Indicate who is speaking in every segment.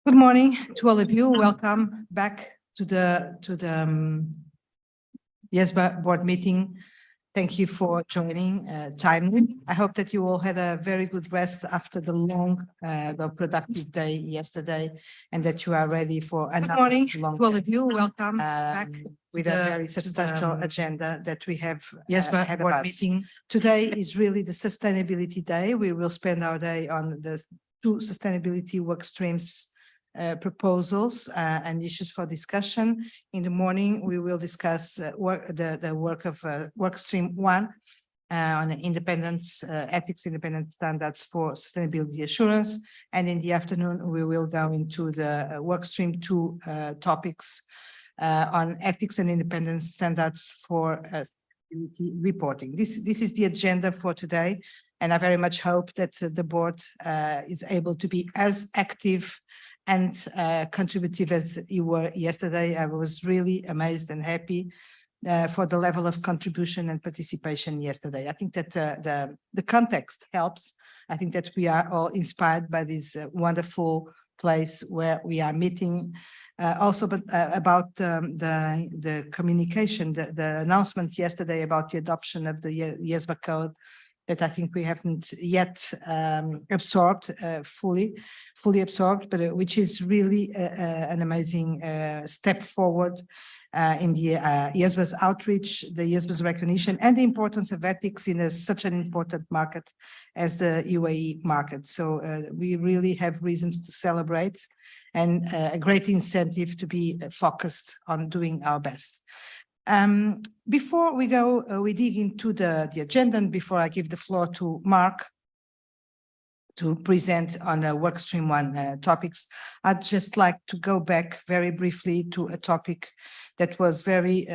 Speaker 1: Good morning to all of you. Welcome back to the IESBA board meeting. Thank you for joining timely. I hope that you all had a very good rest after the long, productive day yesterday, and that you are ready for another. Good morning to all of you. Welcome back with a very substantial agenda that we have IESBA board meeting. Today is really the sustainability day. We will spend our day on the two sustainability work streams proposals and issues for discussion. In the morning, we will discuss the work of work stream 1 on independence, ethics, independent standards for sustainability assurance. And in the afternoon, we will go into the work stream 2 topics on ethics and independent standards for reporting. This is the agenda for today. And I very much hope that the board is able to be as active and contributive as you were yesterday. I was really amazed and happy for the level of contribution and participation yesterday. I think that the context helps. I think that we are all inspired by this wonderful place where we are meeting. Also, but about the communication, the announcement yesterday about the adoption of the IESBA code, that I think we haven't yet absorbed fully absorbed, but which is really an amazing step forward in the IESBA's outreach, the IESBA's recognition, and the importance of ethics in such an important market as the UAE market. So we really have reasons to celebrate and a great incentive to be focused on doing our best. Before we go, we dig into the agenda, and before I give the floor to Mark to present on the work stream 1 topics, I'd just like to go back very briefly to a topic that was very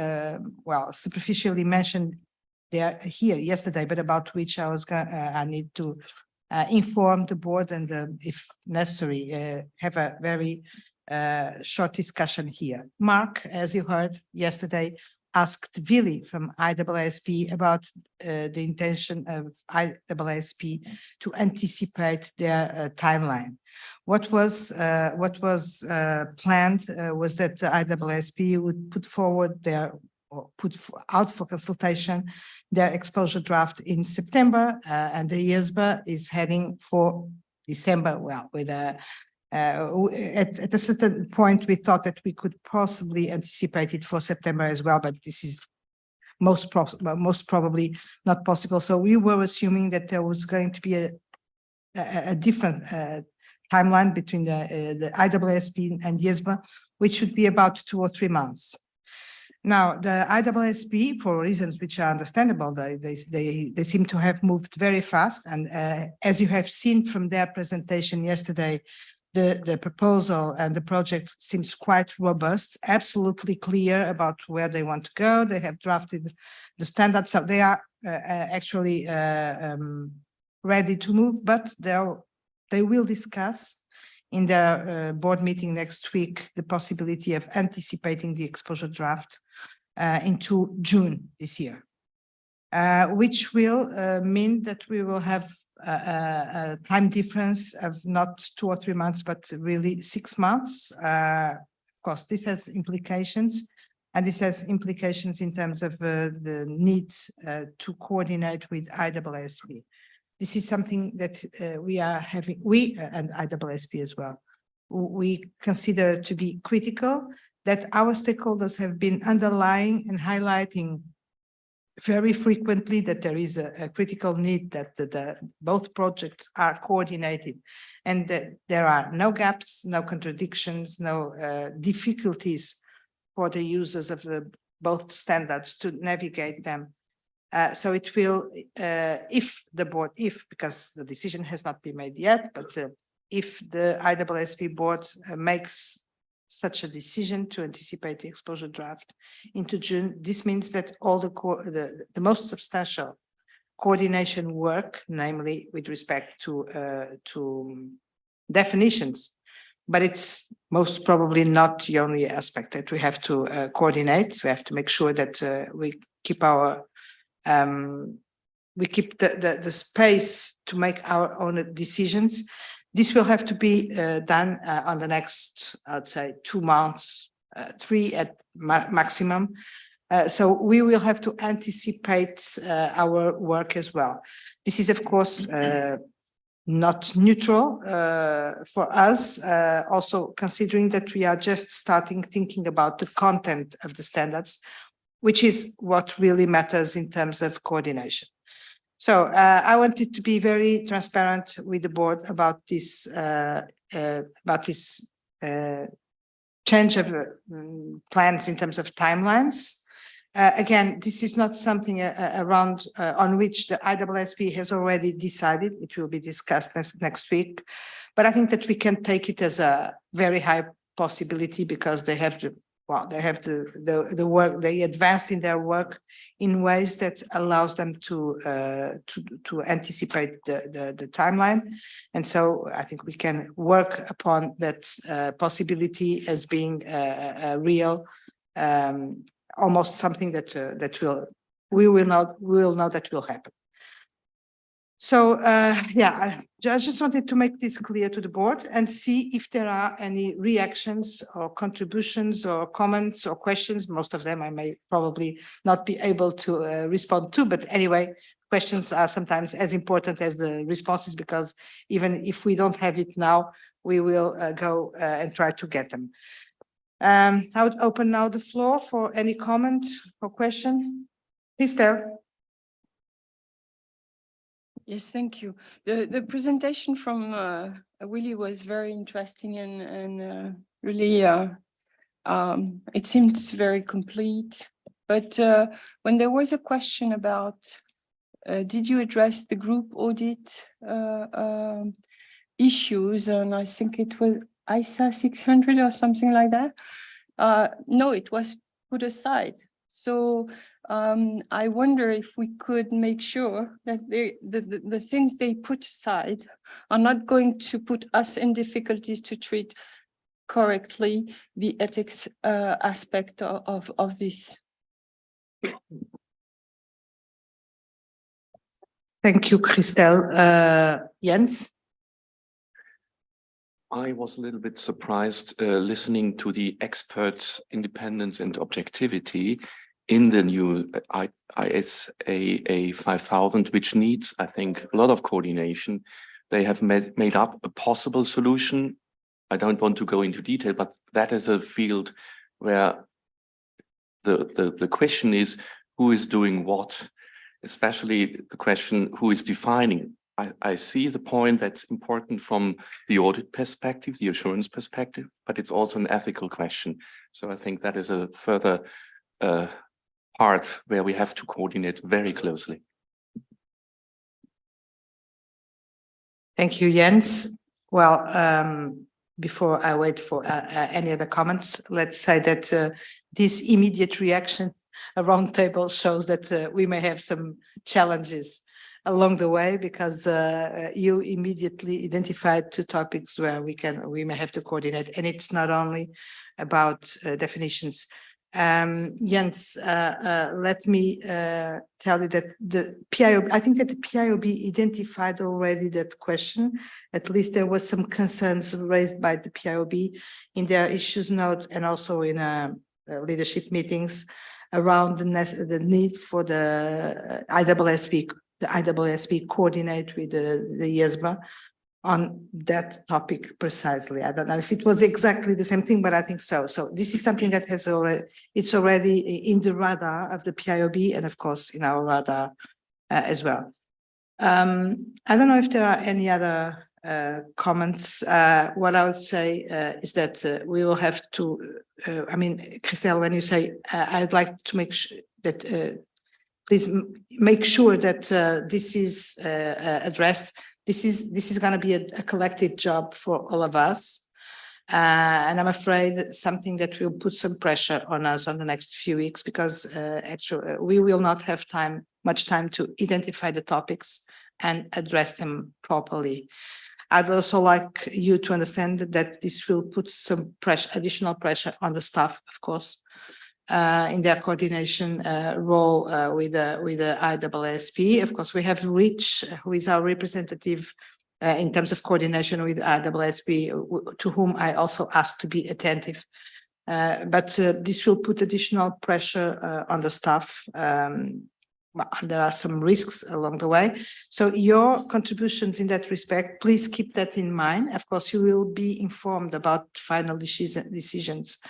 Speaker 1: well superficially mentioned here yesterday, but about which I need to inform the board and if necessary have a very short discussion here. Mark, as you heard yesterday, asked Vili from IESB about the intention of IESB to anticipate their timeline. What was planned was that the IESB would put forward put out for consultation their exposure draft in September, and the IESBA is heading for December, well, with At a certain point, we thought that we could possibly anticipate it for September as well, but this is most probably not possible. So we were assuming that there was going to be a different timeline between the IESBA and IESBA, which should be about 2 or 3 months. Now, the IESBA, for reasons which are understandable, they seem to have moved very fast. And as you have seen from their presentation yesterday, the proposal and the project seems quite robust, absolutely clear about where they want to go. They have drafted the standards, so they are actually ready to move, but they will discuss in their board meeting next week the possibility of anticipating the exposure draft into June this year, which will mean that we will have a time difference of not 2 or 3 months, but really 6 months. Of course, this has implications, and this has implications in terms of the need to coordinate with IESBA. This is something that we and IESBA as well, we consider to be critical, that our stakeholders have been underlying and highlighting very frequently that there is a critical need that both projects are coordinated and that there are no gaps, no contradictions, no difficulties for the users of both standards to navigate them. So it will, if the board, because the decision has not been made yet, but if the IESBA board makes such a decision to anticipate the exposure draft into June, this means that all the most substantial coordination work, namely with respect to definitions, but it's most probably not the only aspect that we have to coordinate. We have to make sure that we keep our the space to make our own decisions. This will have to be done on the next, I'd say, 2 months, 3 at maximum. So we will have to anticipate our work as well. This is, of course, not neutral for us, also considering that we are just starting thinking about the content of the standards, which is what really matters in terms of coordination. So I wanted to be very transparent with the board about this change of plans in terms of timelines. Again, this is not something around on which the IESBA has already decided. It will be discussed next week, but I think that we can take it as a very high possibility because they have to. Well, they have the work. They advanced in their work in ways that allows them to anticipate the timeline, and so I think we can work upon that possibility as being a real, almost something that we will know that will happen. So yeah, I just wanted to make this clear to the board and see if there are any reactions or contributions or comments or questions. Most of them I may probably not be able to respond to, but anyway, questions are sometimes as important as the responses, because even if we don't have it now, we will go and try to get them. I would open now the floor for any comment or question. Christel.
Speaker 2: Yes, thank you. The presentation from Willy was very interesting and really it seems very complete. But when there was a question about did you address the group audit issues, and I think it was ISA 600 or something like that. No, it was put aside. So I wonder if we could make sure that the things they put aside are not going to put us in difficulties to treat correctly the ethics aspect of this.
Speaker 1: Thank you, Christel. Jens?
Speaker 3: I was a little bit surprised listening to the experts' independence and objectivity in the new ISA 5000, which needs, I think, a lot of coordination. They have made up a possible solution I don't want to go into detail, but that is a field where the question is who is doing what, especially the question who is defining. I see the point that's important from the audit perspective, the assurance perspective, but it's also an ethical question. So I think that is a further part where we have to coordinate very closely.
Speaker 1: Thank you, Jens. Well, before I wait for any other comments, let's say that this immediate reaction, a round table, shows that we may have some challenges along the way, because you immediately identified two topics where we may have to coordinate, and it's not only about definitions. Jens, let me tell you that the PIOB, I think that the PIOB identified already that question. At least there was some concerns raised by the PIOB in their issues note and also in leadership meetings around the need for the IESB coordinate with the IESBA on that topic precisely. I don't know if it was exactly the same thing, but I think so. So this is something that has it's already in the radar of the PIOB and of course in our radar as well. I don't know if there are any other comments. What I would say is that we will have to, I mean, Christelle, when you say, I'd like to make sure that, please make sure that this is addressed. This is going to be a collective job for all of us. And I'm afraid something that will put some pressure on us on the next few weeks, because actually we will not have much time to identify the topics and address them properly. I'd also like you to understand that this will put some pressure, additional pressure on the staff, of course, in their coordination role with the IESB. Of course, we have Rich, who is our representative in terms of coordination with IESB, to whom I also asked to be attentive. But this will put additional pressure on the staff. There are some risks along the way. So your contributions in that respect, please keep that in mind. Of course, you will be informed about final decisions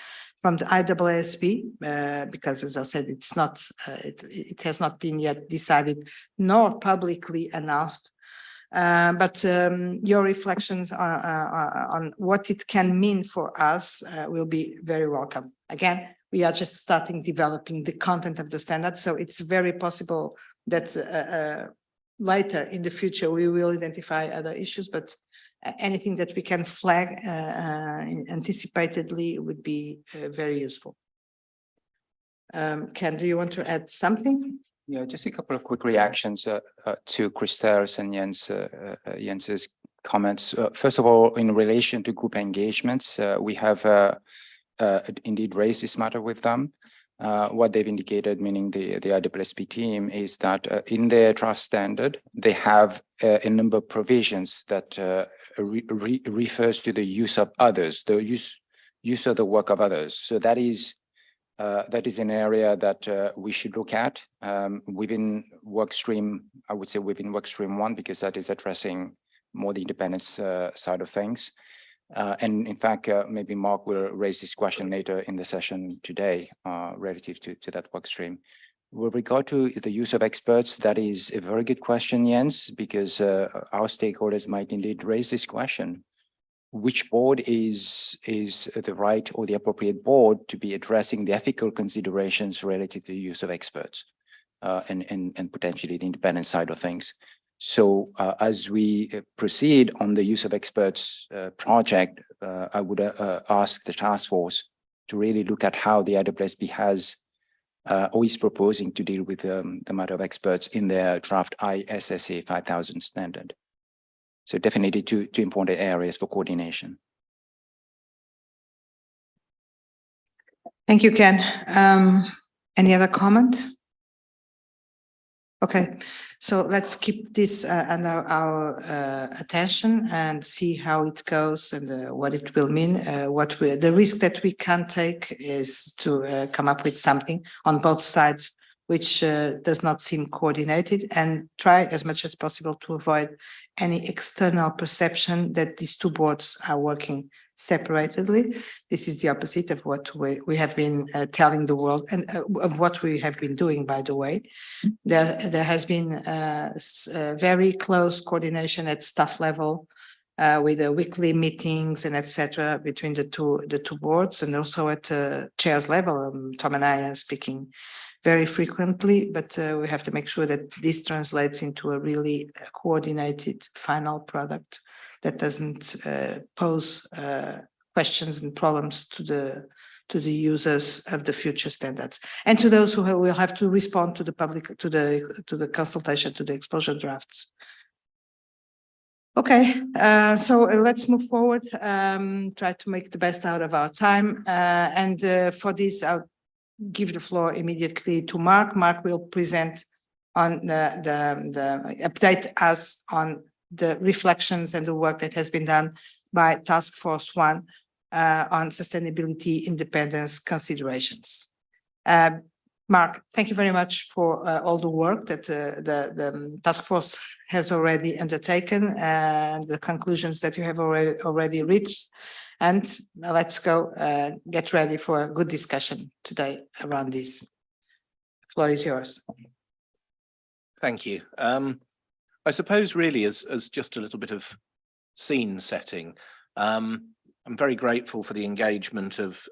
Speaker 1: from the IESB, because as I said, it's not, it has not been yet decided nor publicly announced. But your reflections on what it can mean for us will be very welcome. Again, we are just starting developing the content of the standard, so it's very possible that later in the future we will identify other issues, but anything that we can flag anticipatedly would be very useful. Ken, do you want to add something?
Speaker 4: Yeah, just a couple of quick reactions to Christelle's and Jens's comments. First of all, in relation to group engagements, we have indeed raised this matter with them. What they've indicated, meaning the IESB team, is that in their draft standard, they have a number of provisions that refers to the use of others, the use of the work of others. So that is an area that we should look at within work stream. I would say within work stream 1, because that is addressing more the independence side of things. And in fact, maybe Mark will raise this question later in the session today relative to that work stream. With regard to the use of experts, that is a very good question, Jens, because our stakeholders might indeed raise this question. Which board is the right or the appropriate board to be addressing the ethical considerations related to the use of experts and potentially the independent side of things? So as we proceed on the use of experts project, I would ask the task force to really look at how the IESB has or is proposing to deal with the matter of experts in their draft ISSA 5000 standard. So definitely two important areas for coordination.
Speaker 1: Thank you, Ken. Any other comment? Okay, so let's keep this under our attention and see how it goes and what it will mean. The risk that we can take is to come up with something on both sides which does not seem coordinated, and try as much as possible to avoid any external perception that these two boards are working separately. This is the opposite of what we have been telling the world and of what we have been doing, by the way. There has been very close coordination at staff level with the weekly meetings and etc. between the two boards, and also at chairs level. Tom and I are speaking very frequently, but we have to make sure that this translates into a really coordinated final product that doesn't pose questions and problems to the users of the future standards, and to those who will have to respond to the public, to the consultation, to the exposure drafts. Okay, so let's move forward, try to make the best out of our time. And for this, I'll give the floor immediately to Mark. Mark will present on the update us on the reflections and the work that has been done by Task Force 1 on sustainability independence considerations. Mark, thank you very much for all the work that the task force has already undertaken and the conclusions that you have already reached. And let's go get ready for a good discussion today around this. The floor is yours.
Speaker 5: Thank you. I suppose really as just a little bit of scene setting, I'm very grateful for the engagement of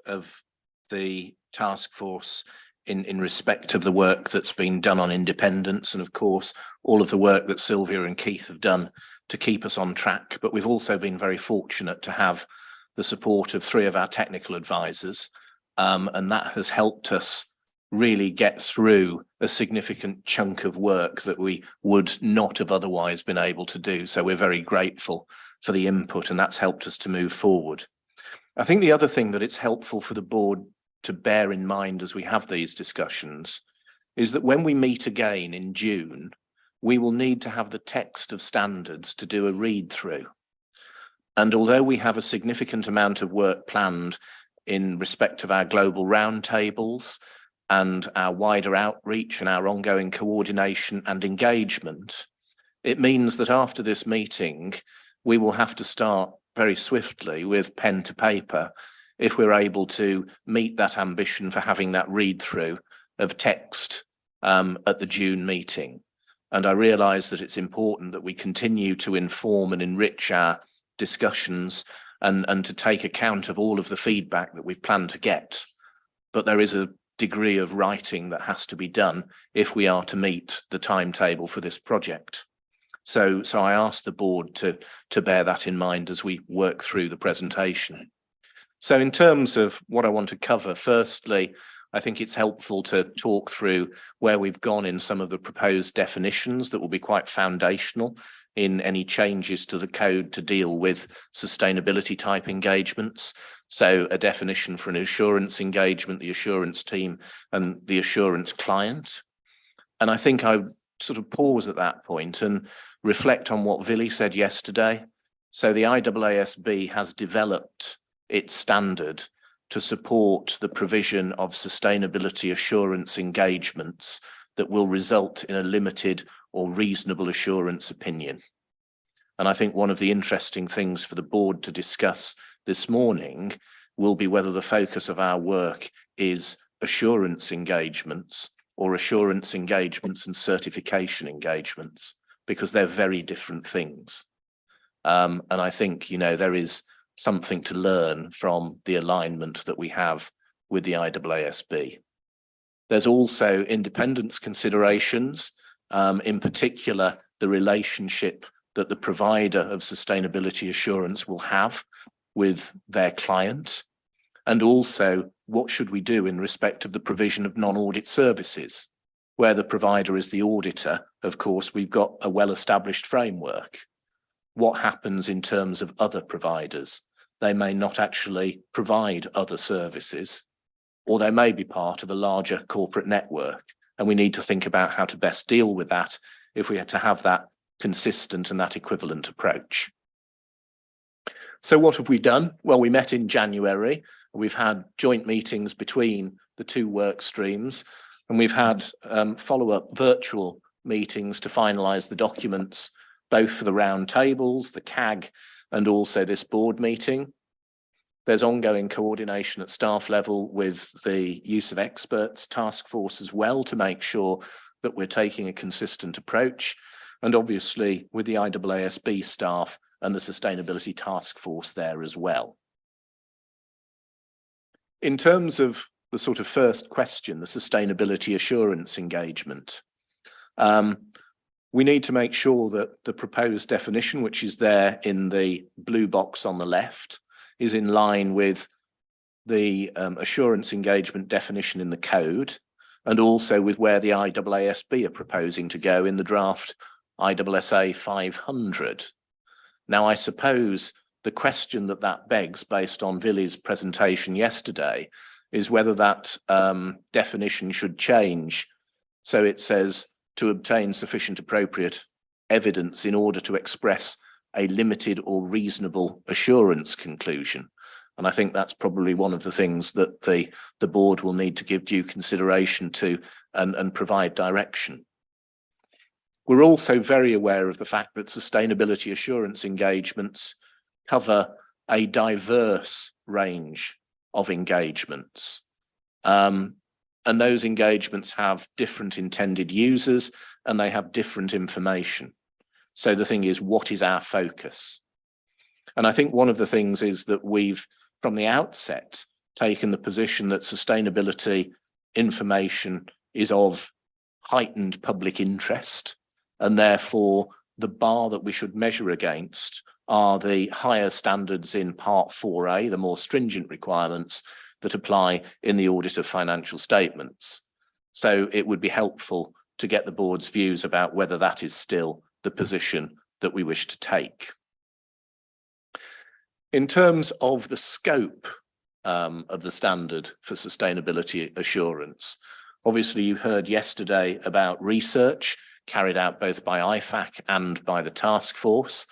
Speaker 5: the task force in respect of the work that's been done on independence, and of course all of the work that Sylvia and Keith have done to keep us on track. But we've also been very fortunate to have the support of 3 of our technical advisors, and that has helped us really get through a significant chunk of work that we would not have otherwise been able to do. So we're very grateful for the input, and that's helped us to move forward. I think the other thing that it's helpful for the board to bear in mind as we have these discussions is that when we meet again in June, we will need to have the text of standards to do a read through. And although we have a significant amount of work planned in respect of our global roundtables and our wider outreach and our ongoing coordination and engagement, it means that after this meeting, we will have to start very swiftly with pen to paper if we're able to meet that ambition for having that read through of text at the June meeting. And I realise that it's important that we continue to inform and enrich our discussions and to take account of all of the feedback that we've planned to get. But there is a degree of writing that has to be done if we are to meet the timetable for this project. So I ask the board to bear that in mind as we work through the presentation. So in terms of what I want to cover, firstly, I think it's helpful to talk through where we've gone in some of the proposed definitions that will be quite foundational in any changes to the code to deal with sustainability type engagements. So a definition for an assurance engagement, the assurance team and the assurance client. And I think I would sort of pause at that point and reflect on what Vili said yesterday. So the IESBA has developed its standard to support the provision of sustainability assurance engagements that will result in a limited or reasonable assurance opinion. And I think one of the interesting things for the board to discuss this morning will be whether the focus of our work is assurance engagements or assurance engagements and certification engagements, because they're very different things. And I think, you know, there is something to learn from the alignment that we have with the IESBA. There's also independence considerations, in particular, the relationship that the provider of sustainability assurance will have with their client, and also what should we do in respect of the provision of non-audit services, where the provider is the auditor. Of course, we've got a well-established framework. What happens in terms of other providers? They may not actually provide other services, or they may be part of a larger corporate network. And we need to think about how to best deal with that if we had to have that consistent and that equivalent approach. So what have we done? Well, we met in January. We've had joint meetings between the 2 work streams, and we've had follow-up virtual meetings to finalise the documents, both for the round tables, the CAG, and also this board meeting. There's ongoing coordination at staff level with the use of experts task force as well to make sure that we're taking a consistent approach, and obviously with the IESB staff and the sustainability task force there as well. In terms of the sort of first question, the sustainability assurance engagement, we need to make sure that the proposed definition, which is there in the blue box on the left, is in line with the assurance engagement definition in the code, and also with where the IESB are proposing to go in the draft IESA 500. Now, I suppose the question that begs, based on Vili's presentation yesterday, is whether that definition should change. So it says to obtain sufficient appropriate evidence in order to express a limited or reasonable assurance conclusion. And I think that's probably one of the things that the board will need to give due consideration to and provide direction. We're also very aware of the fact that sustainability assurance engagements cover a diverse range of engagements. And those engagements have different intended users and they have different information. So the thing is, what is our focus? And I think one of the things is that we've, from the outset, taken the position that sustainability information is of heightened public interest, and therefore the bar that we should measure against are the higher standards in Part 4A, the more stringent requirements that apply in the audit of financial statements. So it would be helpful to get the board's views about whether that is still the position that we wish to take. In terms of the scope of the standard for sustainability assurance, obviously you heard yesterday about research carried out both by IFAC and by the task force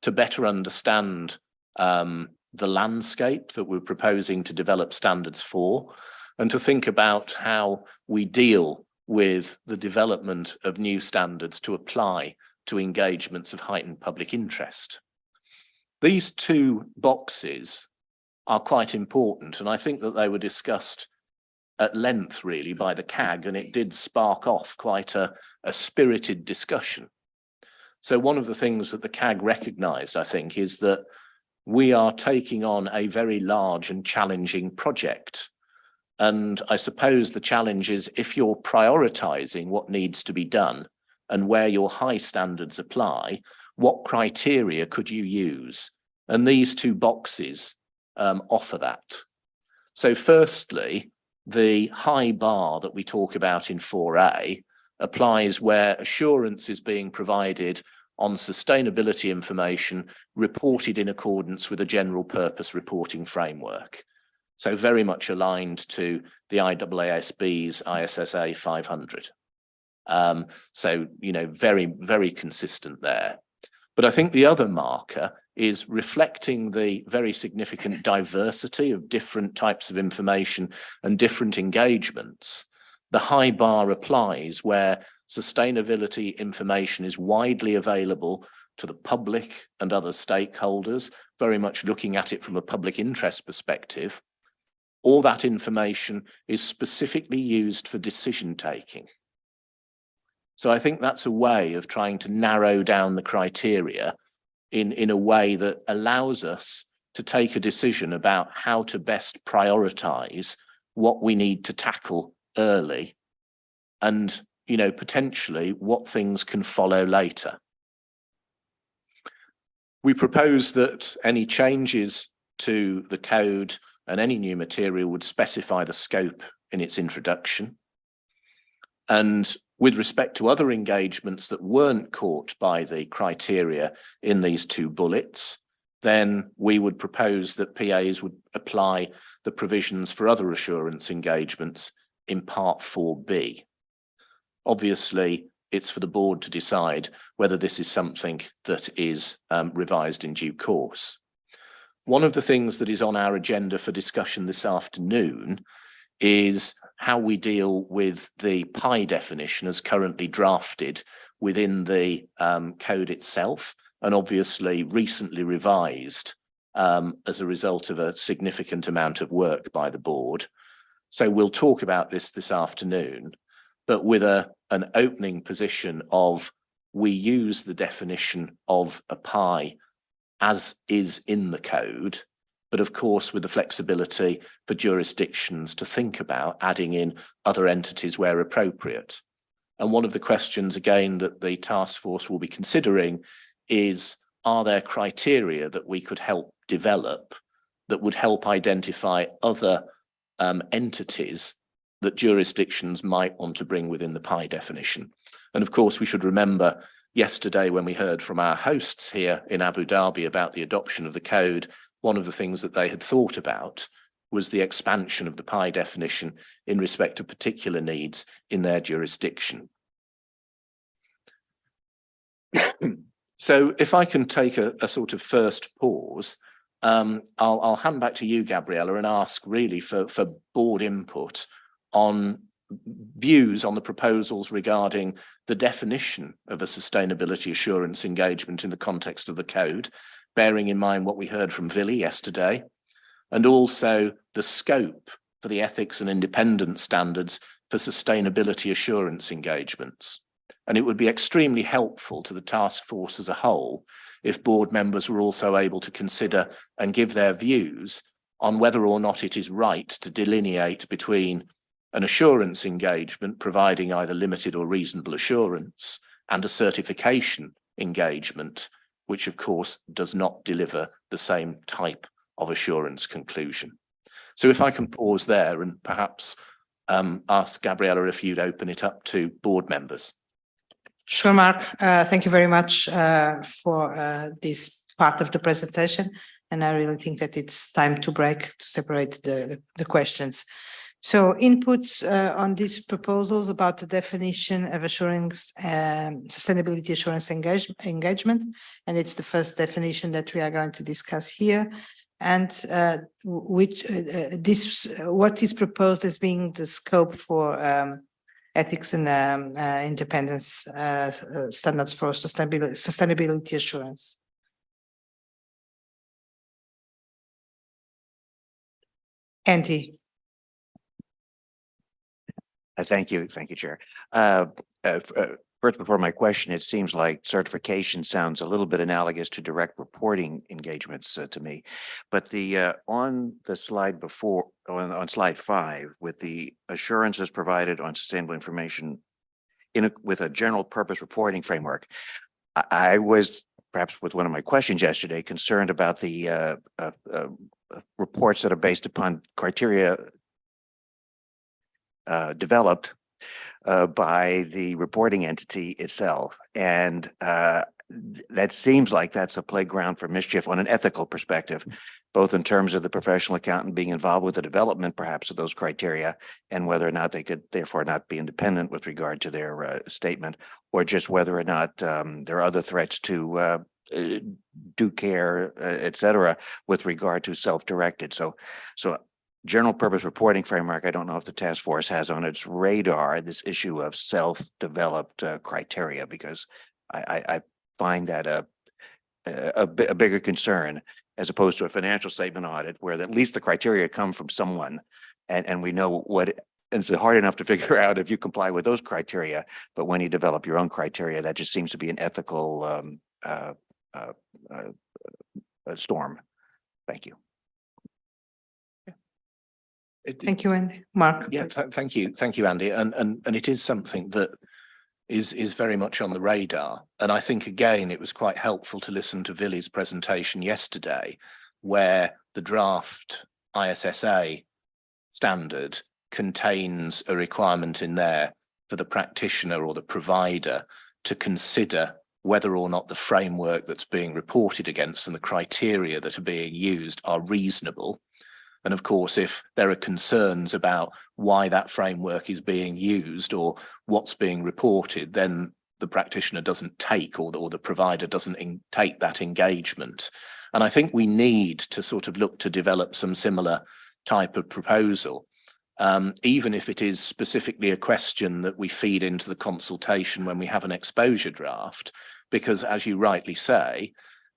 Speaker 5: to better understand the landscape that we're proposing to develop standards for, and to think about how we deal with the development of new standards to apply to engagements of heightened public interest. These two boxes are quite important, and I think that they were discussed at length really by the CAG, and it did spark off quite a spirited discussion. So one of the things that the CAG recognised, I think, is that we are taking on a very large and challenging project. And I suppose the challenge is, if you're prioritising what needs to be done and where your high standards apply, what criteria could you use? And these two boxes offer that. So firstly, the high bar that we talk about in 4A applies where assurance is being provided on sustainability information reported in accordance with a general purpose reporting framework. So very much aligned to the IASB's ISSA 500. So, you know, very, very consistent there. But I think the other marker is reflecting the very significant diversity of different types of information and different engagements. The high bar applies where sustainability information is widely available to the public and other stakeholders, very much looking at it from a public interest perspective. All that information is specifically used for decision taking. So I think that's a way of trying to narrow down the criteria in a way that allows us to take a decision about how to best prioritize what we need to tackle early, and, you know, potentially what things can follow later. We propose that any changes to the code and any new material would specify the scope in its introduction. And with respect to other engagements that weren't caught by the criteria in these two bullets, then we would propose that PAs would apply the provisions for other assurance engagements in Part 4B. Obviously, it's for the board to decide whether this is something that is revised in due course. One of the things that is on our agenda for discussion this afternoon is how we deal with the PI definition as currently drafted within the code itself, and obviously recently revised as a result of a significant amount of work by the board. So we'll talk about this afternoon, but with an opening position of we use the definition of a PI as is in the code, but of course with the flexibility for jurisdictions to think about adding in other entities where appropriate. And one of the questions again that the task force will be considering is, are there criteria that we could help develop that would help identify other entities that jurisdictions might want to bring within the PI definition? And of course, we should remember yesterday when we heard from our hosts here in Abu Dhabi about the adoption of the code, one of the things that they had thought about was the expansion of the PI definition in respect of particular needs in their jurisdiction. So if I can take a sort of first pause, I'll hand back to you, Gabriella, and ask really for board input on views on the proposals regarding the definition of a sustainability assurance engagement in the context of the code, bearing in mind what we heard from Vili yesterday, and also the scope for the ethics and independence standards for sustainability assurance engagements. And it would be extremely helpful to the task force as a whole if board members were also able to consider and give their views on whether or not it is right to delineate between an assurance engagement providing either limited or reasonable assurance and a certification engagement, which of course does not deliver the same type of assurance conclusion. So if I can pause there and perhaps ask Gabriella if you'd open it up to board members.
Speaker 1: Sure, Mark. Thank you very much for this part of the presentation. And I really think that it's time to break to separate the questions. So inputs on these proposals about the definition of assurance, sustainability assurance engagement. And it's the first definition that we are going to discuss here. And what is proposed as being the scope for ethics and independence standards for sustainability assurance. Andy.
Speaker 6: Thank you, Chair. First, before my question, it seems like certification sounds a little bit analogous to direct reporting engagements to me. But the on the slide before, on slide 5, with the assurances provided on sustainable information with a general purpose reporting framework, I was, perhaps with one of my questions yesterday, concerned about the reports that are based upon criteria developed by the reporting entity itself. And that seems like that's a playground for mischief on an ethical perspective, both in terms of the professional accountant being involved with the development perhaps of those criteria and whether or not they could therefore not be independent with regard to their statement, or just whether or not there are other threats to due care, et cetera, with regard to self-directed. So general purpose reporting framework, I don't know if the task force has on its radar this issue of self-developed criteria, because I find that a bigger concern as opposed to a financial statement audit where at least the criteria come from someone and we know what, and it's hard enough to figure out if you comply with those criteria, but when you develop your own criteria, that just seems to be an ethical storm. Thank you.
Speaker 1: Thank you, Andy. Mark.
Speaker 5: Yeah, thank you, Andy. And it is something that is very much on the radar. And I think, again, it was quite helpful to listen to Vili's presentation yesterday, where the draft ISSA standard contains a requirement in there for the practitioner or the provider to consider whether or not the framework that's being reported against and the criteria that are being used are reasonable. And of course, if there are concerns about why that framework is being used or what's being reported, then the practitioner doesn't take, or the provider doesn't take that engagement. And I think we need to sort of look to develop some similar type of proposal, even if it is specifically a question that we feed into the consultation when we have an exposure draft, because as you rightly say,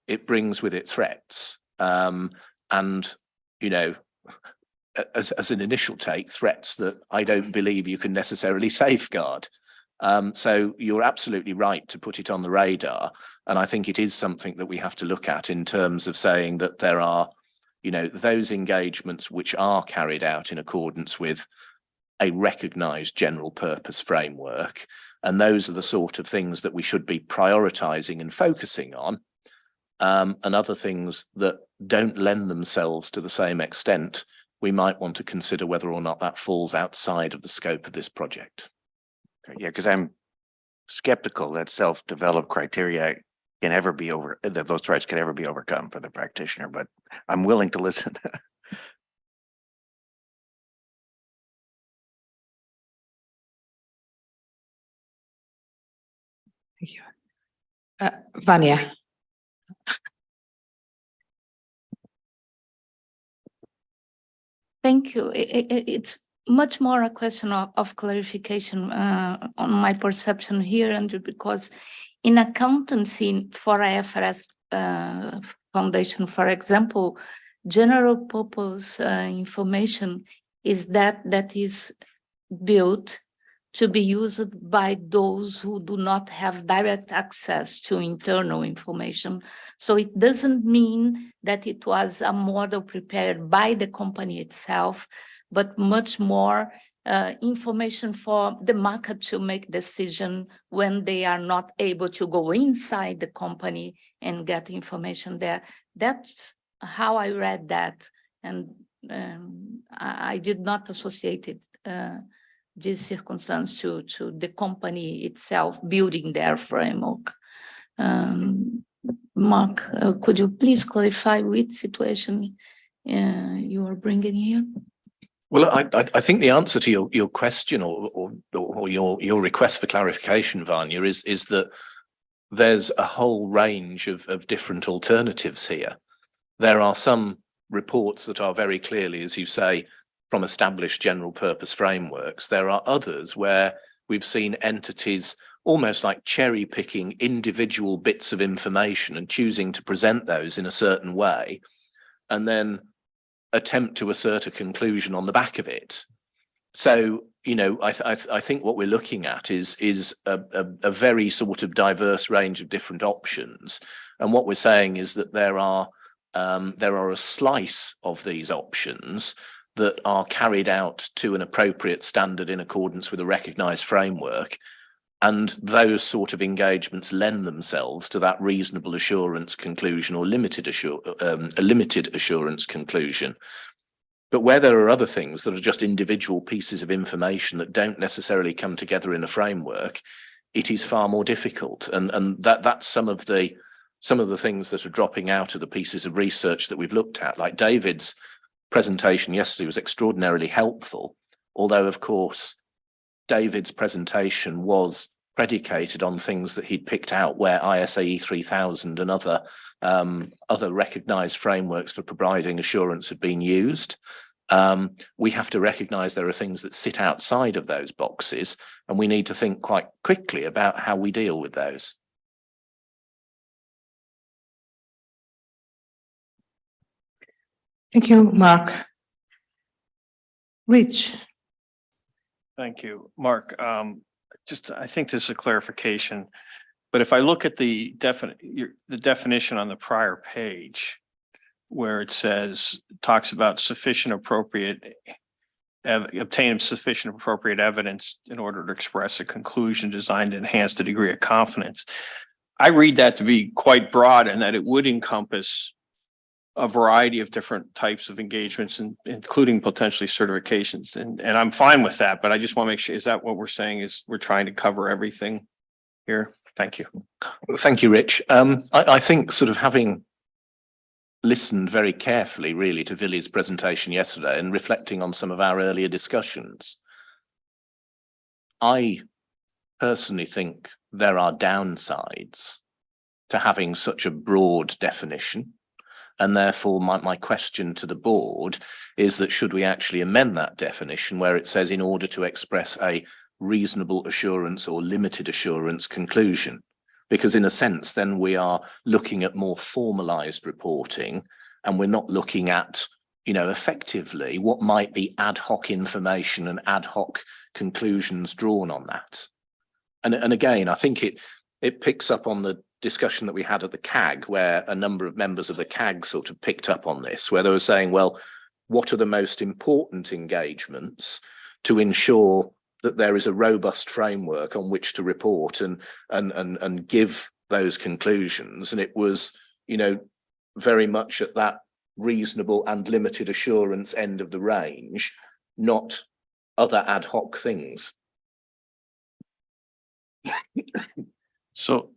Speaker 5: it brings with it threats. and, you know, as an initial take, threats that I don't believe you can necessarily safeguard. So you're absolutely right to put it on the radar. And I think it is something that we have to look at in terms of saying that there are, you know, those engagements which are carried out in accordance with a recognised general purpose framework. And those are the sort of things that we should be prioritising and focusing on. And other things that don't lend themselves to the same extent, we might want to consider whether or not that falls outside of the scope of this project.
Speaker 6: Okay, yeah, because I'm skeptical that self-developed criteria can ever be that those threats can ever be overcome for the practitioner, but I'm willing to listen.
Speaker 1: Thank you. Vanya.
Speaker 7: Thank you. It's much more a question of clarification on my perception here, and because in accountancy for IFRS Foundation, for example, general purpose information is that is built to be used by those who do not have direct access to internal information. So it doesn't mean that it was a model prepared by the company itself, but much more information for the market to make decision when they are not able to go inside the company and get information there. That's how I read that. And I did not associate it this circumstance to the company itself building their framework. Mark, could you please clarify which situation you are bringing here?
Speaker 5: Well, I think the answer to your question or your request for clarification, Vanya, is that there's a whole range of different alternatives here. There are some reports that are very clearly, as you say, from established general purpose frameworks. There are others where we've seen entities almost like cherry picking individual bits of information and choosing to present those in a certain way, and then attempt to assert a conclusion on the back of it. So, you know, I think what we're looking at is a very sort of diverse range of different options. And what we're saying is that there are a slice of these options that are carried out to an appropriate standard in accordance with a recognised framework. And those sort of engagements lend themselves to that reasonable assurance conclusion or limited assurance conclusion. But where there are other things that are just individual pieces of information that don't necessarily come together in a framework, it is far more difficult. And that's some of the things that are dropping out of the pieces of research that we've looked at. Like David's presentation yesterday was extraordinarily helpful, although of course David's presentation was predicated on things that he'd picked out where ISAE 3000 and other recognised frameworks for providing assurance had been used. We have to recognise there are things that sit outside of those boxes, and we need to think quite quickly about how we deal with those.
Speaker 1: Thank you, Mark. Rich.
Speaker 8: Thank you, Mark. I think this is a clarification, but if I look at the definition on the prior page, where it talks about obtain sufficient appropriate evidence in order to express a conclusion designed to enhance the degree of confidence. I read that to be quite broad and that it would encompass a variety of different types of engagements, including potentially certifications. And I'm fine with that, but I just want to make sure, is that what we're saying, is we're trying to cover everything here? Thank you.
Speaker 5: Thank you, Rich. I think sort of having listened very carefully really to Vili's presentation yesterday and reflecting on some of our earlier discussions, I personally think there are downsides to having such a broad definition. And therefore, my question to the board is that should we actually amend that definition where it says in order to express a reasonable assurance or limited assurance conclusion? Because in a sense, then we are looking at more formalized reporting and we're not looking at, effectively what might be ad hoc information and ad hoc conclusions drawn on that. And again, I think it picks up on the discussion that we had at the CAG, where a number of members of the CAG sort of picked up on this, where they were saying, well, what are the most important engagements to ensure that there is a robust framework on which to report and give those conclusions? And it was, very much at that reasonable and limited assurance end of the range, not other ad hoc things.
Speaker 8: So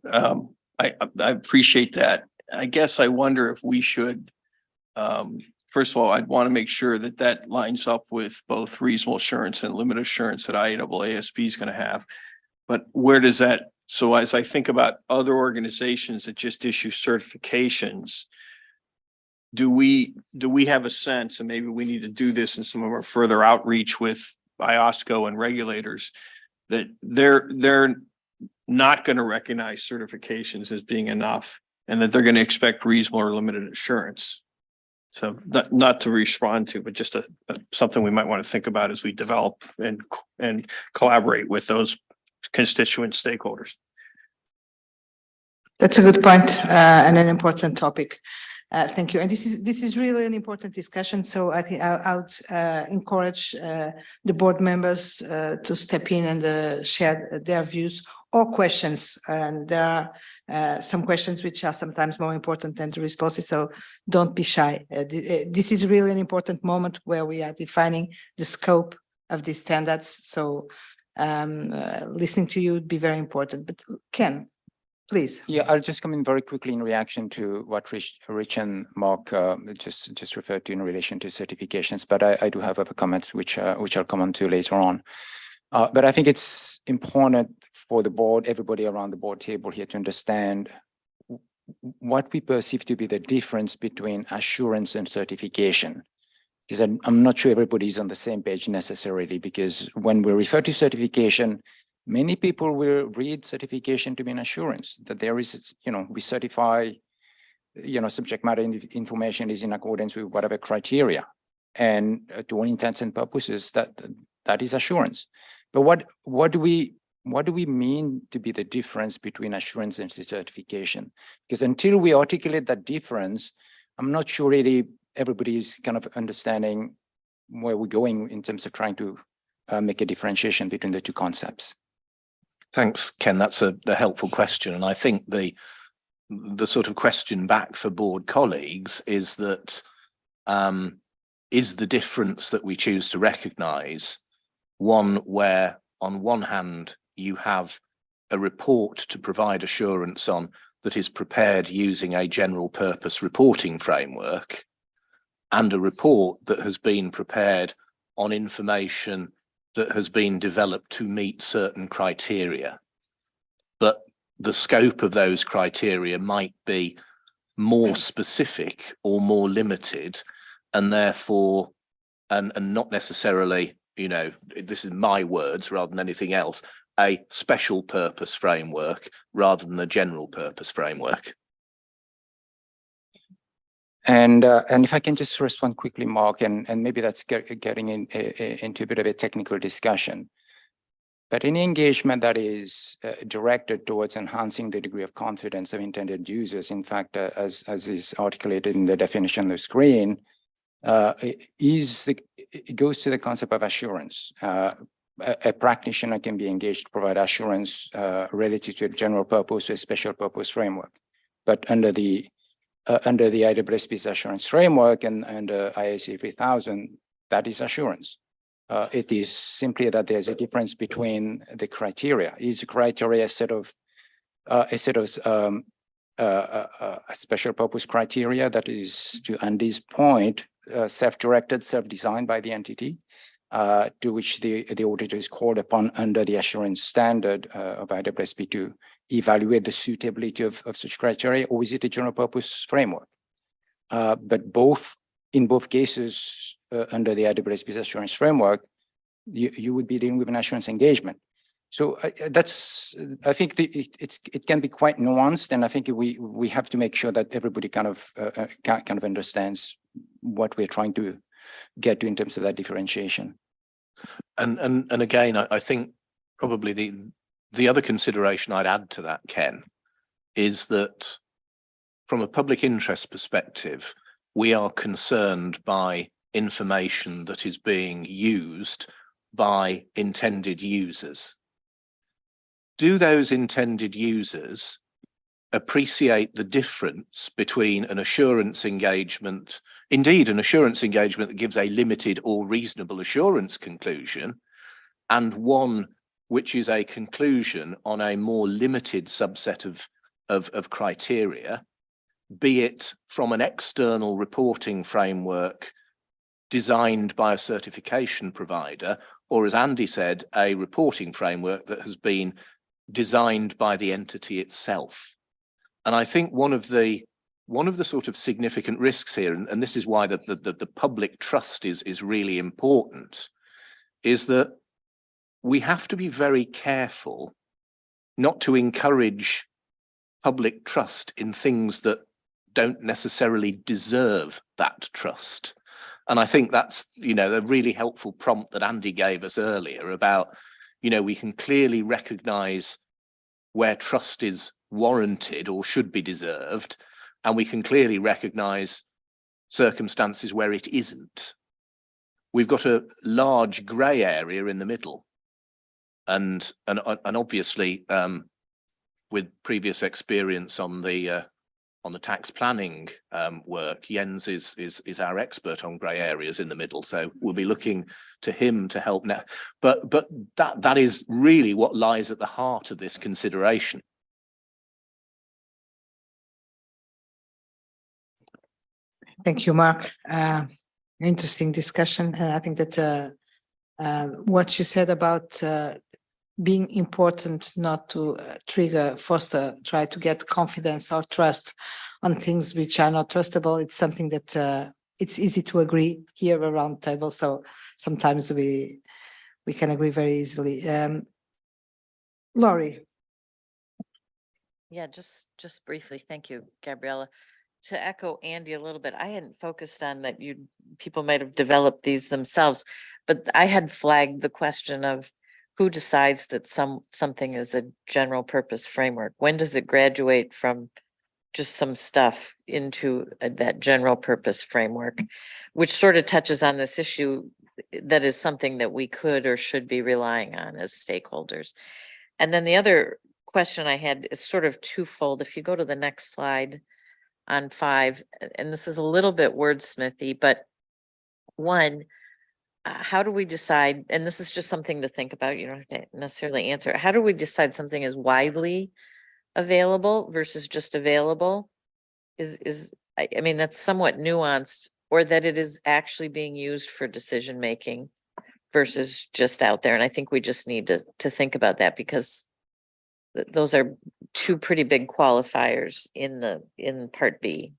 Speaker 8: I appreciate that. I guess I wonder if we should, first of all, I'd want to make sure that that lines up with both reasonable assurance and limit assurance that IESB is going to have. But where does that, so as I think about other organizations that just issue certifications, do we have a sense, and maybe we need to do this in some of our further outreach with IOSCO and regulators, that they're not going to recognize certifications as being enough, and that they're going to expect reasonable or limited assurance? So not to respond to, but just something we might want to think about as we develop and collaborate with those constituent stakeholders.
Speaker 1: That's a good point, and an important topic. Thank you. And this is really an important discussion. So I think I would encourage the board members to step in and share their views or questions. And there are some questions which are sometimes more important than the responses. So don't be shy. This is really an important moment where we are defining the scope of these standards. So listening to you would be very important. But Ken, please.
Speaker 4: Yeah, I'll just come in very quickly in reaction to what Rich and Mark just referred to in relation to certifications, but I do have other comments which I'll come on to later on. But I think it's important for the board, everybody around the board table here, to understand what we perceive to be the difference between assurance and certification. Because I'm not sure everybody's on the same page necessarily, because when we refer to certification, many people will read certification to mean assurance, that there is, we certify, subject matter information is in accordance with whatever criteria. And to all intents and purposes, that is assurance. But what do we mean to be the difference between assurance and certification? Because until we articulate that difference, I'm not sure really everybody is kind of understanding where we're going in terms of trying to make a differentiation between the two concepts.
Speaker 5: Thanks, Ken. That's a helpful question. And I think the sort of question back for board colleagues is that is the difference that we choose to recognise one where on one hand you have a report to provide assurance on that is prepared using a general purpose reporting framework, and a report that has been prepared on information that has been developed to meet certain criteria, but the scope of those criteria might be more specific or more limited, and therefore, and not necessarily, this is my words rather than anything else, a special purpose framework rather than a general purpose framework.
Speaker 4: And if I can just respond quickly, Mark, and maybe that's getting into a bit of a technical discussion. But any engagement that is directed towards enhancing the degree of confidence of intended users, in fact, as is articulated in the definition on the screen, it goes to the concept of assurance. A practitioner can be engaged to provide assurance related to a general purpose or a special purpose framework. But under the IESBA's assurance framework and ISA 3000, that is assurance. It is simply that there's a difference between the criteria. Is the criteria a special purpose criteria that is, to Andy's point, self-directed, self-designed by the entity, to which the auditor is called upon under the assurance standard of IESB to evaluate the suitability of such criteria, or is it a general purpose framework? But in both cases, under the IESB's assurance framework, you would be dealing with an assurance engagement. So I think it can be quite nuanced, and I think we have to make sure that everybody kind of understands what we're trying to get to in terms of that differentiation.
Speaker 5: And again, I think probably the other consideration I'd add to that, Ken, is that from a public interest perspective, we are concerned by information that is being used by intended users. Do those intended users appreciate the difference between an assurance engagement, indeed an assurance engagement that gives a limited or reasonable assurance conclusion, and one which is a conclusion on a more limited subset of criteria, be it from an external reporting framework designed by a certification provider, or as Andy said, a reporting framework that has been designed by the entity itself. And I think one of the sort of significant risks here, and this is why the public trust is really important, is that we have to be very careful not to encourage public trust in things that don't necessarily deserve that trust. And I think that's, a really helpful prompt that Andy gave us earlier about, we can clearly recognize where trust is warranted or should be deserved, and we can clearly recognize circumstances where it isn't. We've got a large grey area in the middle, and obviously with previous experience on the tax planning work, Jens is our expert on grey areas in the middle, so we'll be looking to him to help now. But that is really what lies at the heart of this consideration.
Speaker 1: Thank you, Mark. Interesting discussion. I think that what you said about being important not to try to get confidence or trust on things which are not trustable. It's something that it's easy to agree here around the table. So sometimes we can agree very easily. Laurie.
Speaker 9: Yeah, just briefly. Thank you, Gabriella. To echo Andy a little bit, I hadn't focused on that people might have developed these themselves, but I had flagged the question of who decides that something is a general purpose framework. When does it graduate from just some stuff into that general purpose framework, which sort of touches on this issue that is something that we could or should be relying on as stakeholders. And then the other question I had is sort of twofold. If you go to the next slide on 5, and this is a little bit wordsmithy, but one, how do we decide, and this is just something to think about, you don't have to necessarily answer it. How do we decide something is widely available versus just available? I mean, that's somewhat nuanced, or that it is actually being used for decision making versus just out there. And I think we just need to think about that, because those are two pretty big qualifiers in Part B.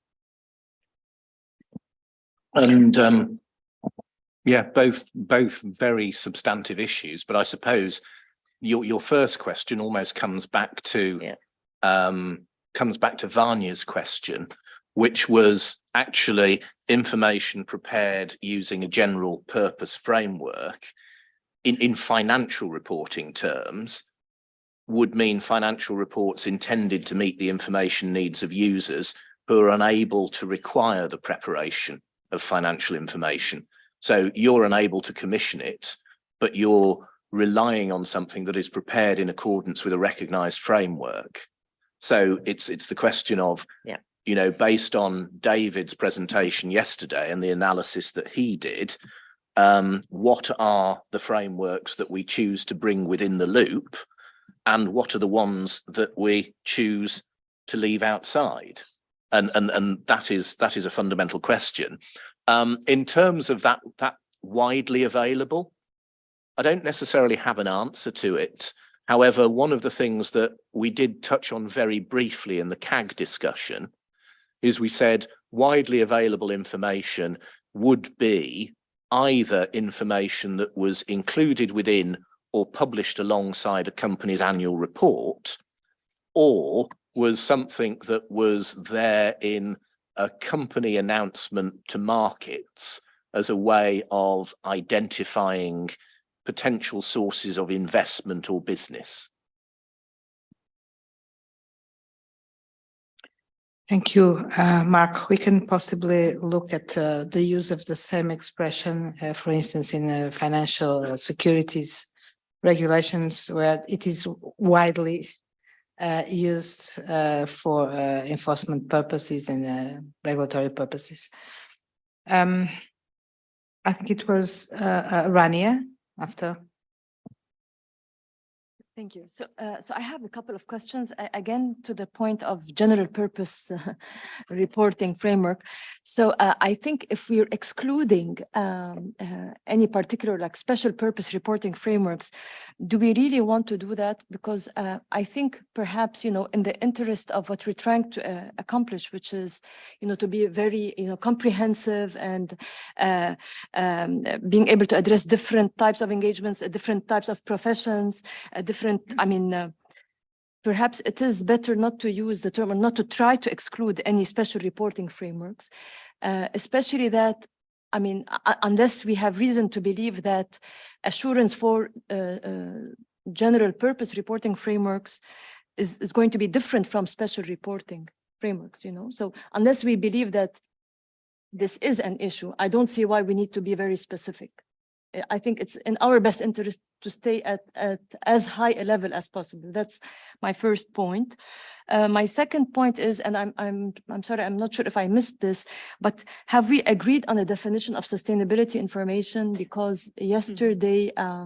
Speaker 5: And yeah, both very substantive issues, but I suppose your first question almost comes back to Vanya's question, which was actually information prepared using a general purpose framework in financial reporting terms would mean financial reports intended to meet the information needs of users who are unable to require the preparation of financial information. So you're unable to commission it, but you're relying on something that is prepared in accordance with a recognized framework. So it's the question of, based on David's presentation yesterday and the analysis that he did, what are the frameworks that we choose to bring within the loop, and what are the ones that we choose to leave outside? And that is a fundamental question. In terms of that widely available, I don't necessarily have an answer to it. However, one of the things that we did touch on very briefly in the CAG discussion is we said widely available information would be either information that was included within or published alongside a company's annual report, or was something that was there in a company announcement to markets as a way of identifying potential sources of investment or business?
Speaker 1: Thank you, Mark. We can possibly look at the use of the same expression, for instance, in financial securities regulations, where it is widely used for enforcement purposes and regulatory purposes. I think it was Rania after.
Speaker 10: Thank you. So I have a couple of questions, again, to the point of general purpose reporting framework. So I think if we're excluding any particular like special purpose reporting frameworks, do we really want to do that? Because I think perhaps, you know, in the interest of what we're trying to accomplish, which is, you know, to be very, you know, comprehensive and being able to address different types of engagements, different types of professions, different, I mean, perhaps it is better not to use the term or not to try to exclude any special reporting frameworks, especially that, I mean, unless we have reason to believe that assurance for general purpose reporting frameworks is going to be different from special reporting frameworks, you know? So unless we believe that this is an issue, I don't see why we need to be very specific. I think it's in our best interest to stay at as high a level as possible. That's my first point. My second point is, and I'm sorry, I'm not sure if I missed this, but have we agreed on a definition of sustainability information? Because yesterday, I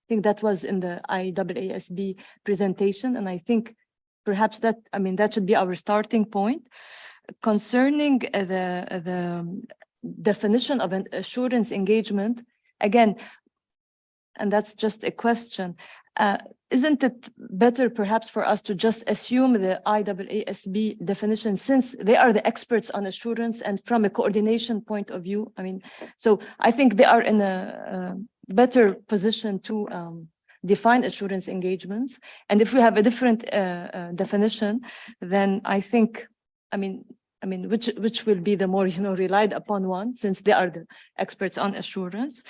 Speaker 10: think that was in the IESB presentation, and I think perhaps that, I mean, that should be our starting point. Concerning the definition of an assurance engagement, again, and that's just a question, isn't it better perhaps for us to just assume the IESB definition, since they are the experts on assurance and from a coordination point of view? I mean, so I think they are in a better position to define assurance engagements. And if we have a different definition, then I think, I mean, which will be the more, you know, relied upon one, since they are the experts on assurance.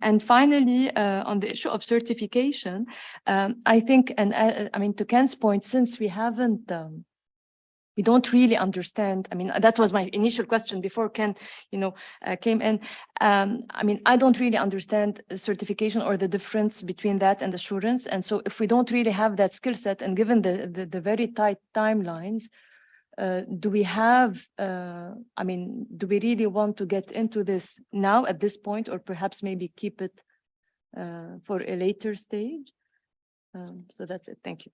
Speaker 10: And finally, on the issue of certification, I think, and I mean, to Ken's point, since we haven't, we don't really understand, I mean, that was my initial question before Ken, you know, came in. I mean, I don't really understand certification or the difference between that and assurance. And so if we don't really have that skill set, and given the very tight timelines, do we have, I mean, do we really want to get into this now at this point, or perhaps maybe keep it for a later stage? So that's it. Thank you.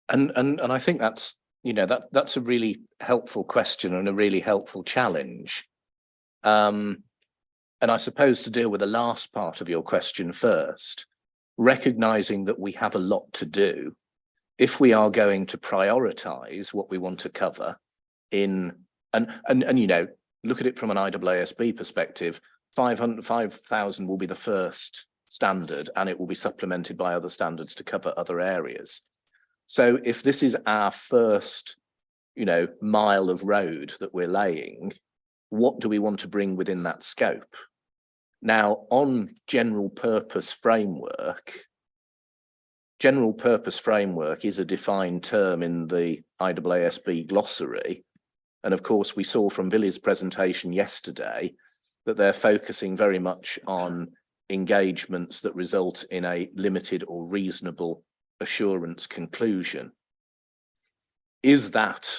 Speaker 5: And I think that's, you know, that's a really helpful question and a really helpful challenge. And I suppose to deal with the last part of your question first, recognizing that we have a lot to do, if we are going to prioritize what we want to cover in, and you know, look at it from an IEESB perspective, 5,000 will be the first standard, and it will be supplemented by other standards to cover other areas. So if this is our first, you know, mile of road that we're laying, what do we want to bring within that scope? Now, on general purpose framework is a defined term in the IEESB glossary. And of course, we saw from Billy's presentation yesterday that they're focusing very much on engagements that result in a limited or reasonable assurance conclusion. Is that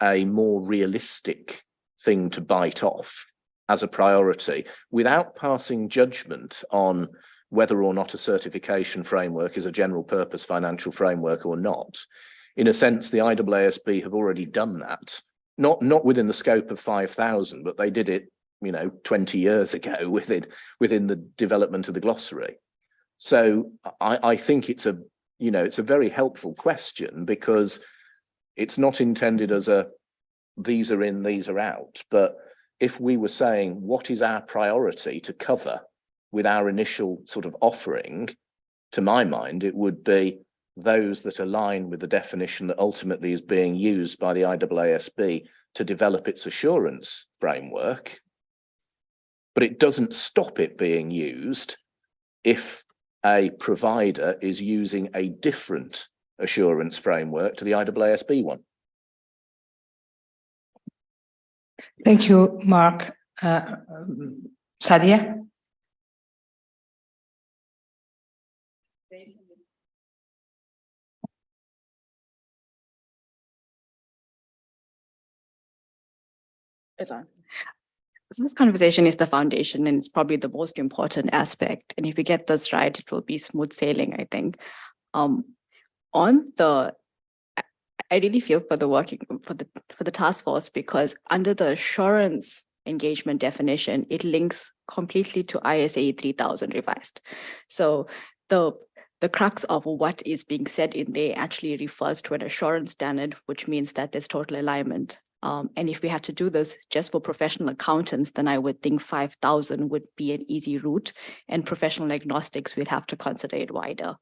Speaker 5: a more realistic thing to bite off as a priority without passing judgment on whether or not a certification framework is a general purpose financial framework or not? In a sense, the IEESB have already done that, not within the scope of 5,000, but they did it, you know, 20 years ago within the development of the glossary. So I think it's a, you know, it's a very helpful question, because it's not intended as a, these are in, these are out. But if we were saying, what is our priority to cover with our initial sort of offering, to my mind, it would be those that align with the definition that ultimately is being used by the IESBA to develop its assurance framework. But it doesn't stop it being used if a provider is using a different assurance framework to the IESBA one.
Speaker 1: Thank you, Mark. Sadia?
Speaker 11: So this conversation is the foundation, and it's probably the most important aspect. And if we get this right, it will be smooth sailing, I think. I really feel for the task force, because under the assurance engagement definition, it links completely to ISA 3000 revised. So the crux of what is being said in there actually refers to an assurance standard, which means that there's total alignment. And if we had to do this just for professional accountants, then I would think 5,000 would be an easy route, and professional agnostics, we'd have to consider it wider.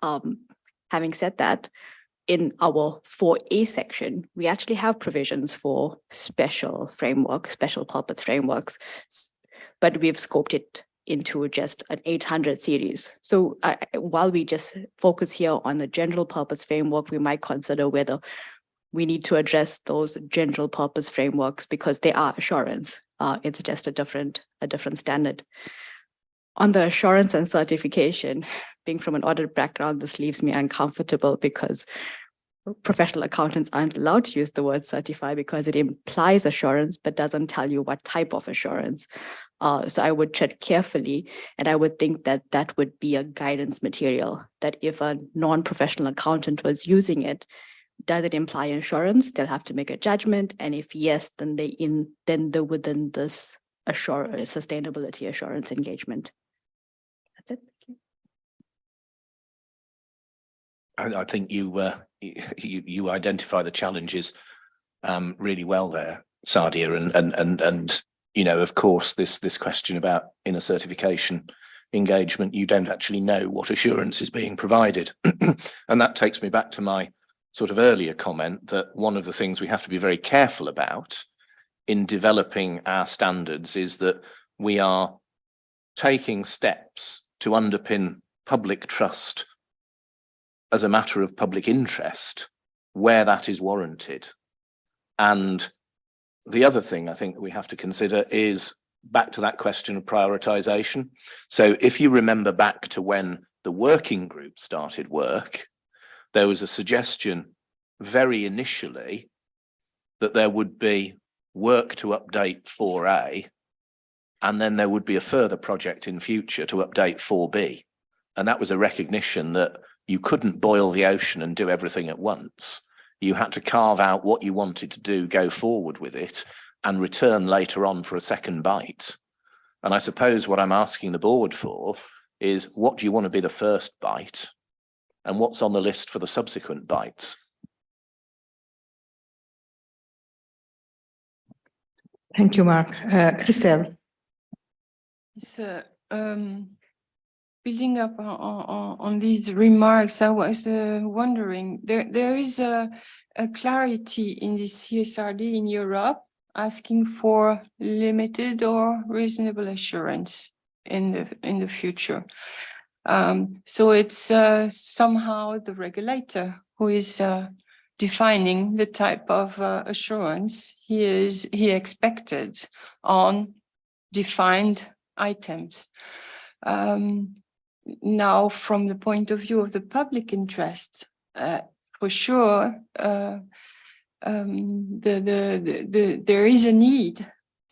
Speaker 11: Having said that, in our 4A section, we actually have provisions for special frameworks, special purpose frameworks, but we've scoped it into just an 800 series. So while we just focus here on the general purpose framework, we might consider whether we need to address those general purpose frameworks, because they are assurance. It's just a different standard. On the assurance and certification, being from an audit background, this leaves me uncomfortable, because professional accountants aren't allowed to use the word certify because it implies assurance, but doesn't tell you what type of assurance. So I would tread carefully, and I would think that that would be a guidance material, that if a non-professional accountant was using it, does it imply insurance? They'll have to make a judgment. And if yes, then they're within this sustainability assurance engagement. That's it. Thank you.
Speaker 5: I think you identify the challenges really well there, Sadia, and you know, of course, this question about inner certification engagement, you don't actually know what assurance is being provided, and that takes me back to my sort of earlier comment that one of the things we have to be very careful about in developing our standards is that we are taking steps to underpin public trust as a matter of public interest where that is warranted. And the other thing I think we have to consider is back to that question of prioritization. So if you remember back to when the working group started work, there was a suggestion very initially that there would be work to update 4A, and then there would be a further project in future to update 4B. And that was a recognition that you couldn't boil the ocean and do everything at once. You had to carve out what you wanted to do, go forward with it, and return later on for a second bite. And I suppose what I'm asking the board for is, what do you want to be the first bite? And what's on the list for the subsequent bites?
Speaker 1: Thank you, Mark. Christelle.
Speaker 2: So, building up on these remarks, I was wondering, there is a clarity in this CSRD in Europe asking for limited or reasonable assurance in the future. So it's somehow the regulator who is defining the type of assurance he expected on defined items. Now, from the point of view of the public interest, for sure, there is a need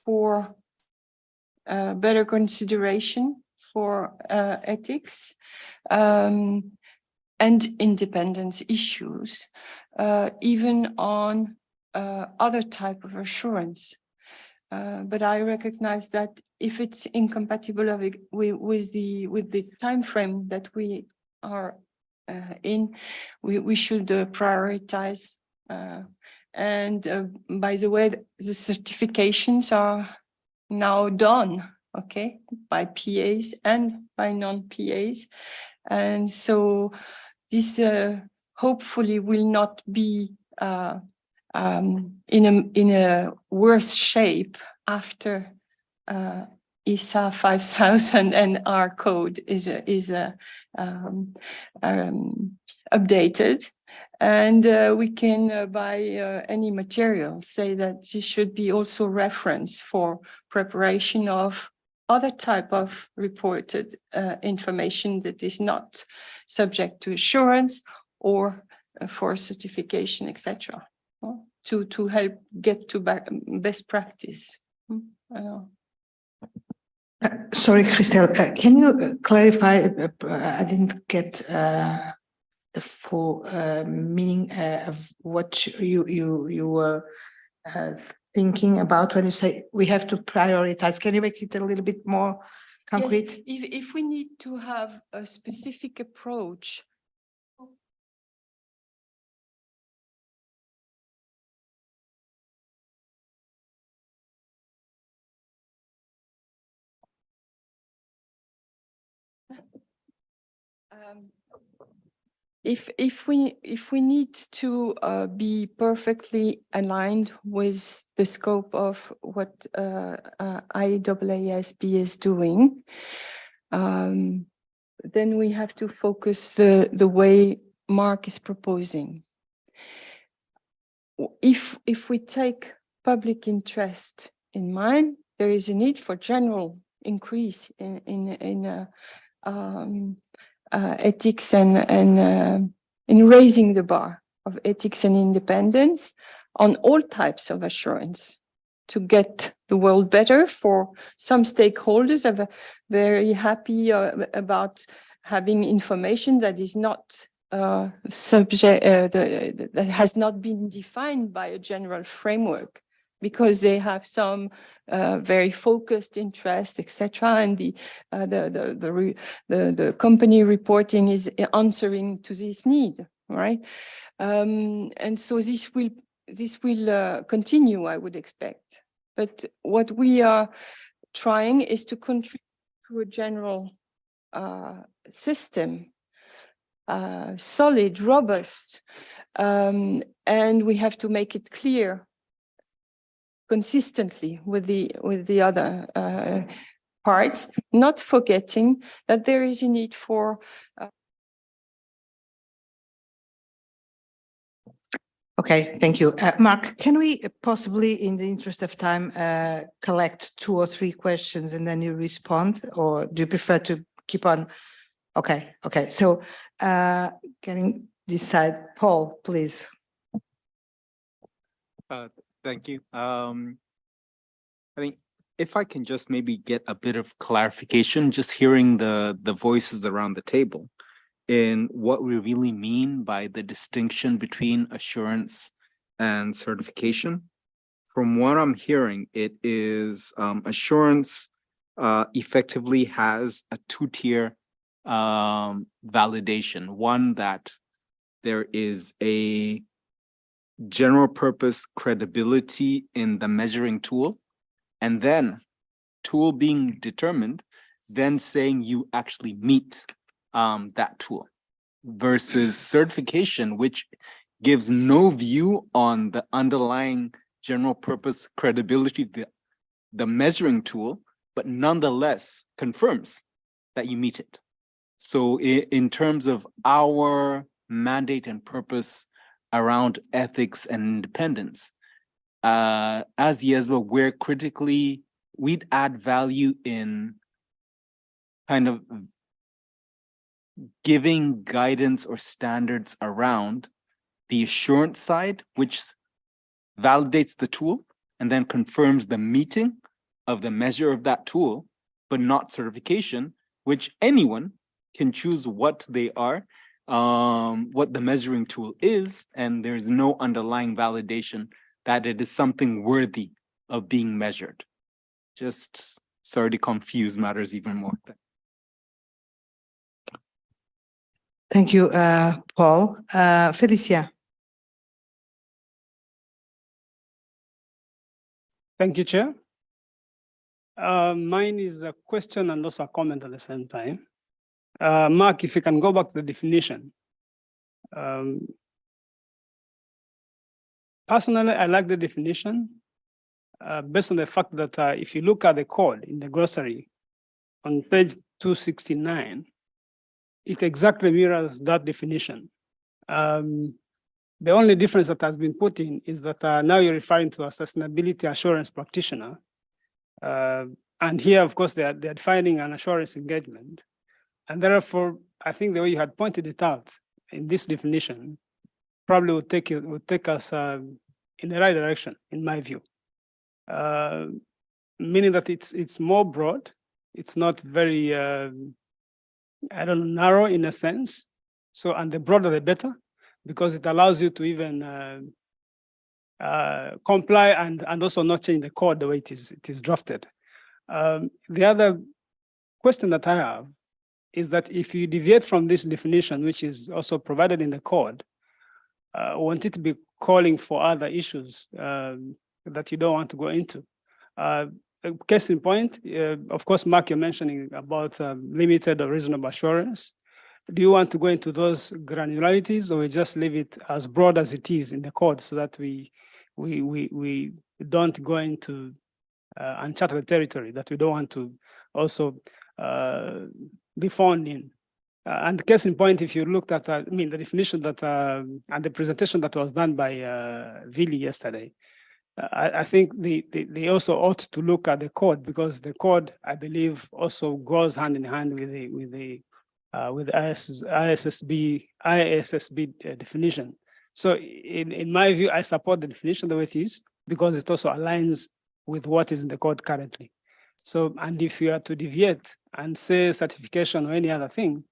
Speaker 2: for better consideration for ethics and independence issues, even on other type of assurance. But I recognize that if it's incompatible with the time frame that we are in, we should prioritize. And by the way, the certifications are now done okay, by PAs and by non-PAs. And so this hopefully will not be in a worse shape after ISA 5000 and our code is updated. And we can, by any material, say that this should be also reference for preparation of other type of reported information that is not subject to assurance or for certification, etc. To help get to best practice.
Speaker 1: Sorry, Christelle, can you clarify? I didn't get the full meaning of what you were thinking about when you say we have to prioritize. Can you make it a little bit more concrete?
Speaker 2: Yes, if we need to have a specific approach. If we need to be perfectly aligned with the scope of what IESB is doing, then we have to focus the way Mark is proposing. If we take public interest in mind, there is a need for general increase in ethics and in raising the bar of ethics and independence on all types of assurance to get the world better. For some stakeholders are very happy about having information that is not subject, that has not been defined by a general framework, because they have some very focused interest, etc., and the company reporting is answering to this need, right? And so this will continue, I would expect. But what we are trying is to contribute to a general system, solid, robust, and we have to make it clear consistently with the other parts, not forgetting that there is a need for
Speaker 1: Okay, thank you. Mark, can we possibly, in the interest of time, collect 2 or 3 questions and then you respond, or do you prefer to keep on? Okay, so getting this side, Paul, please.
Speaker 12: Thank you. I think if I can just maybe get a bit of clarification, just hearing the voices around the table in what we really mean by the distinction between assurance and certification. From what I'm hearing, it is assurance effectively has a 2-tier validation. One, that there is a general purpose credibility in the measuring tool, and then tool being determined, then saying you actually meet that tool, versus certification, which gives no view on the underlying general purpose credibility, the measuring tool, but nonetheless confirms that you meet it. So in terms of our mandate and purpose around ethics and independence, as IESBA, we'd add value in kind of giving guidance or standards around the assurance side, which validates the tool and then confirms the meeting of the measure of that tool, but not certification, which anyone can choose what they are, what the measuring tool is, and there's no underlying validation that it is something worthy of being measured. Just sorry to confuse matters even more.
Speaker 1: Thank you, Paul. Felicia.
Speaker 13: Thank you, Chair. Mine is a question and also a comment at the same time. Mark, if you can go back to the definition. Personally, I like the definition based on the fact that if you look at the code in the glossary on page 269, it exactly mirrors that definition. The only difference that has been put in is that now you're referring to a sustainability assurance practitioner. And here, of course, they're defining an assurance engagement. And therefore, I think the way you had pointed it out in this definition probably would take us in the right direction, in my view. Meaning that it's more broad, it's not very, narrow in a sense. So, and the broader the better, because it allows you to even comply and also not change the code the way it is drafted. The other question that I have is that if you deviate from this definition, which is also provided in the code, want it to be calling for other issues that you don't want to go into. Case in point, of course, Mark, you're mentioning about limited or reasonable assurance. Do you want to go into those granularities, or we just leave it as broad as it is in the code so that we don't go into uncharted territory that we don't want to also be found in? And case in point, if you looked at, the definition that and the presentation that was done by Vili yesterday, I think they also ought to look at the code, because the code, I believe, also goes hand in hand with the IESB definition. So in my view, I support the definition the way it is, because it also aligns with what is in the code currently. So, and if you are to deviate and say certification or any other thing,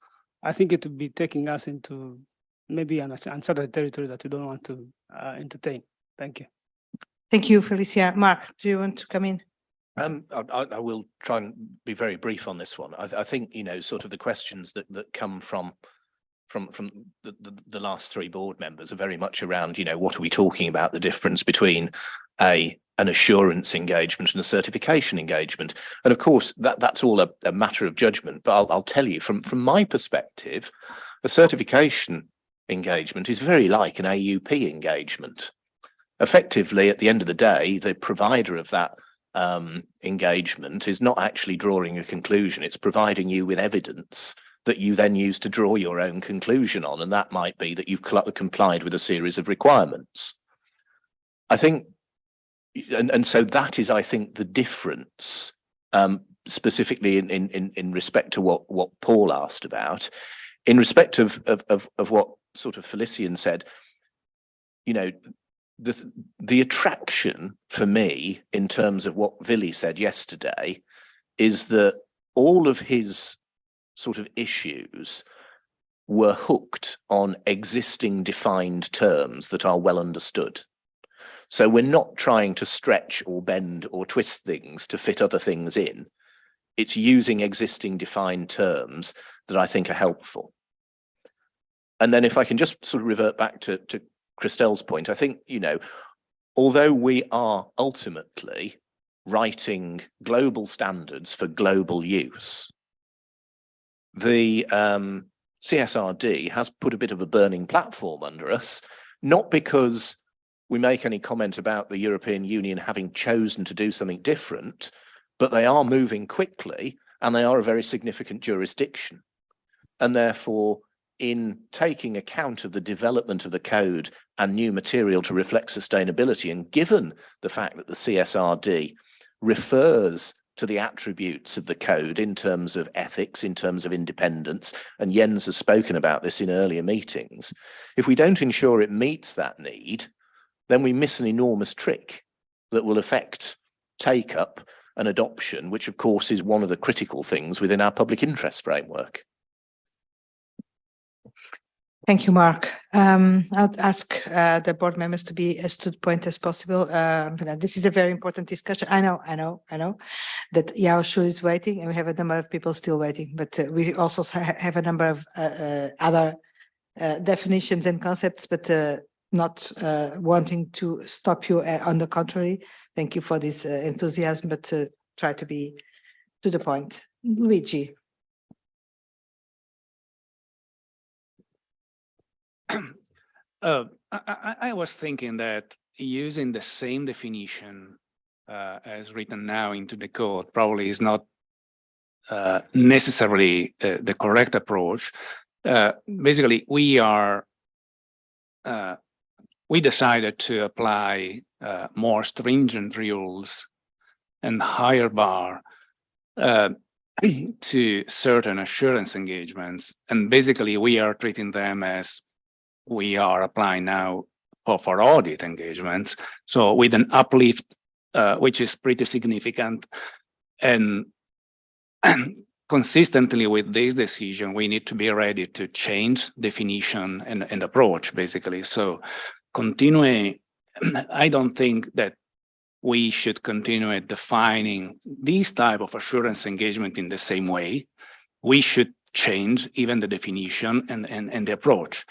Speaker 13: I think it would be taking us into maybe an uncharted territory that we don't want to entertain. Thank you.
Speaker 1: Thank you, Felicia. Mark, do you want to come in?
Speaker 5: I will try and be very brief on this one. I think, sort of the questions that come from the last three board members are very much around, what are we talking about, the difference between an assurance engagement and a certification engagement. And of course, that's all a matter of judgment. But I'll tell you, from my perspective, a certification engagement is very like an AUP engagement. Effectively, at the end of the day, the provider of that engagement is not actually drawing a conclusion. It's providing you with evidence that you then use to draw your own conclusion on. And that might be that you've complied with a series of requirements. I think, and so that is, I think, the difference, specifically in respect to what Paul asked about. In respect of what sort of Felician said, the attraction for me in terms of what Vili said yesterday is that all of his sort of issues were hooked on existing defined terms that are well understood. So we're not trying to stretch or bend or twist things to fit other things in. It's using existing defined terms that I think are helpful. And then if I can just sort of revert back to Christelle's point, I think, although we are ultimately writing global standards for global use, the CSRD has put a bit of a burning platform under us, not because we make any comment about the European Union having chosen to do something different, but they are moving quickly and they are a very significant jurisdiction. And therefore, in taking account of the development of the code and new material to reflect sustainability, and given the fact that the CSRD refers to the attributes of the code in terms of ethics, in terms of independence, and Jens has spoken about this in earlier meetings, if we don't ensure it meets that need, then we miss an enormous trick that will affect take-up and adoption, which of course is one of the critical things within our public interest framework.
Speaker 1: Thank you, Mark. I'll ask the board members to be as to the point as possible. This is a very important discussion. I know that Yao Shu is waiting, and we have a number of people still waiting, but we also have a number of other definitions and concepts, but not wanting to stop you. On the contrary, thank you for this enthusiasm, but try to be to the point. Luigi.
Speaker 14: I was thinking that using the same definition as written now into the code probably is not necessarily the correct approach. Basically, we decided to apply more stringent rules and higher bar to certain assurance engagements. And basically, we are treating them as we are applying now for audit engagements. So with an uplift, which is pretty significant. And consistently with this decision, we need to be ready to change definition and approach, basically. So continuing, I don't think that we should continue defining this type of assurance engagement in the same way. We should change even the definition and the approach.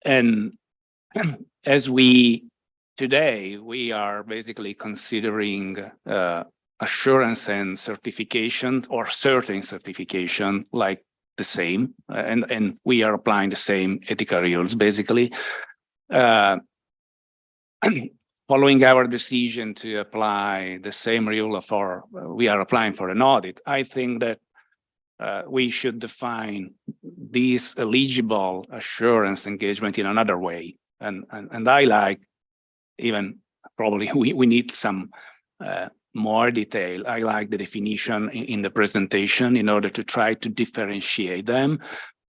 Speaker 14: And as today, we are basically considering assurance and certification or certain certification like the same, and we are applying the same ethical rules, basically. Following our decision to apply the same rule we are applying for an audit, I think that we should define this eligible assurance engagement in another way. And I like, even probably we need some more detail. I like the definition in the presentation in order to try to differentiate them.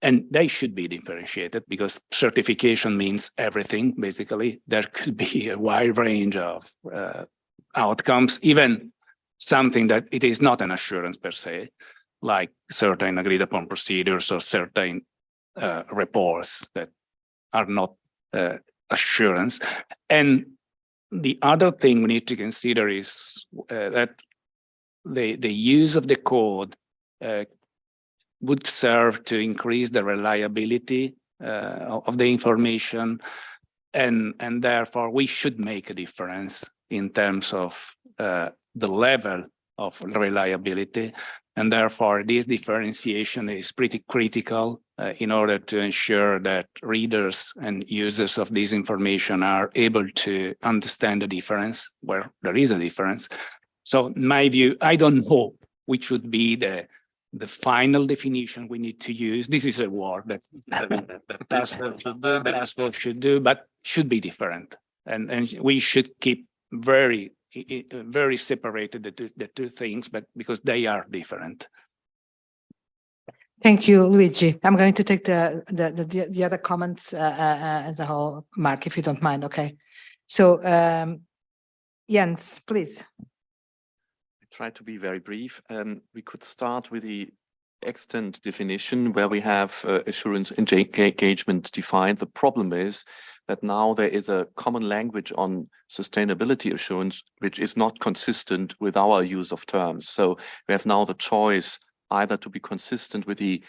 Speaker 14: And they should be differentiated because certification means everything, basically. There could be a wide range of outcomes, even something that it is not an assurance per se, like certain agreed upon procedures or certain reports that are not assurance. And the other thing we need to consider is that the use of the code would serve to increase the reliability of the information, and therefore we should make a difference in terms of the level of reliability, and therefore this differentiation is pretty critical in order to ensure that readers and users of this information are able to understand the difference where there is a difference. So in my view, I don't know which should be the final definition we need to use. This is a word that passport should do, but should be different. And we should keep very separated the two things, but because they are different.
Speaker 1: Thank you, Luigi. I'm going to take the other comments as a whole, Mark, if you don't mind. Okay. So Jens, please.
Speaker 3: Try to be very brief. We could start with the extent definition where we have assurance engagement defined. The problem is that now there is a common language on sustainability assurance, which is not consistent with our use of terms. So we have now the choice either to be consistent with the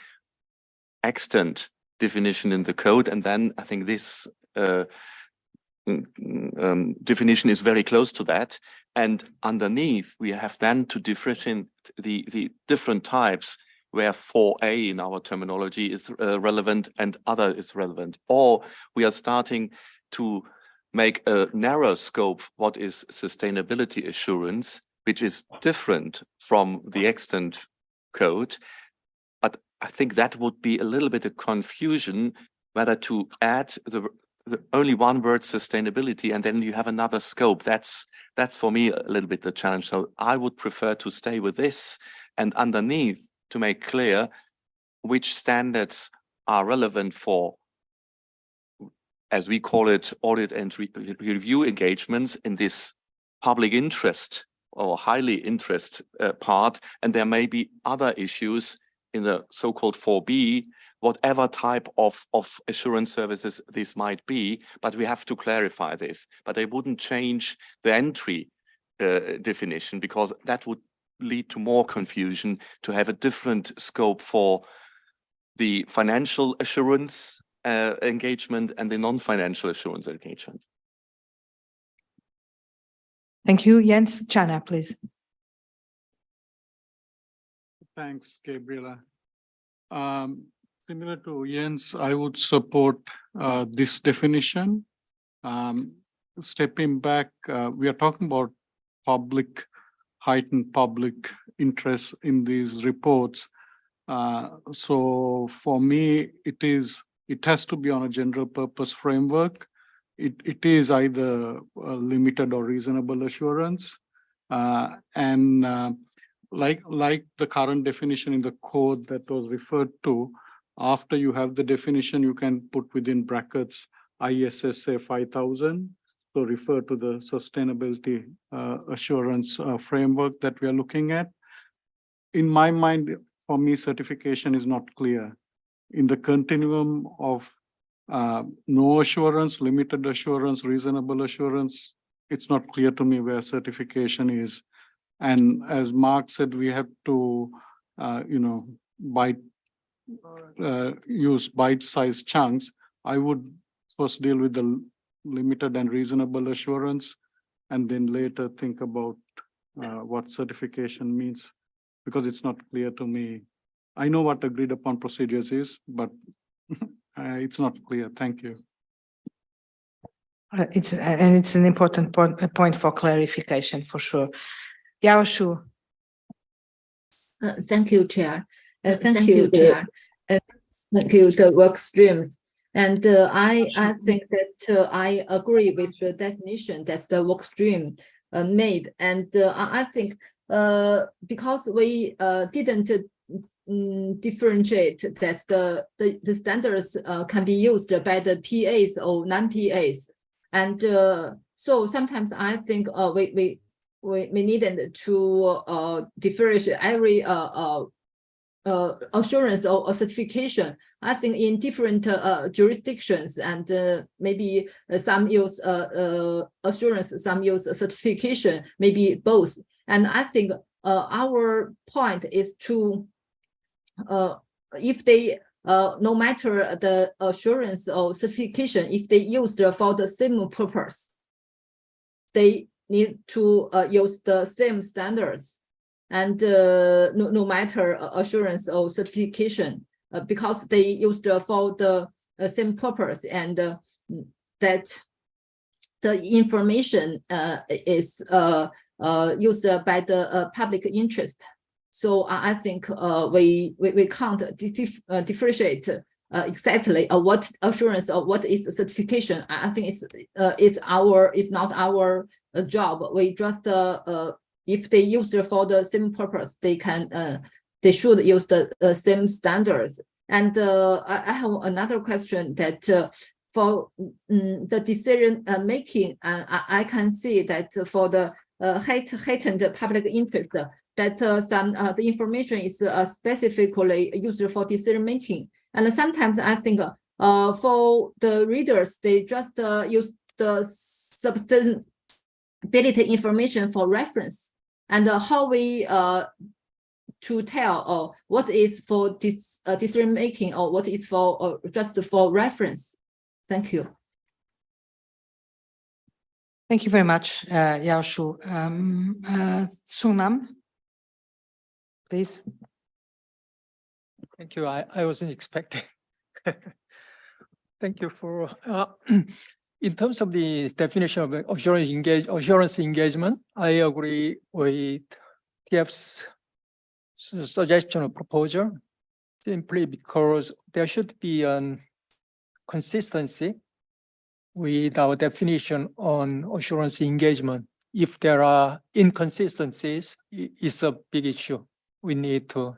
Speaker 3: extent definition in the code, and then I think this definition is very close to that. And underneath, we have then to differentiate the different types where 4A in our terminology is relevant and other is relevant. Or we are starting to make a narrow scope what is sustainability assurance, which is different from the extent code. But I think that would be a little bit of confusion whether to add the only one word sustainability and then you have another scope. That's for me a little bit the challenge. So I would prefer to stay with this and underneath to make clear which standards are relevant for, as we call it, audit and review engagements in this public interest or highly interest part. And there may be other issues in the so-called 4B, whatever type of assurance services this might be, but we have to clarify this. But I wouldn't change the entry definition because that would lead to more confusion to have a different scope for the financial assurance engagement and the non-financial assurance engagement.
Speaker 1: Thank you, Jens. Chana, please.
Speaker 15: Thanks, Gabriela. Similar to Jens, I would support this definition. Stepping back, we are talking about heightened public interest in these reports. So for me, it has to be on a general purpose framework. It is either limited or reasonable assurance. Like the current definition in the code that was referred to, after you have the definition, you can put within brackets IESBA 5000. So refer to the sustainability assurance framework that we are looking at. In my mind, for me, certification is not clear. In the continuum of no assurance, limited assurance, reasonable assurance, it's not clear to me where certification is. And as Mark said, we have to, use bite-sized chunks. I would first deal with the limited and reasonable assurance, and then later think about what certification means, because it's not clear to me. I know what agreed upon procedures is, but it's not clear. Thank you.
Speaker 1: It's an important point for clarification for sure. Yao Shu.
Speaker 16: Thank you, Chair. Thank you, the work streams. And I think that I agree with the definition that the work stream made. And I think because we didn't differentiate that the standards can be used by the PAs or non-PAs. And so sometimes I think we needed to differentiate every assurance or certification. I think in different jurisdictions, and maybe some use assurance, some use certification, maybe both. And I think our point is to, if they, no matter the assurance or certification, if they used for the same purpose, they need to use the same standards. And no matter assurance or certification, because they used for the same purpose, and that the information is used by the public interest. So I think we can't differentiate exactly what assurance or what is certification. I think it's not our job. We just if they use it for the same purpose, they should use the same standards. And I have another question that for the decision making, I can see that for the heightened public interest, that the information is specifically used for decision making. And sometimes I think for the readers, they just use the sustainability information for reference. And how we to tell what is for this decision making, or what is for just for reference. Thank you.
Speaker 1: Thank you very much, Yao Shu. Sunam, please.
Speaker 17: Thank you. I wasn't expecting. Thank you for. In terms of the definition of assurance engagement, I agree with TF's suggestion or proposal, simply because there should be a consistency with our definition on assurance engagement. If there are inconsistencies, it's a big issue. We need to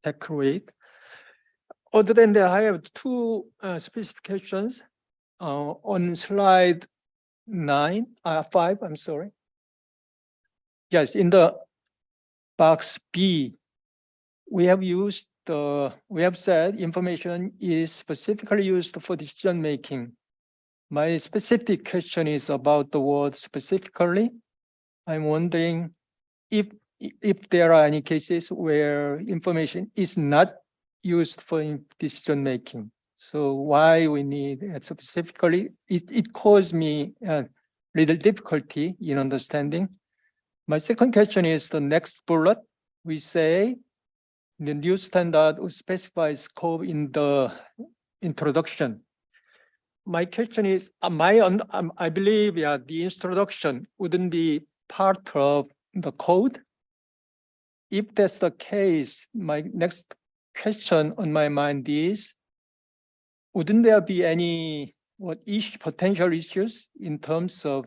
Speaker 17: tackle it. Other than that, I have two specifications. On slide 5, I'm sorry. Yes, in the box B, we have said information is specifically used for decision making. My specific question is about the word specifically. I'm wondering if there are any cases where information is not used for decision making. So why we need it specifically? It caused me a little difficulty in understanding. My second question is the next bullet. We say the new standard would specify scope in the introduction. My question is, I believe, the introduction wouldn't be part of the code. If that's the case, my next question on my mind is, wouldn't there be any potential issues in terms of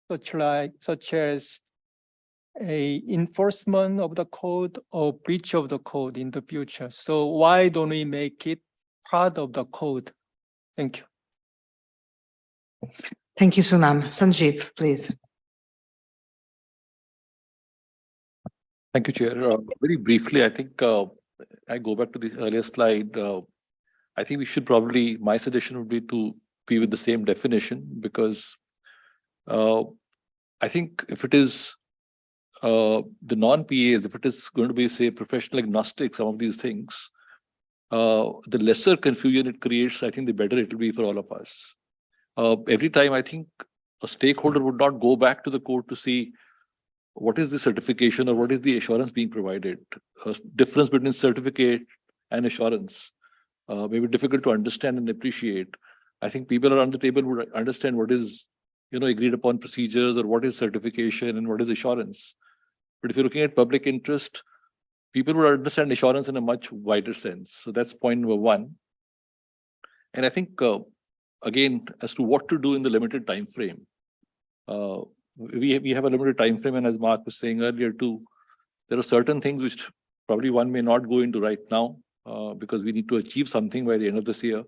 Speaker 17: such as a enforcement of the code or breach of the code in the future? So why don't we make it part of the code? Thank you.
Speaker 1: Thank you, Sunam. Sanjeev, please.
Speaker 18: Thank you, Chair. Very briefly, I think I go back to the earlier slide. I think we should probably, my suggestion would be to be with the same definition, because I think if it is the non-PAs, if it is going to be, say, professional agnostic, some of these things, the lesser confusion it creates, I think the better it will be for all of us. Every time, I think a stakeholder would not go back to the court to see what is the certification or what is the assurance being provided. Difference between certificate and assurance may be difficult to understand and appreciate. I think people around the table would understand what is, agreed upon procedures, or what is certification and what is assurance. But if you're looking at public interest, people would understand assurance in a much wider sense. So that's point number one. And I think, again, as to what to do in the limited time frame, we have a limited time frame, and as Mark was saying earlier too, there are certain things which probably one may not go into right now, because we need to achieve something by the end of this year.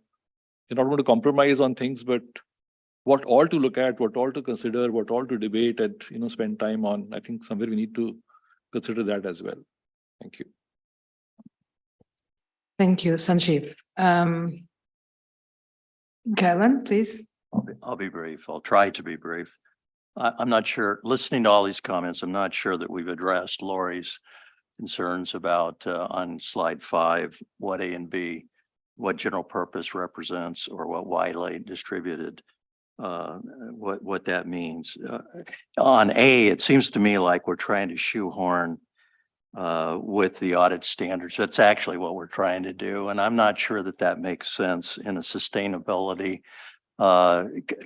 Speaker 18: We're not going to compromise on things, but what all to look at, what all to consider, what all to debate and spend time on. I think somewhere we need to consider that as well. Thank you.
Speaker 1: Thank you, Sanjeev. Galen, please.
Speaker 19: I'll be brief. I'll try to be brief. I'm not sure, listening to all these comments, I'm not sure that we've addressed Lori's concerns about on slide 5, what A and B, what general purpose represents, or what widely distributed, what that means. On A, it seems to me like we're trying to shoehorn with the audit standards. That's actually what we're trying to do. And I'm not sure that that makes sense in a sustainability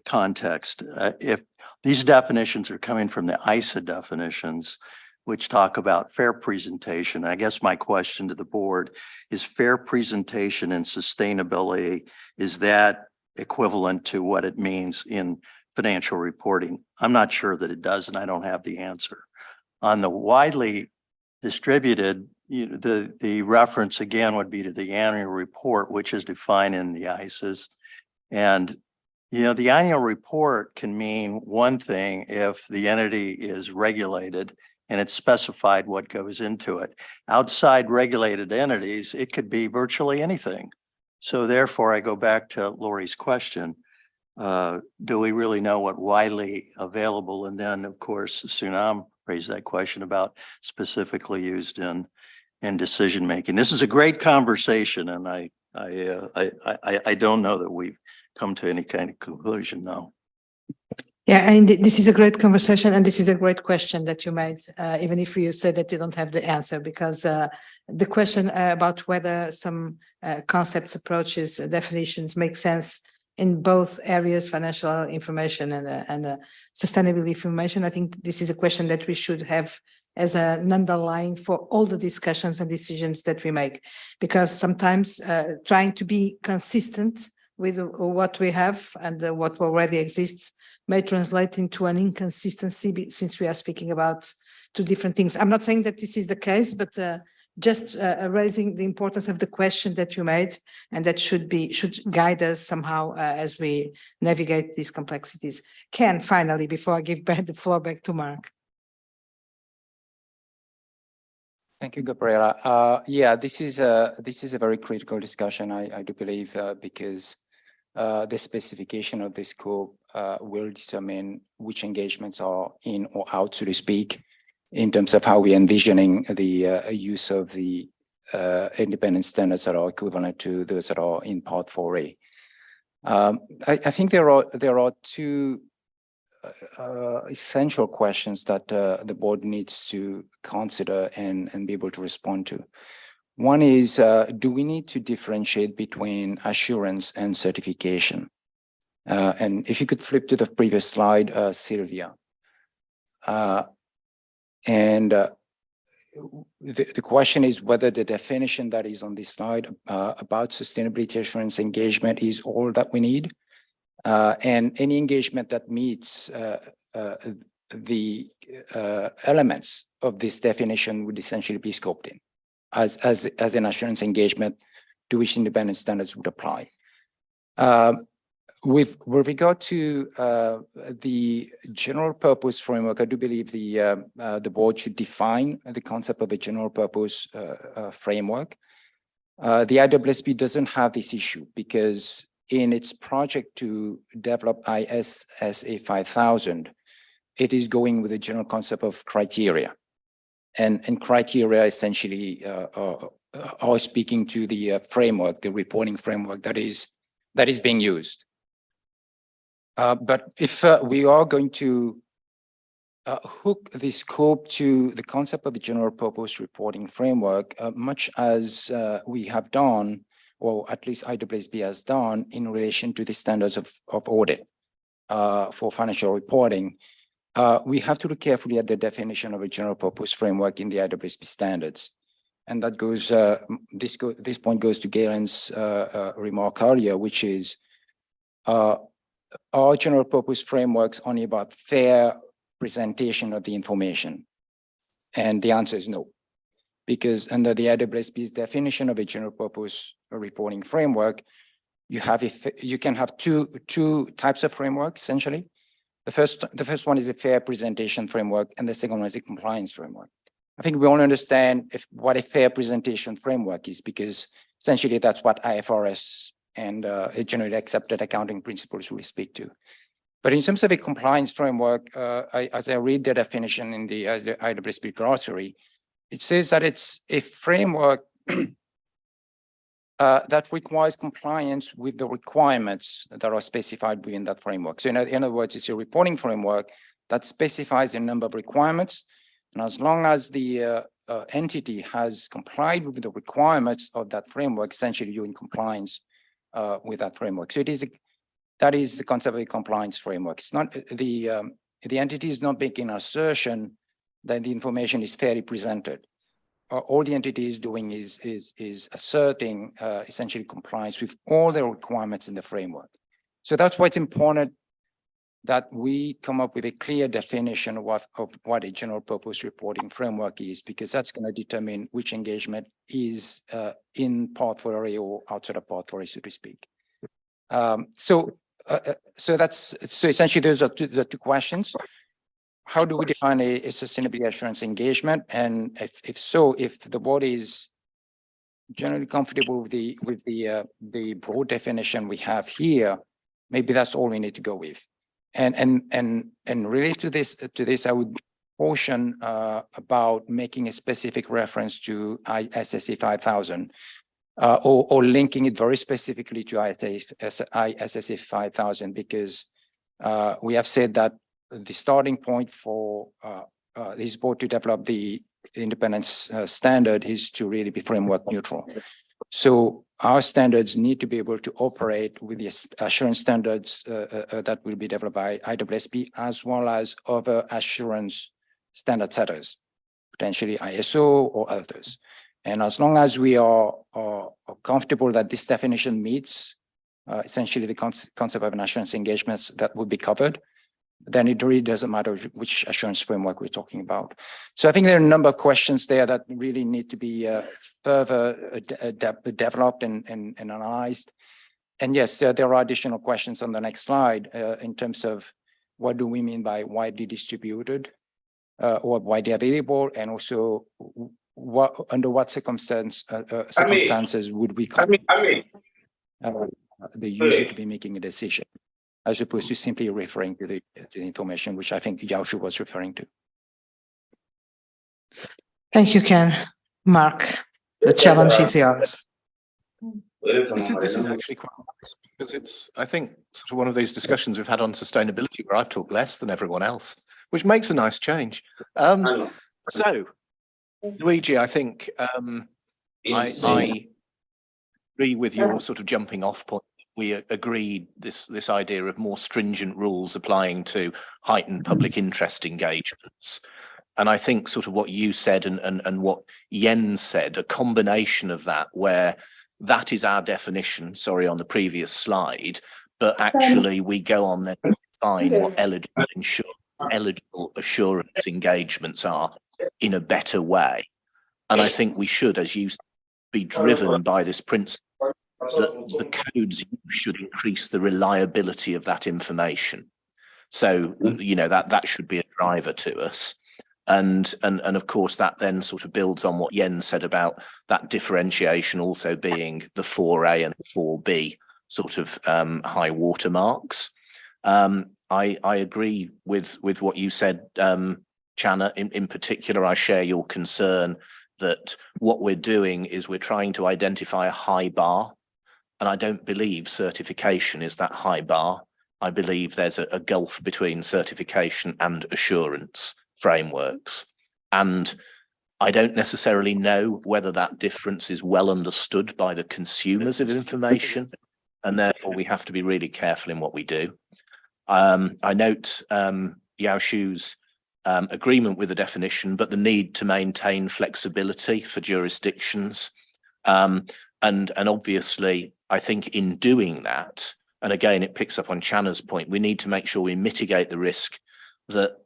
Speaker 19: context. If these definitions are coming from the IESBA definitions, which talk about fair presentation, I guess my question to the board is, fair presentation and sustainability, is that equivalent to what it means in financial reporting? I'm not sure that it does, and I don't have the answer. On the widely distributed, the reference again would be to the annual report, which is defined in the ICES. And the annual report can mean one thing if the entity is regulated and it's specified what goes into it. Outside regulated entities, it could be virtually anything. So therefore, I go back to Lori's question. Do we really know what widely available? And then, of course, Sunam raised that question about specifically used in decision making. This is a great conversation, and I don't know that we've come to any kind of conclusion, though.
Speaker 1: Yeah, and this is a great conversation, and this is a great question that you made, even if you said that you don't have the answer, because the question about whether some concepts, approaches, definitions make sense in both areas, financial information and sustainability information, I think this is a question that we should have as an underlying for all the discussions and decisions that we make, because sometimes trying to be consistent with what we have and what already exists may translate into an inconsistency, since we are speaking about two different things. I'm not saying that this is the case, but just raising the importance of the question that you made, and that should guide us somehow as we navigate these complexities. Ken, finally, before I give back the floor back to Mark.
Speaker 4: Thank you, Gabriela. Yeah, this is a very critical discussion, I do believe, because the specification of the scope will determine which engagements are in or out, so to speak, in terms of how we're envisioning the use of the independent standards that are equivalent to those that are in Part 4A. I think there are two essential questions that the board needs to consider and be able to respond to. One is, do we need to differentiate between assurance and certification? And if you could flip to the previous slide, Sylvia. The question is whether the definition that is on this slide about sustainability assurance engagement is all that we need. And any engagement that meets the elements of this definition would essentially be scoped in as an assurance engagement to which independent standards would apply. With regard to the general purpose framework, I do believe the board should define the concept of a general purpose framework. The IESBA doesn't have this issue because in its project to develop IESBA 5000, it is going with the general concept of criteria. And criteria essentially are speaking to the framework, the reporting framework that is being used. But if we are going to hook the scope to the concept of the general purpose reporting framework, much as we have done, or at least IESBA has done in relation to the standards of audit for financial reporting, we have to look carefully at the definition of a general purpose framework in the IESBA standards. And that goes, this point goes to Galen's remark earlier, which is, are general purpose frameworks only about fair presentation of the information? And the answer is no, because under the IESBA's definition of a general purpose reporting framework, you can have two types of framework essentially. The first one is a fair presentation framework, and the second one is a compliance framework. I think we all understand what a fair presentation framework is, because essentially that's what IFRS and generally accepted accounting principles will speak to. But in terms of a compliance framework, as I read the definition in the IESBA glossary, it says that it's a framework that requires compliance with the requirements that are specified within that framework. So in other words, it's a reporting framework that specifies a number of requirements. And as long as the entity has complied with the requirements of that framework, essentially you're in compliance with that framework. So that is the concept of a compliance framework. It's not the entity is not making an assertion that the information is fairly presented. All the entity is doing is asserting essentially compliance with all the requirements in the framework. So that's why it's important that we come up with a clear definition of what a general purpose reporting framework is, because that's going to determine which engagement is in portfolio or outside of portfolio, so to speak. So essentially those are the two questions. How do we define a sustainability assurance engagement? And if the board is generally comfortable with the broad definition we have here, maybe that's all we need to go with. And related to this, I would caution about making a specific reference to IESBA 5000 or linking it very specifically to IESBA 5000, because we have said that the starting point for this board to develop the independence standard is to really be framework neutral. So our standards need to be able to operate with the assurance standards that will be developed by IESBA, as well as other assurance standard setters, potentially ISO or others. And as long as we are comfortable that this definition meets essentially the concept of an assurance engagements that would be covered, then it really doesn't matter which assurance framework we're talking about. So I think there are a number of questions there that really need to be further developed and analyzed. And yes, there are additional questions on the next slide in terms of what do we mean by widely distributed or widely available, and also under what circumstances would we the user to be making a decision, as opposed to simply referring to the information, which I think Yaoshu was referring to.
Speaker 1: Thank you, Ken. Mark, the challenge is yours.
Speaker 5: This is actually quite nice, because it's, I think, sort of one of these discussions we've had on sustainability where I've talked less than everyone else, which makes a nice change. So, Luigi, I think I agree with your sort of jumping off point. We agreed this idea of more stringent rules applying to heightened public interest engagements. And I think sort of what you said and what Jens said, a combination of that, where that is our definition, sorry, on the previous slide, but actually we go on there to define what eligible assurance engagements are in a better way. And I think we should, as you be driven by this principle that the codes should increase the reliability of that information. So, you know, that should be a driver to us. And of course, that then sort of builds on what Jens said about that differentiation also being the 4A and 4B sort of high watermarks. I agree with what you said, Channa. In particular, I share your concern that what we're doing is we're trying to identify a high bar. And I don't believe certification is that high bar. I believe there's a gulf between certification and assurance frameworks. And I don't necessarily know whether that difference is well understood by the consumers of information. And therefore, we have to be really careful in what we do. I note Yao Shu's agreement with the definition, but the need to maintain flexibility for jurisdictions. And obviously, I think in doing that, and again, it picks up on Channa's point, we need to make sure we mitigate the risk that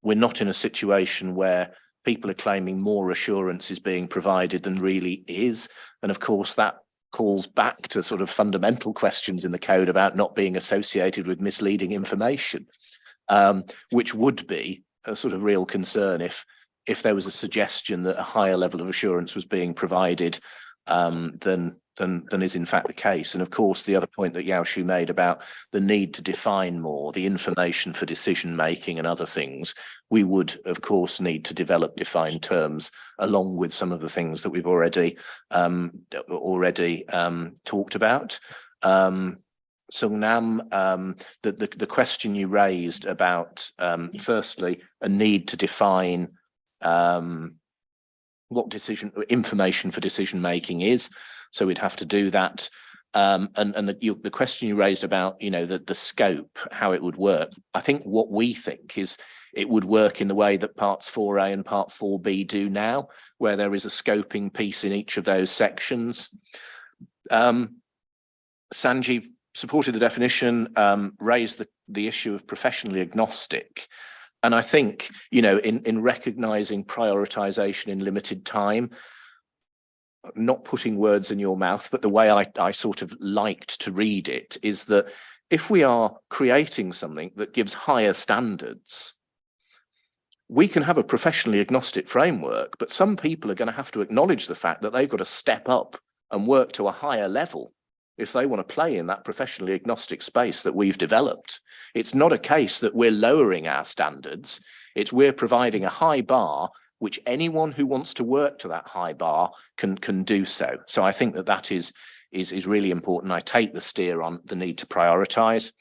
Speaker 5: we're not in a situation where people are claiming more assurance is being provided than really is. And of course, that calls back to sort of fundamental questions in the code about not being associated with misleading information, which would be a sort of real concern if there was a suggestion that a higher level of assurance was being provided than is in fact the case. And of course, the other point that Yao Shu made about the need to define more the information for decision making and other things, we would of course need to develop defined terms along with some of the things that we've already talked about. Sungnam, the question you raised about firstly a need to define what information for decision making is. So we'd have to do that. And the question you raised about, you know, the scope, how it would work. I think what we think is it would work in the way that parts 4A and part 4B do now, where there is a scoping piece in each of those sections. Sanjeev supported the definition, raised the issue of professionally agnostic. And I think, you know, in recognizing prioritization in limited time, not putting words in your mouth, but the way I sort of liked to read it is that if we are creating something that gives higher standards, we can have a professionally agnostic framework, but some people are going to have to acknowledge the fact that they've got to step up and work to a higher level if they want to play in that professionally agnostic space that we've developed. It's not a case that we're lowering our standards. It's we're providing a high bar which anyone who wants to work to that high bar can do so. So I think that is really important. I take the steer on the need to prioritize.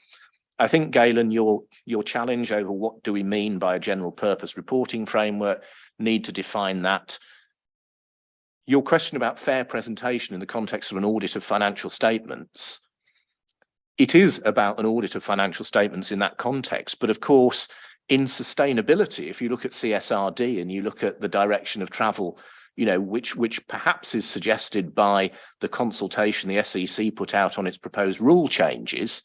Speaker 5: I think, Galen, your challenge over what do we mean by a general purpose reporting framework, need to define that. Your question about fair presentation in the context of an audit of financial statements, it is about an audit of financial statements in that context. But of course, in sustainability, if you look at CSRD and you look at the direction of travel, you know, which perhaps is suggested by the consultation the SEC put out on its proposed rule changes,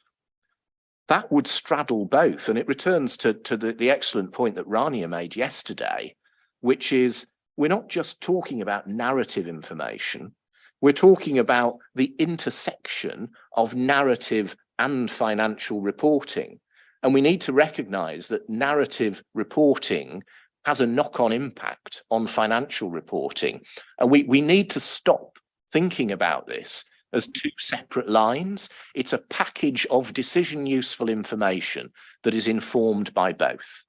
Speaker 5: that would straddle both. And it returns to the excellent point that Rania made yesterday, which is we're not just talking about narrative information, we're talking about the intersection of narrative and financial reporting. And we need to recognize that narrative reporting has a knock-on impact on financial reporting. And we need to stop thinking about this as two separate lines. It's a package of decision useful information that is informed by both.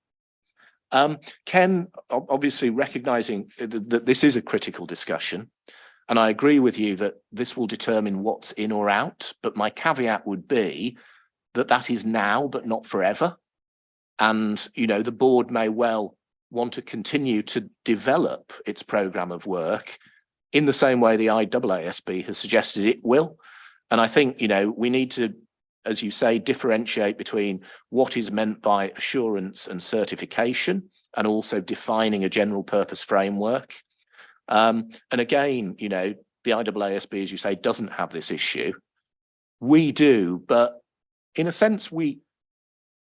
Speaker 5: Ken, obviously recognizing that this is a critical discussion, and I agree with you that this will determine what's in or out, but my caveat would be that is now, but not forever. And, you know, the board may well want to continue to develop its program of work in the same way the IASB has suggested it will. And I think, we need to, as you say, differentiate between what is meant by assurance and certification, and also defining a general purpose framework. And again, the IASB, as you say, doesn't have this issue. We do, but in a sense, we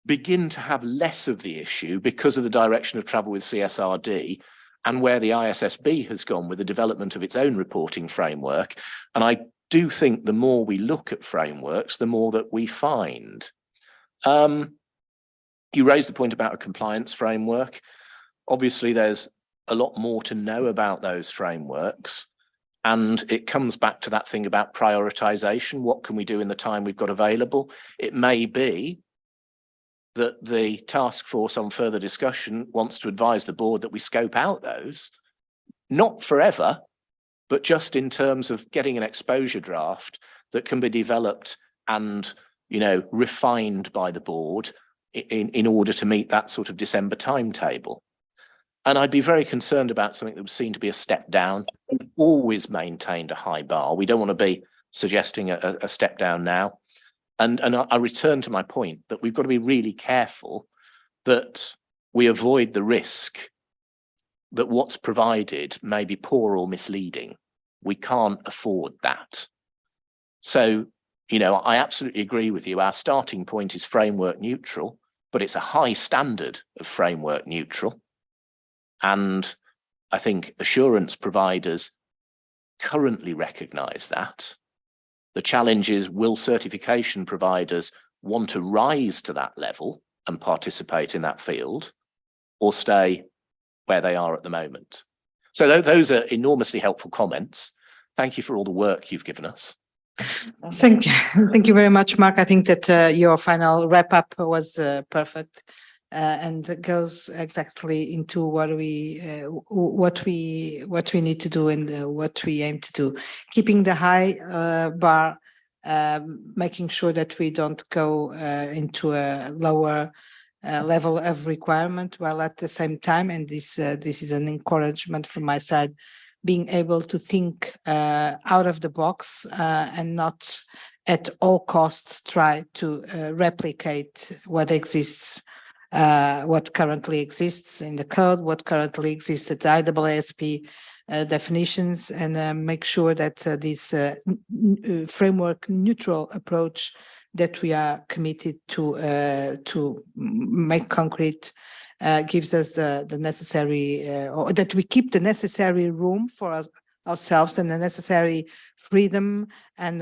Speaker 5: begin to have less of the issue because of the direction of travel with CSRD and where the ISSB has gone with the development of its own reporting framework. And I do think the more we look at frameworks, the more that we find. You raised the point about a compliance framework. Obviously, there's a lot more to know about those frameworks. And it comes back to that thing about prioritization. What can we do in the time we've got available? It may be that the task force on further discussion wants to advise the board that we scope out those, not forever, but just in terms of getting an exposure draft that can be developed and, refined by the board in order to meet that sort of December timetable. And I'd be very concerned about something that was seen to be a step down. We've always maintained a high bar. We don't want to be suggesting a step down now. And I return to my point that we've got to be really careful that we avoid the risk that what's provided may be poor or misleading. We can't afford that. So, I absolutely agree with you. Our starting point is framework neutral, but it's a high standard of framework neutral. And I think assurance providers currently recognise that. The challenge is, will certification providers want to rise to that level and participate in that field, or stay where they are at the moment? So those are enormously helpful comments. Thank you for all the work you've given us.
Speaker 1: Thank you. Thank you very much, Mark. I think that your final wrap-up was perfect. And goes exactly into what we need to do and what we aim to do, keeping the high bar, making sure that we don't go into a lower level of requirement, while at the same time, and this is an encouragement from my side, being able to think out of the box and not at all costs try to replicate what exists. What currently exists in the code, what currently exists at the IASB definitions, and make sure that this framework neutral approach that we are committed to make concrete gives us the necessary, or that we keep the necessary room for ourselves and the necessary freedom and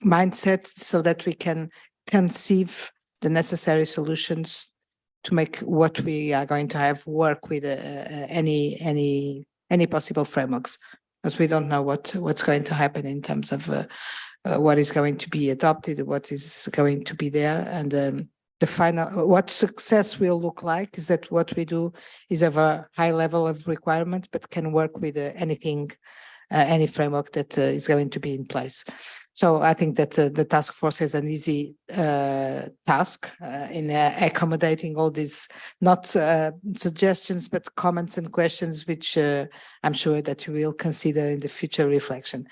Speaker 1: mindset, so that we can conceive the necessary solutions to make what we are going to have work with any possible frameworks, as we don't know what's going to happen in terms of what is going to be adopted, what is going to be there, and the final, what success will look like is that what we do is of a high level of requirement, but can work with anything, any framework that is going to be in place. So I think that the task force has an easy task in accommodating all these, not suggestions, but comments and questions, which I'm sure that you will consider in the future reflection.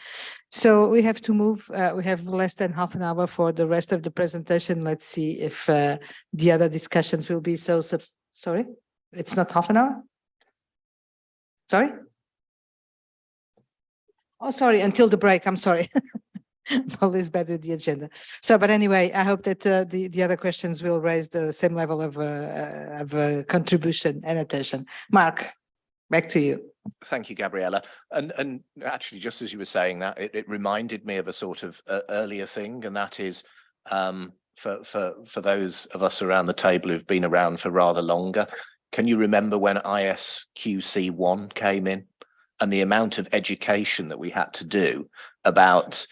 Speaker 1: So we have to move. We have less than half an hour for the rest of the presentation. Let's see if the other discussions will be so. Sorry, it's not half an hour? Sorry? Oh, sorry, until the break. I'm sorry. Always bad with the agenda. So, but anyway, I hope that the other questions will raise the same level of contribution and attention. Mark, back to you.
Speaker 5: Thank you, Gabriella. And actually, just as you were saying that, it reminded me of a sort of earlier thing, and that is for those of us around the table who've been around for rather longer. Can you remember when ISQC1 came in, and the amount of education that we had to do about,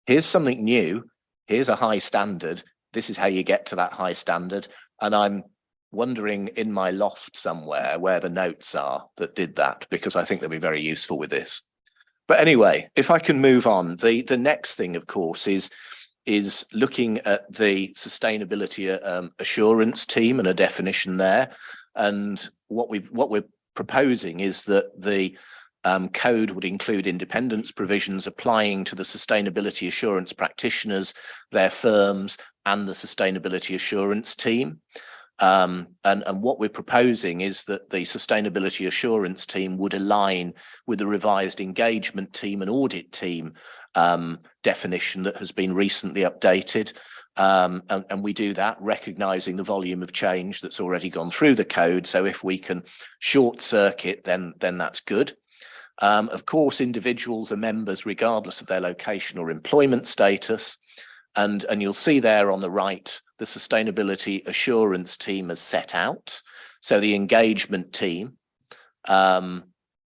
Speaker 5: here's something new, here's a high standard, this is how you get to that high standard. And I'm wondering in my loft somewhere where the notes are that did that, because I think they'll be very useful with this. But anyway, if I can move on, the next thing, of course, is looking at the sustainability assurance team and a definition there. And what we're proposing is that the code would include independence provisions applying to the sustainability assurance practitioners, their firms, and the sustainability assurance team. And what we're proposing is that the sustainability assurance team would align with the revised engagement team and audit team definition that has been recently updated. And we do that recognizing the volume of change that's already gone through the code. So if we can short circuit, then that's good. Of course, individuals are members regardless of their location or employment status. And you'll see there on the right, the sustainability assurance team is set out. So the engagement team,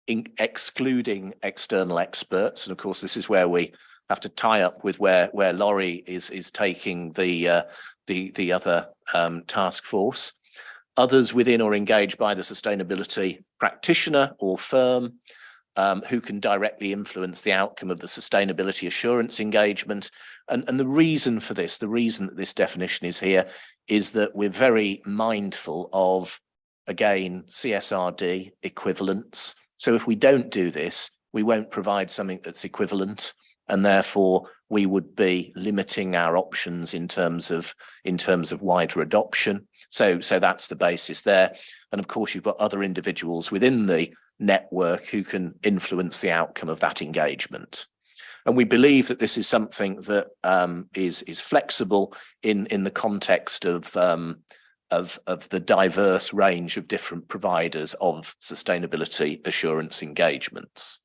Speaker 5: excluding external experts. And of course, this is where we have to tie up with where Laurie is taking the other task force. Others within or engaged by the sustainability practitioner or firm who can directly influence the outcome of the sustainability assurance engagement. And the reason for this, the reason that this definition is here, is that we're very mindful of, again, CSRD equivalence. So if we don't do this, we won't provide something that's equivalent, and therefore we would be limiting our options in terms of wider adoption. So that's the basis there. And of course, you've got other individuals within the network who can influence the outcome of that engagement. And we believe that this is something that is flexible in the context of the diverse range of different providers of sustainability assurance engagements.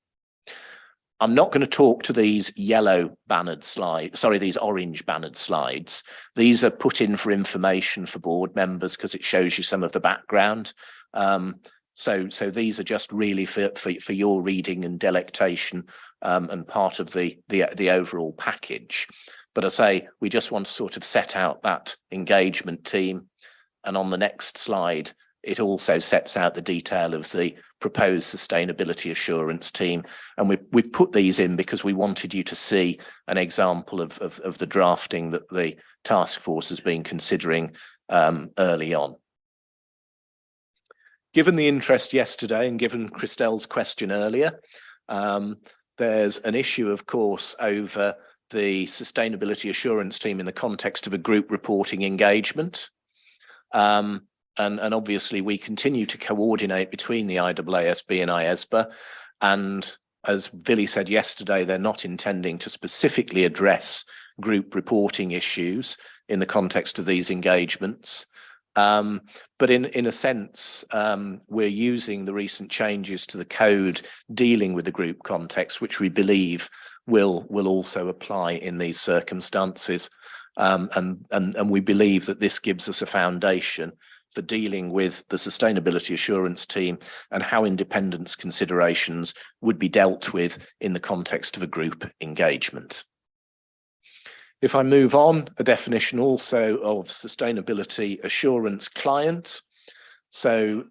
Speaker 5: I'm not going to talk to these yellow bannered slides, sorry, these orange bannered slides. These are put in for information for board members because it shows you some of the background. So these are just really for your reading and delectation and part of the overall package. But I say we just want to sort of set out that engagement team. And on the next slide, it also sets out the detail of the proposed sustainability assurance team. And we've put these in because we wanted you to see an example of the drafting that the task force has been considering early on. Given the interest yesterday and given Christelle's question earlier, there's an issue, of course, over the sustainability assurance team in the context of a group reporting engagement. And obviously we continue to coordinate between the IAASB and IESBA. And as Billy said yesterday, they're not intending to specifically address group reporting issues in the context of these engagements. But in a sense, we're using the recent changes to the code dealing with the group context, which we believe will also apply in these circumstances. And we believe that this gives us a foundation for dealing with the sustainability assurance team and how independence considerations would be dealt with in the context of a group engagement. If I move on, a definition also of sustainability assurance client. So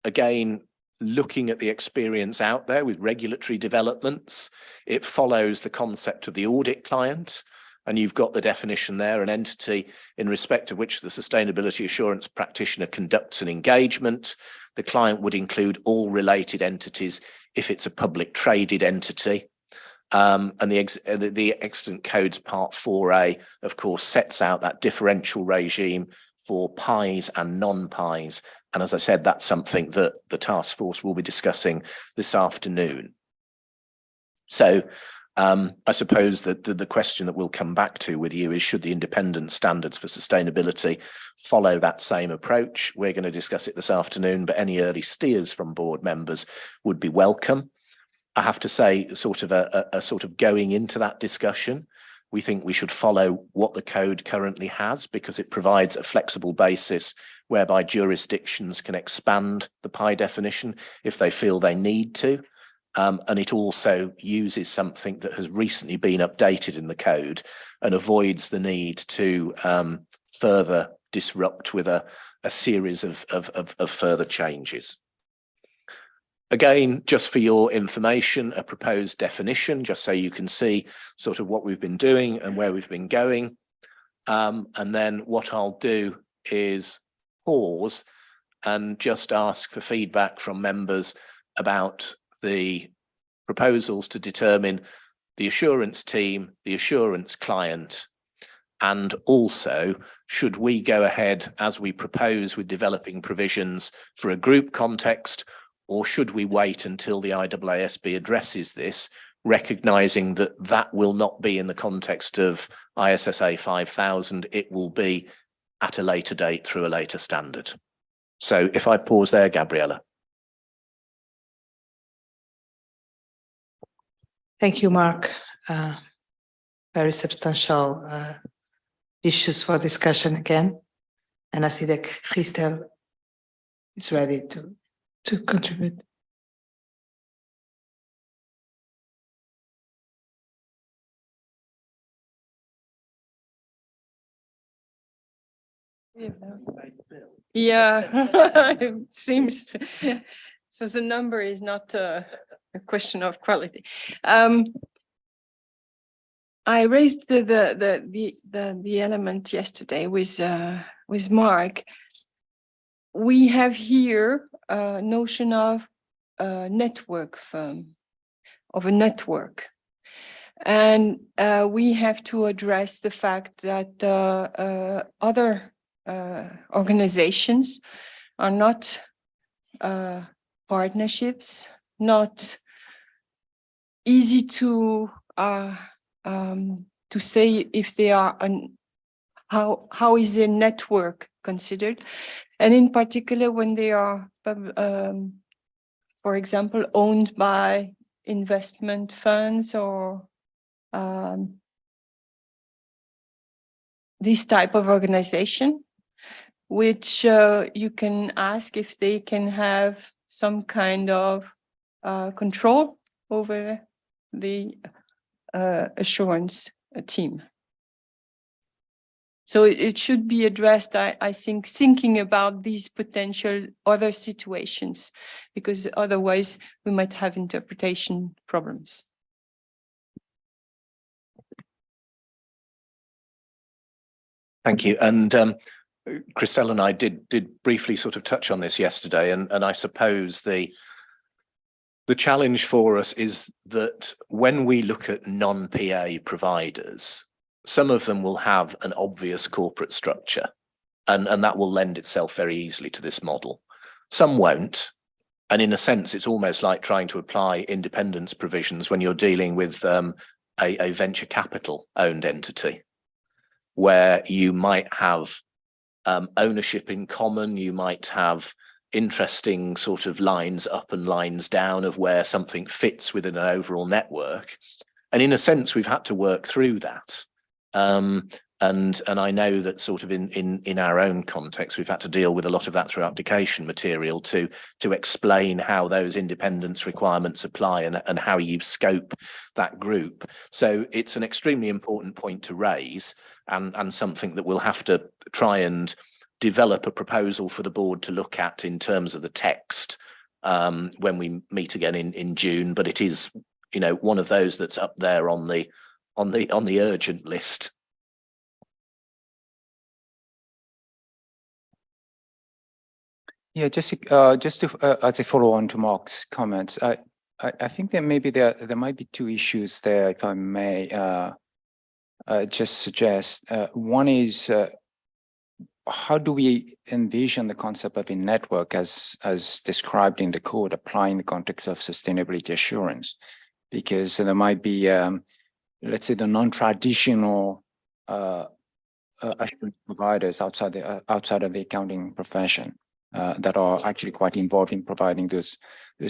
Speaker 5: again, looking at the experience out there with regulatory developments, it follows the concept of the audit client. And you've got the definition there, an entity in respect of which the sustainability assurance practitioner conducts an engagement. The client would include all related entities if it's a public traded entity. And the Extant Codes Part 4A, of course, sets out that differential regime for PIEs and non-PIEs. And as I said, that's something that the task force will be discussing this afternoon. So I suppose that the question that we'll come back to with you is, should the independent standards for sustainability follow that same approach? We're going to discuss it this afternoon, but any early steers from board members would be welcome. I have to say, sort of going into that discussion, we think we should follow what the code currently has, because it provides a flexible basis whereby jurisdictions can expand the PIE definition if they feel they need to. And it also uses something that has recently been updated in the code and avoids the need to further disrupt with a series of further changes. Again, just for your information, a proposed definition, just so you can see sort of what we've been doing and where we've been going. And then what I'll do is pause and just ask for feedback from members about the proposals to determine the assurance team, the assurance client, and also should we go ahead as we propose with developing provisions for a group context, or should we wait until the IESBA addresses this, recognizing that that will not be in the context of ISSA 5000, it will be at a later date through a later standard. So if I pause there, Gabriella.
Speaker 1: Thank you, Mark. Very substantial issues for discussion again. And I see that Christel is ready to contribute.
Speaker 2: Yeah, it seems. So the number is not a question of quality. I raised the element yesterday with Mark. We have here a notion of a network firm, of a network. And we have to address the fact that other organizations are not partnerships, not easy to say if they are how is the network considered, and in particular when they are, for example, owned by investment funds or this type of organization, which you can ask if they can have some kind of control over the assurance team. So it should be addressed, I think, thinking about these potential other situations, because otherwise we might have interpretation problems.
Speaker 5: Thank you. And Christel and I did briefly sort of touch on this yesterday, and I suppose the challenge for us is that when we look at non-PA providers, some of them will have an obvious corporate structure, and that will lend itself very easily to this model. Some won't, and in a sense, it's almost like trying to apply independence provisions when you're dealing with a venture capital owned entity, where you might have ownership in common, you might have interesting sort of lines up and lines down of where something fits within an overall network. And in a sense, we've had to work through that. And I know that sort of in our own context, we've had to deal with a lot of that through application material to explain how those independence requirements apply and how you scope that group. So it's an extremely important point to raise, and something that we'll have to try and develop a proposal for the board to look at in terms of the text when we meet again in June. But it is, you know, one of those that's up there on the urgent list.
Speaker 4: Yeah, just to as a follow on to Mark's comments, I think that maybe there might be two issues there, if I may just suggest. One is how do we envision the concept of a network as described in the code, applying the context of sustainability assurance? Because there might be, let's say, the non-traditional assurance providers outside of the accounting profession that are actually quite involved in providing those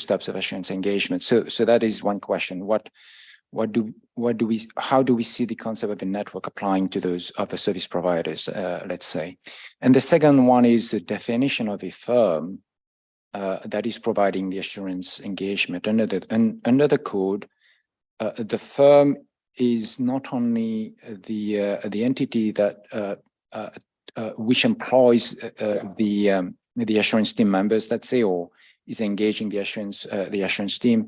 Speaker 4: types of assurance engagement. So that is one question. How do we see the concept of a network applying to those other service providers, let's say? And the second one is the definition of a firm that is providing the assurance engagement. Under the code, the firm is not only the entity that which employs the assurance team members, let's say, or is engaging the assurance team,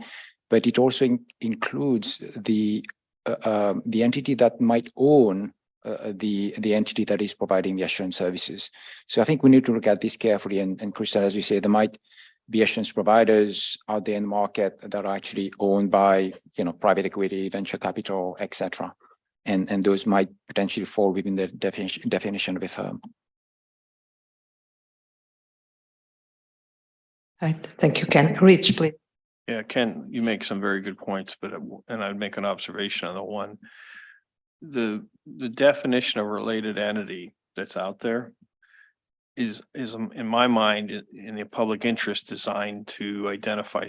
Speaker 4: but it also includes the entity that might own the entity that is providing the assurance services. So I think we need to look at this carefully. And Christel, as you say, there might the assurance providers out there in the market that are actually owned by, private equity, venture capital, etc. And those might potentially fall within the definition of a firm.
Speaker 1: Right. Thank you, Ken. Rich, please.
Speaker 8: Yeah, Ken, you make some very good points, and I'd make an observation on the one. The definition of related entity that's out there is in my mind in the public interest designed to identify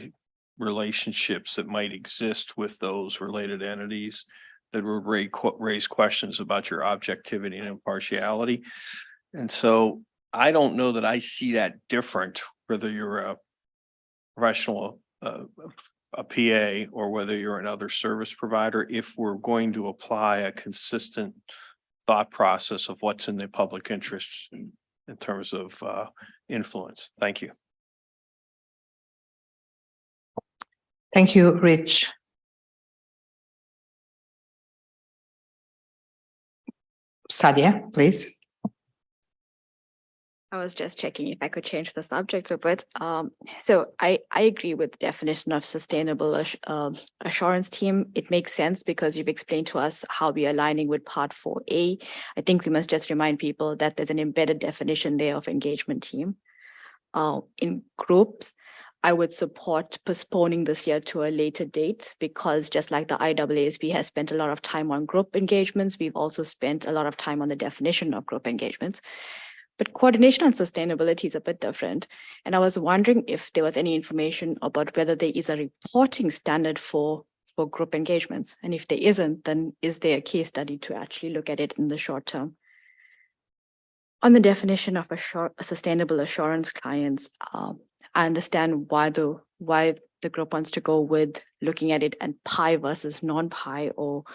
Speaker 8: relationships that might exist with those related entities that will raise questions about your objectivity and impartiality. And so I don't know that I see that different, whether you're a professional, a PA, or whether you're another service provider, if we're going to apply a consistent thought process of what's in the public interest in terms of influence. Thank you.
Speaker 1: Thank you, Rich. Sadia, please.
Speaker 11: I was just checking if I could change the subject a bit. So I agree with the definition of sustainable assurance team. It makes sense because you've explained to us how we are aligning with part 4A. I think we must just remind people that there's an embedded definition there of engagement team. In groups, I would support postponing this year to a later date because just like the IESB has spent a lot of time on group engagements, we've also spent a lot of time on the definition of group engagements. But coordination and sustainability is a bit different. And I was wondering if there was any information about whether there is a reporting standard for group engagements. And if there isn't, then is there a case study to actually look at it in the short term? On the definition of sustainable assurance clients, I understand why the group wants to go with looking at it and PI versus non-PI or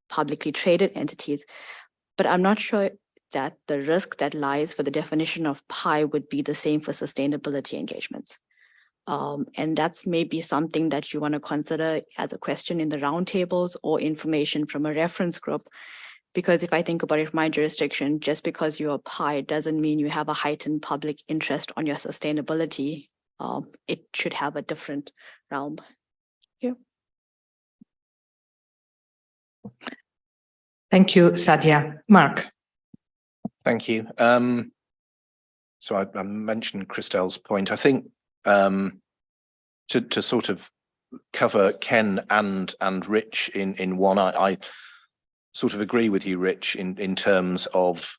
Speaker 11: publicly traded entities. But I'm not sure that the risk that lies for the definition of PI would be the same for sustainability engagements. And that's maybe something that you want to consider as a question in the roundtables or information from a reference group. Because if I think about it, my jurisdiction, just because you're a PI doesn't mean you have a heightened public interest on your sustainability. It should have a different realm. Thank you.
Speaker 1: Thank you, Sadia. Mark.
Speaker 5: Thank you. So I mentioned Christelle's point. I think to sort of cover Ken and Rich in one, I sort of agree with you, Rich, in terms of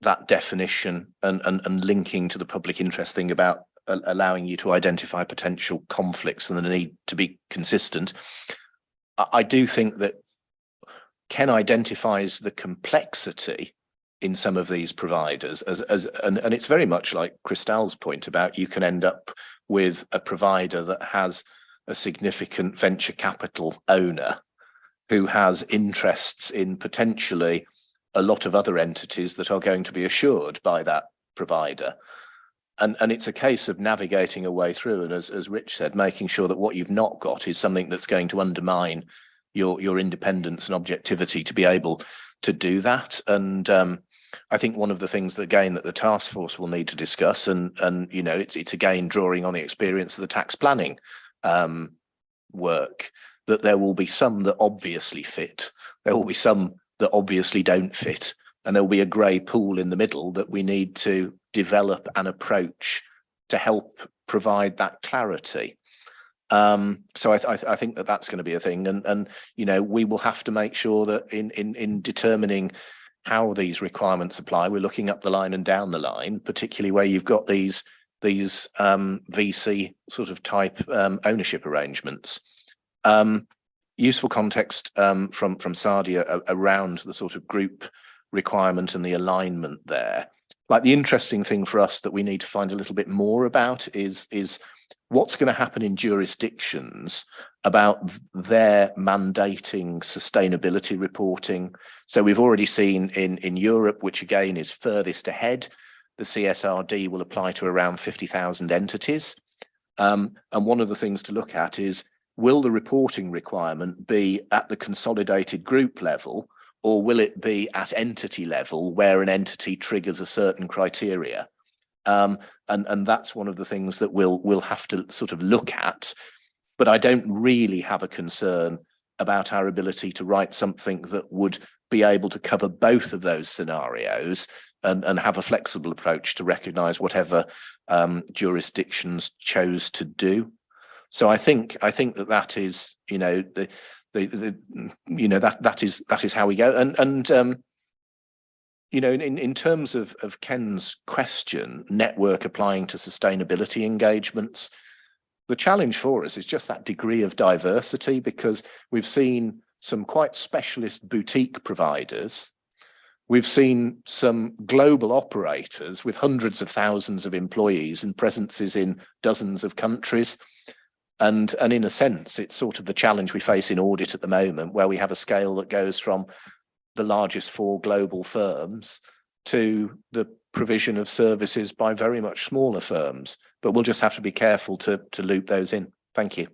Speaker 5: that definition and linking to the public interest thing about allowing you to identify potential conflicts and the need to be consistent. I do think that Ken identifies the complexity in some of these providers and it's very much like Christelle's point about you can end up with a provider that has a significant venture capital owner who has interests in potentially a lot of other entities that are going to be assured by that provider. And it's a case of navigating a way through, and as Rich said, making sure that what you've not got is something that's going to undermine your independence and objectivity to be able to do that. And I think one of the things that the task force will need to discuss, and it's again drawing on the experience of the tax planning work, that there will be some that obviously fit, there will be some that obviously don't fit, and there will be a grey pool in the middle that we need to develop an approach to help provide that clarity. So I think that that's going to be a thing, and we will have to make sure that in determining how these requirements apply, we're looking up the line and down the line, particularly where you've got these VC sort of type ownership arrangements. Useful context from Sadia around the sort of group requirement and the alignment there. Like the interesting thing for us that we need to find a little bit more about is what's going to happen in jurisdictions about their mandating sustainability reporting. So we've already seen in Europe, which again is furthest ahead, the CSRD will apply to around 50,000 entities. And one of the things to look at is, will the reporting requirement be at the consolidated group level, or will it be at entity level where an entity triggers a certain criteria? And that's one of the things that we'll have to sort of look at. But I don't really have a concern about our ability to write something that would be able to cover both of those scenarios and have a flexible approach to recognise whatever jurisdictions chose to do. So I think that is, you know, that is how we go. And you know, in terms of Ken's question, network applying to sustainability engagements, the challenge for us is just that degree of diversity, because we've seen some quite specialist boutique providers. We've seen some global operators with hundreds of thousands of employees and presences in dozens of countries. And in a sense, it's sort of the challenge we face in audit at the moment, where we have a scale that goes from the largest 4 global firms to the provision of services by very much smaller firms. But we'll just have to be careful to loop those in. Thank you.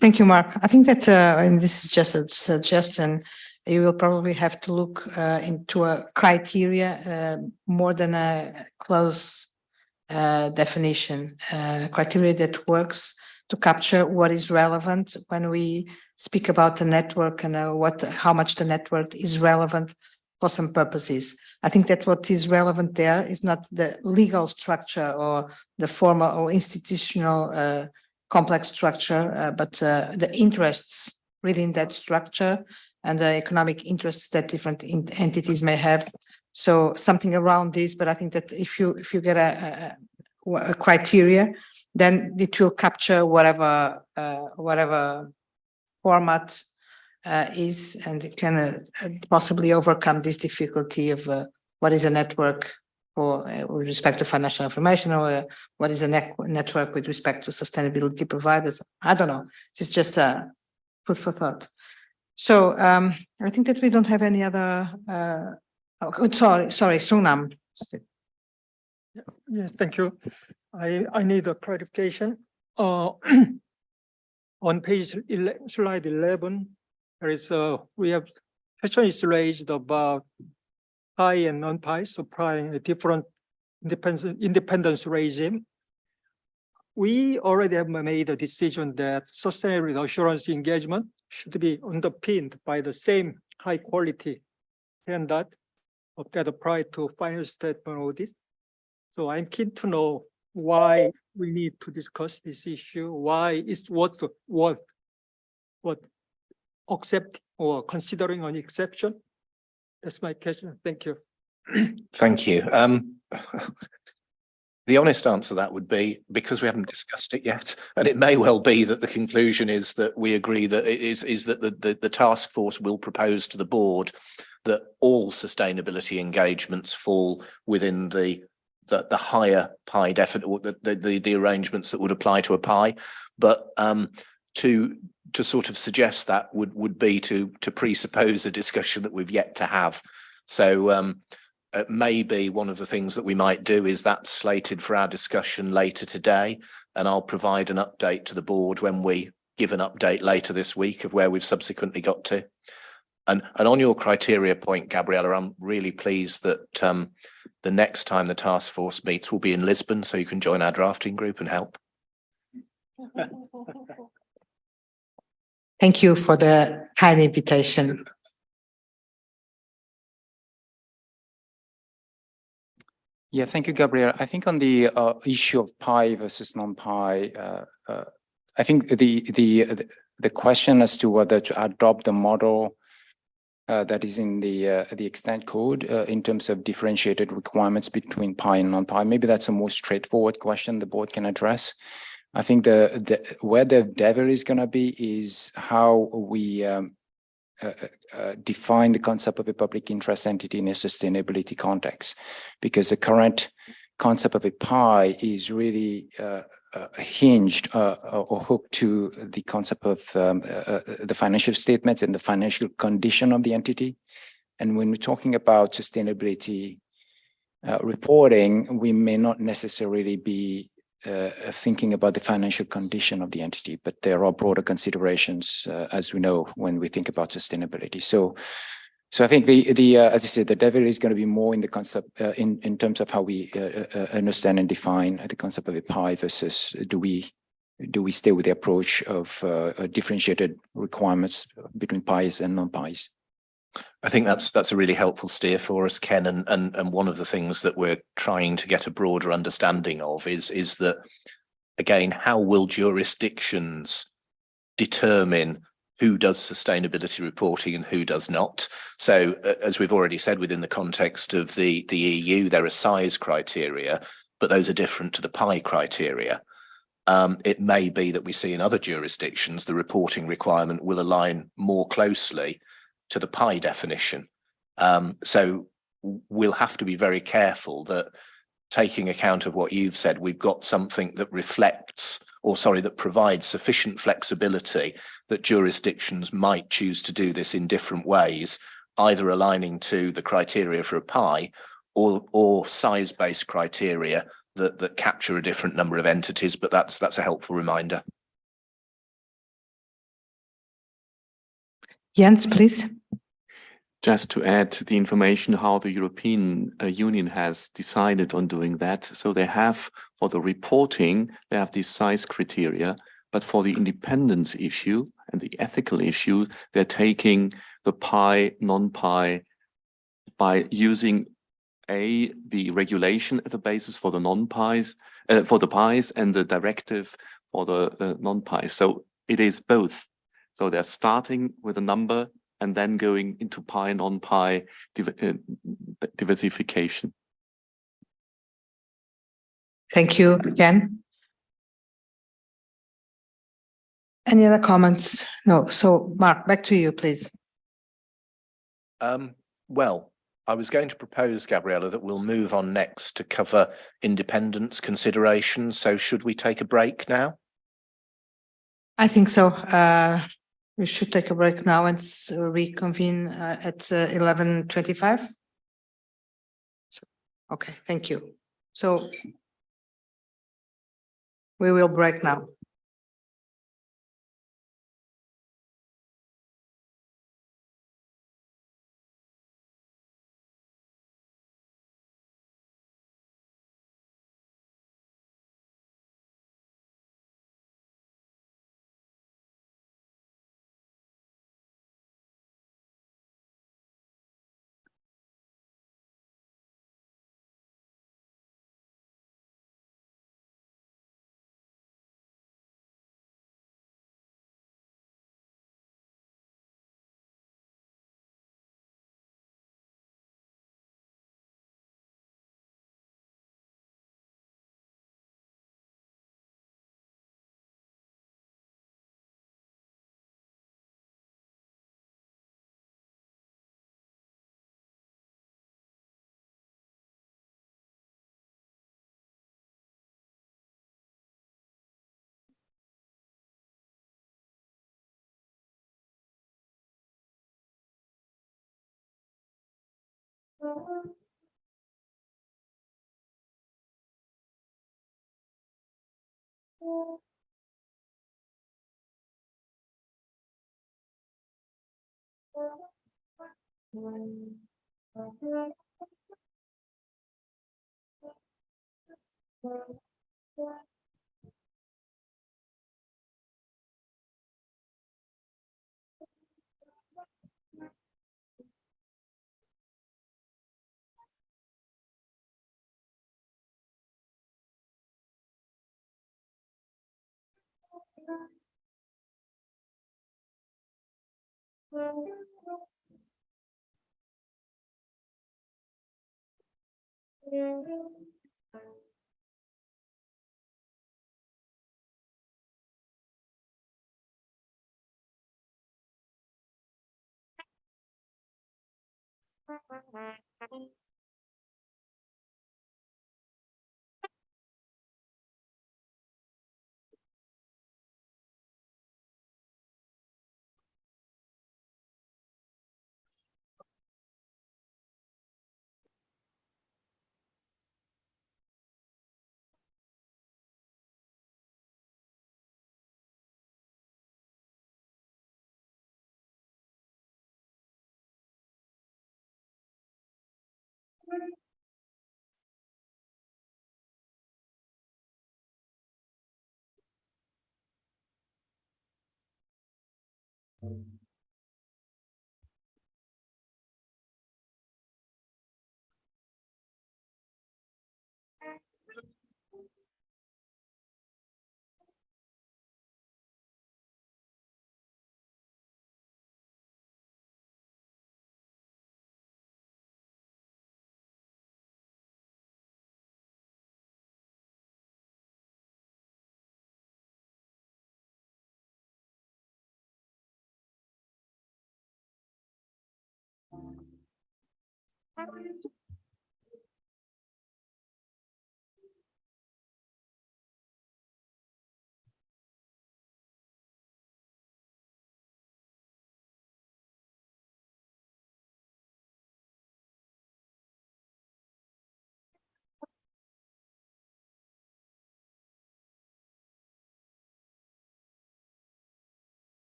Speaker 1: Thank you, Mark. I think that, and this is just a suggestion, you will probably have to look into a criteria more than a close definition, criteria that works to capture what is relevant when we speak about the network and how much the network is relevant for some purposes. I think that what is relevant there is not the legal structure or the formal or institutional complex structure, but the interests within that structure and the economic interests that different entities may have. So something around this, but I think that if you get a criteria, then it will capture whatever format is, and it can possibly overcome this difficulty of what is a network for with respect to financial information, or what is a network with respect to sustainability providers. I don't know. It's just a food for thought. So I think that we don't have any other. Sorry, Sunam.
Speaker 17: Yes, thank you. I need a clarification. On page slide 11, there is we have question is raised about pi and non-pi supplying a different independence regime. We already have made a decision that sustainability assurance engagement should be underpinned by the same high quality standard that apply to financial statement audit. So I'm keen to know why we need to discuss this issue. Why is what accept or considering an exception? That's my question. Thank you.
Speaker 5: Thank you. The honest answer to that would be because we haven't discussed it yet, and it may well be that the conclusion is that we agree that it is that the task force will propose to the board that all sustainability engagements fall within the higher pi the arrangements that would apply to a pi, but to sort of suggest that would be to presuppose a discussion that we've yet to have. So maybe one of the things that we might do is that slated for our discussion later today, and I'll provide an update to the board when we give an update later this week of where we've subsequently got to. And on your criteria point, Gabriella, I'm really pleased that the next time the task force meets will be in Lisbon, so you can join our drafting group and help.
Speaker 1: Thank you for the kind invitation.
Speaker 4: Yeah, thank you, Gabriel. I think on the issue of pi versus non-pi, I think the question as to whether to adopt the model that is in the extent code in terms of differentiated requirements between pi and non-pi, maybe that's a more straightforward question the board can address. I think where the devil is going to be is how we define the concept of a public interest entity in a sustainability context, because the current concept of a pi is really hinged or hooked to the concept of the financial statements and the financial condition of the entity. And when we're talking about sustainability reporting, we may not necessarily be thinking about the financial condition of the entity, but there are broader considerations, as we know, when we think about sustainability. So So I think as I said, the devil is going to be more in the concept in terms of how we understand and define the concept of a pie versus do we stay with the approach of differentiated requirements between pies and non-pies.
Speaker 5: I think that's a really helpful steer for us, Ken. And one of the things that we're trying to get a broader understanding of is that, again, how will jurisdictions determine who does sustainability reporting and who does not? So as we've already said, within the context of the EU, there are size criteria, but those are different to the pie criteria. It may be that we see in other jurisdictions, the reporting requirement will align more closely to the pie definition. So we'll have to be very careful that, taking account of what you've said, we've got something that reflects, or sorry, that provides sufficient flexibility that jurisdictions might choose to do this in different ways, either aligning to the criteria for a pie or size-based criteria that capture a different number of entities. But that's a helpful reminder.
Speaker 1: Jens, please.
Speaker 3: Just to add to the information how the European Union has decided on doing that. So they have, for the reporting, they have these size criteria, but for the independence issue and the ethical issue, they're taking the pie, non-pie by using the regulation as the basis for the non-pies, for the pies, and the directive for the non-pies. So it is both. So they're starting with a number and then going into pie, non-pie diversification.
Speaker 1: Thank you, Ken. Any other comments? No. So Mark, back to you, please.
Speaker 5: Well, I was going to propose, Gabriella, that we'll move on next to cover independence considerations. So should we take a break now?
Speaker 1: I think so. We should take a break now and reconvene at 11:25. Okay, thank you. So we will break now.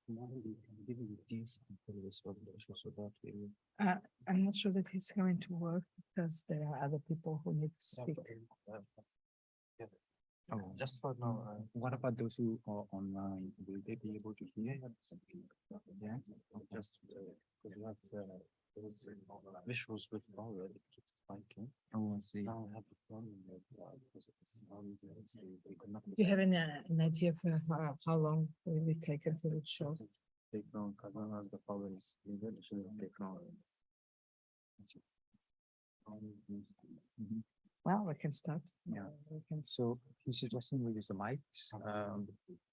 Speaker 1: I'm not sure that it's going to work because there are other people who need to speak.
Speaker 4: Just for now, what about those who are online? Will they be able to hear? Yeah, just because you have visuals with power. Oh, I see. Now I have the problem with
Speaker 1: Do you have an idea for how long will it take until it shows?
Speaker 4: take long, because long as the power is needed, it shouldn't take long.
Speaker 1: Well, we can start.
Speaker 4: Yeah.
Speaker 1: We can.
Speaker 4: So he's suggesting we use the mics.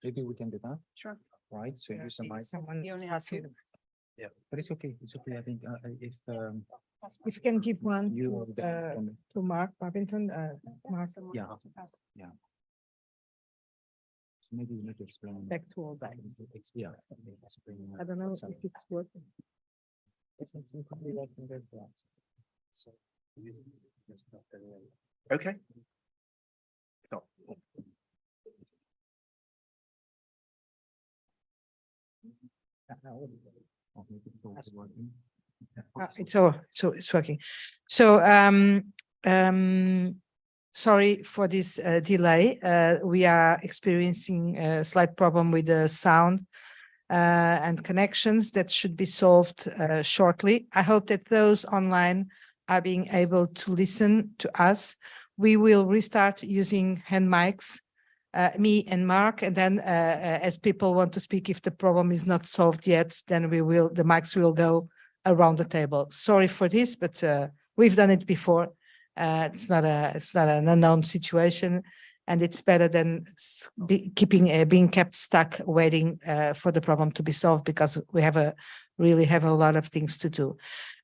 Speaker 4: Maybe we can do that.
Speaker 1: Sure.
Speaker 4: Right, so use the mic.
Speaker 1: Someone has to.
Speaker 4: Yeah, but it's okay. It's okay. I think if
Speaker 1: If you can give one
Speaker 4: you
Speaker 1: to Mark Babington, Mark.
Speaker 4: yeah, yeah. So maybe we need to explain.
Speaker 1: Back to all that.
Speaker 4: Yeah. Explain,
Speaker 1: I don't know
Speaker 4: what's
Speaker 1: if
Speaker 4: up.
Speaker 1: it's working.
Speaker 5: Okay.
Speaker 1: It's working. So, sorry for this delay. We are experiencing a slight problem with the sound and connections that should be solved shortly. I hope that those online are being able to listen to us. We will restart using hand mics, me and Mark, and then as people want to speak, if the problem is not solved yet, then the mics will go around the table. Sorry for this, but we've done it before. It's not an unknown situation, and it's better than being kept stuck waiting for the problem to be solved, because we really have a lot of things to do.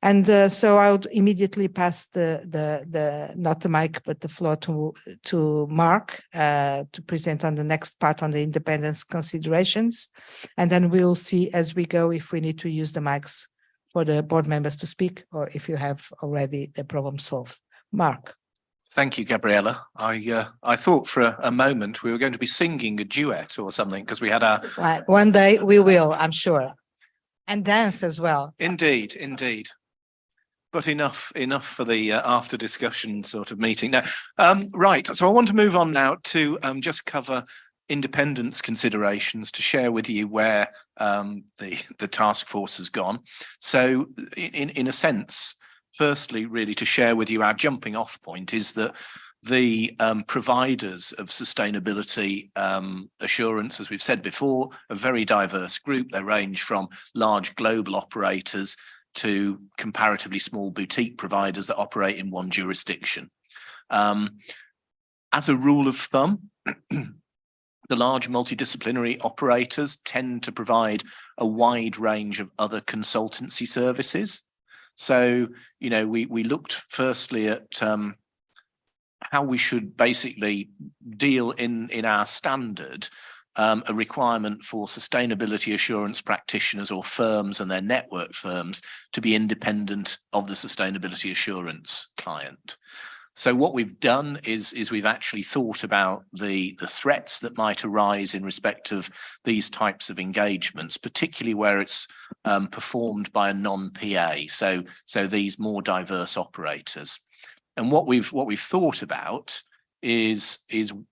Speaker 1: And so I would immediately pass not the mic, but the floor to Mark to present on the next part on the independence considerations. And then we'll see as we go if we need to use the mics for the board members to speak, or if you have already the problem solved. Mark.
Speaker 5: Thank you, Gabriella. I thought for a moment we were going to be singing a duet or something, because we had our.
Speaker 1: Right. One day we will, I'm sure. And dance as well.
Speaker 5: Indeed, indeed. But enough for the after discussion sort of meeting. Now, right. So I want to move on now to just cover independence considerations, to share with you where the task force has gone. So in a sense, firstly, really to share with you our jumping off point is that the providers of sustainability assurance, as we've said before, a very diverse group. They range from large global operators to comparatively small boutique providers that operate in one jurisdiction. As a rule of thumb, the large multidisciplinary operators tend to provide a wide range of other consultancy services. So, you know, we looked firstly at how we should basically deal in our standard, a requirement for sustainability assurance practitioners or firms and their network firms to be independent of the sustainability assurance client. So what we've done is we've actually thought about the threats that might arise in respect of these types of engagements, particularly where it's performed by a non-PA, so these more diverse operators. And what we've thought about is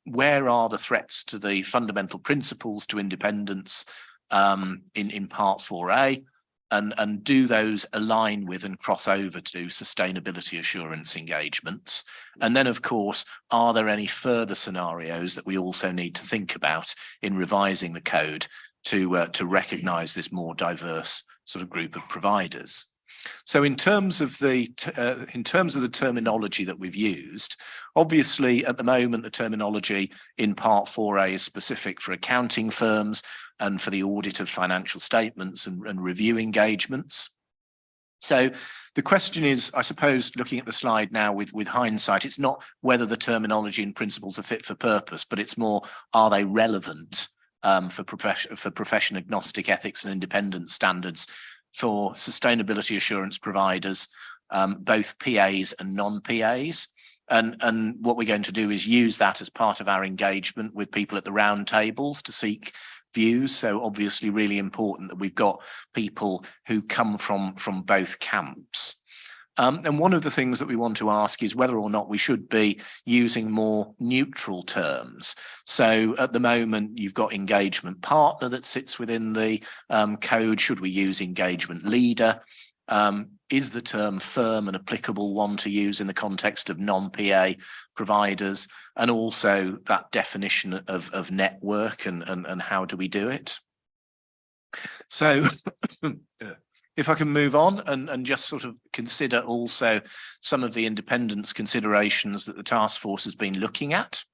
Speaker 5: where are the threats to the fundamental principles to independence in part 4A, and do those align with and cross over to sustainability assurance engagements? And then, of course, are there any further scenarios that we also need to think about in revising the code to recognise this more diverse sort of group of providers? So in terms of the terminology that we've used, obviously at the moment the terminology in part 4A is specific for accounting firms and for the audit of financial statements and review engagements. So the question is, I suppose, looking at the slide now with hindsight, it's not whether the terminology and principles are fit for purpose, but it's more, are they relevant for profession agnostic ethics and independence standards for sustainability assurance providers, both PAs and non-PAs. And what we're going to do is use that as part of our engagement with people at the round tables to seek views. So obviously really important that we've got people who come from both camps. And one of the things that we want to ask is whether or not we should be using more neutral terms. So at the moment, you've got engagement partner that sits within the code. Should we use engagement leader? Is the term firm an applicable one to use in the context of non-PA providers? And also that definition of network and how do we do it? So if I can move on and just sort of consider also some of the independence considerations that the task force has been looking at.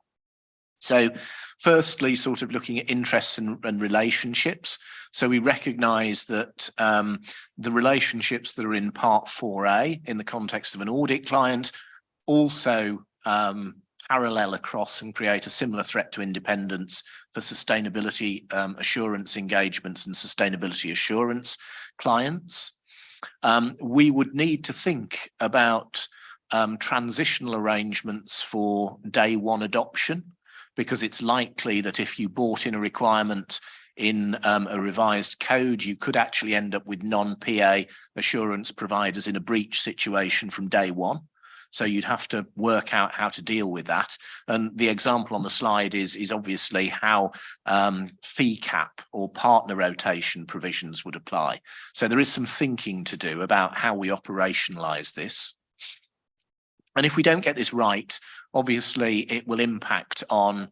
Speaker 5: So firstly, sort of looking at interests and relationships. So we recognise that the relationships that are in Part 4A in the context of an audit client also parallel across and create a similar threat to independence for sustainability assurance engagements and sustainability assurance clients. We would need to think about transitional arrangements for day one adoption, because it's likely that if you brought in a requirement in a revised code, you could actually end up with non-PA assurance providers in a breach situation from day one. So you'd have to work out how to deal with that. And the example on the slide is obviously how fee cap or partner rotation provisions would apply. So there is some thinking to do about how we operationalize this. And if we don't get this right, obviously it will impact on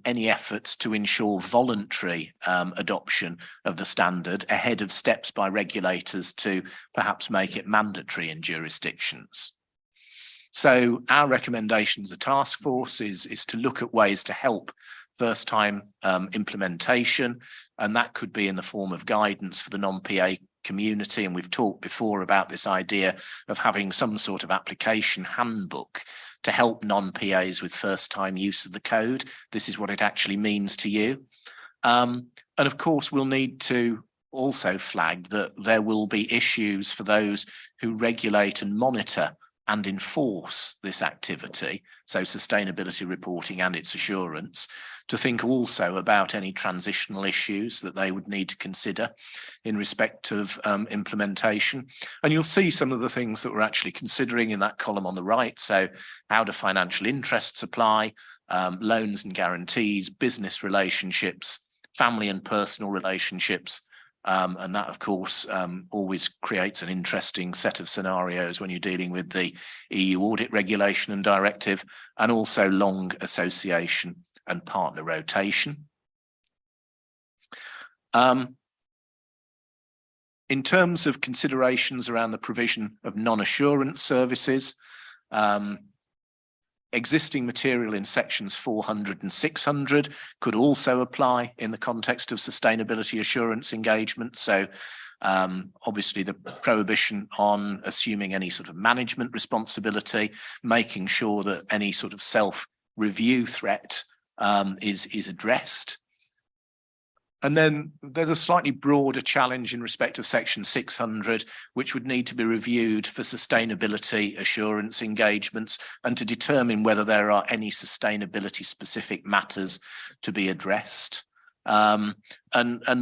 Speaker 5: any efforts to ensure voluntary adoption of the standard ahead of steps by regulators to perhaps make it mandatory in jurisdictions. So our recommendation as a task force is to look at ways to help first time implementation, and that could be in the form of guidance for the non-PA community. And we've talked before about this idea of having some sort of application handbook to help non-PAs with first time use of the code. This is what it actually means to you. And of course, we'll need to also flag that there will be issues for those who regulate and monitor and enforce this activity, so sustainability reporting and its assurance, to think also about any transitional issues that they would need to consider in respect of implementation. And you'll see some of the things that we're actually considering in that column on the right. So how do financial interests apply, loans and guarantees, business relationships, family and personal relationships, and that, of course, always creates an interesting set of scenarios when you're dealing with the EU audit regulation and directive, and also long association and partner rotation. In terms of considerations around the provision of non-assurance services, existing material in sections 400 and 600 could also apply in the context of sustainability assurance engagement. So obviously the prohibition on assuming any sort of management responsibility, making sure that any sort of self-review threat is addressed. And then there's a slightly broader challenge in respect of section 600, which would need to be reviewed for sustainability assurance engagements and to determine whether there are any sustainability specific matters to be addressed. And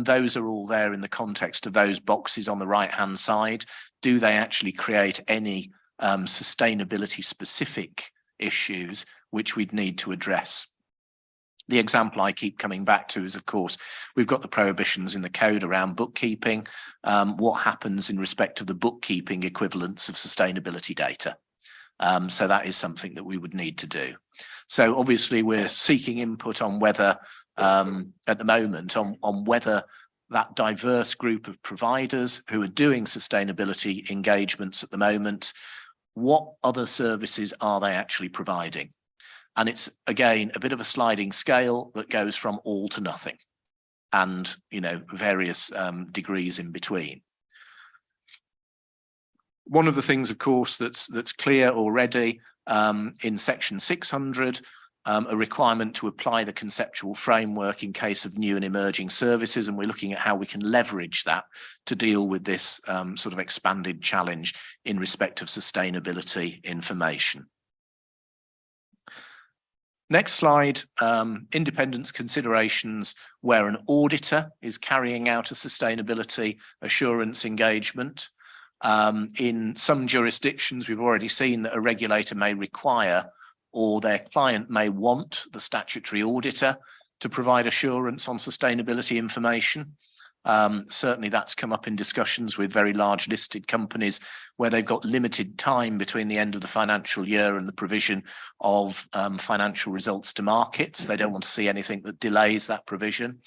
Speaker 5: those are all there in the context of those boxes on the right-hand side. Do they actually create any sustainability specific issues which we'd need to address? The example I keep coming back to is, of course, we've got the prohibitions in the code around bookkeeping. What happens in respect of the bookkeeping equivalents of sustainability data? So that is something that we would need to do. So obviously we're seeking input on whether, at the moment, on whether that diverse group of providers who are doing sustainability engagements at the moment, what other services are they actually providing? And it's, again, a bit of a sliding scale that goes from all to nothing and, you know, various degrees in between. One of the things, of course, that's clear already in section 600, a requirement to apply the conceptual framework in case of new and emerging services. And we're looking at how we can leverage that to deal with this sort of expanded challenge in respect of sustainability information. Next slide, independence considerations where an auditor is carrying out a sustainability assurance engagement. In some jurisdictions, we've already seen that a regulator may require or their client may want the statutory auditor to provide assurance on sustainability information. Certainly that's come up in discussions with very large listed companies where they've got limited time between the end of the financial year and the provision of financial results to markets. They don't want to see anything that delays that provision.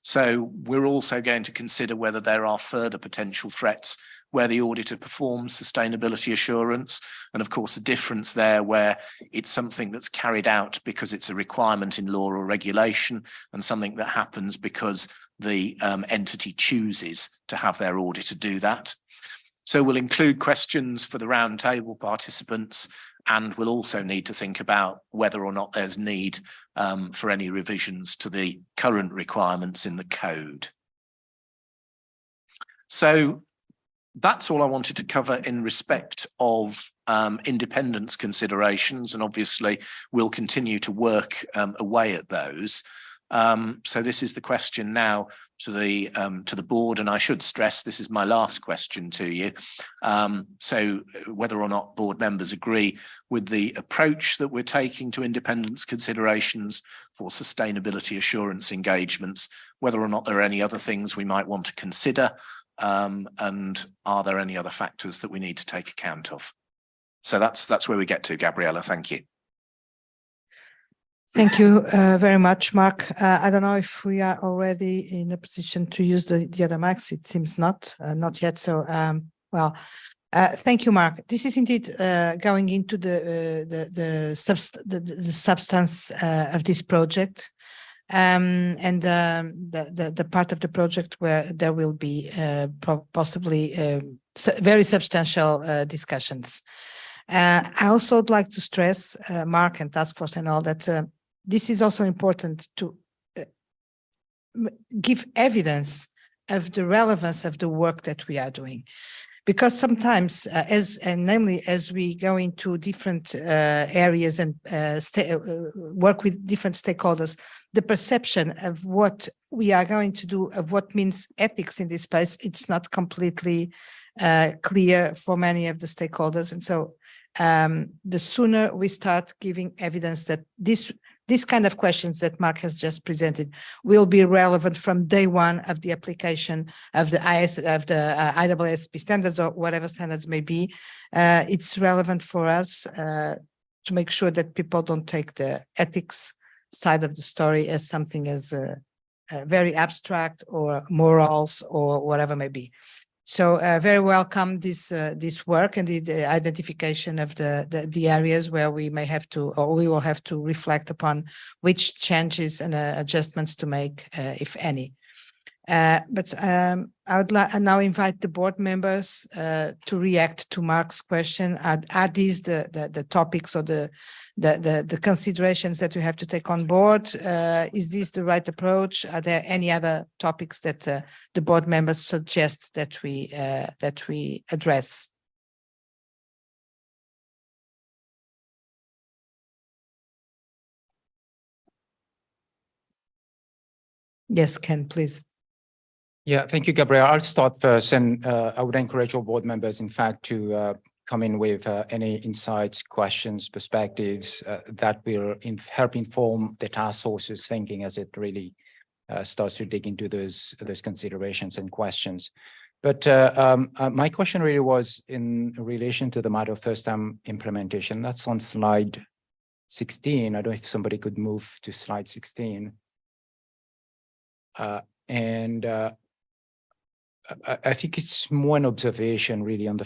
Speaker 5: So we're also going to consider whether there are further potential threats where the auditor performs sustainability assurance. And of course, a difference there where it's something that's carried out because it's a requirement in law or regulation and something that happens because the entity chooses to have their auditor do that. So we'll include questions for the roundtable participants, and we'll also need to think about whether or not there's need for any revisions to the current requirements in the code. So that's all I wanted to cover in respect of independence considerations, and obviously we'll continue to work away at those. So this is the question now to the board, and I should stress this is my last question to you. So whether or not board members agree with the approach that we're taking to independence considerations for sustainability assurance engagements, whether or not there are any other things we might want to consider, and are there any other factors that we need to take account of? So that's where we get to, Gabriella. Thank you.
Speaker 1: Thank you very much, Mark. I don't know if we are already in a position to use the other mics. It seems not yet. So, thank you, Mark. This is indeed going into the substance of this project, and the part of the project where there will be possibly very substantial discussions. I also would like to stress, Mark and task force and all that, this is also important to give evidence of the relevance of the work that we are doing. Because sometimes, namely as we go into different areas and work with different stakeholders, the perception of what we are going to do, of what means ethics in this space, it's not completely clear for many of the stakeholders. And so the sooner we start giving evidence that this kind of questions that Mark has just presented will be relevant from day one of the application of the IESBA standards or whatever standards may be, it's relevant for us to make sure that people don't take the ethics side of the story as something as very abstract or morals or whatever may be. So very welcome this work and the identification of the areas where we may have to, or we will have to reflect upon which changes and adjustments to make, if any. But I would now invite the board members to react to Mark's question. Are these the topics or the considerations that we have to take on board? Is this the right approach? Are there any other topics that the board members suggest that we address? Yes, Ken, please.
Speaker 4: Yeah, thank you, Gabrielle. I'll start first, and I would encourage all board members, in fact, to come in with any insights, questions, perspectives that will help inform the task force's thinking as it really starts to dig into those considerations and questions. But my question really was in relation to the matter of first-time implementation. That's on slide 16. I don't know if somebody could move to slide 16. I think it's more an observation really on the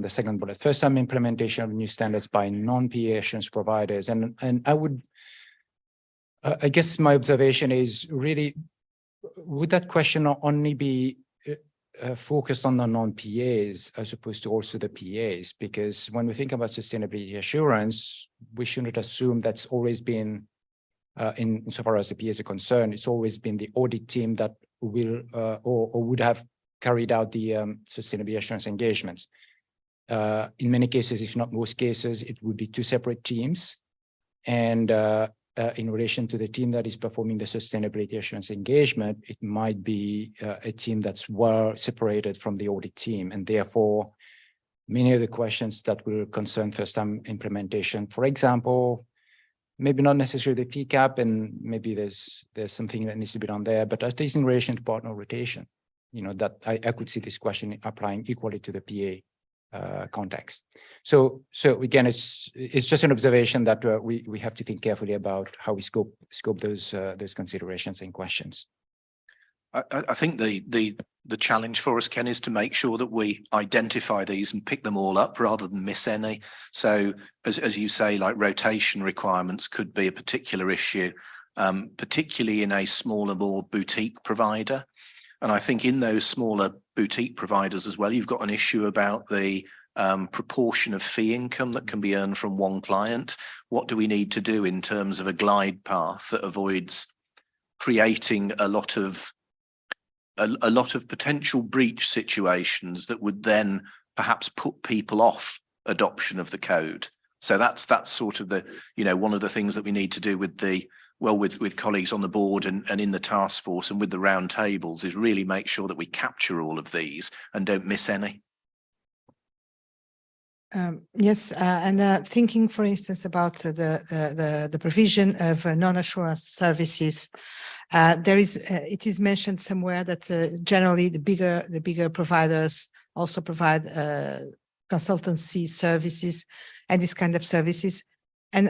Speaker 4: second bullet, first time implementation of new standards by non-PA assurance providers. And I guess my observation is really, would that question only be focused on the non-PAs as opposed to also the PAs? Because when we think about sustainability assurance, we shouldn't assume that's always been, insofar as the PAs are concerned, it's always been the audit team that will or would have carried out the sustainability assurance engagements. In many cases, if not most cases, it would be two separate teams. And in relation to the team that is performing the sustainability assurance engagement, it might be a team that's well separated from the audit team. And therefore, many of the questions that will concern first-time implementation, for example, maybe not necessarily the PCAP, and maybe there's something that needs to be done there, but at least in relation to partner rotation, that I could see this question applying equally to the PA context. So again, it's just an observation that we have to think carefully about how we scope those considerations and questions.
Speaker 5: I think the challenge for us, Ken, is to make sure that we identify these and pick them all up rather than miss any. So as you say, like rotation requirements could be a particular issue, particularly in a smaller, more boutique provider. And I think in those smaller boutique providers as well, you've got an issue about the proportion of fee income that can be earned from one client. What do we need to do in terms of a glide path that avoids creating a lot of potential breach situations that would then perhaps put people off adoption of the code? So that's sort of the, one of the things that we need to do with with colleagues on the board and in the task force and with the round tables, is really make sure that we capture all of these and don't miss any.
Speaker 1: Yes, and thinking, for instance, about the provision of non-assurance services, it is mentioned somewhere that generally the bigger providers also provide consultancy services and this kind of services. And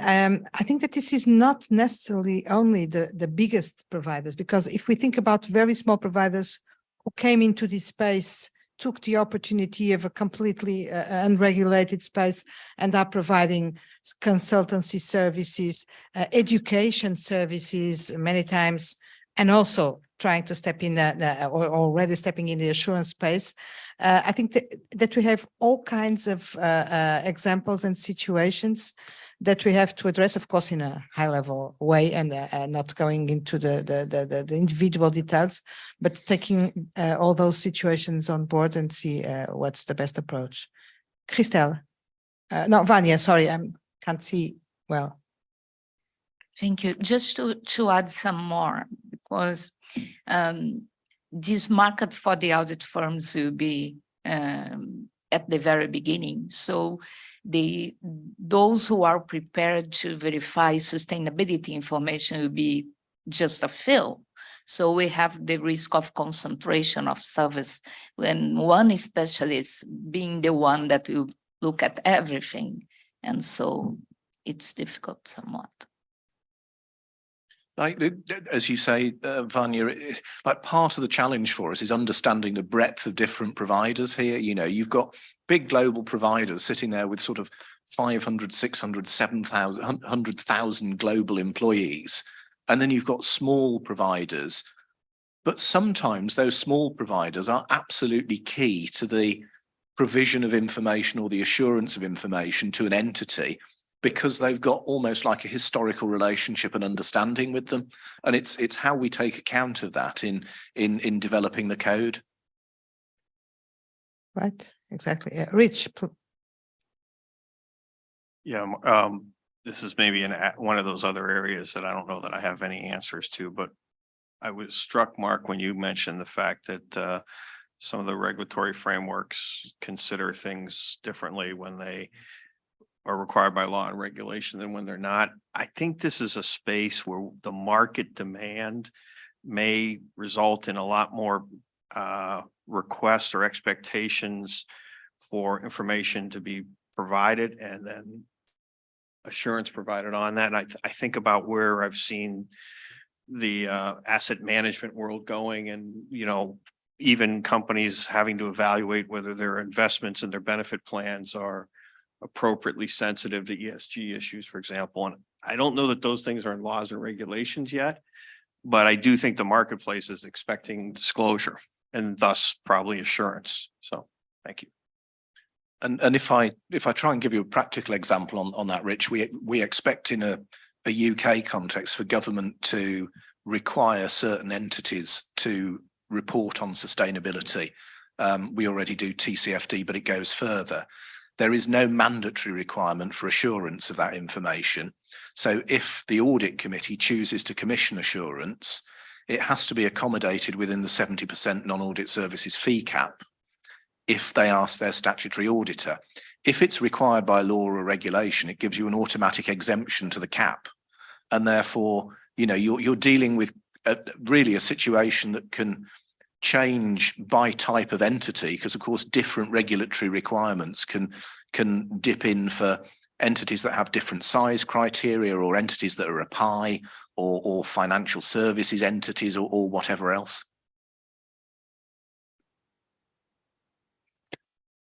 Speaker 1: I think that this is not necessarily only the biggest providers, because if we think about very small providers who came into this space, took the opportunity of a completely unregulated space and are providing consultancy services, education services many times, and also trying to step in or already stepping in the assurance space. I think that we have all kinds of examples and situations that we have to address, of course, in a high-level way, and not going into the individual details, but taking all those situations on board and see what's the best approach. Christelle, no, Vanya, sorry, I can't see well.
Speaker 7: Thank you. Just to add some more, because this market for the audit firms will be at the very beginning. So those who are prepared to verify sustainability information will be just a few. So we have the risk of concentration of service when one specialist being the one that will look at everything. And so it's difficult somewhat.
Speaker 5: Like, as you say, Vanya, like part of the challenge for us is understanding the breadth of different providers here. You've got big global providers sitting there with sort of 500, 600, 7,000, 100,000 global employees. And then you've got small providers. But sometimes those small providers are absolutely key to the provision of information or the assurance of information to an entity, because they've got almost like a historical relationship and understanding with them. And it's how we take account of that in developing the code.
Speaker 1: Right, exactly. Yeah. Rich.
Speaker 8: Yeah, this is maybe one of those other areas that I don't know that I have any answers to, but I was struck, Mark, when you mentioned the fact that some of the regulatory frameworks consider things differently when they are required by law and regulation than when they're not. I think this is a space where the market demand may result in a lot more requests or expectations for information to be provided and then assurance provided on that. And I think about where I've seen the asset management world going, and even companies having to evaluate whether their investments and their benefit plans are appropriately sensitive to ESG issues, for example. And I don't know that those things are in laws and regulations yet, but I do think the marketplace is expecting disclosure and thus probably assurance. So thank you.
Speaker 5: And if I try and give you a practical example on that, Rich, we expect in a UK context for government to require certain entities to report on sustainability. We already do TCFD, but it goes further. there is no mandatory requirement for assurance of that information. So if the audit committee chooses to commission assurance, it has to be accommodated within the 70% non-audit services fee cap if they ask their statutory auditor. If it's required by law or regulation, it gives you an automatic exemption to the cap. And therefore, you know, you're dealing with really a situation that can change by type of entity, because of course different regulatory requirements can dip in for entities that have different size criteria, or entities that are a PI, or financial services entities, or whatever else.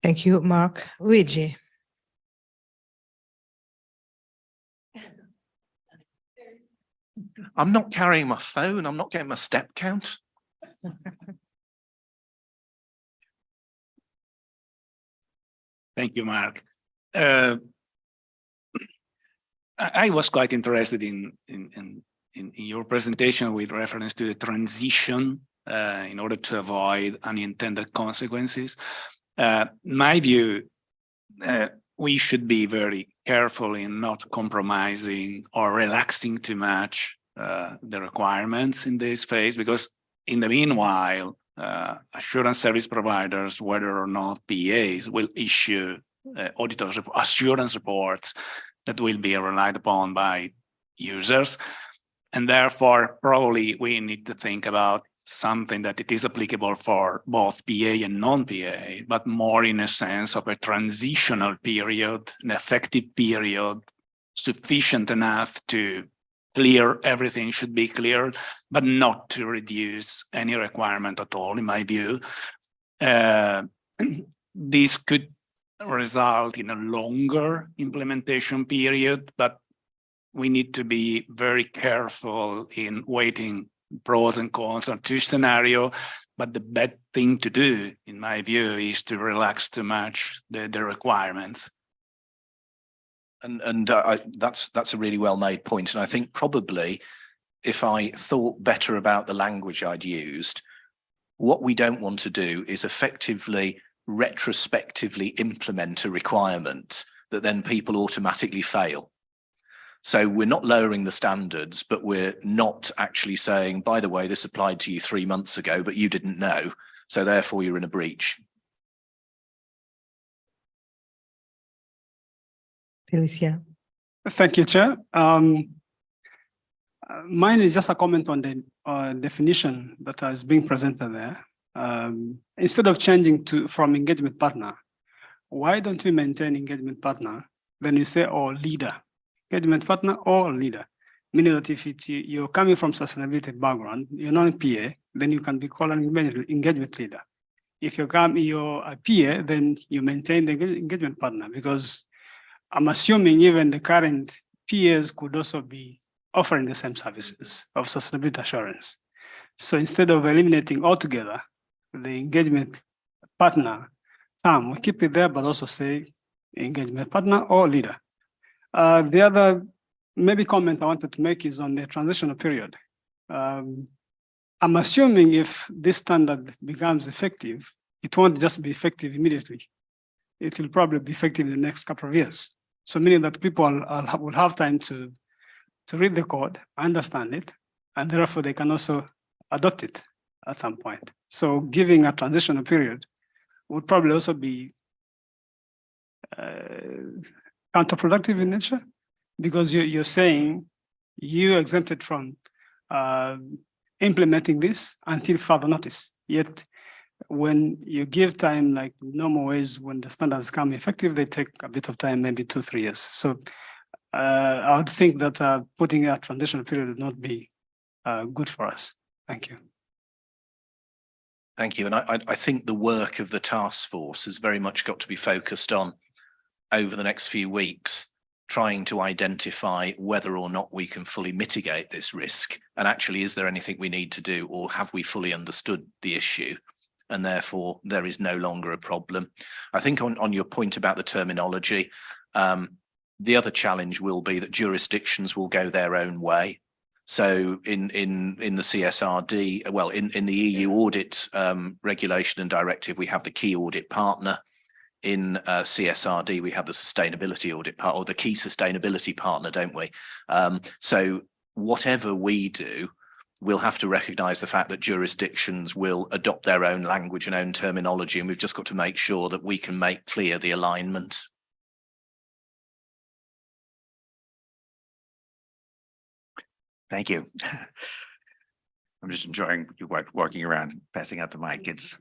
Speaker 1: Thank you, Mark. Luigi.
Speaker 5: I'm not carrying my phone. I'm not getting my step count.
Speaker 14: Thank you, Mark. I was quite interested in your presentation with reference to the transition in order to avoid unintended consequences. My view, we should be very careful in not compromising or relaxing too much the requirements in this phase, because in the meanwhile, assurance service providers, whether or not PAs, will issue auditors' assurance reports that will be relied upon by users. And therefore, probably we need to think about something that it is applicable for both PA and non-PA, but more in a sense of a transitional period, an effective period, sufficient enough to clear everything should be cleared, but not to reduce any requirement at all, in my view. This could result in a longer implementation period, but we need to be very careful in weighting pros and cons of two scenarios. But the bad thing to do, in my view, is to relax too much the requirements.
Speaker 5: And that's a really well made point. And I think probably if I thought better about the language I'd used, what we don't want to do is effectively retrospectively implement a requirement that then people automatically fail. So we're not lowering the standards, but we're not actually saying, by the way, this applied to you 3 months ago, but you didn't know. So therefore you're in a breach.
Speaker 1: Felicia.
Speaker 13: Thank you, Chair. Mine is just a comment on the definition that is being presented there. Instead of changing from engagement partner, why don't we maintain engagement partner? Then you say, or leader, engagement partner or leader, meaning that if you're coming from sustainability background, you're not a PA, then you can be called an engagement leader. If you're a PA, then you maintain the engagement partner, because I'm assuming even the current PAs could also be offering the same services of sustainability assurance. So instead of eliminating altogether the engagement partner term, we keep it there, but also say engagement partner or leader. The other maybe comment I wanted to make is on the transitional period. I'm assuming if this standard becomes effective, it won't just be effective immediately. It will probably be effective in the next couple of years. So meaning that people will have time to read the code, understand it, and therefore they can also adopt it at some point. So giving a transitional period would probably also be counterproductive in nature, because you're saying you exempted from implementing this until further notice. Yet when you give time, like normal ways, when the standards come effective, they take a bit of time, maybe 2-3 years. So I would think that putting a transitional period would not be good for us. Thank you.
Speaker 5: Thank you. And I think the work of the task force has very much got to be focused on, over the next few weeks, trying to identify whether or not we can fully mitigate this risk. And actually, is there anything we need to do, or have we fully understood the issue? And therefore, there is no longer a problem. I think on your point about the terminology, the other challenge will be that jurisdictions will go their own way. So in the CSRD, well, in the EU audit regulation and directive, we have the key audit partner. in CSRD, we have the sustainability audit part, or the key sustainability partner, don't we? So whatever we do, we'll have to recognise the fact that jurisdictions will adopt their own language and own terminology, and we've just got to make sure that we can make clear the alignment.
Speaker 6: Thank you. I'm just enjoying you walking around, passing out the mic. It's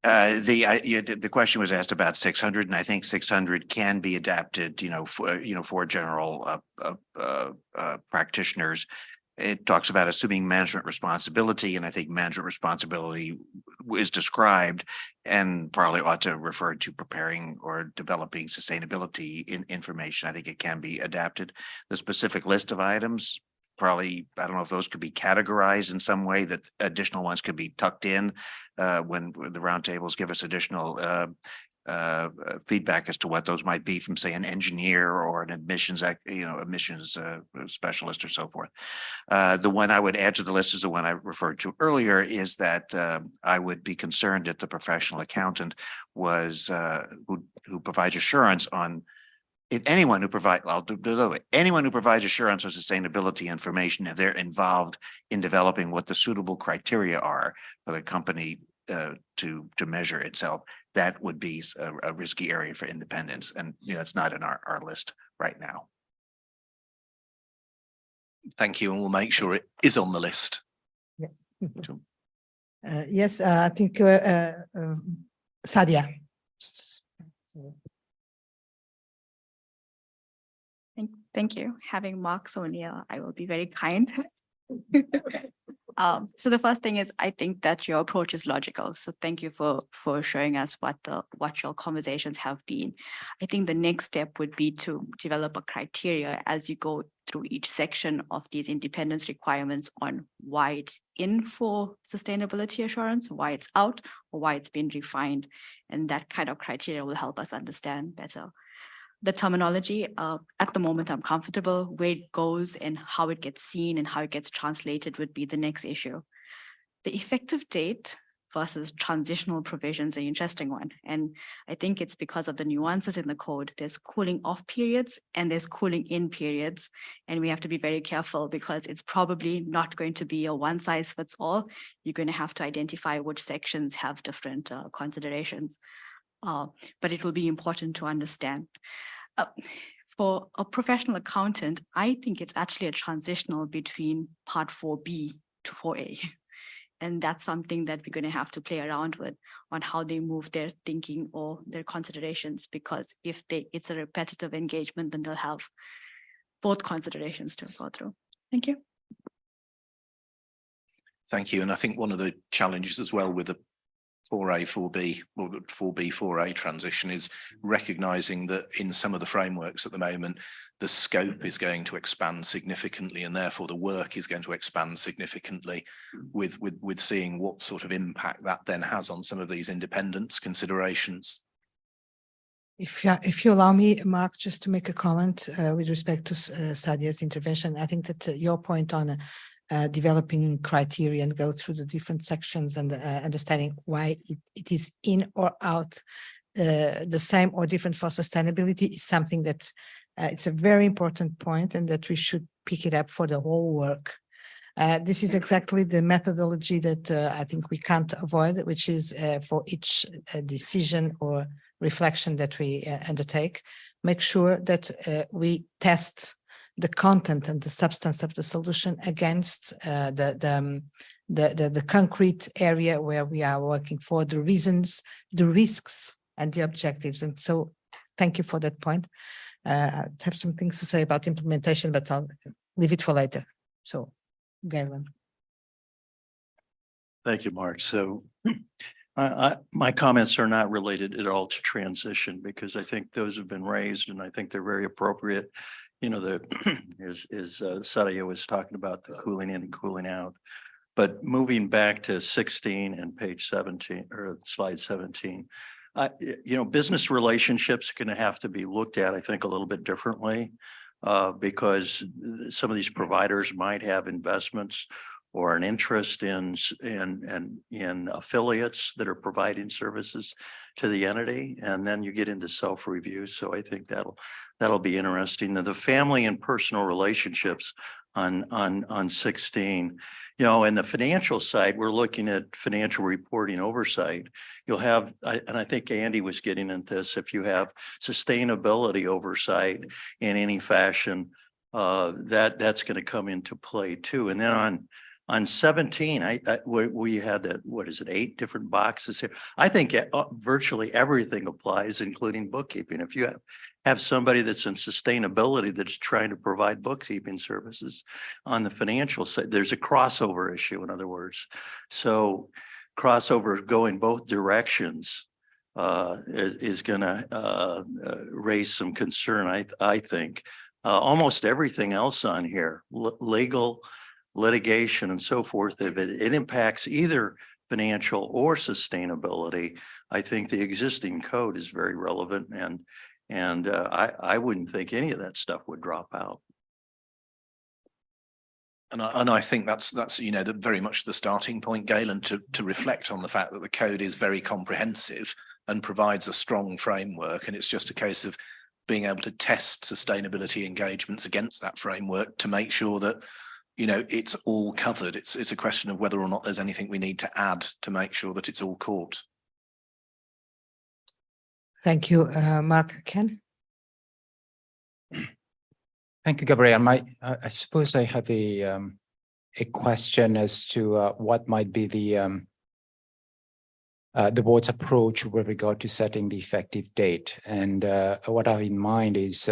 Speaker 6: the question was asked about 600, and I think 600 can be adapted, for general practitioners. It talks about assuming management responsibility, and I think management responsibility is described and probably ought to refer to preparing or developing sustainability information. I think it can be adapted. The specific list of items, probably, I don't know if those could be categorized in some way, that additional ones could be tucked in when the roundtables give us additional feedback as to what those might be from, say, an engineer or an admissions specialist or so forth. The one I would add to the list is the one I referred to earlier, is that I would be concerned that the professional accountant was who provides assurance on anyone who provides assurance on sustainability information, if they're involved in developing what the suitable criteria are for the company to measure itself, that would be a risky area for independence. And it's not in our list right now.
Speaker 5: Thank you, and we'll make sure it is on the list.
Speaker 1: Yeah. Yes, I think Sadia.
Speaker 11: Thank you. Having Mark so near, I will be very kind. So the first thing is, I think that your approach is logical. So thank you for showing us what your conversations have been. I think the next step would be to develop a criteria as you go through each section of these independence requirements on why it's in for sustainability assurance, why it's out, or why it's been refined. And that kind of criteria will help us understand better. The terminology, at the moment, I'm comfortable. Where it goes and how it gets seen and how it gets translated would be the next issue. The effective date versus transitional provisions are an interesting one. And I think it's because of the nuances in the code. There's cooling off periods and there's cooling in periods. And we have to be very careful because it's probably not going to be a one size fits all. You're going to have to identify which sections have different considerations. But it will be important to understand. For a professional accountant, I think it's actually a transitional between part 4B to 4A. And that's something that we're going to have to play around with on how they move their thinking or their considerations, because if it's a repetitive engagement, then they'll have both considerations to go through. Thank you.
Speaker 5: Thank you. And I think one of the challenges as well with the 4A, 4B, or 4B, 4A transition is recognizing that in some of the frameworks at the moment, the scope is going to expand significantly, and therefore the work is going to expand significantly with seeing what sort of impact that then has on some of these independence considerations.
Speaker 1: If you allow me, Mark, just to make a comment with respect to Sadia's intervention, I think that your point on developing criteria and go through the different sections and understanding why it is in or out the same or different for sustainability is something that it's a very important point, and that we should pick it up for the whole work. This is exactly the methodology that I think we can't avoid, which is for each decision or reflection that we undertake, make sure that we test the content and the substance of the solution against the concrete area where we are working for, the reasons, the risks, and the objectives. And so thank you for that point. I have some things to say about implementation, but I'll leave it for later. So, Galen.
Speaker 19: Thank you, Mark. So my comments are not related at all to transition, because I think those have been raised and I think they're very appropriate. Sadia was talking about the cooling in and cooling out. But moving back to 16 and page 17 or slide 17, business relationships are going to have to be looked at, I think, a little bit differently, because some of these providers might have investments or an interest in affiliates that are providing services to the entity, and then you get into self-review. So I think that'll be interesting. The family and personal relationships on 16, you know, and the financial side, we're looking at financial reporting oversight. You'll have, and I think Andy was getting into this, if you have sustainability oversight in any fashion, that's going to come into play too. And then on 17, we had that, what is it, 8 different boxes here. I think virtually everything applies, including bookkeeping. If you have somebody that's in sustainability that's trying to provide bookkeeping services on the financial side, there's a crossover issue, in other words. So crossover going both directions is going to raise some concern, I think. Almost everything else on here, legal, litigation, and so forth, if it impacts either financial or sustainability, I think the existing code is very relevant, and I wouldn't think any of that stuff would drop out.
Speaker 5: And I think that's you know, very much the starting point, Galen, to reflect on the fact that the code is very comprehensive and provides a strong framework, and it's just a case of being able to test sustainability engagements against that framework to make sure that, you know, it's all covered. It's a question of whether or not there's anything we need to add to make sure that it's all caught.
Speaker 1: Thank you, Mark. Ken?
Speaker 4: Thank you, Gabrielle. I suppose I have a question as to what might be the board's approach with regard to setting the effective date. And what I have in mind is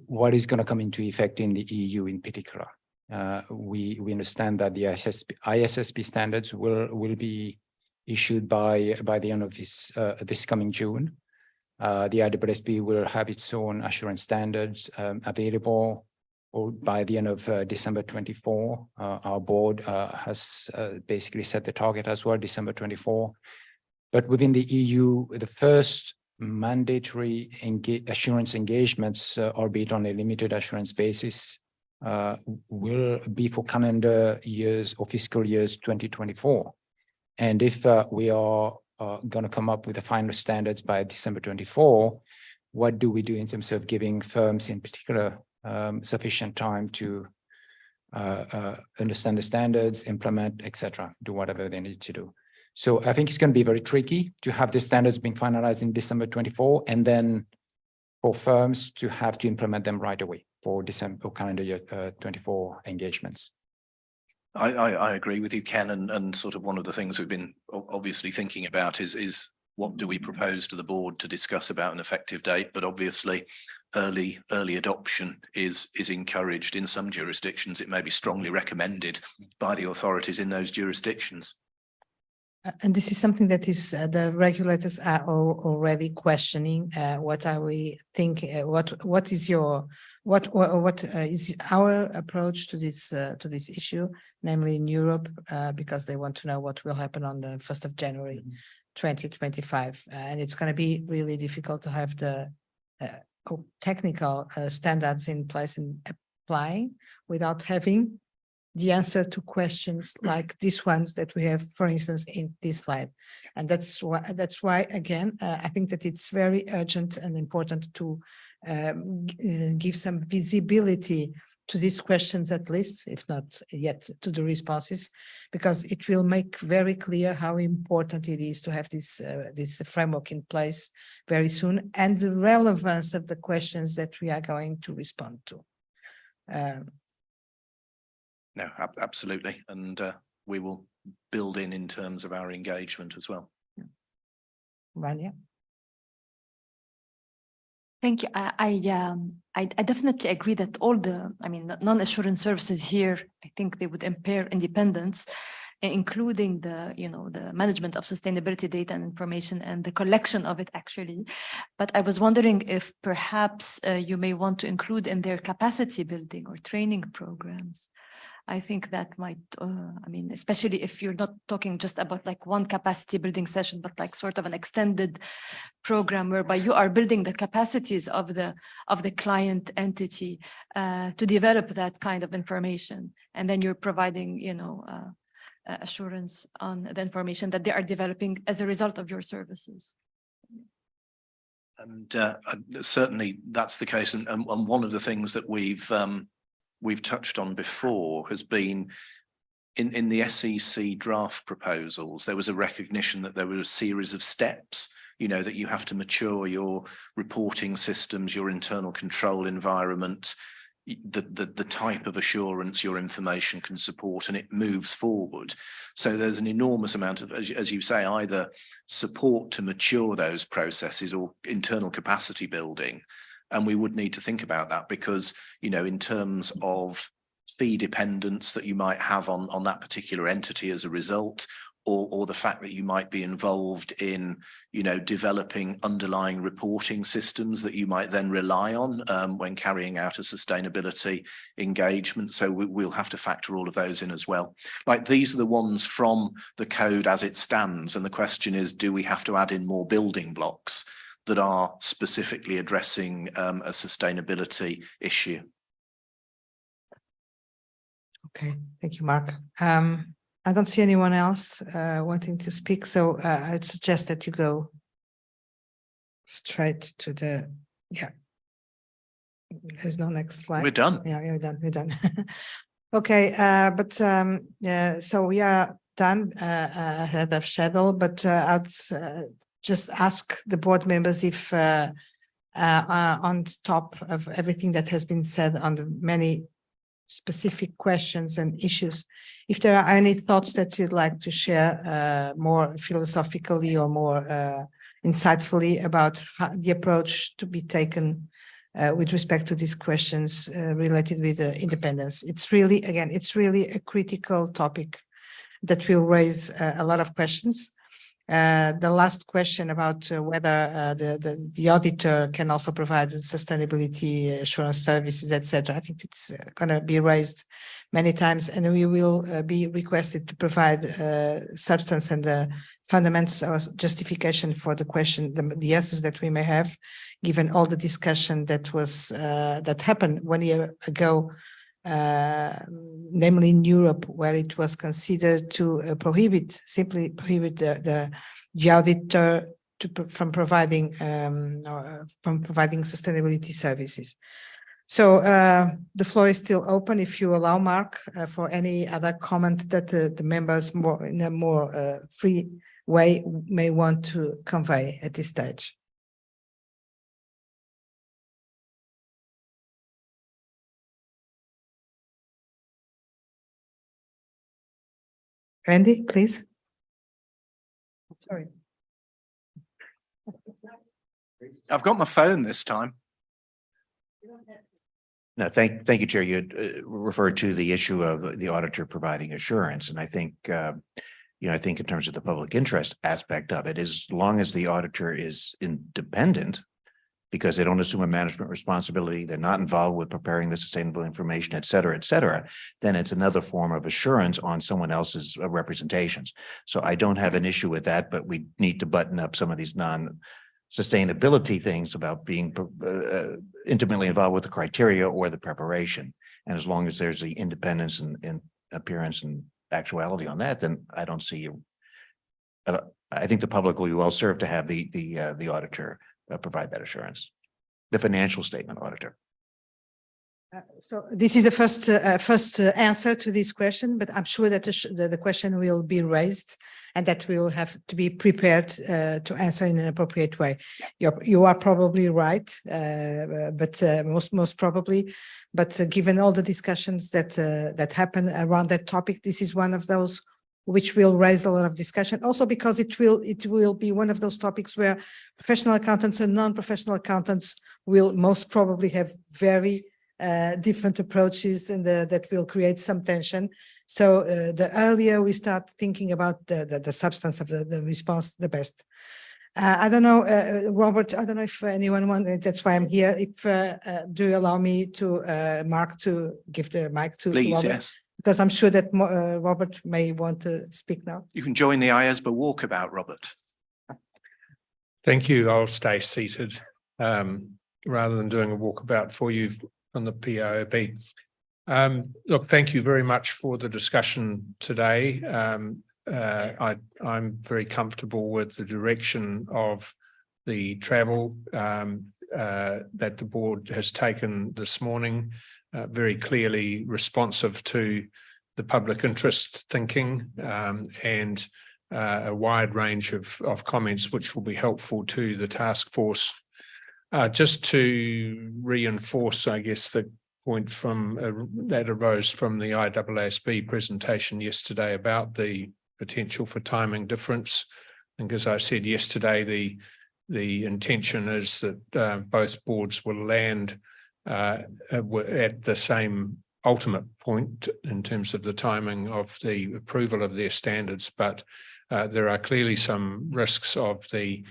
Speaker 4: what is going to come into effect in the EU in particular. We understand that the IESBA standards will be issued by the end of this coming June. The IESBA will have its own assurance standards available by the end of December 24. Our board has basically set the target as well, December 24. But within the EU, the first mandatory assurance engagements, albeit on a limited assurance basis, will be for calendar years or fiscal years 2024. And if we are going to come up with the final standards by December 24, what do we do in terms of giving firms in particular sufficient time to understand the standards, implement, etc., do whatever they need to do? So I think it's going to be very tricky to have the standards being finalized in December 24, and then for firms to have to implement them right away for December or calendar year 24 engagements.
Speaker 5: I agree with you, Ken, and sort of one of the things we've been obviously thinking about is what do we propose to the board to discuss about an effective date? But obviously, early adoption is encouraged in some jurisdictions. It may be strongly recommended by the authorities in those jurisdictions.
Speaker 1: And this is something that is the regulators are already questioning. What are we thinking? What is our approach to this issue, namely in Europe, because they want to know what will happen on the 1st of January, 2025, and it's going to be really difficult to have the technical standards in place and applying without having the answer to questions like these ones that we have, for instance, in this slide. And that's why again, I think that it's very urgent and important to give some visibility to these questions, at least, if not yet to the responses, because it will make very clear how important it is to have this framework in place very soon, and the relevance of the questions that we are going to respond to.
Speaker 5: No, absolutely. And we will build in terms of our engagement as well.
Speaker 1: Rania?
Speaker 10: Thank you. I definitely agree that all the, non-assurance services here, I think they would impair independence, including the management of sustainability data and information and the collection of it actually. But I was wondering if perhaps you may want to include in their capacity building or training programs. I think that might, I mean, especially if you're not talking just about like one capacity building session, but like sort of an extended program whereby you are building the capacities of the client entity to develop that kind of information. And then you're providing, you know, assurance on the information that they are developing as a result of your services.
Speaker 5: And certainly that's the case. And one of the things that we've touched on before has been in the SEC draft proposals, there was a recognition that there were a series of steps, you know, that you have to mature your reporting systems, your internal control environment, the type of assurance your information can support, and it moves forward. So there's an enormous amount of, as you say, either support to mature those processes or internal capacity building. And we would need to think about that because, you know, in terms of fee dependence that you might have on that particular entity as a result, or the fact that you might be involved in, you know, developing underlying reporting systems that you might then rely on when carrying out a sustainability engagement. So we'll have to factor all of those in as well. Like these are the ones from the code as it stands. And the question is, do we have to add in more building blocks that are specifically addressing a sustainability issue?
Speaker 1: Okay, thank you, Mark. I don't see anyone else wanting to speak, so I'd suggest that you go straight to the, yeah. There's no next slide.
Speaker 5: We're done.
Speaker 1: Yeah, we're done. We're done. Okay, so we are done ahead of schedule, but I'd just ask the board members if on top of everything that has been said on the many specific questions and issues, if there are any thoughts that you'd like to share more philosophically or more insightfully about the approach to be taken with respect to these questions related with independence. It's really, again, it's really a critical topic that will raise a lot of questions. The last question about whether the auditor can also provide sustainability assurance services, etc. I think it's going to be raised many times, and we will be requested to provide substance and the fundamentals or justification for the question, the answers that we may have, given all the discussion that was that happened 1 year ago. Namely in Europe, where it was considered to simply prohibit the auditor from providing sustainability services. So the floor is still open, if you allow, Mark, for any other comment that the members in a more free way may want to convey at this stage. Andy, please. Sorry.
Speaker 5: I've got my phone this time.
Speaker 6: No, thank you, Chair. You referred to the issue of the auditor providing assurance, and I think, I think in terms of the public interest aspect of it, as long as the auditor is independent, because they don't assume a management responsibility, they're not involved with preparing the sustainable information, et cetera, then it's another form of assurance on someone else's representations. So I don't have an issue with that, but we need to button up some of these non-sustainability things about being intimately involved with the criteria or the preparation. And as long as there's the independence and appearance and actuality on that, then I don't see you. I think the public will be well served to have the auditor provide that assurance, the financial statement auditor.
Speaker 1: So this is a first answer to this question, but I'm sure that the question will be raised and that we will have to be prepared to answer in an appropriate way. You are probably right, but most probably. But given all the discussions that happen around that topic, this is one of those which will raise a lot of discussion. Also because it will be one of those topics where professional accountants and non-professional accountants will most probably have very different approaches, and that will create some tension. So the earlier we start thinking about the substance of the response, the best. I don't know, Robert, I don't know if anyone wants, that's why I'm here. If do you allow me to, Mark, to give the mic to
Speaker 5: Please,
Speaker 1: Robert?
Speaker 5: yes.
Speaker 1: because I'm sure that Robert may want to speak now.
Speaker 5: You can join the IESBA walkabout, Robert.
Speaker 20: Thank you. I'll stay seated rather than doing a walkabout for you on the PIOB. Look, thank you very much for the discussion today. I'm very comfortable with the direction of the travel that the board has taken this morning, very clearly responsive to the public interest thinking and a wide range of comments which will be helpful to the task force. Just to reinforce, I guess, the point from that arose from the IESB presentation yesterday about the potential for timing difference. And as I said yesterday, the intention is that both boards will land at the same ultimate point in terms of the timing of the approval of their standards, but there are clearly some risks of the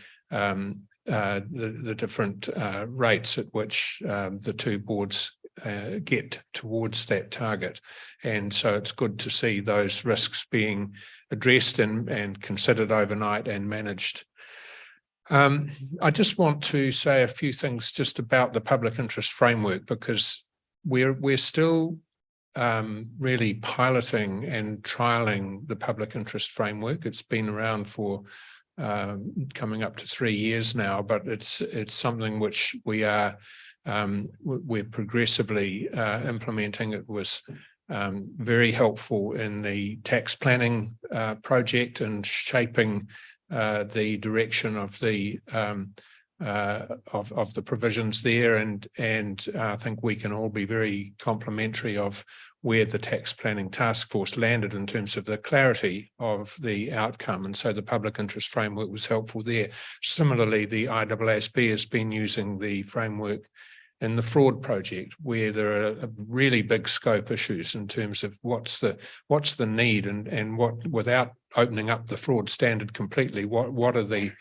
Speaker 20: different rates at which the two boards get towards that target. And so it's good to see those risks being addressed and considered overnight and managed. I just want to say a few things just about the public interest framework, because we're still really piloting and trialing the public interest framework. It's been around for coming up to 3 years now, but it's something which we're progressively implementing. It was very helpful in the tax planning project and shaping the direction of the provisions there, and I think we can all be very complimentary of where the tax planning task force landed in terms of the clarity of the outcome, and so the public interest framework was helpful there. Similarly, the IESB has been using the framework in the fraud project, where there are really big scope issues in terms of what's the need and what, without opening up the fraud standard completely, what are the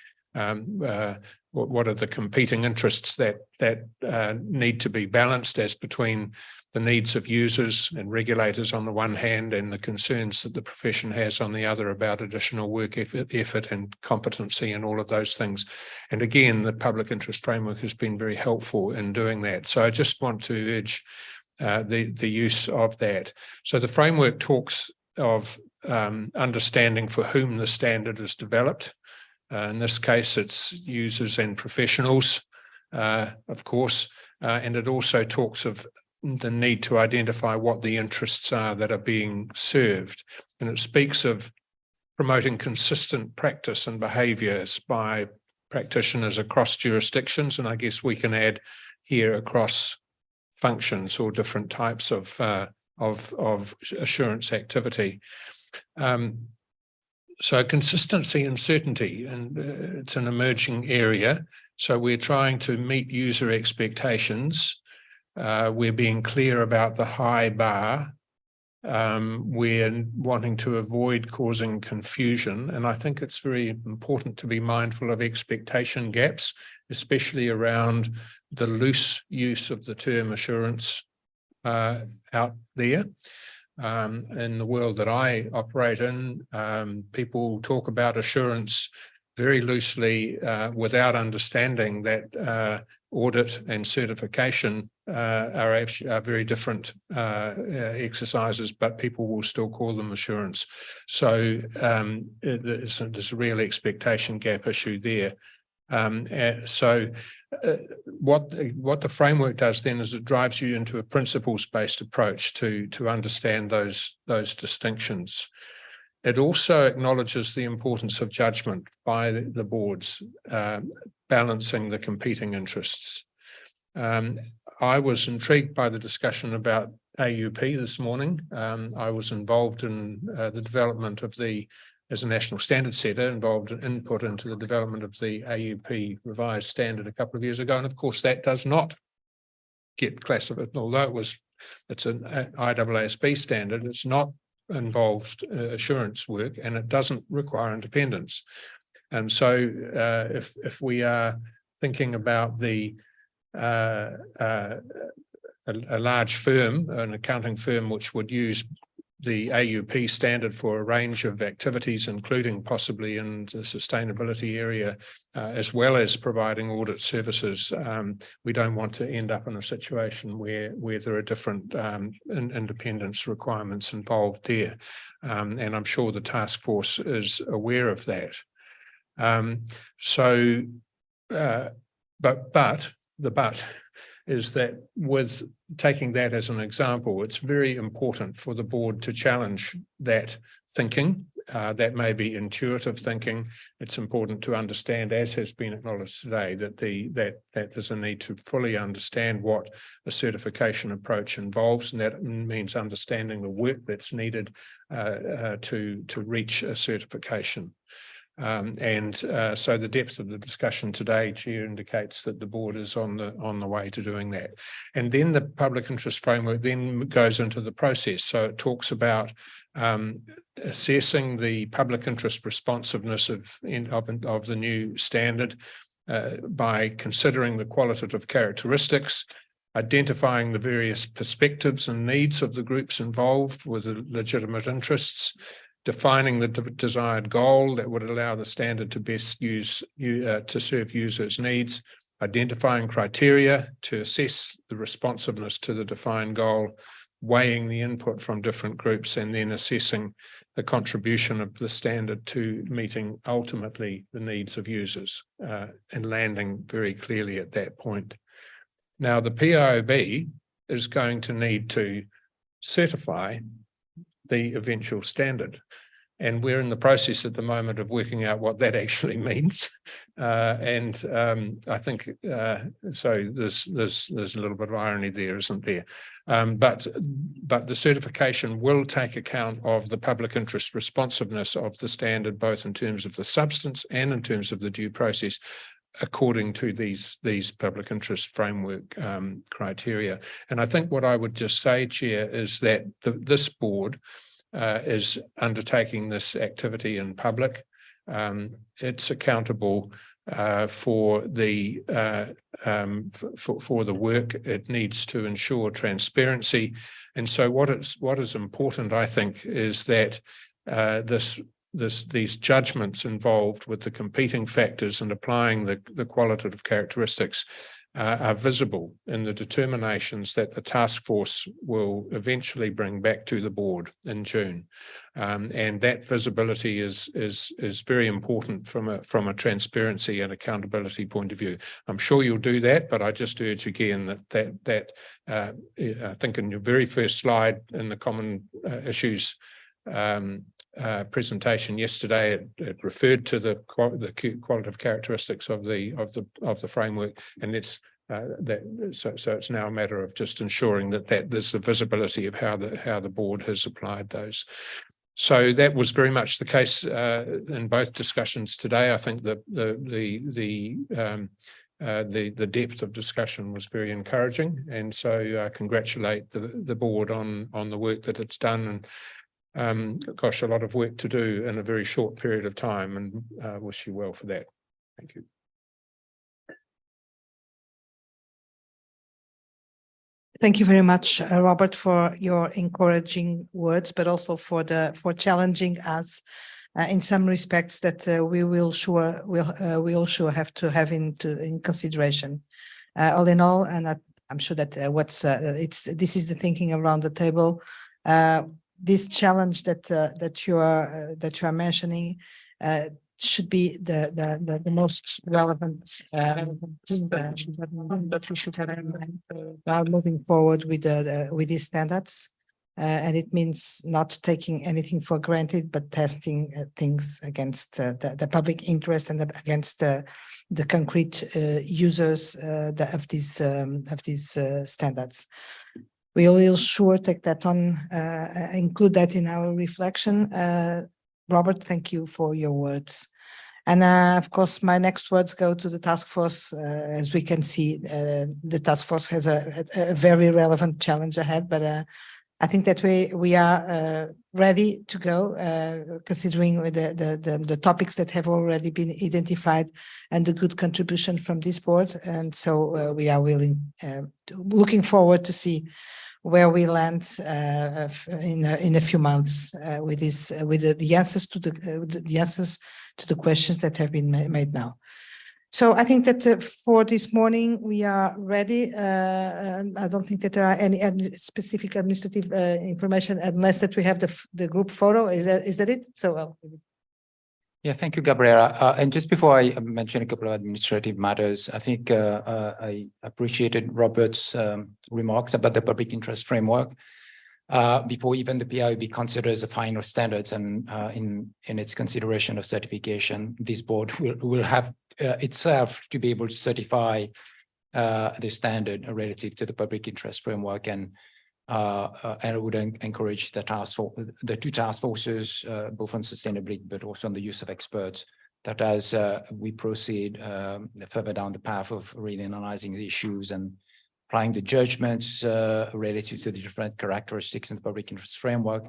Speaker 20: competing interests that need to be balanced as between the needs of users and regulators on the one hand and the concerns that the profession has on the other about additional work effort and competency and all of those things. And again, the public interest framework has been very helpful in doing that. So I just want to urge the use of that. So the framework talks of understanding for whom the standard is developed. In this case, it's users and professionals, of course, and it also talks of the need to identify what the interests are that are being served. And it speaks of promoting consistent practice and behaviours by practitioners across jurisdictions, and I guess we can add here across functions or different types of assurance activity. So consistency and certainty, and it's an emerging area. So we're trying to meet user expectations. We're being clear about the high bar. We're wanting to avoid causing confusion. And I think it's very important to be mindful of expectation gaps, especially around the loose use of the term assurance out there. In the world that I operate in, people talk about assurance very loosely without understanding that audit and certification are very different exercises, but people will still call them assurance. So there's a real expectation gap issue there. What the framework does then is it drives you into a principles-based approach to understand those distinctions. It also acknowledges the importance of judgment by the boards, balancing the competing interests. I was intrigued by the discussion about AUP this morning. I was involved in the development of as a national standard setter, involved in input into the development of the AUP revised standard a couple of years ago. And of course, that does not get classified, although it's an IESB standard, it's not involved assurance work, and it doesn't require independence. And so if we are thinking about a large firm, an accounting firm, which would use the AUP standard for a range of activities, including possibly in the sustainability area, as well as providing audit services. We don't want to end up in a situation where there are different independence requirements involved there. And I'm sure the task force is aware of that. But the but is that with taking that as an example, it's very important for the board to challenge that thinking. That may be intuitive thinking. It's important to understand, as has been acknowledged today, that there's a need to fully understand what a certification approach involves, and that means understanding the work that's needed to reach a certification. So the depth of the discussion today, Chair, indicates that the board is on the way to doing that. And then the public interest framework then goes into the process. So it talks about assessing the public interest responsiveness of the new standard by considering the qualitative characteristics, identifying the various perspectives and needs of the groups involved with legitimate interests, defining the desired goal that would allow the standard to best to serve users' needs, identifying criteria to assess the responsiveness to the defined goal, weighing the input from different groups, and then assessing the contribution of the standard to meeting ultimately the needs of users, and landing very clearly at that point. Now, the PIOB is going to need to certify the eventual standard. And we're in the process at the moment of working out what that actually means. I think, so there's a little bit of irony there, isn't there? But the certification will take account of the public interest responsiveness of the standard, both in terms of the substance and in terms of the due process, according to these public interest framework criteria. And I think what I would just say, Chair, is that this board is undertaking this activity in public. It's accountable for the work. It needs to ensure transparency. And so what is important, I think, is that these judgments involved with the competing factors and applying the qualitative characteristics are visible in the determinations that the task force will eventually bring back to the board in June. And that visibility is very important from a transparency and accountability point of view. I'm sure you'll do that, but I just urge again that I think in your very first slide in the common issues presentation yesterday, it referred to the qualitative characteristics of the framework, and it's so it's now a matter of just ensuring that there's the visibility of how the board has applied those. So that was very much the case in both discussions today. I think that the depth of discussion was very encouraging, and so I congratulate the board on the work that it's done. And gosh, a lot of work to do in a very short period of time, and wish you well for that. Thank you.
Speaker 1: Thank you very much, Robert, for your encouraging words, but also for challenging us in some respects that we'll sure have to have in consideration. All in all, and I'm sure that this is the thinking around the table. This challenge that you are mentioning should be the most relevant thing that we should have in mind while moving forward with these standards. And it means not taking anything for granted, but testing things against the public interest and against the concrete users of these standards. We will sure take that on, include that in our reflection. Robert, thank you for your words. And of course, my next words go to the task force. As we can see, the task force has a very relevant challenge ahead, but I think that we are ready to go, considering the topics that have already been identified and the good contribution from this board. And so we are looking forward to see where we land in a few months with this with the answers to the answers to the questions that have been made now. So I think that for this morning we are ready. I don't think that there are any specific administrative information unless that we have the group photo. Is that it? So
Speaker 4: Yeah, thank you, Gabriela. And just before I mention a couple of administrative matters, I think I appreciated Robert's remarks about the public interest framework. Before even the PIOB considers the final standards and in its consideration of certification, this board will have itself to be able to certify the standard relative to the public interest framework, and I would encourage the two task forces, both on sustainability but also on the use of experts, that as we proceed further down the path of really analyzing the issues and applying the judgments relative to the different characteristics in the public interest framework,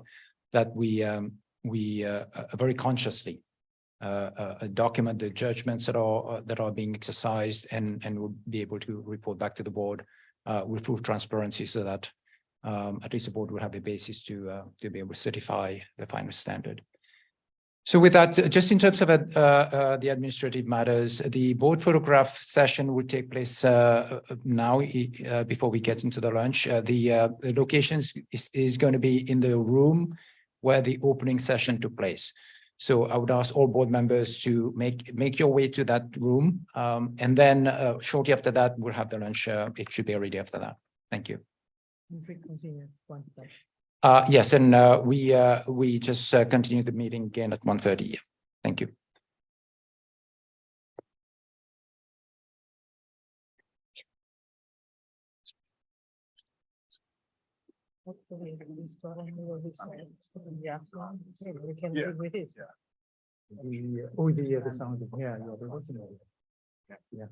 Speaker 4: that we very consciously document the judgments that are being exercised, and will be able to report back to the board with full transparency, so that at least the board will have the basis to be able to certify the final standard. So with that, just in terms of the administrative matters, the board photograph session will take place now before we get into the lunch. The locations is going to be in the room where the opening session took place. So I would ask all board members to make your way to that room. And then shortly after that, we'll have the lunch. It should be ready after that. Thank you. Yes, and we just continue the meeting again at 1:30. Thank you.
Speaker 1: Yeah, we can live with it.
Speaker 17: The sound, yeah, yeah.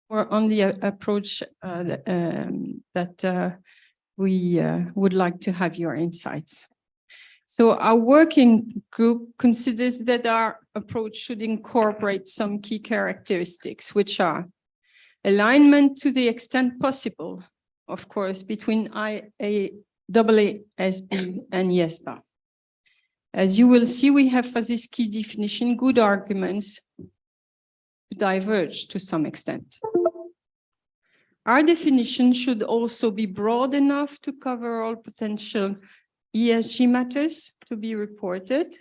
Speaker 2: or on the approach that we would like to have your insights. So our working group considers that our approach should incorporate some key characteristics, which are alignment to the extent possible, of course, between IESB and IESBA. As you will see, we have for this key definition good arguments to diverge to some extent. Our definition should also be broad enough to cover all potential ESG matters to be reported,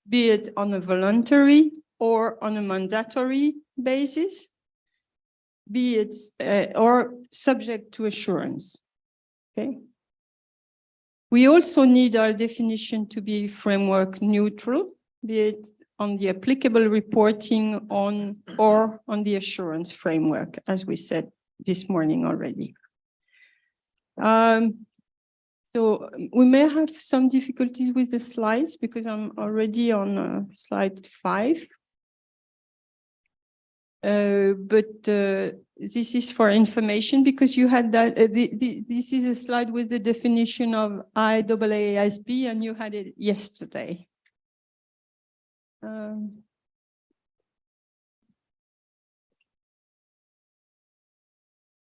Speaker 2: be it on a voluntary or on a mandatory basis, be it or subject to assurance. Okay. We also need our definition to be framework neutral, be it on the applicable reporting on or on the assurance framework, as we said this morning already. So we may have some difficulties with the slides because I'm already on slide 5. But this is for information because you had that, this is a slide with the definition of IEESB and you had it yesterday.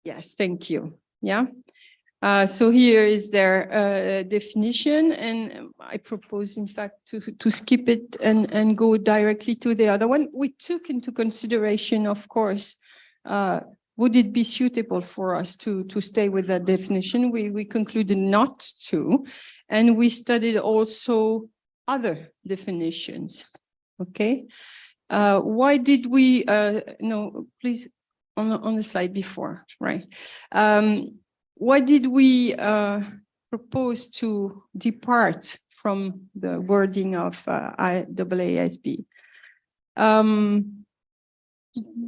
Speaker 2: Yes, thank you. Yeah. So here is their definition, and I propose, in fact, to skip it and go directly to the other one. We took into consideration, of course, would it be suitable for us to stay with that definition? We concluded not to, and we studied also other definitions. Okay, why did we? No, please, on the slide before, right? Why did we propose to depart from the wording of IEESB?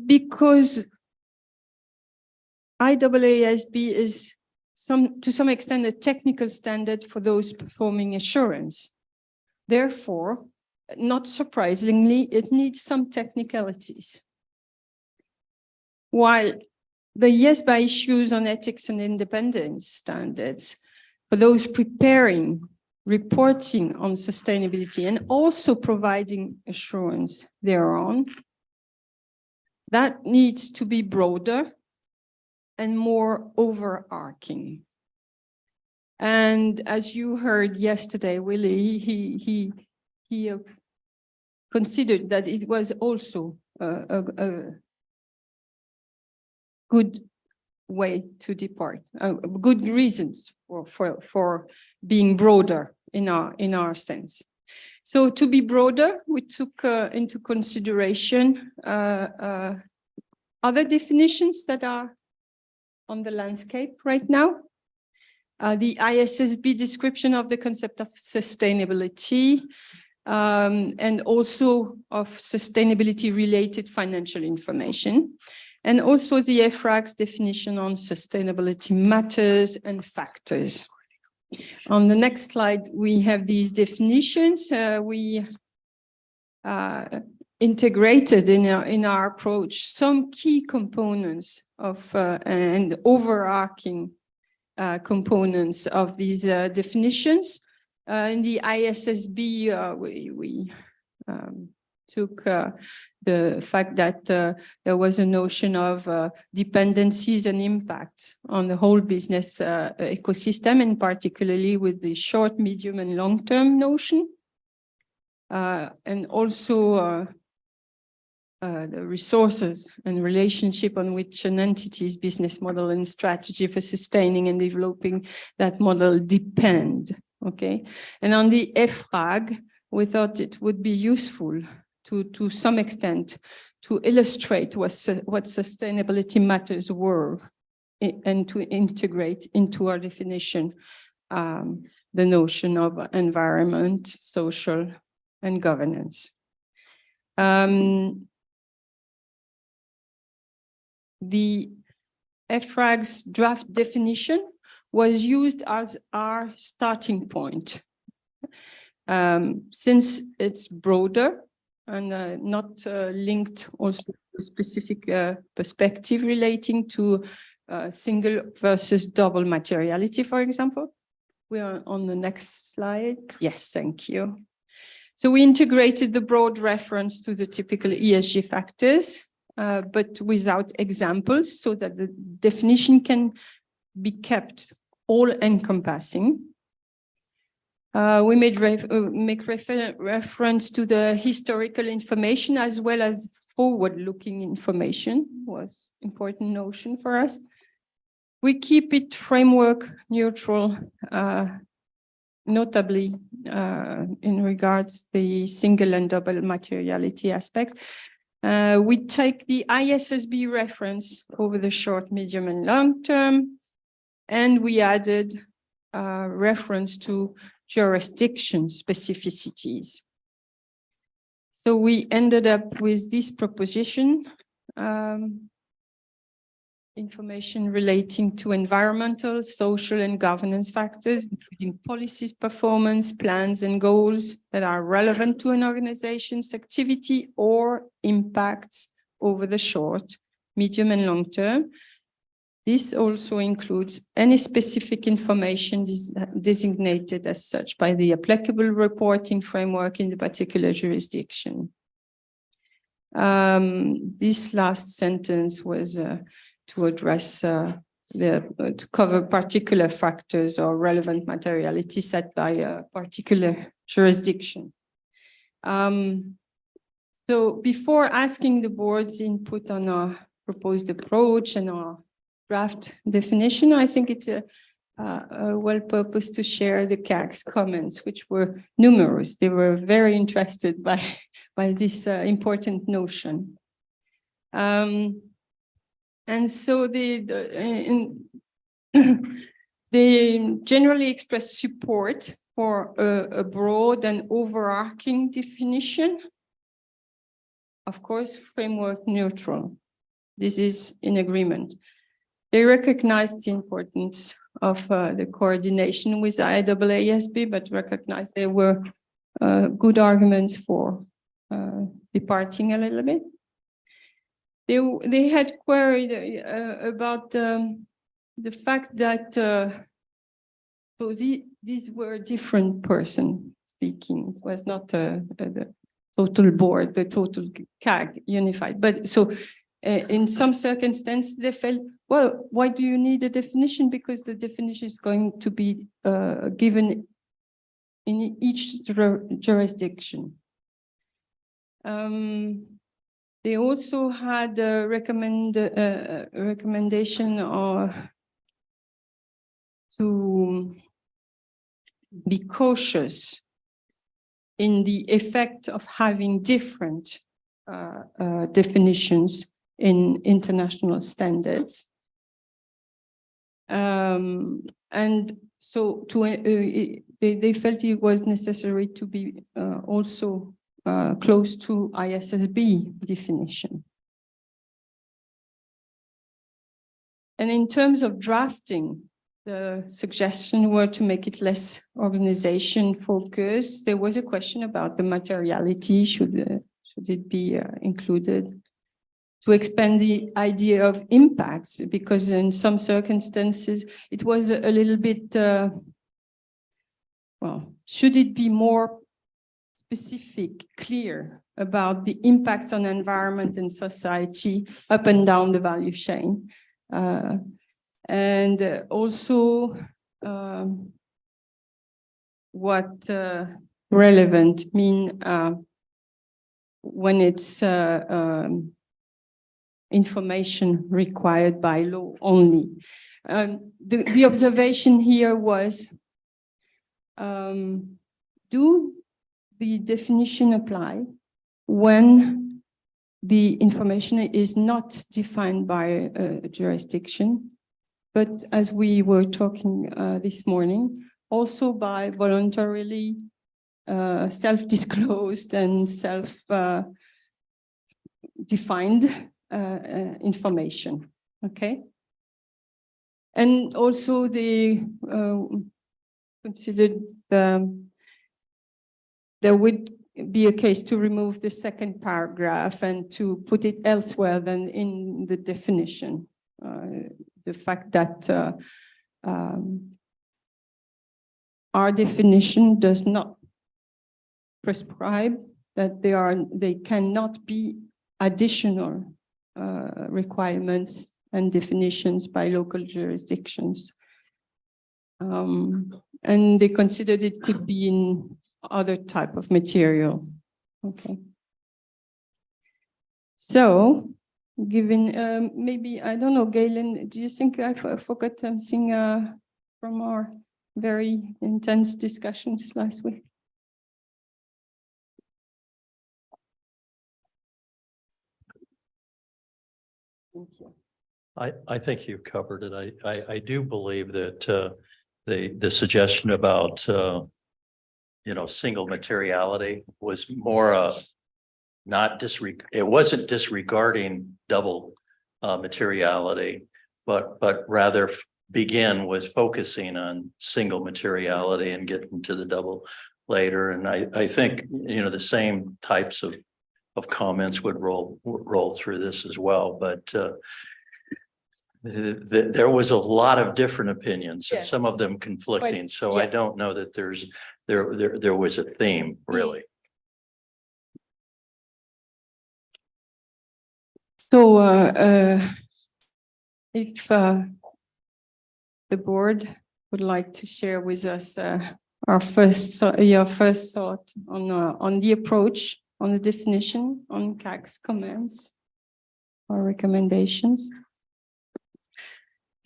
Speaker 2: Because IEESB is to some extent a technical standard for those performing assurance. Therefore, not surprisingly, it needs some technicalities. While the IESBA issues on ethics and independence standards for those preparing, reporting on sustainability, and also providing assurance thereon, that needs to be broader and more overarching. And as you heard yesterday, Willie, he considered that it was also a good way to depart, good reasons for being broader in our sense. So to be broader, we took into consideration other definitions that are on the landscape right now. The IESBA description of the concept of sustainability and also of sustainability-related financial information. And also the EFRAG's definition on sustainability matters and factors. On the next slide, we have these definitions. We integrated in our approach some key components of and overarching components of these definitions. In the IESBA, we took the fact that there was a notion of dependencies and impacts on the whole business ecosystem, and particularly with the short, medium, and long-term notion. And also the resources and relationship on which an entity's business model and strategy for sustaining and developing that model depend, okay? And on the EFRAG, we thought it would be useful to some extent to illustrate what sustainability matters were and to integrate into our definition the notion of environment, social, and governance. The EFRAG's draft definition was used as our starting point. Since it's broader and not linked also to a specific perspective relating to single versus double materiality, for example. We are on the next slide. Yes, thank you. So we integrated the broad reference to the typical ESG factors, but without examples, so that the definition can be kept all-encompassing. We made reference to the historical information as well as forward-looking information, was important notion for us. We keep it framework neutral, notably in regards the single and double materiality aspects. We take the IESBA reference over the short, medium, and long term, and we added reference to jurisdiction specificities. So we ended up with this proposition, information relating to environmental, social, and governance factors, including policies, performance, plans, and goals that are relevant to an organization's activity or impacts over the short, medium, and long term. This also includes any specific information designated as such by the applicable reporting framework in the particular jurisdiction. This last sentence was to address to cover particular factors or relevant materiality set by a particular jurisdiction. So before asking the board's input on our proposed approach and our draft definition, I think it's a well-purposed to share the CAG's comments, which were numerous. They were very interested by this important notion. And so they generally express support for a broad and overarching definition. Of course, framework neutral. This is in agreement. They recognize the importance of the coordination with IESBA, but recognize there were good arguments for departing a little bit. They had queried about the fact that so these were different persons speaking. It was not the total board, the total CAG unified. But so in some circumstances, they felt, well, why do you need a definition? Because the definition is going to be given in each jurisdiction. They also had a recommendation to be cautious in the effect of having different definitions in international standards. And so they felt it was necessary to be also close to IESBA definition. And in terms of drafting, the suggestion were to make it less organization focused. There was a question about the materiality, should it be included? To expand the idea of impacts, because in some circumstances, it was a little bit, well, should it be more specific, clear about the impacts on environment and society up and down the value chain? And also what relevant mean when it's information required by law only. The observation here was, do the definition apply when the information is not defined by a jurisdiction, but as we were talking this morning, also by voluntarily self-disclosed and self-defined information, okay? And also they considered there would be a case to remove the second paragraph and to put it elsewhere than in the definition. The fact that our definition does not prescribe that they cannot be additional requirements and definitions by local jurisdictions. And they considered it could be in other type of material. Okay. So, given maybe, I don't know, Galen, do you think I forgot something from our very intense discussions last week? Thank you.
Speaker 21: I think you've covered it. I do believe that the suggestion about single materiality was more not it wasn't disregarding double materiality, but rather begin with focusing on single materiality and getting to the double later. And I think the same types of comments would roll through this as well, but there was a lot of different opinions, and some of them conflicting. So I don't know that there was a theme really.
Speaker 2: So if the board would like to share with us your first thought on the approach, on the definition, on CAC's comments or recommendations.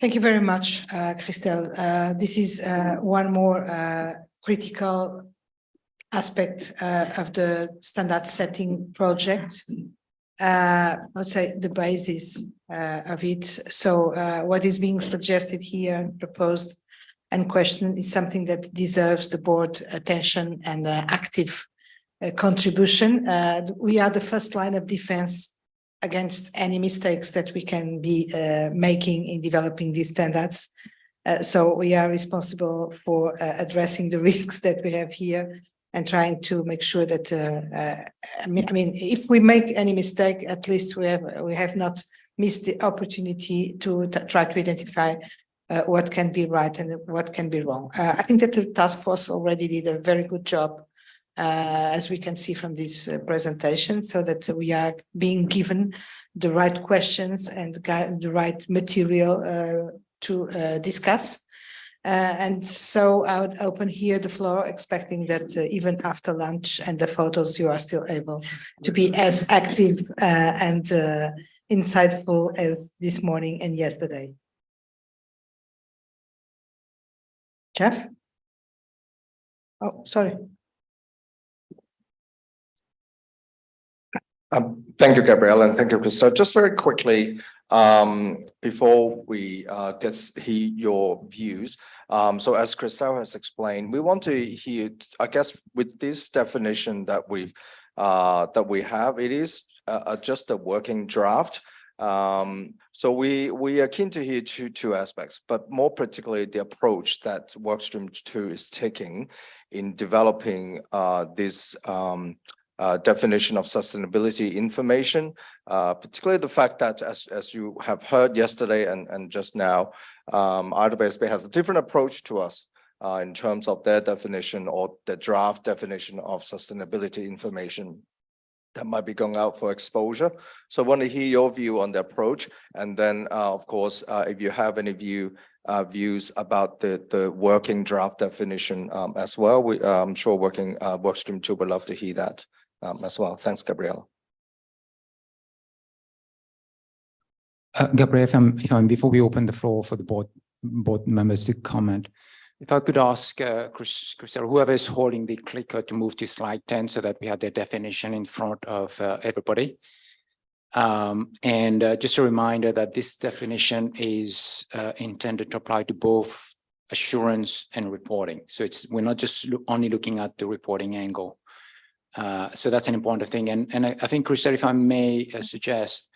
Speaker 1: Thank you very much, Christelle. This is one more critical aspect of the standard setting project. Let's say the basis of it. So what is being suggested here, proposed and questioned is something that deserves the board attention and active contribution. We are the first line of defense against any mistakes that we can be making in developing these standards. So we are responsible for addressing the risks that we have here and trying to make sure that, I mean, if we make any mistake, at least we have not missed the opportunity to try to identify what can be right and what can be wrong. I think that the task force already did a very good job, as we can see from this presentation, so that we are being given the right questions and the right material to discuss. And so I would open here the floor, expecting that even after lunch and the photos, you are still able to be as active and insightful as this morning and yesterday. Jeff? Oh, sorry.
Speaker 22: Thank you, Gabrielle, and thank you, Christelle. Just very quickly, before we hear your views. So as Christelle has explained, we want to hear, I guess, with this definition that we have, it is just a working draft. So we are keen to hear two aspects, but more particularly the approach that Workstream 2 is taking in developing this definition of sustainability information, particularly the fact that as you have heard yesterday and just now, IESBA has a different approach to us in terms of their definition or the draft definition of sustainability information that might be going out for exposure. So I want to hear your view on the approach, and then of course, if you have any views about the working draft definition as well, I'm sure Workstream 2 would love to hear that as well. Thanks, Gabrielle.
Speaker 4: Gabrielle, before we open the floor for the board members to comment, if I could ask Christelle, whoever is holding the clicker, to move to slide 10 so that we have the definition in front of everybody. And just a reminder that this definition is intended to apply to both assurance and reporting. So we're not just only looking at the reporting angle. So that's an important thing. And I think, Christelle, if I may suggest,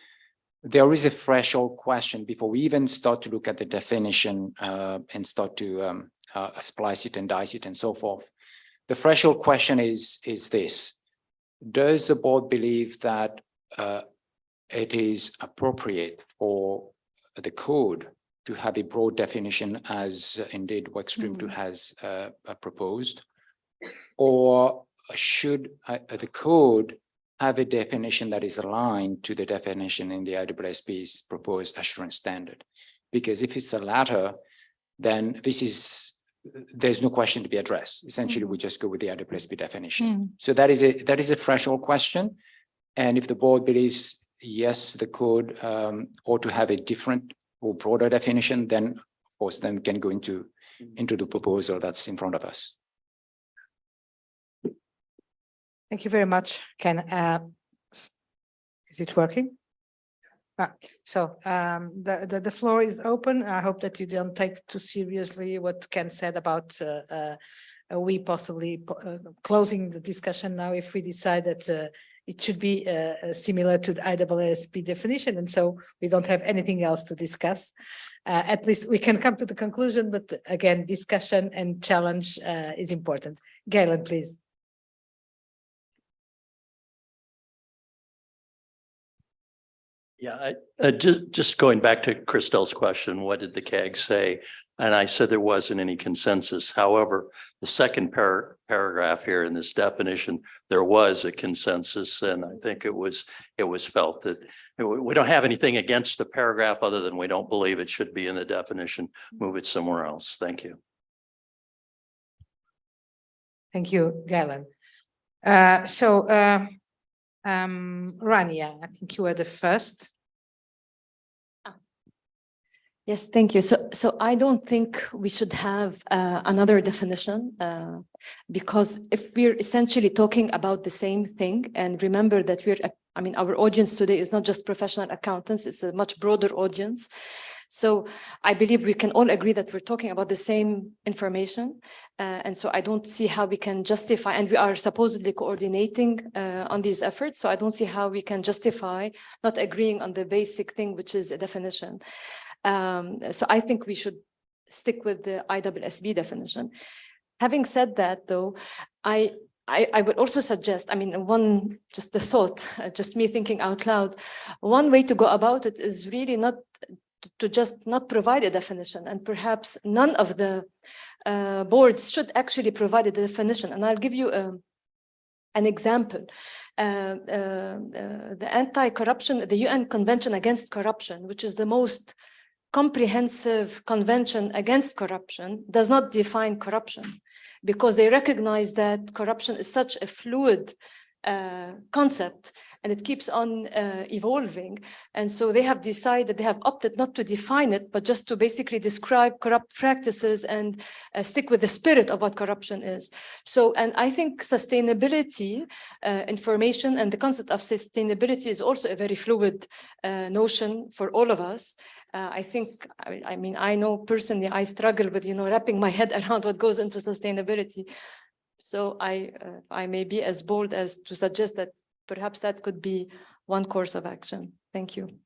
Speaker 4: there is a threshold question before we even start to look at the definition and start to splice it and dice it and so forth. The threshold question is this: does the board believe that it is appropriate for the code to have a broad definition, as indeed Workstream 2 has proposed? Or should the code have a definition that is aligned to the definition in the IEESB's proposed assurance standard? Because if it's the latter, then there's no question to be addressed. Essentially, we just go with the IEESB definition. So that is a threshold question. And if the board believes, yes, the code ought to have a different or broader definition, then of course, then we can go into the proposal that's in front of us.
Speaker 1: Thank you very much, Ken. Is it working? So the floor is open. I hope that you don't take too seriously what Ken said about we possibly closing the discussion now if we decide that it should be similar to the IEESB definition, and so we don't have anything else to discuss. At least we can come to the conclusion, but again, discussion and challenge is important. Galen, please.
Speaker 21: Yeah, just going back to Christelle's question, what did the CAG say? And I said there wasn't any consensus. However, the second paragraph here in this definition, there was a consensus, and I think it was felt that we don't have anything against the paragraph other than we don't believe it should be in the definition. Move it somewhere else. Thank you.
Speaker 1: Thank you, Galen. Rania, I think you were the first.
Speaker 10: Yes, thank you. So I don't think we should have another definition because if we're essentially talking about the same thing, and remember that our audience today is not just professional accountants, it's a much broader audience. So I believe we can all agree that we're talking about the same information. And so I don't see how we can justify, and we are supposedly coordinating on these efforts. So I don't see how we can justify not agreeing on the basic thing, which is a definition. So I think we should stick with the IEESB definition. Having said that, though, I would also suggest, just the thought, just me thinking out loud, one way to go about it is really not to just not provide a definition, and perhaps none of the boards should actually provide a definition. And I'll give you an example. The anti-corruption, the UN Convention Against Corruption, which is the most comprehensive convention against corruption, does not define corruption, because they recognize that corruption is such a fluid concept, and it keeps on evolving. And so they have decided, they have opted not to define it, but just to basically describe corrupt practices and stick with the spirit of what corruption is. So, and I think sustainability, information, and the concept of sustainability is also a very fluid notion for all of us. I know personally, I struggle with, wrapping my head around what goes into sustainability. So I may be as bold as to suggest that perhaps that could be one course of action. Thank you.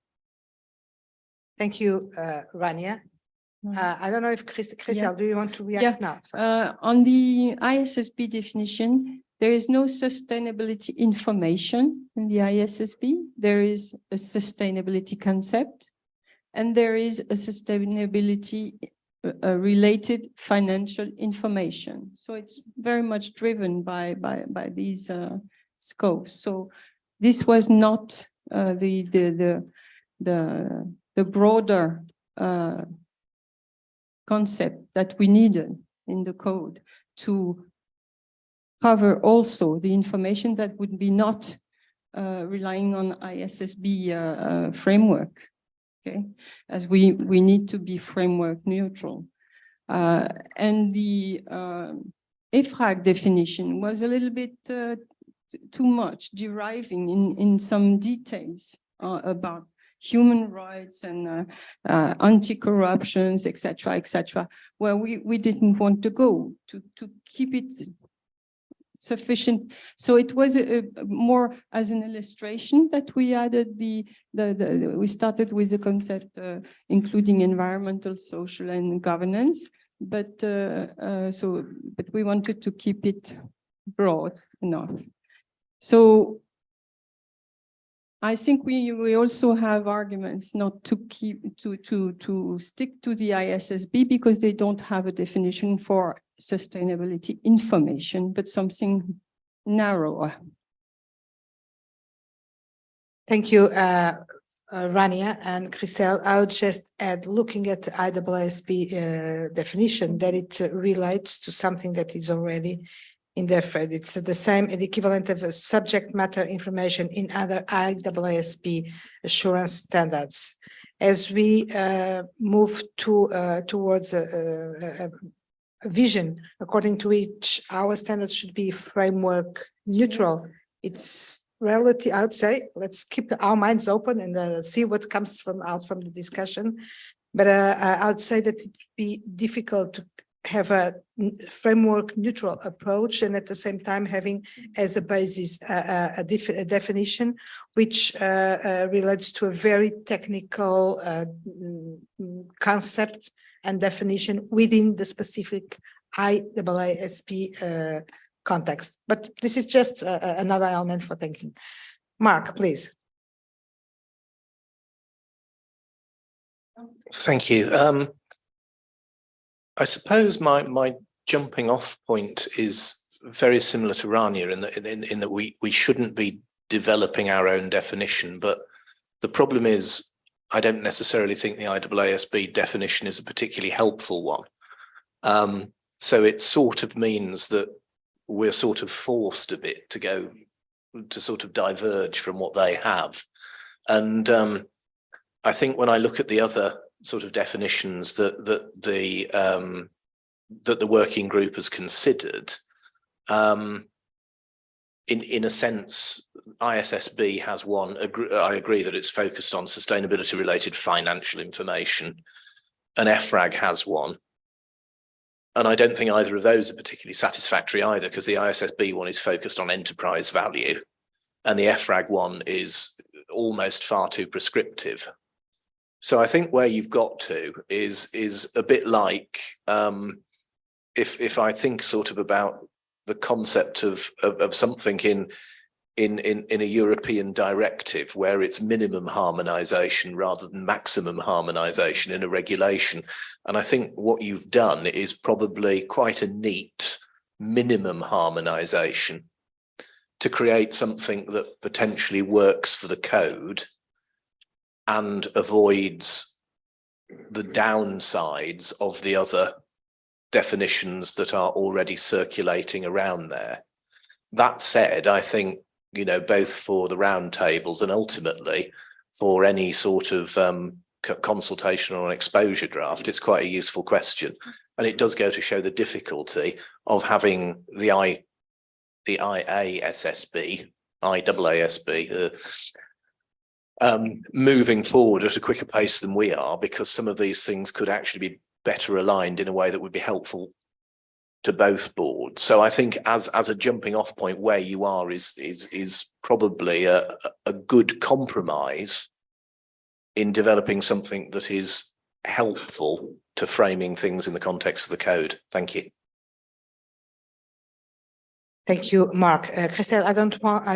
Speaker 1: Thank you, Rania. I don't know if Christelle, do you want to react now?
Speaker 2: On the IESBA definition, there is no sustainability information in the IESBA. There is a sustainability concept, and there is a sustainability related financial information. So it's very much driven by these scopes. So this was not the broader concept that we needed in the code to cover also the information that would be not relying on IESBA framework. Okay, as we need to be framework neutral. And the IFRAG definition was a little bit too much, deriving in some details about human rights and anti-corruptions, etc., where we didn't want to go, to keep it sufficient. So it was more as an illustration that we added we started with the concept including environmental, social, and governance, but we wanted to keep it broad enough. So I think we also have arguments not to keep to stick to the IESB because they don't have a definition for sustainability information, but something narrower.
Speaker 1: Thank you, Rania and Christelle. I would just add, looking at the IESB definition, that it relates to something that is already in the FED. It's the same, the equivalent of subject matter information in other IESB assurance standards. As we move towards a vision according to which our standards should be framework neutral, it's relative, I would say, let's keep our minds open and see what comes out from the discussion. But I would say that it would be difficult to have a framework neutral approach and at the same time having as a basis a definition which relates to a very technical concept and definition within the specific IEESB context. But this is just another element for thinking. Mark, please.
Speaker 5: Thank you. I suppose my jumping off point is very similar to Rania in that we shouldn't be developing our own definition, but the problem is I don't necessarily think the IEESB definition is a particularly helpful one. So it sort of means that we're sort of forced a bit to sort of diverge from what they have. And I think when I look at the other sort of definitions that the working group has considered, in a sense, IESB has one. I agree that it's focused on sustainability related financial information, and EFRAG has one. And I don't think either of those are particularly satisfactory either, because the IESB one is focused on enterprise value and the EFRAG one is almost far too prescriptive. So I think where you've got to is a bit like if I think sort of about the concept of something in a European directive where it's minimum harmonization rather than maximum harmonization in a regulation. And I think what you've done is probably quite a neat minimum harmonization to create something that potentially works for the code and avoids the downsides of the other definitions that are already circulating around there. That said, I think, you know, both for the roundtables and ultimately for any sort of consultation on an exposure draft, it's quite a useful question. And it does go to show the difficulty of having the IASB, moving forward at a quicker pace than we are, because some of these things could actually be better aligned in a way that would be helpful to both boards. So I think as a jumping off point, where you are is probably a good compromise in developing something that is helpful to framing things in the context of the code. Thank you.
Speaker 1: Thank you, Mark. Christelle, I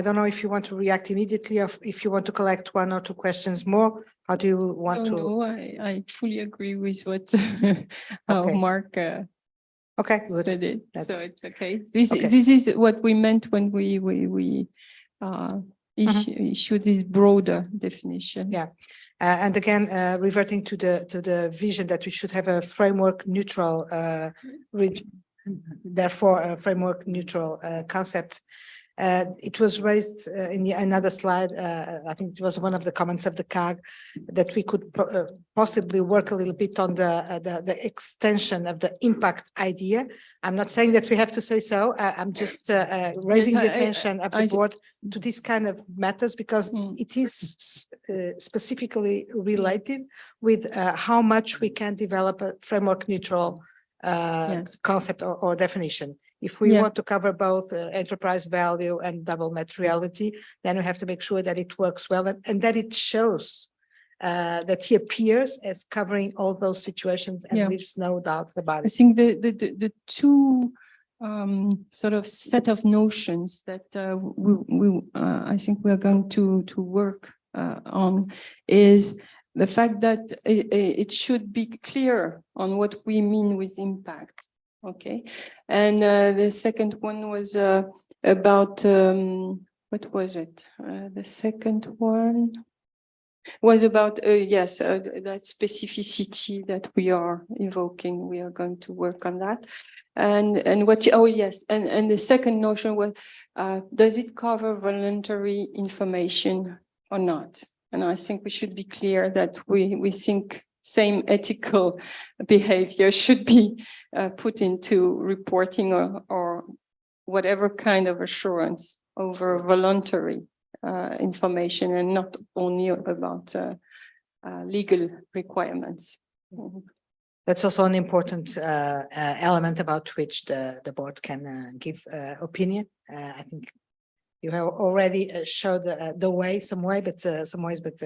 Speaker 1: don't know if you want to react immediately or if you want to collect one or two questions more. How do you want to?
Speaker 2: No, I fully agree with what how Mark
Speaker 1: okay, good.
Speaker 2: said it. So it's okay. This is what we meant when we issue this broader definition.
Speaker 1: Yeah, and again, reverting to the vision that we should have a framework neutral therefore a framework neutral concept. It was raised in another slide. I think it was one of the comments of the CAG that we could possibly work a little bit on the extension of the impact idea. I'm not saying that we have to say so. I'm just raising the attention of the board to this kind of matters, because it is specifically related with how much we can develop a framework neutral concept or definition. If we want to cover both enterprise value and double materiality, then we have to make sure that it works well and that it shows that he appears as covering all those situations and leaves no doubt about it.
Speaker 2: I think the two sort of set of notions that I think we are going to work on is the fact that it should be clear on what we mean with impact. Okay, and the second one was about what was it? The second one was about yes, that specificity that we are evoking. We are going to work on that. And what, oh yes, and the second notion was, does it cover voluntary information or not? And I think we should be clear that we think same ethical behavior should be put into reporting or whatever kind of assurance over voluntary information, and not only about legal requirements.
Speaker 1: That's also an important element about which the board can give opinion. I think you have already showed the way, some ways, but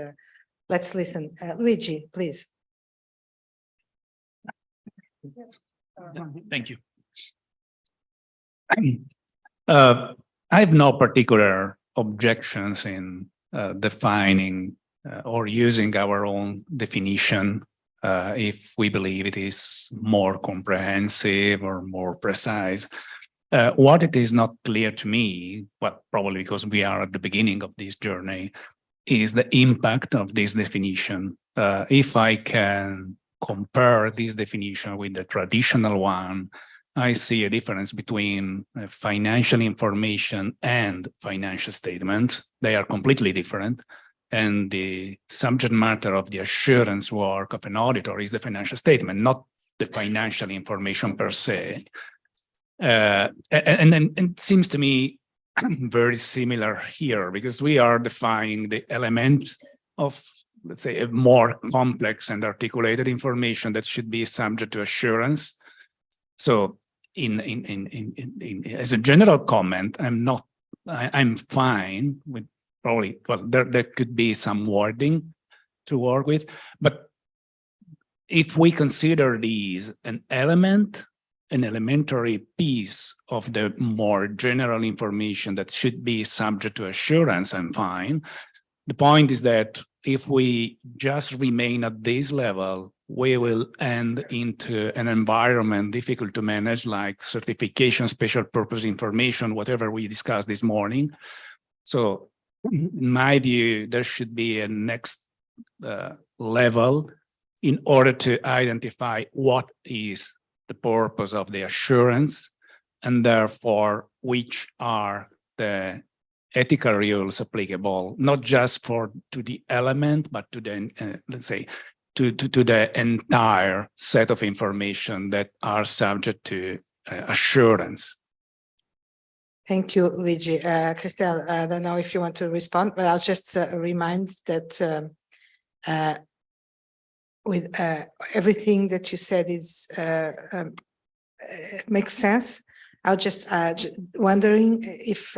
Speaker 1: let's listen. Luigi, please.
Speaker 14: Thank you. I have no particular objections in defining or using our own definition if we believe it is more comprehensive or more precise. What it is not clear to me, well, probably because we are at the beginning of this journey, is the impact of this definition. If I can compare this definition with the traditional one, I see a difference between financial information and financial statements. They are completely different. And the subject matter of the assurance work of an auditor is the financial statement, not the financial information per se. And it seems to me very similar here, because we are defining the elements of, let's say, a more complex and articulated information that should be subject to assurance. So as a general comment, I'm fine with probably, well, there could be some wording to work with, but if we consider these an elementary piece of the more general information that should be subject to assurance, I'm fine. The point is that if we just remain at this level, we will end into an environment difficult to manage, like certification, special purpose information, whatever we discussed this morning. So in my view, there should be a next level in order to identify what is the purpose of the assurance, and therefore which are the ethical rules applicable, not just to the element, but to the, let's say, to the entire set of information that are subject to assurance.
Speaker 1: Thank you, Luigi. Christelle, I don't know if you want to respond, but I'll just remind that with everything that you said is makes sense. I was just wondering if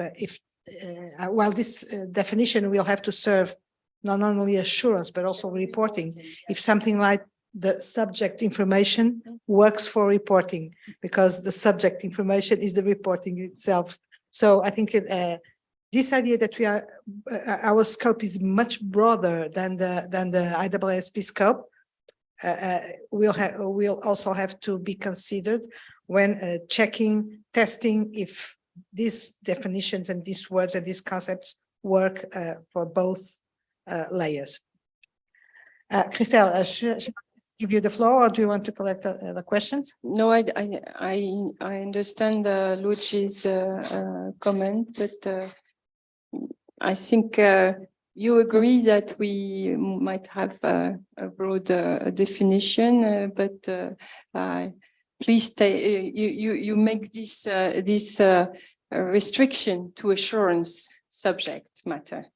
Speaker 1: while this definition will have to serve not only assurance but also reporting, if something like the subject information works for reporting, because the subject information is the reporting itself. So I think this idea that we are our scope is much broader than the IESB scope. We'll also have to be considered when testing if these definitions and these words and these concepts work for both layers. Christelle, should I give you the floor, or do you want to collect the questions?
Speaker 2: No, I understand Luci's comment, but I think you agree that we might have a broad definition, but please you make this restriction to assurance subject matter,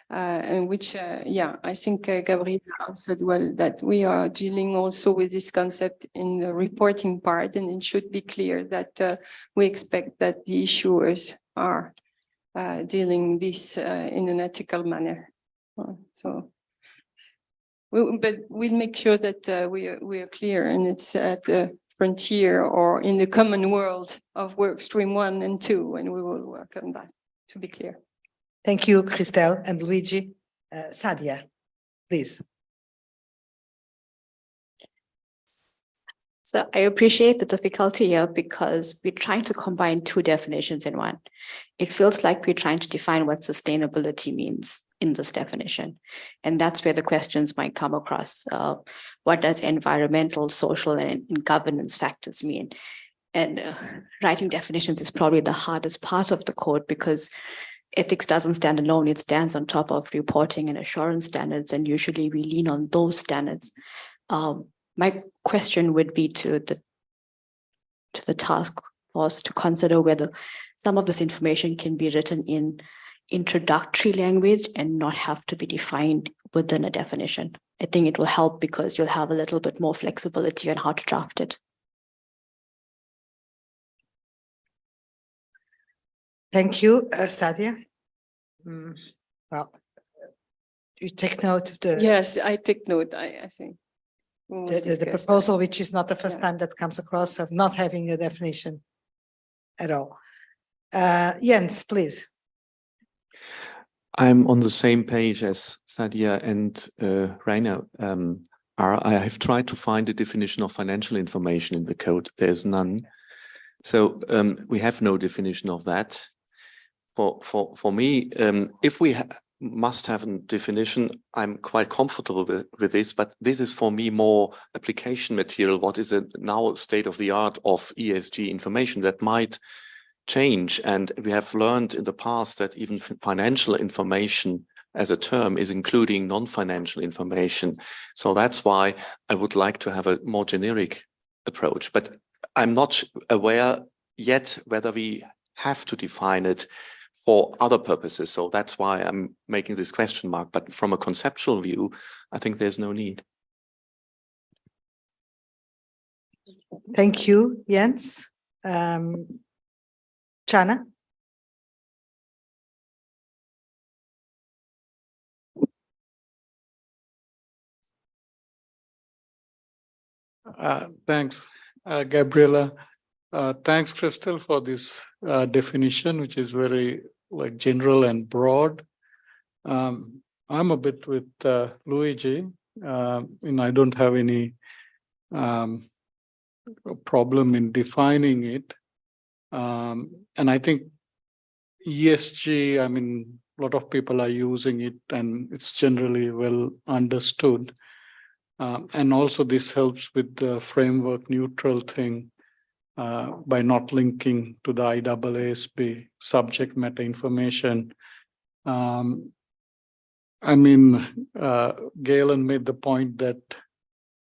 Speaker 2: and which I think Gabriel answered well, that we are dealing also with this concept in the reporting part, and it should be clear that we expect that the issuers are dealing this in an ethical manner. So, but we'll make sure that we are clear, and it's at the frontier or in the common world of work stream 1 and 2, and we will work on that, to be clear.
Speaker 1: Thank you, Christelle and Luigi. Sadia, please.
Speaker 11: So I appreciate the difficulty here because we're trying to combine two definitions in one. It feels like we're trying to define what sustainability means in this definition. And that's where the questions might come across. What does environmental, social, and governance factors mean? And writing definitions is probably the hardest part of the code because ethics doesn't stand alone. It stands on top of reporting and assurance standards, and usually we lean on those standards. My question would be to the task force to consider whether some of this information can be written in introductory language and not have to be defined within a definition. I think it will help because you'll have a little bit more flexibility on how to draft it.
Speaker 1: Thank you, Sadia. Well, you take note of the.
Speaker 2: Yes, I take note, I think.
Speaker 1: The proposal, which is not the first time that comes across, of not having a definition at all. Jens, please.
Speaker 3: I'm on the same page as Sadia and Rainer. I have tried to find a definition of financial information in the code. There's none. So we have no definition of that. For me, if we must have a definition, I'm quite comfortable with this, but this is for me more application material. What is it now state of the art of ESG information that might change? And we have learned in the past that even financial information as a term is including non-financial information. So that's why I would like to have a more generic approach, but I'm not aware yet whether we have to define it for other purposes. So that's why I'm making this question mark. But from a conceptual view, I think there's no need.
Speaker 1: Thank you, Jens. Chana?
Speaker 15: Thanks, Gabriela. Thanks, Crystal, for this definition, which is very general and broad. I'm a bit with Luigi, and I don't have any problem in defining it. And I think ESG, I mean, a lot of people are using it and it's generally well understood. And also this helps with the framework neutral thing by not linking to the IEESB subject matter information. I mean, Galen made the point that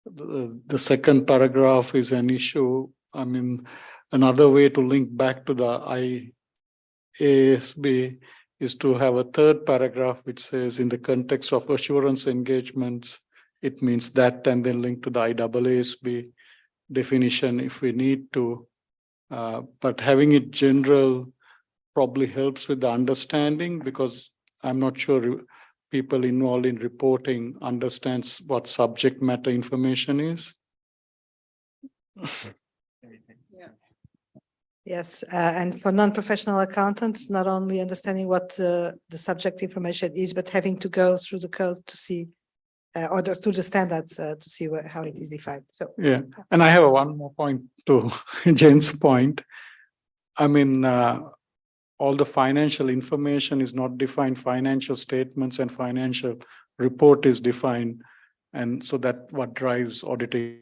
Speaker 15: the second paragraph is an issue. I mean, another way to link back to the IESB is to have a third paragraph which says in the context of assurance engagements, it means that, and then link to the IEESB definition if we need to. But having it general probably helps with the understanding, because I'm not sure people involved in reporting understands what subject matter information is.
Speaker 1: Yes, and for non-professional accountants, not only understanding what the subject information is, but having to go through the code to see, or through the standards to see how it is defined. So
Speaker 15: yeah, and I have one more point to Jane's point. I mean, all the financial information is not defined. Financial statements and financial report is defined, and so that what drives auditing.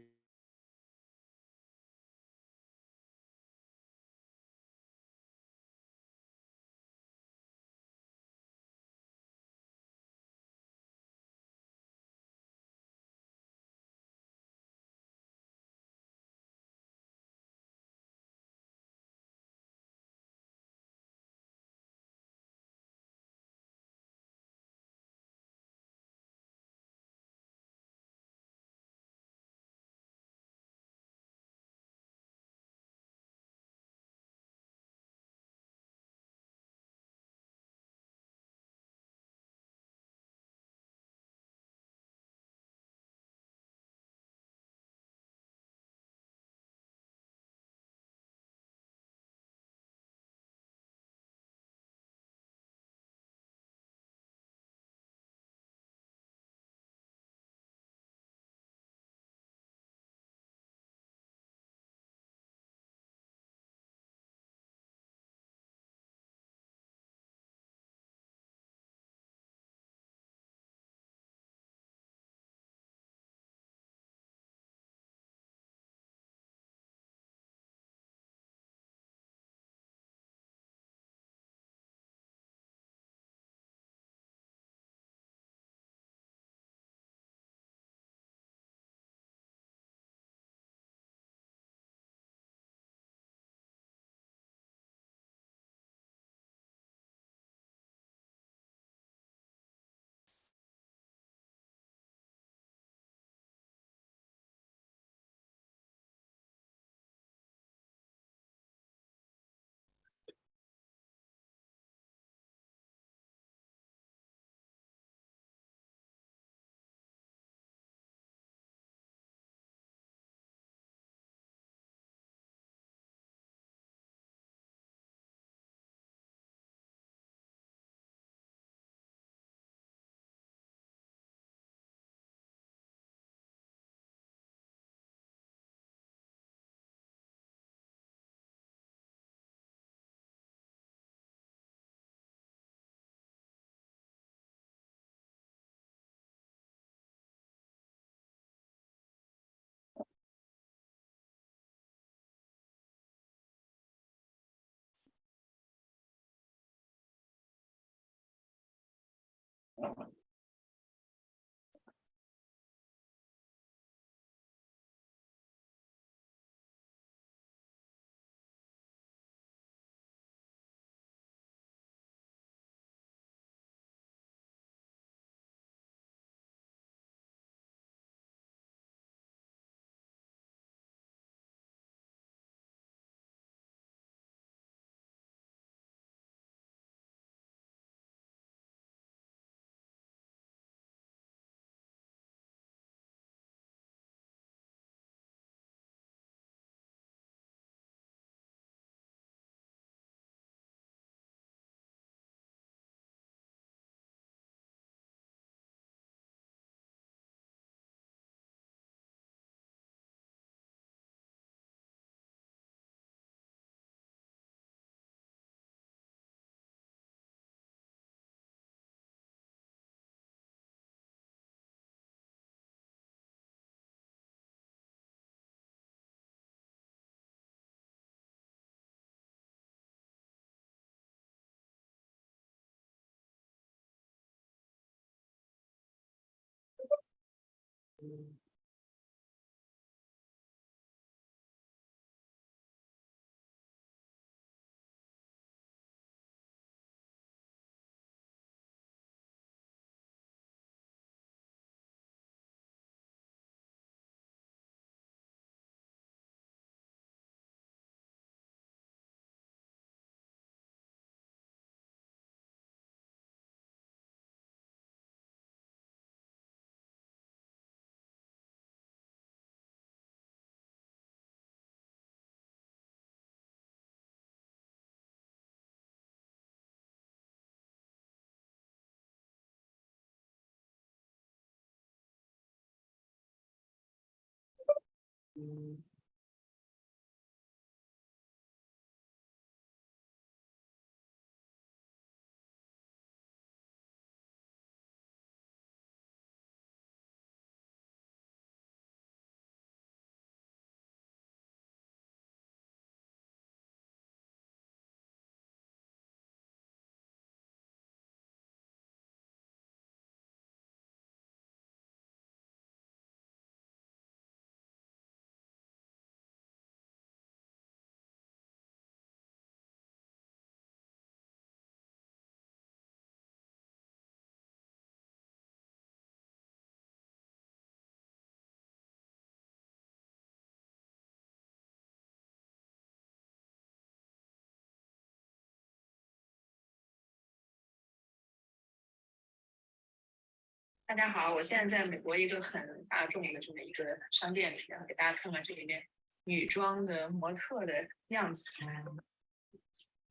Speaker 9: 大家好，我现在在美国一个很大众的这么一个商店里，然后给大家看看这里面女装的模特的样子。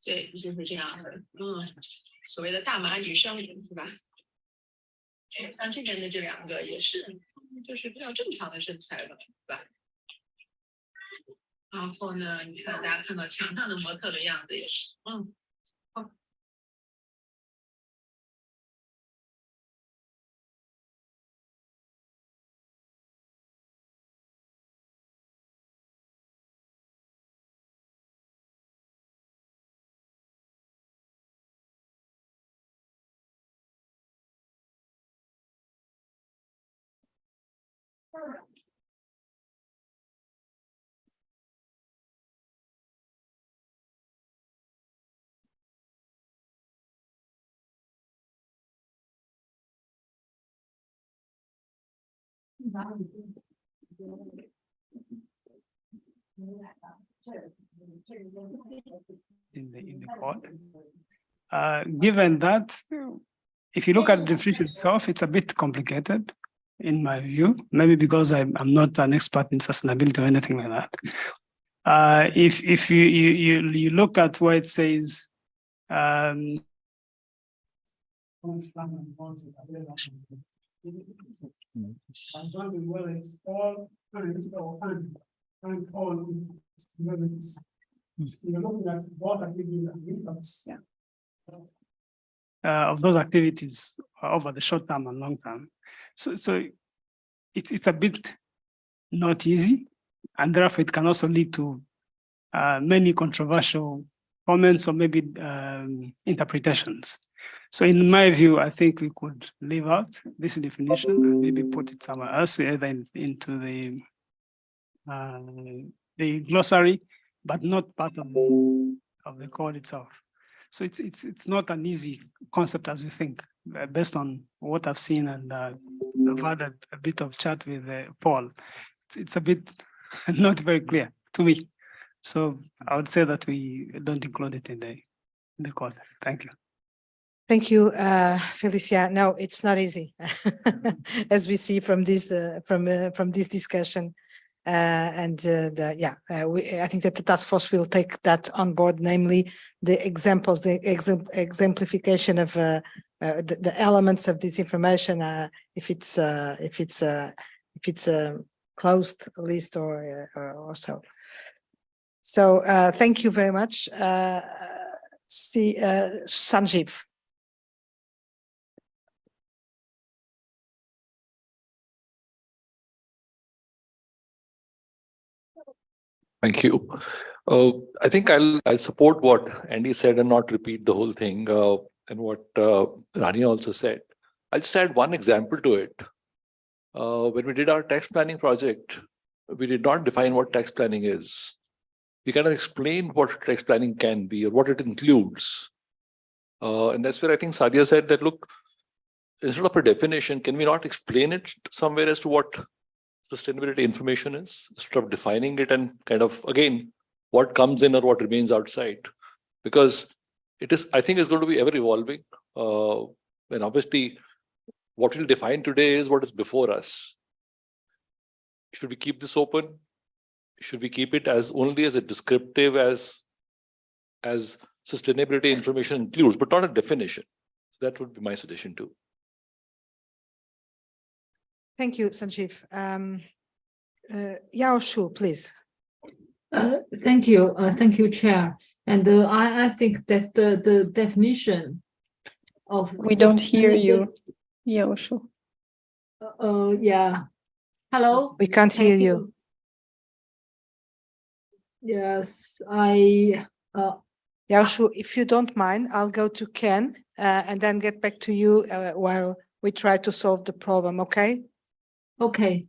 Speaker 9: 对，就是这样的，所谓的大码女生是吧？像这边的这两个也是，就是比较正常的身材了，是吧？然后呢，你看大家看到墙上的模特的样子也是，好。
Speaker 13: in the code. Given that, if you look at the definition itself, it's a bit complicated in my view, maybe because I'm not an expert in sustainability or anything like that. If you look at where it says of those activities over the short term and long term. So it's a bit not easy, and therefore it can also lead to many controversial comments or maybe interpretations. So in my view, I think we could leave out this definition and maybe put it somewhere else, either into the glossary, but not part of the code itself. So it's not an easy concept as we think, based on what I've seen, and I've had a bit of chat with Paul. It's a bit not very clear to me. So I would say that we don't include it in the code. Thank you.
Speaker 1: Thank you, Felicia. No, it's not easy, as we see from this discussion. I think that the task force will take that on board, namely the examples, the exemplification of the elements of this information, if it's a closed list or so. So thank you very much. Sanjeev.
Speaker 18: Thank you. I think I'll support what Andy said and not repeat the whole thing, and what Rani also said. I'll just add one example to it. When we did our tax planning project, we did not define what tax planning is. We kind of explained what tax planning can be or what it includes. And that's where I think Sadia said that, look, instead of a definition, can we not explain it somewhere as to what sustainability information is, instead of defining it and kind of, again, what comes in or what remains outside? Because it is, I think, is going to be ever evolving. And obviously, what we'll define today is what is before us. Should we keep this open? Should we keep it as only as a descriptive as sustainability information includes, but not a definition? So that would be my suggestion too.
Speaker 1: Thank you, Sanjeev. Yao Shu, please.
Speaker 12: Thank you, Chair. And I think that the definition of
Speaker 2: We don't hear you, Yao Shu.
Speaker 12: Yeah. Hello.
Speaker 1: We can't hear you.
Speaker 12: Yes,
Speaker 1: Yao Shu, if you don't mind, I'll go to Ken and then get back to you while we try to solve the problem. Okay.
Speaker 12: Okay,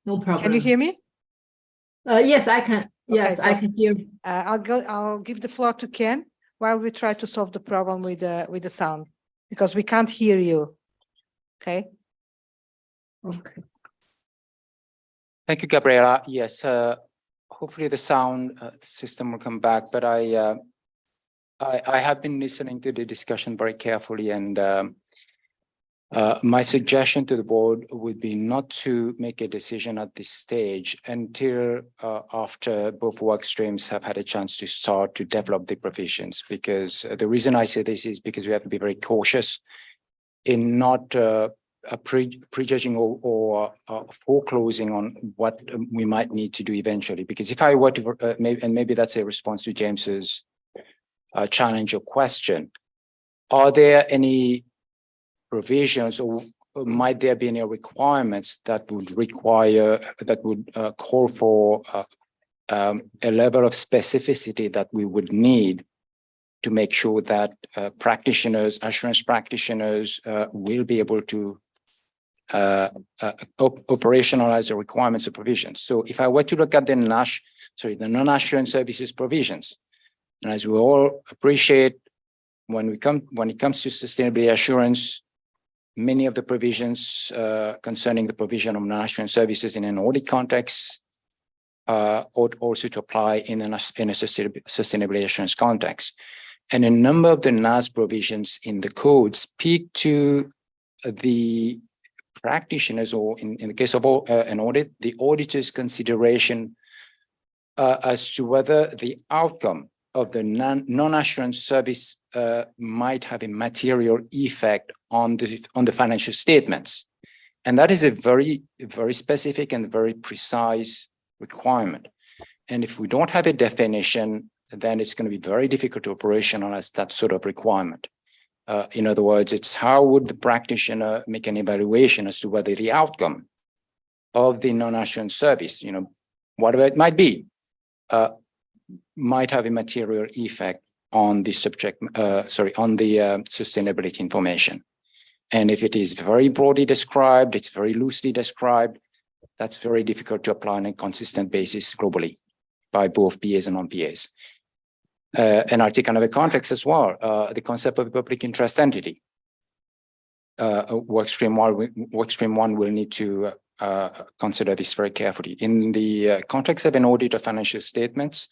Speaker 12: no problem.
Speaker 1: Can you hear me?
Speaker 12: Yes, I can. Yes,
Speaker 1: Okay, so,
Speaker 12: I can hear.
Speaker 1: I'll give the floor to Ken while we try to solve the problem with the sound, because we can't hear you. Okay.
Speaker 12: Okay.
Speaker 4: Thank you, Gabriela. Yes, hopefully the sound system will come back, but I have been listening to the discussion very carefully, and my suggestion to the board would be not to make a decision at this stage until after both work streams have had a chance to start to develop the provisions. Because the reason I say this is because we have to be very cautious in not prejudging or foreclosing on what we might need to do eventually. Because if I were to, maybe that's a response to James's challenge or question, are there any provisions or might there be any requirements that would call for a level of specificity that we would need to make sure that assurance practitioners will be able to operationalize the requirements of provisions? So if I were to look at the non-assurance services provisions, and as we all appreciate, when it comes to sustainability assurance, many of the provisions concerning the provision of non-assurance services in an audit context ought also to apply in a sustainability assurance context. And a number of the NAS provisions in the code speak to the practitioners, or in the case of an audit, the auditor's consideration as to whether the outcome of the non-assurance service might have a material effect on the financial statements. And that is a very, very specific and very precise requirement. And if we don't have a definition, then it's going to be very difficult to operationalize that sort of requirement. In other words, it's how would the practitioner make an evaluation as to whether the outcome of the non-assurance service, whatever it might be, might have a material effect on the subject, on the sustainability information. And if it is very broadly described, it's very loosely described, that's very difficult to apply on a consistent basis globally by both PAs and non-PAs. And I'll take another context as well, the concept of a public interest entity. Workstream one will need to consider this very carefully. In the context of an audit of financial statements,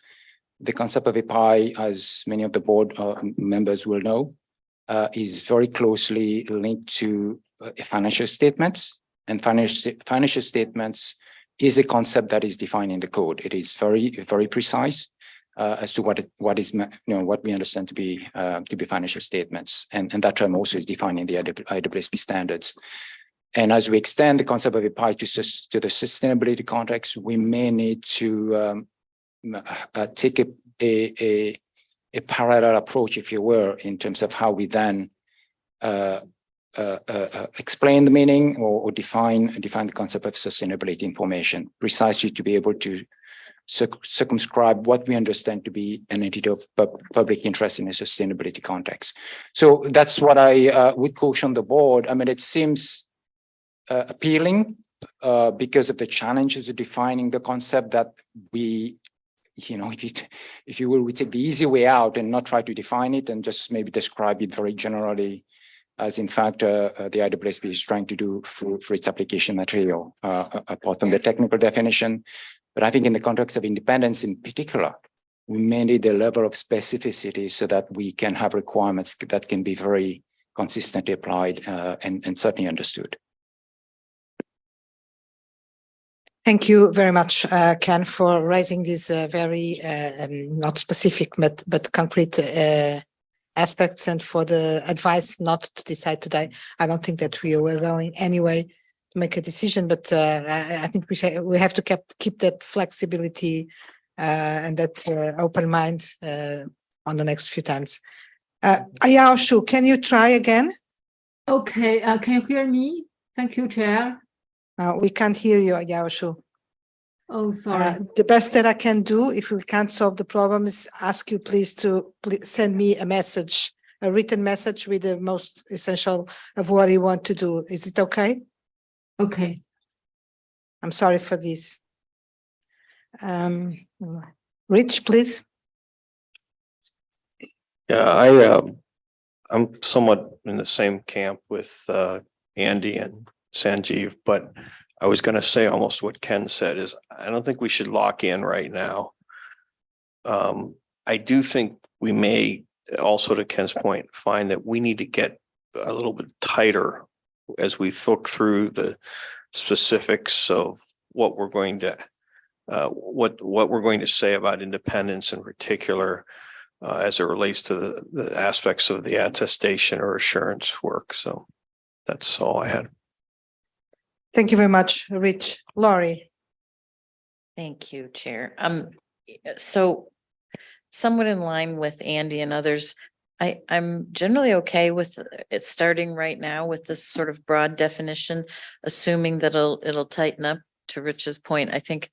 Speaker 4: the concept of a PI, as many of the board members will know, is very closely linked to financial statements, and financial statements is a concept that is defined in the code. It is very, very precise as to what we understand to be financial statements, and that term also is defined in the IESBA standards. And as we extend the concept of a PI to the sustainability context, we may need to take a parallel approach, if you will, in terms of how we then explain the meaning or define the concept of sustainability information, precisely to be able to circumscribe what we understand to be an entity of public interest in a sustainability context. So that's what I would caution the board. I mean, it seems appealing because of the challenges of defining the concept that we, if you will, we take the easy way out and not try to define it and just maybe describe it very generally, as in fact the IESBA is trying to do for its application material, apart from the technical definition. But I think in the context of independence in particular, we may need a level of specificity so that we can have requirements that can be very consistently applied and certainly understood.
Speaker 1: Thank you very much, Ken, for raising these very not specific but concrete aspects, and for the advice not to decide today. I don't think that we were going anyway to make a decision, but I think we have to keep that flexibility and that open mind on the next few times. Ayao Shu, can you try again?
Speaker 12: Okay, can you hear me? Thank you, Chair.
Speaker 1: We can't hear you, Ayao Shu.
Speaker 12: Oh, sorry.
Speaker 1: The best that I can do, if we can't solve the problem, is ask you please to send me a message, a written message with the most essential of what you want to do. Is it okay?
Speaker 12: Okay.
Speaker 1: I'm sorry for this. Rich, please.
Speaker 7: Yeah, I'm somewhat in the same camp with Andy and Sanjeev, but I was going to say almost what Ken said is I don't think we should lock in right now. I do think we may also, to Ken's point, find that we need to get a little bit tighter as we look through the specifics of what we're going to what we're going to say about independence in particular as it relates to the aspects of the attestation or assurance work. So that's all I had.
Speaker 1: Thank you very much, Rich. Laurie.
Speaker 16: Thank you, Chair. So somewhat in line with Andy and others, I'm generally okay with it starting right now with this sort of broad definition, assuming that it'll tighten up. To Rich's point, I think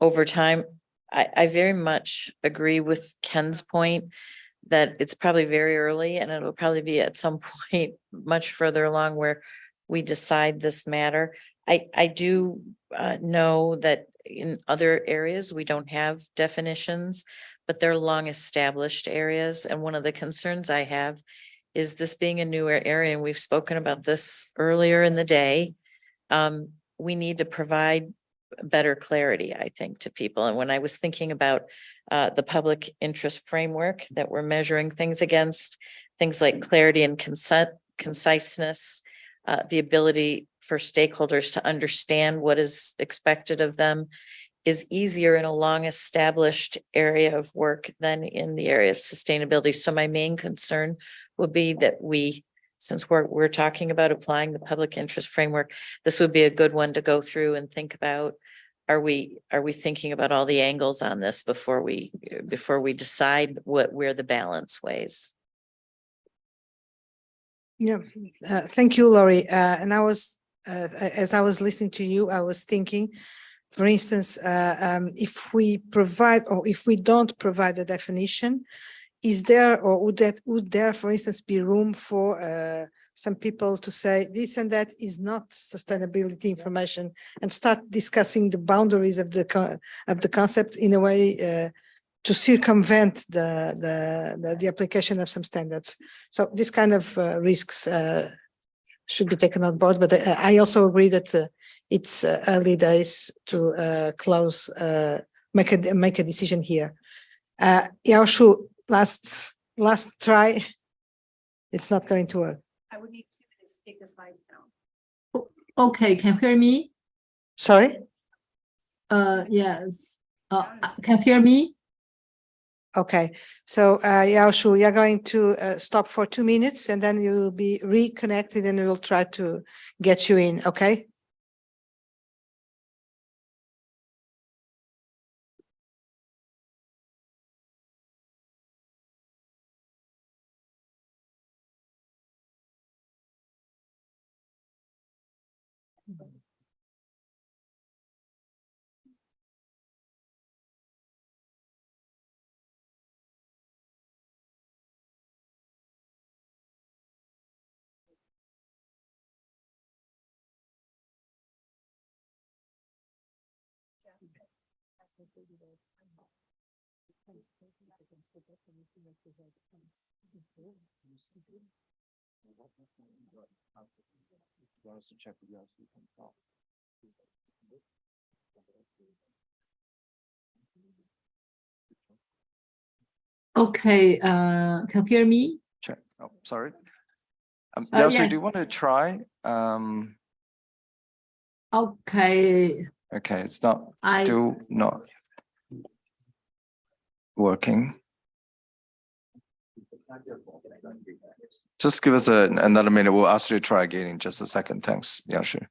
Speaker 16: over time, I very much agree with Ken's point that it's probably very early and it'll probably be at some point much further along where we decide this matter. I do know that in other areas, we don't have definitions, but they're long established areas. And one of the concerns I have is this being a newer area, and we've spoken about this earlier in the day. We need to provide better clarity, I think, to people. And when I was thinking about the public interest framework that we're measuring things against, things like clarity and conciseness, the ability for stakeholders to understand what is expected of them is easier in a long established area of work than in the area of sustainability. So my main concern would be that since we're talking about applying the public interest framework, this would be a good one to go through and think about. Are we thinking about all the angles on this before we decide where the balance weighs?
Speaker 1: Yeah, thank you, Laurie. And I was, as I was listening to you, I was thinking, for instance, if we provide or if we don't provide a definition, is there, or would there, for instance, be room for some people to say this and that is not sustainability information, and start discussing the boundaries of the concept in a way to circumvent the application of some standards. So this kind of risks should be taken on board, but I also agree that it's early days to make a decision here. Yaoshu, last try. It's not going to work.
Speaker 11: I would need 2 minutes to take the slide down.
Speaker 12: Okay, can you hear me?
Speaker 1: Sorry?
Speaker 12: Yes. Can you hear me?
Speaker 1: Okay, so Yaoshu, you're going to stop for 2 minutes and then you'll be reconnected and we'll try to get you in, okay?
Speaker 12: Okay, can you hear me?
Speaker 22: Check. Oh, sorry.
Speaker 12: Yes.
Speaker 22: Yaoshu, do you want to try?
Speaker 12: Okay.
Speaker 22: Okay, it's still not working. Just give us another minute. We'll ask you to try again in just a second. Thanks, Yaoshu.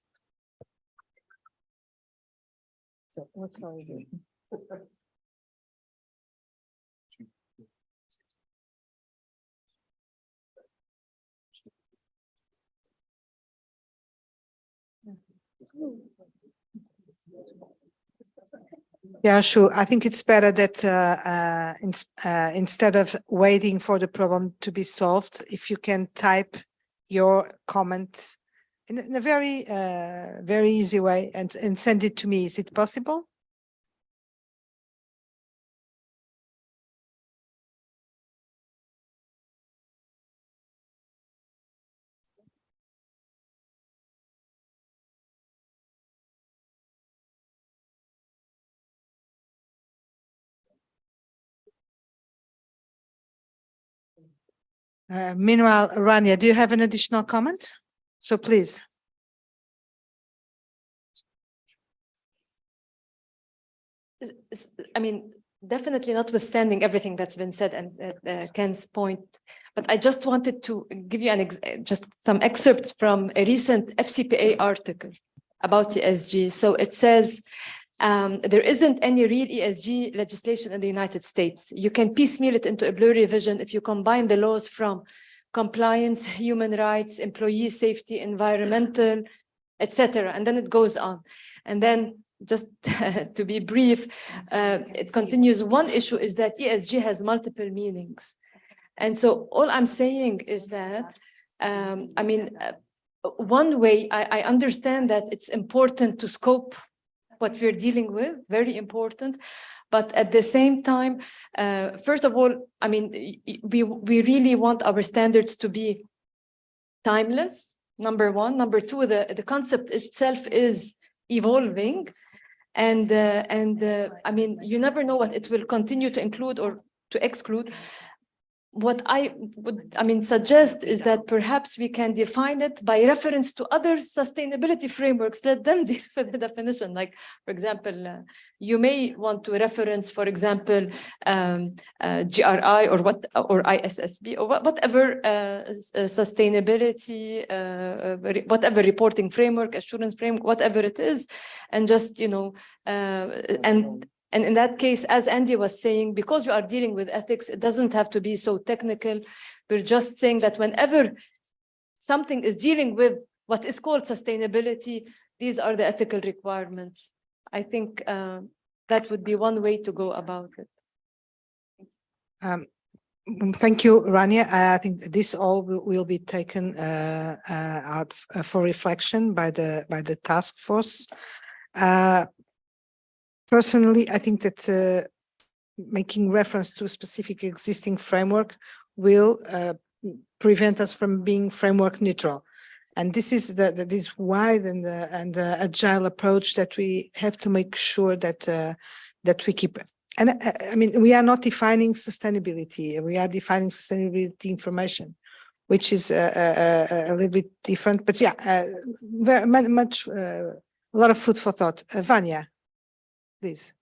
Speaker 1: Yeah, sure. I think it's better that instead of waiting for the problem to be solved, if you can type your comments in a very, very easy way and send it to me. Is it possible? Meanwhile, Rania, do you have an additional comment? So please.
Speaker 10: I mean, definitely notwithstanding everything that's been said and Ken's point, but I just wanted to give you just some excerpts from a recent FCPA article about ESG. So it says, there isn't any real ESG legislation in the United States. You can piecemeal it into a blurry vision if you combine the laws from compliance, human rights, employee safety, environmental, etc. And then it goes on. And then just to be brief, it continues. One issue is that ESG has multiple meanings. And so all I'm saying is that, I mean, one way I understand that it's important to scope what we're dealing with, very important. But at the same time, first of all, I mean, we really want our standards to be timeless, number one. Number two, the concept itself is evolving. And I mean, you never know what it will continue to include or to exclude. What I would, suggest is that perhaps we can define it by reference to other sustainability frameworks. Let them deal with the definition. Like, for example, you may want to reference, for example, GRI or IESBA or whatever sustainability, whatever reporting framework, assurance framework, whatever it is, and just And in that case, as Andy was saying, because we are dealing with ethics, it doesn't have to be so technical. We're just saying that whenever something is dealing with what is called sustainability, these are the ethical requirements. I think that would be one way to go about it.
Speaker 1: Thank you, Rania. I think this all will be taken out for reflection by the task force. Personally, I think that making reference to a specific existing framework will prevent us from being framework neutral. And this is this wide and the agile approach that we have to make sure that that we keep. And I mean, we are not defining sustainability. We are defining sustainability information, which is a little bit different. But yeah, very much a lot of food for thought. Vanya, please.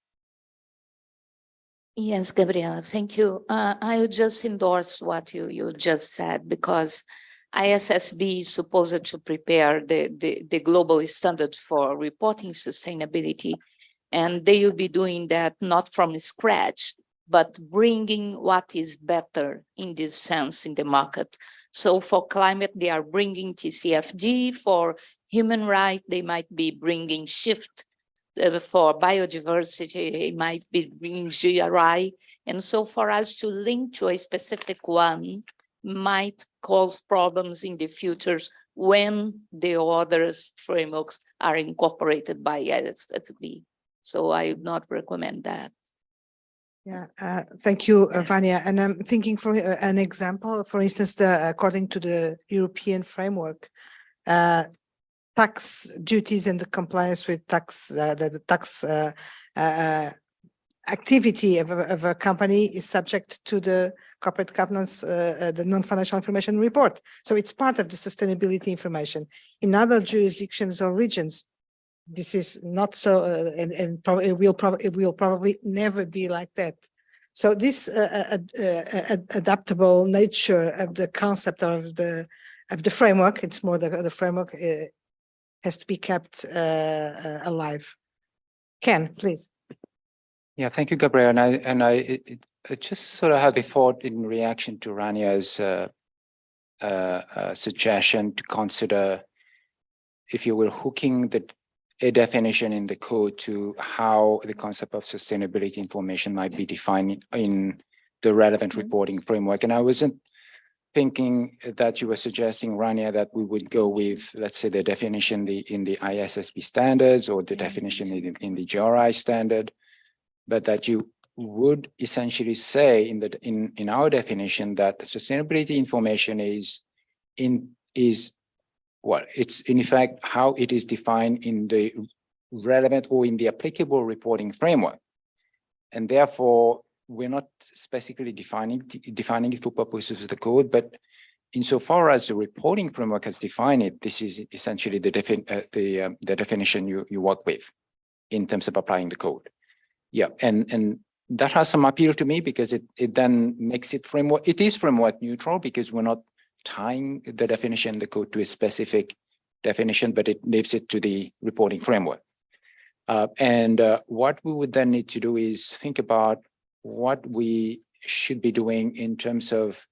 Speaker 8: Yes, Gabriela, thank you. I would just endorse what you just said, because IESBA is supposed to prepare the global standard for reporting sustainability, and they will be doing that not from scratch, but bringing what is better in this sense in the market. So for climate, they are bringing TCFD. For human rights, they might be bringing SHIFT. For biodiversity, it might be bringing GRI. And so for us to link to a specific one might cause problems in the future when the other frameworks are incorporated by IESBA. So I would not recommend that.
Speaker 1: Yeah, thank you, Vanya. And I'm thinking for an example, for instance, according to the European framework, tax duties and the compliance with tax, the tax activity of a company is subject to the corporate governance, the non-financial information report. So it's part of the sustainability information. In other jurisdictions or regions, this is not so, and probably it will probably never be like that. So this adaptable nature of the concept of the framework, it's more the framework has to be kept alive. Ken, please.
Speaker 4: Yeah, thank you, Gabriel. And I just sort of had a thought in reaction to Rania's suggestion to consider, if you will, hooking a definition in the code to how the concept of sustainability information might be defined in the relevant reporting framework. And I wasn't thinking that you were suggesting, Rania, that we would go with, let's say, the definition in the IESBA standards or the definition in the GRI standard, but that you would essentially say in our definition that sustainability information well, it's in effect how it is defined in the relevant or in the applicable reporting framework. And therefore, we're not specifically defining it for purposes of the code, but insofar as the reporting framework has defined it, this is essentially the definition you work with in terms of applying the code. Yeah, and that has some appeal to me because it then makes it framework. It is framework neutral because we're not tying the definition in the code to a specific definition, but it leaves it to the reporting framework. And what we would then need to do is think about what we should be doing in terms of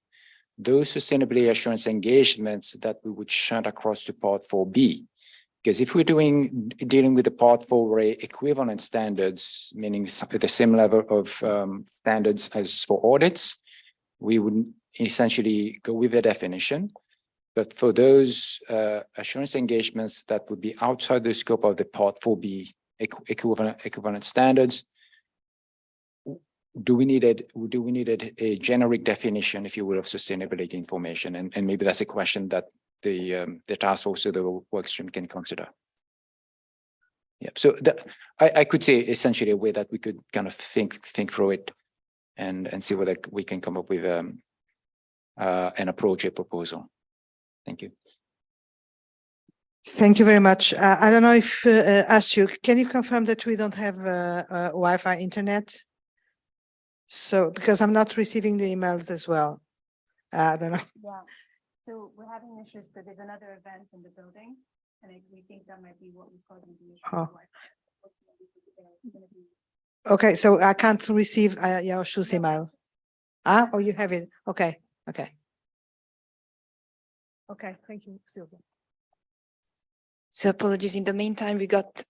Speaker 4: those sustainability assurance engagements that we would shunt across to Part 4B. Because if we're dealing with the Part 4A equivalent standards, meaning the same level of standards as for audits, we would essentially go with the definition. But for those assurance engagements that would be outside the scope of the Part 4B equivalent standards, do we need a generic definition, if you will, of sustainability information? And maybe that's a question that the task force or the work stream can consider. Yeah, so I could say essentially a way that we could kind of think through it and see whether we can come up with an approach, a proposal. Thank you.
Speaker 1: Thank you very much. I don't know if Ashu, can you confirm that we don't have Wi-Fi internet? So, because I'm not receiving the emails as well. I don't know.
Speaker 11: Yeah, so we're having issues, but there's another event in the building, and we think that might be what was causing the issue.
Speaker 1: Oh. Okay, so I can't receive Yashu's email. Ah, oh, you have it. Okay, okay. Okay, thank you, Sylvia.
Speaker 19: So apologies. In the meantime, we got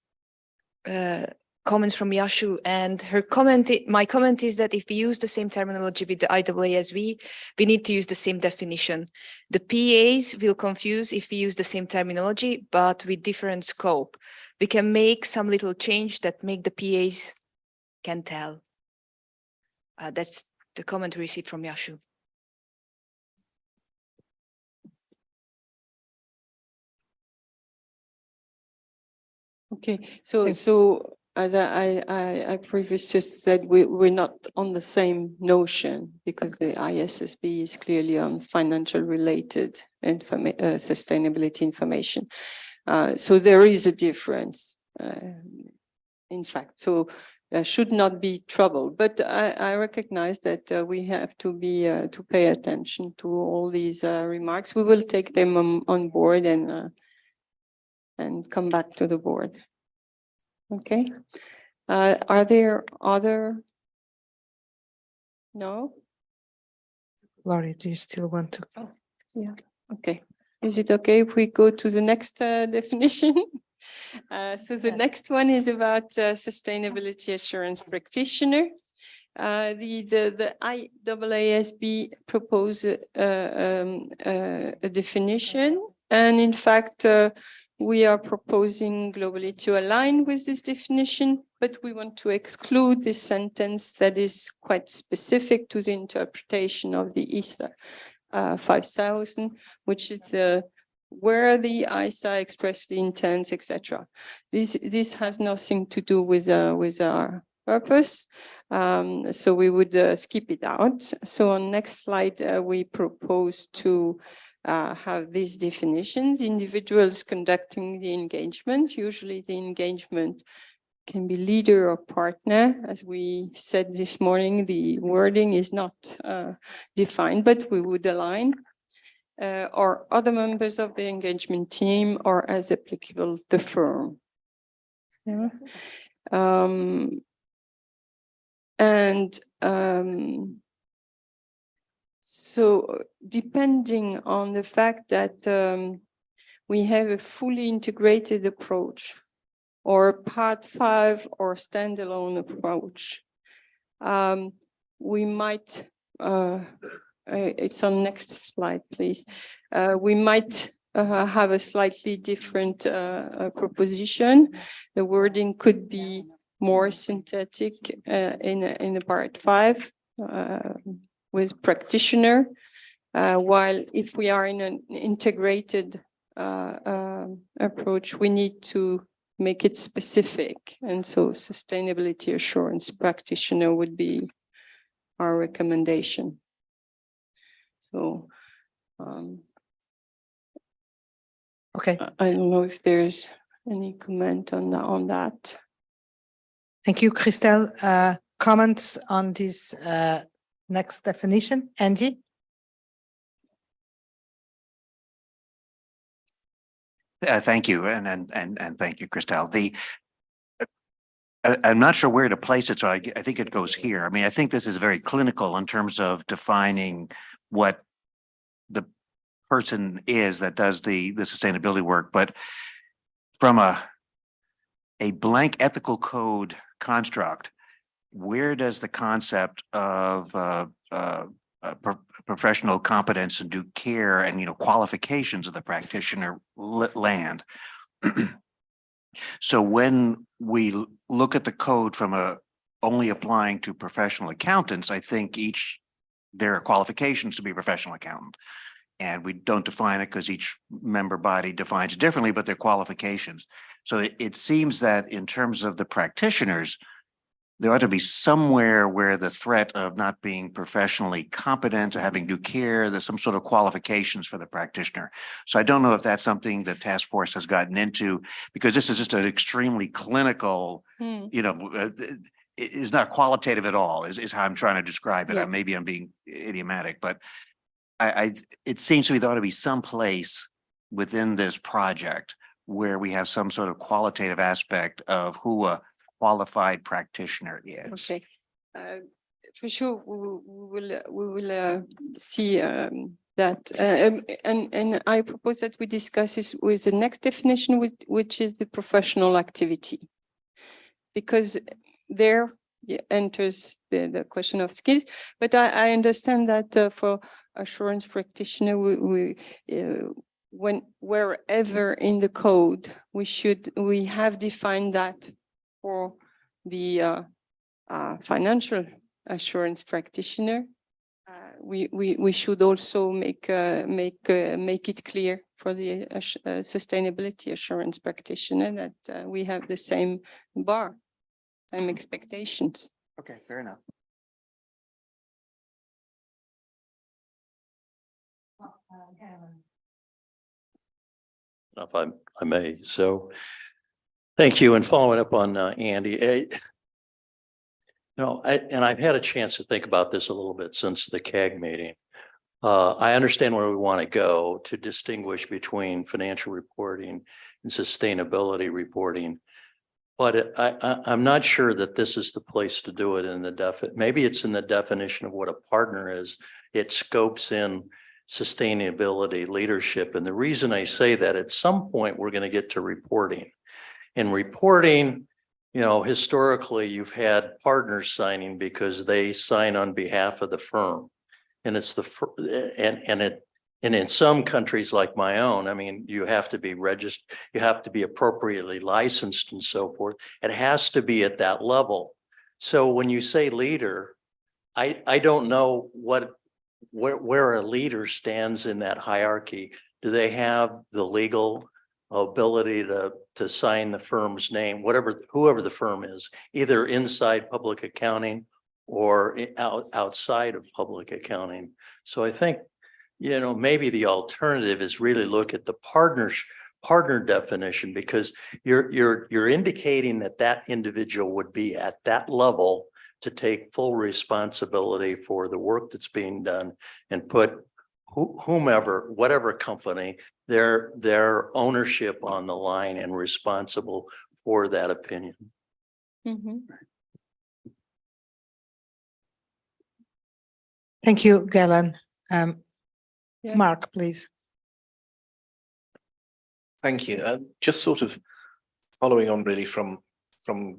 Speaker 6: comments from Yashu, and her comment, my comment is that if we use the same terminology with the IEESB, we need to use the same definition. The PAs will confuse if we use the same terminology, but with different scope. We can make some little change that make the PAs can tell. That's the comment we received from Yashu.
Speaker 2: Okay, so as I previously said, we're not on the same notion because the IESBA is clearly on financial related sustainability information. So there is a difference, in fact. So there should not be trouble, but I recognize that we have to be to pay attention to all these remarks. We will take them on board and come back to the board. Okay. Are there other? No.
Speaker 1: Laurie, do you still want to?
Speaker 2: Oh, yeah. Okay. Is it okay if we go to the next definition? So the next one is about sustainability assurance practitioner. The IEESB propose a definition, and in fact, we are proposing globally to align with this definition, but we want to exclude this sentence that is quite specific to the interpretation of the IESA 5000, which is where the IESA expressly intends, etc. This has nothing to do with our purpose, so we would skip it out. So on next slide, we propose to have these definitions. Individuals conducting the engagement, usually the engagement can be leader or partner. As we said this morning, the wording is not defined, but we would align, or other members of the engagement team, or as applicable, the firm. Yeah. So depending on the fact that we have a fully integrated approach or part 5 or standalone approach, we might, it's on next slide, please. We might have a slightly different proposition. The wording could be more synthetic in the part 5. With practitioner, while if we are in an integrated approach, we need to make it specific. And so sustainability assurance practitioner would be our recommendation. So,
Speaker 1: okay.
Speaker 2: I don't know if there's any comment on that.
Speaker 1: Thank you, Christelle. Comments on this next definition, Angie?
Speaker 19: Thank you, and thank you, Christelle. I'm not sure where to place it, so I think it goes here. I mean, I think this is very clinical in terms of defining what the person is that does the sustainability work, but from a blank ethical code construct, where does the concept of professional competence and due care and qualifications of the practitioner land? So when we look at the code from only applying to professional accountants, I think there are qualifications to be a professional accountant. And we don't define it because each member body defines it differently, but they're qualifications. So it seems that in terms of the practitioners, there ought to be somewhere where the threat of not being professionally competent or having due care, there's some sort of qualifications for the practitioner. So I don't know if that's something the task force has gotten into, because this is just an extremely clinical, is not qualitative at all, is how I'm trying to describe it.
Speaker 2: Yeah.
Speaker 19: Maybe I'm being idiomatic, but it seems to me there ought to be some place within this project where we have some sort of qualitative aspect of who a qualified practitioner is.
Speaker 2: Okay, for sure we will see that, and I propose that we discuss this with the next definition, which is the professional activity, because there enters the question of skills. But I understand that for assurance practitioner, wherever in the code we have defined that for the financial assurance practitioner. We should also make it clear for the sustainability assurance practitioner that we have the same bar, same expectations.
Speaker 4: Okay, fair enough.
Speaker 21: If I may, so thank you. And following up on Andy, and I've had a chance to think about this a little bit since the CAG meeting. I understand where we want to go to distinguish between financial reporting and sustainability reporting, but I'm not sure that this is the place to do it in the maybe it's in the definition of what a partner is. It scopes in sustainability leadership. And the reason I say that, at some point we're going to get to reporting. And reporting, historically you've had partners signing because they sign on behalf of the firm. And it's and in some countries like my own, I mean, you have to be registered, you have to be appropriately licensed and so forth. It has to be at that level. So when you say leader, I don't know where a leader stands in that hierarchy. Do they have the legal ability to sign the firm's name, whoever the firm is, either inside public accounting or outside of public accounting? So I think, maybe the alternative is really look at the partner definition, because you're indicating that individual would be at that level to take full responsibility for the work that's being done and put whatever company, their ownership on the line and responsible for that opinion.
Speaker 2: Mm-hmm.
Speaker 1: Thank you, Galen. Mark, please.
Speaker 5: Thank you. Just sort of following on really from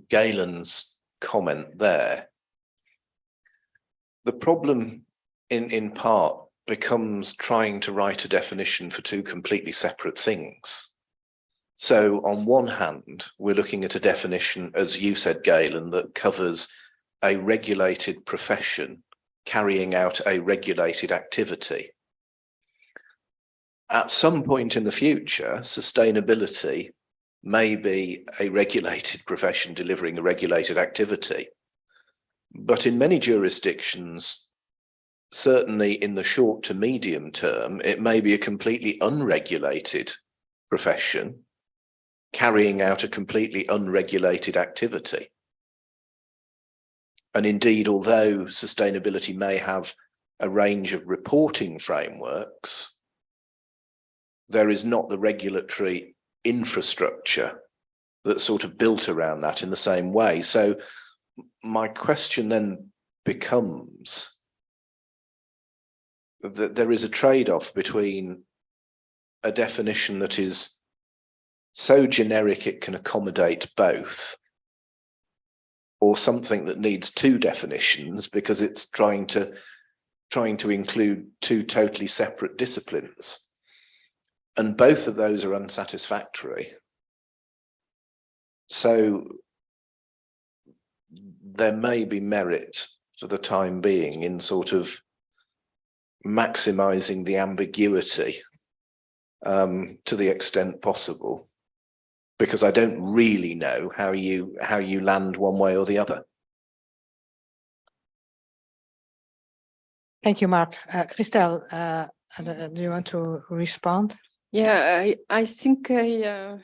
Speaker 5: Galen's comment there. The problem in part becomes trying to write a definition for two completely separate things. So on one hand, we're looking at a definition, as you said, Galen, that covers a regulated profession carrying out a regulated activity. At some point in the future, sustainability may be a regulated profession delivering a regulated activity. But in many jurisdictions, certainly in the short to medium term, it may be a completely unregulated profession carrying out a completely unregulated activity. And indeed, although sustainability may have a range of reporting frameworks, there is not the regulatory infrastructure that's sort of built around that in the same way. So my question then becomes that there is a trade-off between a definition that is so generic it can accommodate both, or something that needs two definitions because it's trying to include two totally separate disciplines. And both of those are unsatisfactory. So there may be merit for the time being in sort of maximizing the ambiguity to the extent possible, because I don't really know how you land one way or the other.
Speaker 1: Thank you, Mark. Christelle, do you want to respond?
Speaker 2: Yeah, I think I'm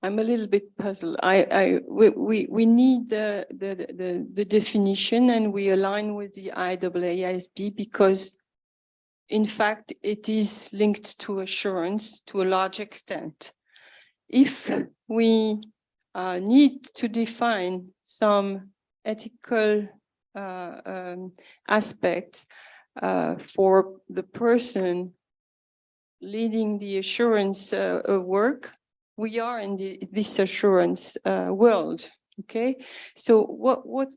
Speaker 2: a little bit puzzled. We need the definition, and we align with the IESBA because, in fact, it is linked to assurance to a large extent. If we need to define some ethical aspects for the person leading the assurance work, we are in this assurance world. Okay, so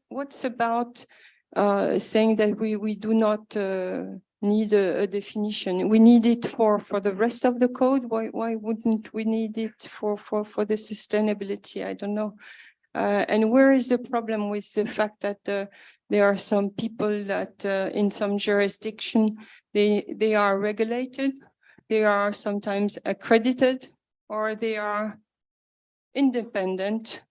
Speaker 2: what's about saying that we do not need a definition? We need it for the rest of the code. Why wouldn't we need it for the sustainability? I don't know. And where is the problem with the fact that there are some people that in some jurisdiction they are regulated, they are sometimes accredited, or they are independent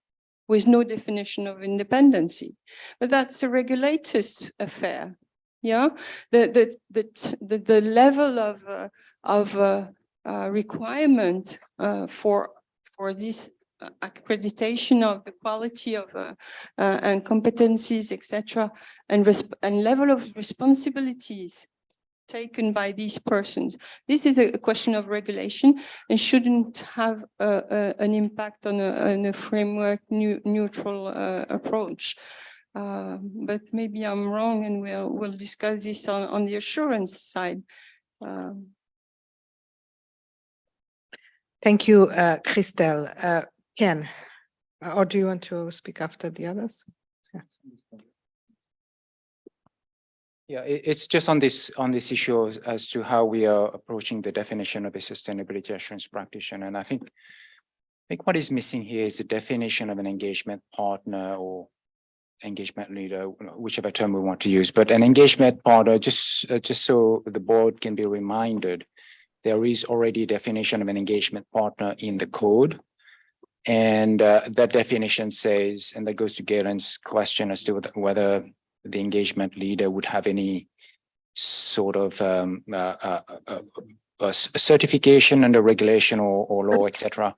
Speaker 2: with no definition of independency. But that's a regulator's affair. Yeah, the level of requirement for this accreditation of the quality of and competencies, etc., and level of responsibilities taken by these persons. This is a question of regulation and shouldn't have an impact on a framework neutral approach. But maybe I'm wrong, and we'll discuss this on the assurance side.
Speaker 1: Thank you, Christelle. Ken, or do you want to speak after the others? Yeah.
Speaker 4: Yeah, it's just on this issue as to how we are approaching the definition of a sustainability assurance practitioner. And I think what is missing here is the definition of an engagement partner or engagement leader, whichever term we want to use. But an engagement partner, just so the board can be reminded, there is already a definition of an engagement partner in the code. And that definition says, and that goes to Galen's question as to whether the engagement leader would have any sort of a certification under regulation or law, etc.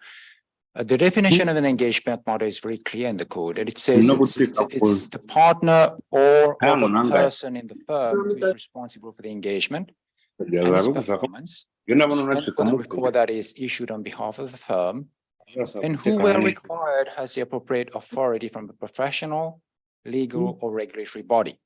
Speaker 4: The definition of an engagement partner is very clear in the code, and it says it's the partner or the person in the firm who is responsible for the engagement and its performance, and for the report that is issued on behalf of the firm, and who, where required, has the appropriate authority from the professional, legal, or regulatory body.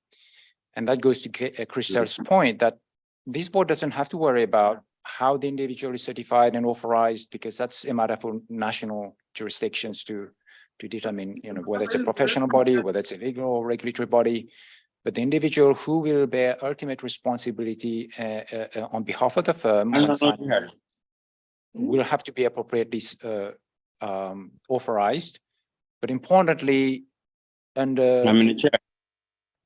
Speaker 4: And that goes to Christelle's point that this board doesn't have to worry about how the individual is certified and authorized, because that's a matter for national jurisdictions to determine, whether it's a professional body, whether it's a legal or regulatory body. But the individual who will bear ultimate responsibility on behalf of the firm will have to be appropriately authorized. But importantly, under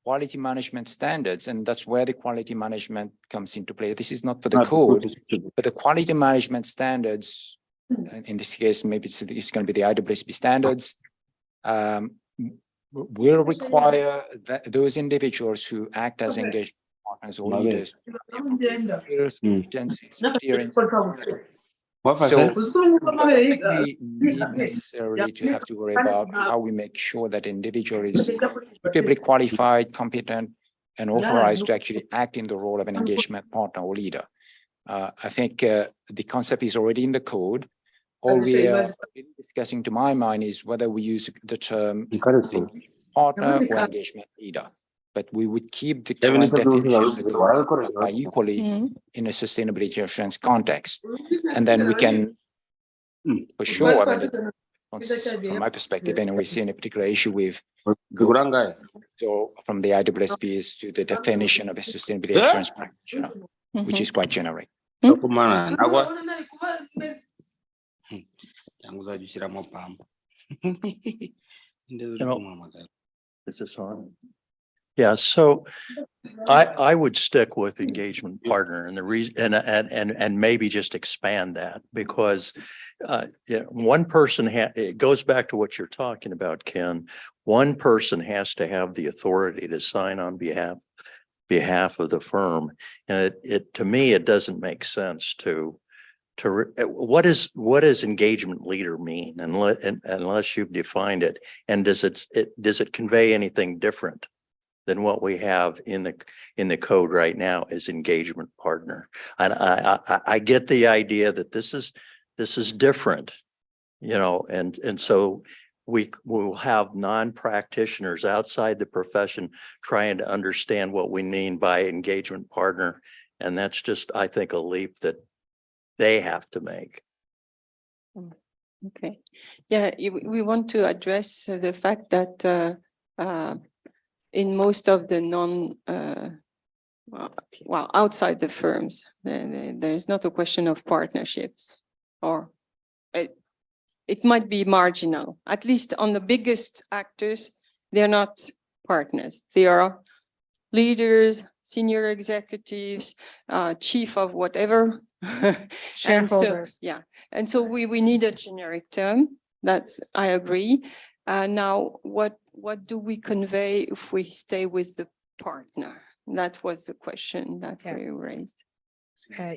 Speaker 4: quality management standards, and that's where the quality management comes into play. This is not for the code, but the quality management standards, in this case, maybe it's going to be the IESBA standards, will require those individuals who act as engagement partners or leaders, So I don't think we need necessarily to have to worry about how we make sure that individual is suitably qualified, competent, and authorized to actually act in the role of an engagement partner or leader. I think the concept is already in the code. All we are discussing, to my mind, is whether we use the term partner or engagement leader. But we would keep the current definition of the code apply equally in a sustainability assurance context. And then we can, for sure, I mean, from my perspective, and we see any particular issue with so from the IESBA to the definition of a sustainability assurance practitioner, which is quite generic.
Speaker 21: Is this on? Yeah, so I would stick with engagement partner, and the reason and maybe just expand that, because one person it goes back to what you're talking about, Ken. One person has to have the authority to sign on behalf of the firm, and it to me it doesn't make sense to what does engagement leader mean unless you've defined it, and does it convey anything different than what we have in the code right now as engagement partner? And I get the idea that this is different, and so we will have non-practitioners outside the profession trying to understand what we mean by engagement partner, and that's just, I think, a leap that they have to make.
Speaker 2: Okay, yeah, we want to address the fact that in most of the well, outside the firms, there is not a question of partnerships, or it might be marginal. At least on the biggest actors, they're not partners. They are leaders, senior executives, chief of whatever. And so,
Speaker 1: Shareholders.
Speaker 2: yeah, and so we need a generic term. That's, I agree. Now, what do we convey if we stay with the partner? That was the question that we raised.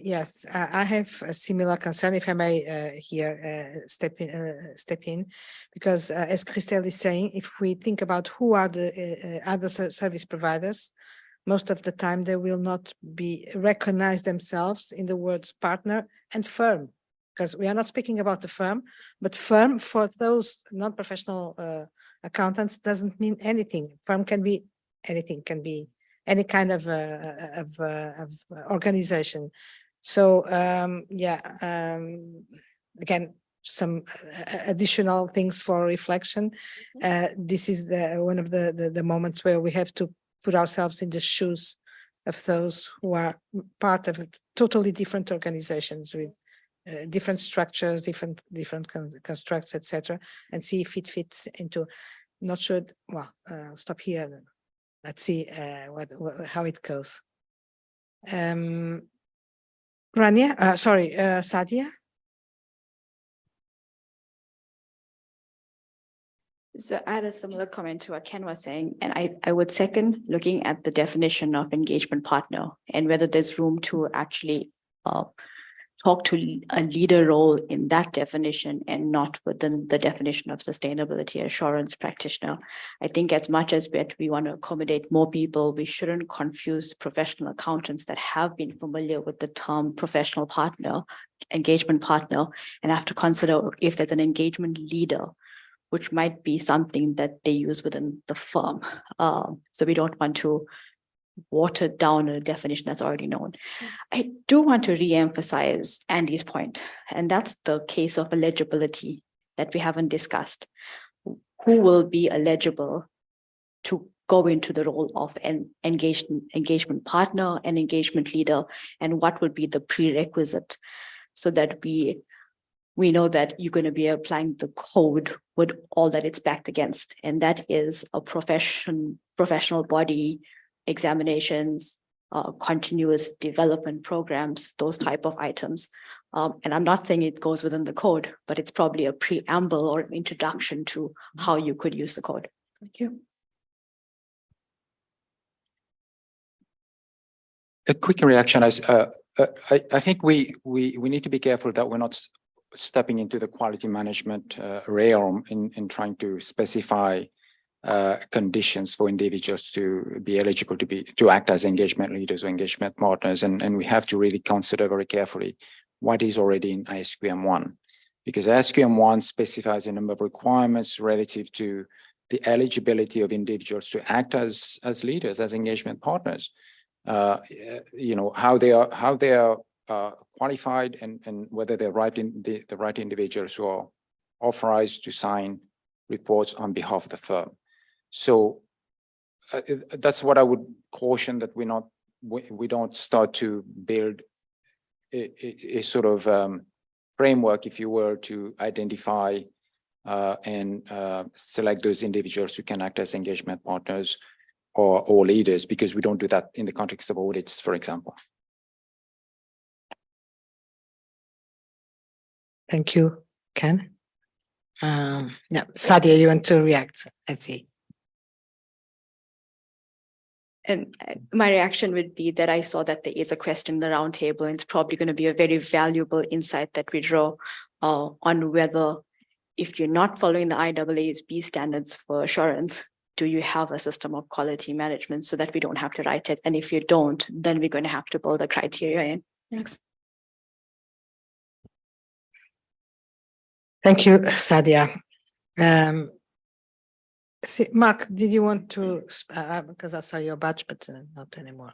Speaker 1: Yes, I have a similar concern, if I may here step in, because as Christelle is saying, if we think about who are the other service providers, most of the time they will not be recognize themselves in the words partner and firm, because we are not speaking about the firm, but firm for those non-professional accountants doesn't mean anything. Firm can be anything, can be any kind of organization. So again, some additional things for reflection. This is one of the moments where we have to put ourselves in the shoes of those who are part of totally different organizations with different structures, different constructs, etc., and see if it fits into. Not sure. Well, stop here. Let's see how it goes. Rania, sorry, Sadia.
Speaker 11: So I had a similar comment to what Ken was saying, and I would second looking at the definition of engagement partner and whether there's room to actually talk to a leader role in that definition and not within the definition of sustainability assurance practitioner. I think as much as we want to accommodate more people, we shouldn't confuse professional accountants that have been familiar with the term professional partner, engagement partner, and have to consider if there's an engagement leader, which might be something that they use within the firm. So we don't want to water down a definition that's already known. I do want to re-emphasize Andy's point, and that's the case of eligibility that we haven't discussed. Who will be eligible to go into the role of an engagement partner and engagement leader, and what would be the prerequisite so that we know that you're going to be applying the code with all that it's backed against, and that is a professional body, examinations, continuous development programs, those type of items. And I'm not saying it goes within the code, but it's probably a preamble or an introduction to how you could use the code. Thank you.
Speaker 4: A quick reaction is, I think we need to be careful that we're not stepping into the quality management realm in trying to specify conditions for individuals to be eligible to act as engagement leaders or engagement partners, and we have to really consider very carefully what is already in ISQM 1, because ISQM 1 specifies a number of requirements relative to the eligibility of individuals to act as leaders, as engagement partners. You know, how they are qualified and whether they're the right individuals who are authorized to sign reports on behalf of the firm. So that's what I would caution, that we don't start to build a sort of framework, if you were, to identify and select those individuals who can act as engagement partners or leaders, because we don't do that in the context of audits, for example.
Speaker 1: Thank you, Ken. Yeah, Sadia, you want to react? I see.
Speaker 11: And my reaction would be that I saw that there is a question in the roundtable, and it's probably going to be a very valuable insight that we draw on whether, if you're not following the IEESB standards for assurance, do you have a system of quality management so that we don't have to write it? And if you don't, then we're going to have to build the criteria in. Thanks.
Speaker 1: Thank you, Sadia. See, Mark, did you want to, because I saw your badge, but not anymore.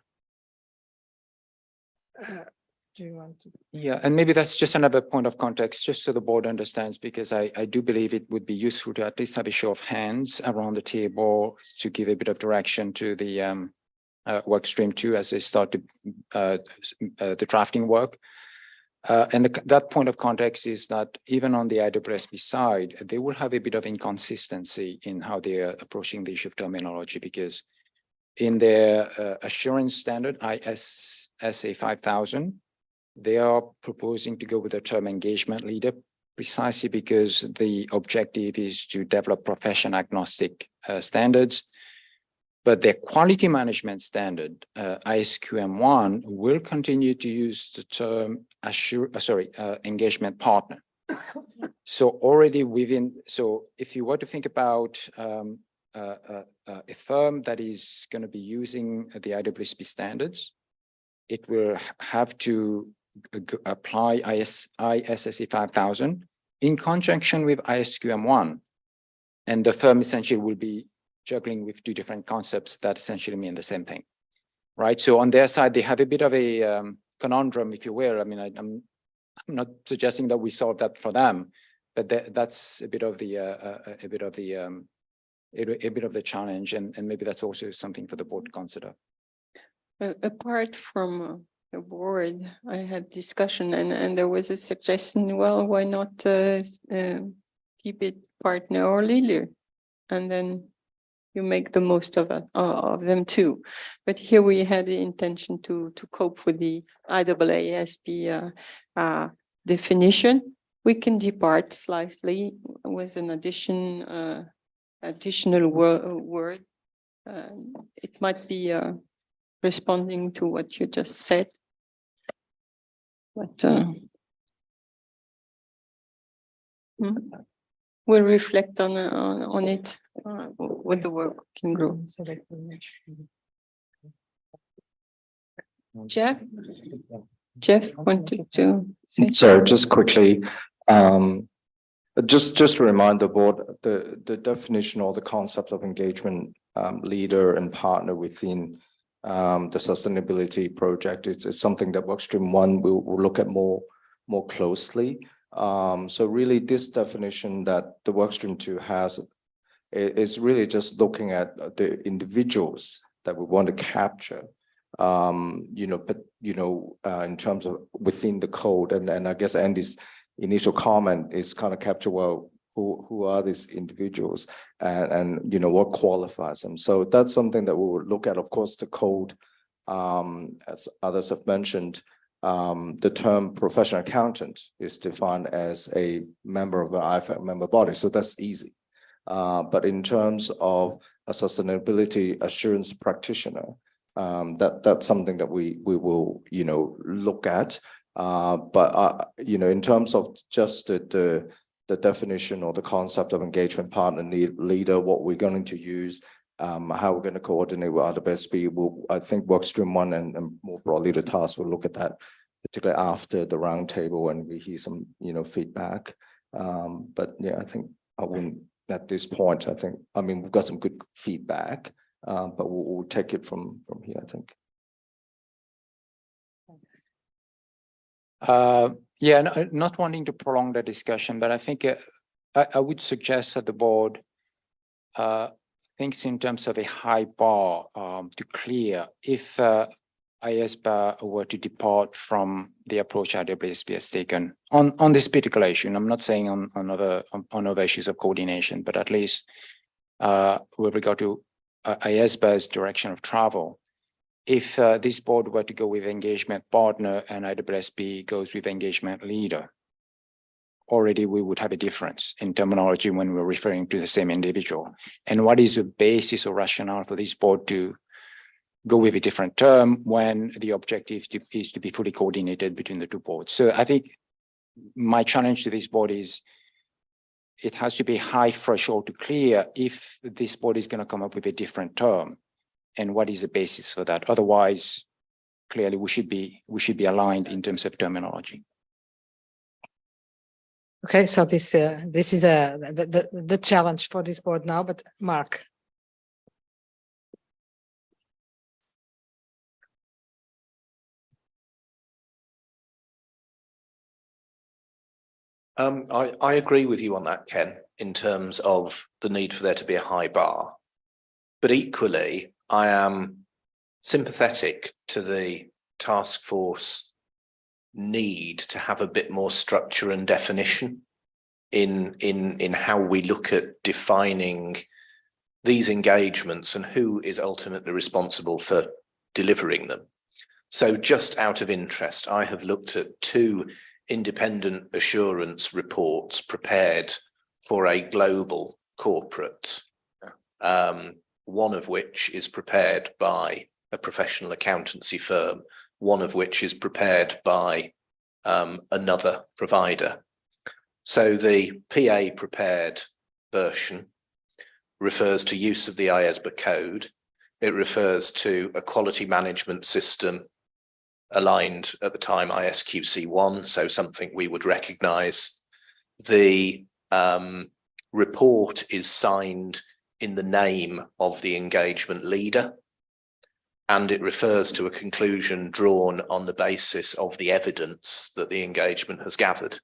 Speaker 1: do you want to?
Speaker 4: Yeah, and maybe that's just another point of context, just so the board understands, because I do believe it would be useful to at least have a show of hands around the table to give a bit of direction to the work stream 2 as they start to, the drafting work. And that point of context is that even on the IESBA side, they will have a bit of inconsistency in how they are approaching the issue of terminology, because in their assurance standard, IESBA 5000, they are proposing to go with the term engagement leader precisely because the objective is to develop profession agnostic standards. But their quality management standard, ISQM1, will continue to use the term engagement partner. So already within, so if you were to think about a firm that is going to be using the IESBA standards, it will have to apply ISSA 5000 in conjunction with ISQM1. And the firm essentially will be juggling with two different concepts that essentially mean the same thing, right? So on their side, they have a bit of a conundrum, if you will. I mean, I'm not suggesting that we solve that for them, but that's a bit of the challenge, and maybe that's also something for the board to consider.
Speaker 2: Apart from the board, I had discussion and there was a suggestion, well, why not keep it partner or leader? And then you make the most of it, of them too. But here we had the intention to cope with the IEESB definition. We can depart slightly with an additional word. It might be responding to what you just said. But we'll reflect on it with the working group. Jeff wanted to say.
Speaker 22: So just quickly, just to remind the board, the definition or the concept of engagement leader and partner within the sustainability project is something that Workstream 1 will look at more closely. So really this definition that the Workstream 2 has is really just looking at the individuals that we want to capture, in terms of within the code. And I guess Andy's initial comment is kind of capture, well, who are these individuals and what qualifies them. So that's something that we will look at. Of course, the code, as others have mentioned, the term professional accountant is defined as a member of an IFAC member body. So that's easy. But in terms of a sustainability assurance practitioner, that's something that we will, look at. But in terms of just the definition or the concept of engagement partner leader, what we're going to use, how we're going to coordinate with IESBA, I think Workstream 1 and more broadly the task will look at that, particularly after the roundtable and we hear some, feedback. But yeah, I think I wouldn't at this point. We've got some good feedback, but we'll take it from here, I think.
Speaker 4: Not wanting to prolong the discussion, but I think I would suggest that the board thinks in terms of a high bar to clear if IESBA were to depart from the approach IESBA has taken on this particular issue. And I'm not saying on other issues of coordination, but at least with regard to IESBA's direction of travel. If this board were to go with engagement partner and IESBA goes with engagement leader, already we would have a difference in terminology when we're referring to the same individual. And what is the basis or rationale for this board to go with a different term when the objective is to be fully coordinated between the two boards? So I think my challenge to this board is it has to be high threshold to clear if this board is going to come up with a different term. And what is the basis for that? Otherwise, clearly we should be aligned in terms of terminology.
Speaker 1: Okay, so this is the challenge for this board now. But Mark.
Speaker 5: I agree with you on that, Ken, in terms of the need for there to be a high bar. But equally, I am sympathetic to the task force need to have a bit more structure and definition in how we look at defining these engagements and who is ultimately responsible for delivering them. So just out of interest, I have looked at 2 independent assurance reports prepared for a global corporate, one of which is prepared by a professional accountancy firm, one of which is prepared by another provider. So the PA prepared version refers to use of the IESBA code. It refers to a quality management system aligned at the time ISQC1, so something we would recognise. The report is signed in the name of the engagement leader, and it refers to a conclusion drawn on the basis of the evidence that the engagement has gathered.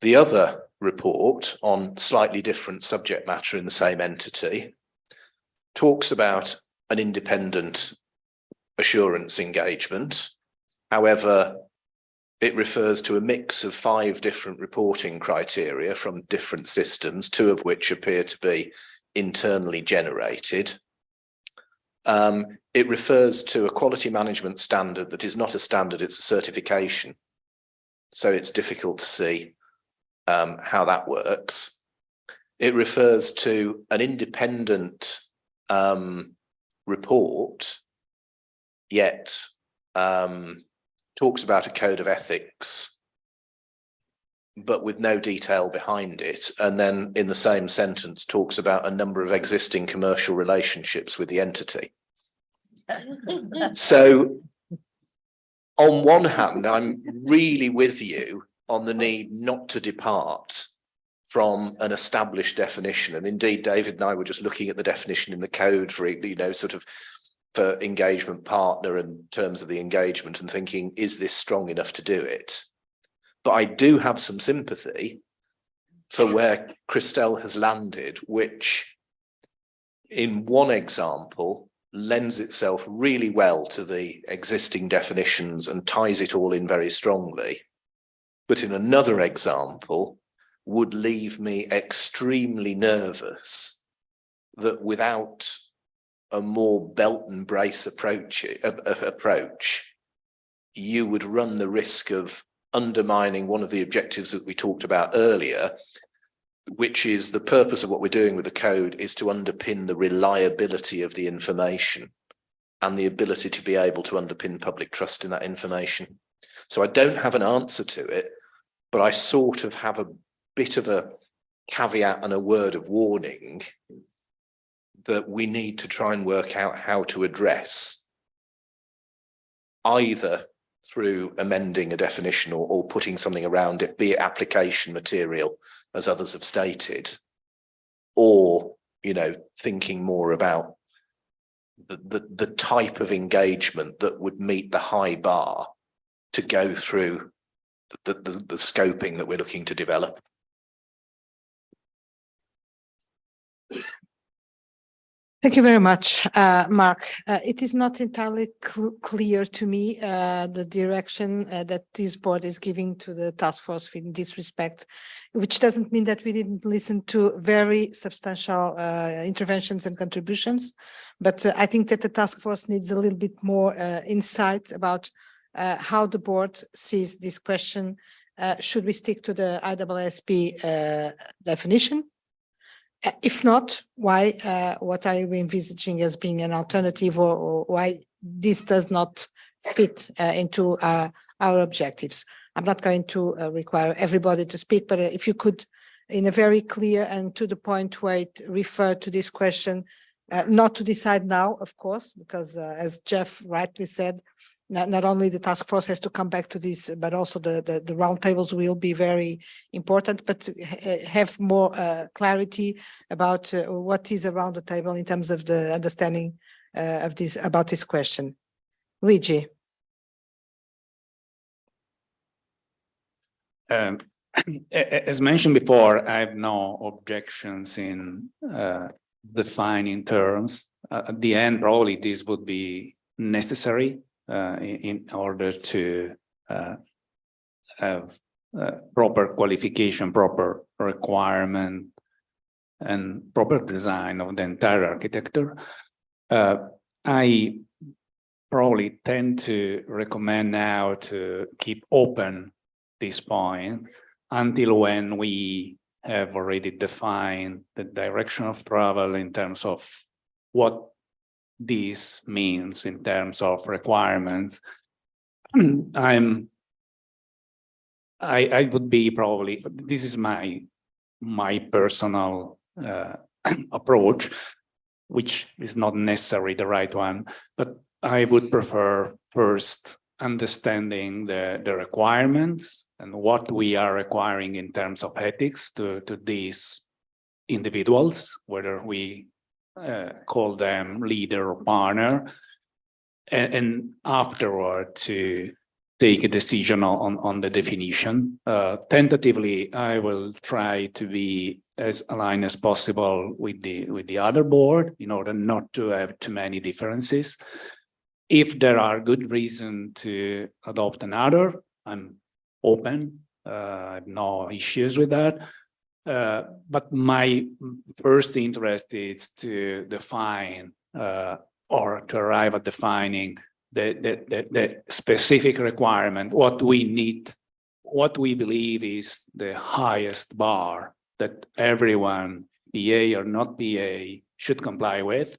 Speaker 5: The other report, on slightly different subject matter in the same entity, talks about an independent assurance engagement. However, it refers to a mix of 5 different reporting criteria from different systems, 2 of which appear to be internally generated. It refers to a quality management standard that is not a standard, it's a certification. So it's difficult to see how that works. It refers to an independent report, yet talks about a code of ethics, but with no detail behind it. And then in the same sentence talks about a number of existing commercial relationships with the entity. So on one hand, I'm really with you on the need not to depart from an established definition. And indeed, David and I were just looking at the definition in the code for, you know, sort of for engagement partner in terms of the engagement and thinking, is this strong enough to do it? But I do have some sympathy for where Christelle has landed, which in one example lends itself really well to the existing definitions and ties it all in very strongly. But in another example would leave me extremely nervous that without a more belt and brace approach, you would run the risk of undermining one of the objectives that we talked about earlier, which is the purpose of what we're doing with the code is to underpin the reliability of the information and the ability to be able to underpin public trust in that information. So I don't have an answer to it, but I sort of have a bit of a caveat and a word of warning that we need to try and work out how to address, either through amending a definition or putting something around it, be it application material, as others have stated, or, you know, thinking more about the type of engagement that would meet the high bar to go through the scoping that we're looking to develop.
Speaker 1: Thank you very much, Mark. It is not entirely clear to me the direction that this board is giving to the task force in this respect, which doesn't mean that we didn't listen to very substantial interventions and contributions. But I think that the task force needs a little bit more insight about how the board sees this question. Should we stick to the IESB definition? If not, why? What are we envisaging as being an alternative, or why this does not fit into our objectives? I'm not going to require everybody to speak, but if you could, in a very clear and to the point way, refer to this question, not to decide now, of course, because as Jeff rightly said, not only the task force has to come back to this, but also the roundtables will be very important, but have more clarity about what is around the table in terms of the understanding of this, about this question. Luigi.
Speaker 14: As mentioned before, I have no objections in defining terms. At the end, probably this would be necessary in order to have proper qualification, proper requirement, and proper design of the entire architecture. I probably tend to recommend now to keep open this point until when we have already defined the direction of travel in terms of what this means in terms of requirements. I would be probably, this is my personal approach, which is not necessarily the right one, but I would prefer first understanding the requirements and what we are requiring in terms of ethics to these individuals, whether we call them leader or partner, and afterward to take a decision on the definition. Tentatively, I will try to be as aligned as possible with the other board in order not to have too many differences. If there are good reasons to adopt another, I'm open. I have no issues with that. But my first interest is to define or to arrive at defining the specific requirement, what we need, what we believe is the highest bar that everyone, PA or not PA, should comply with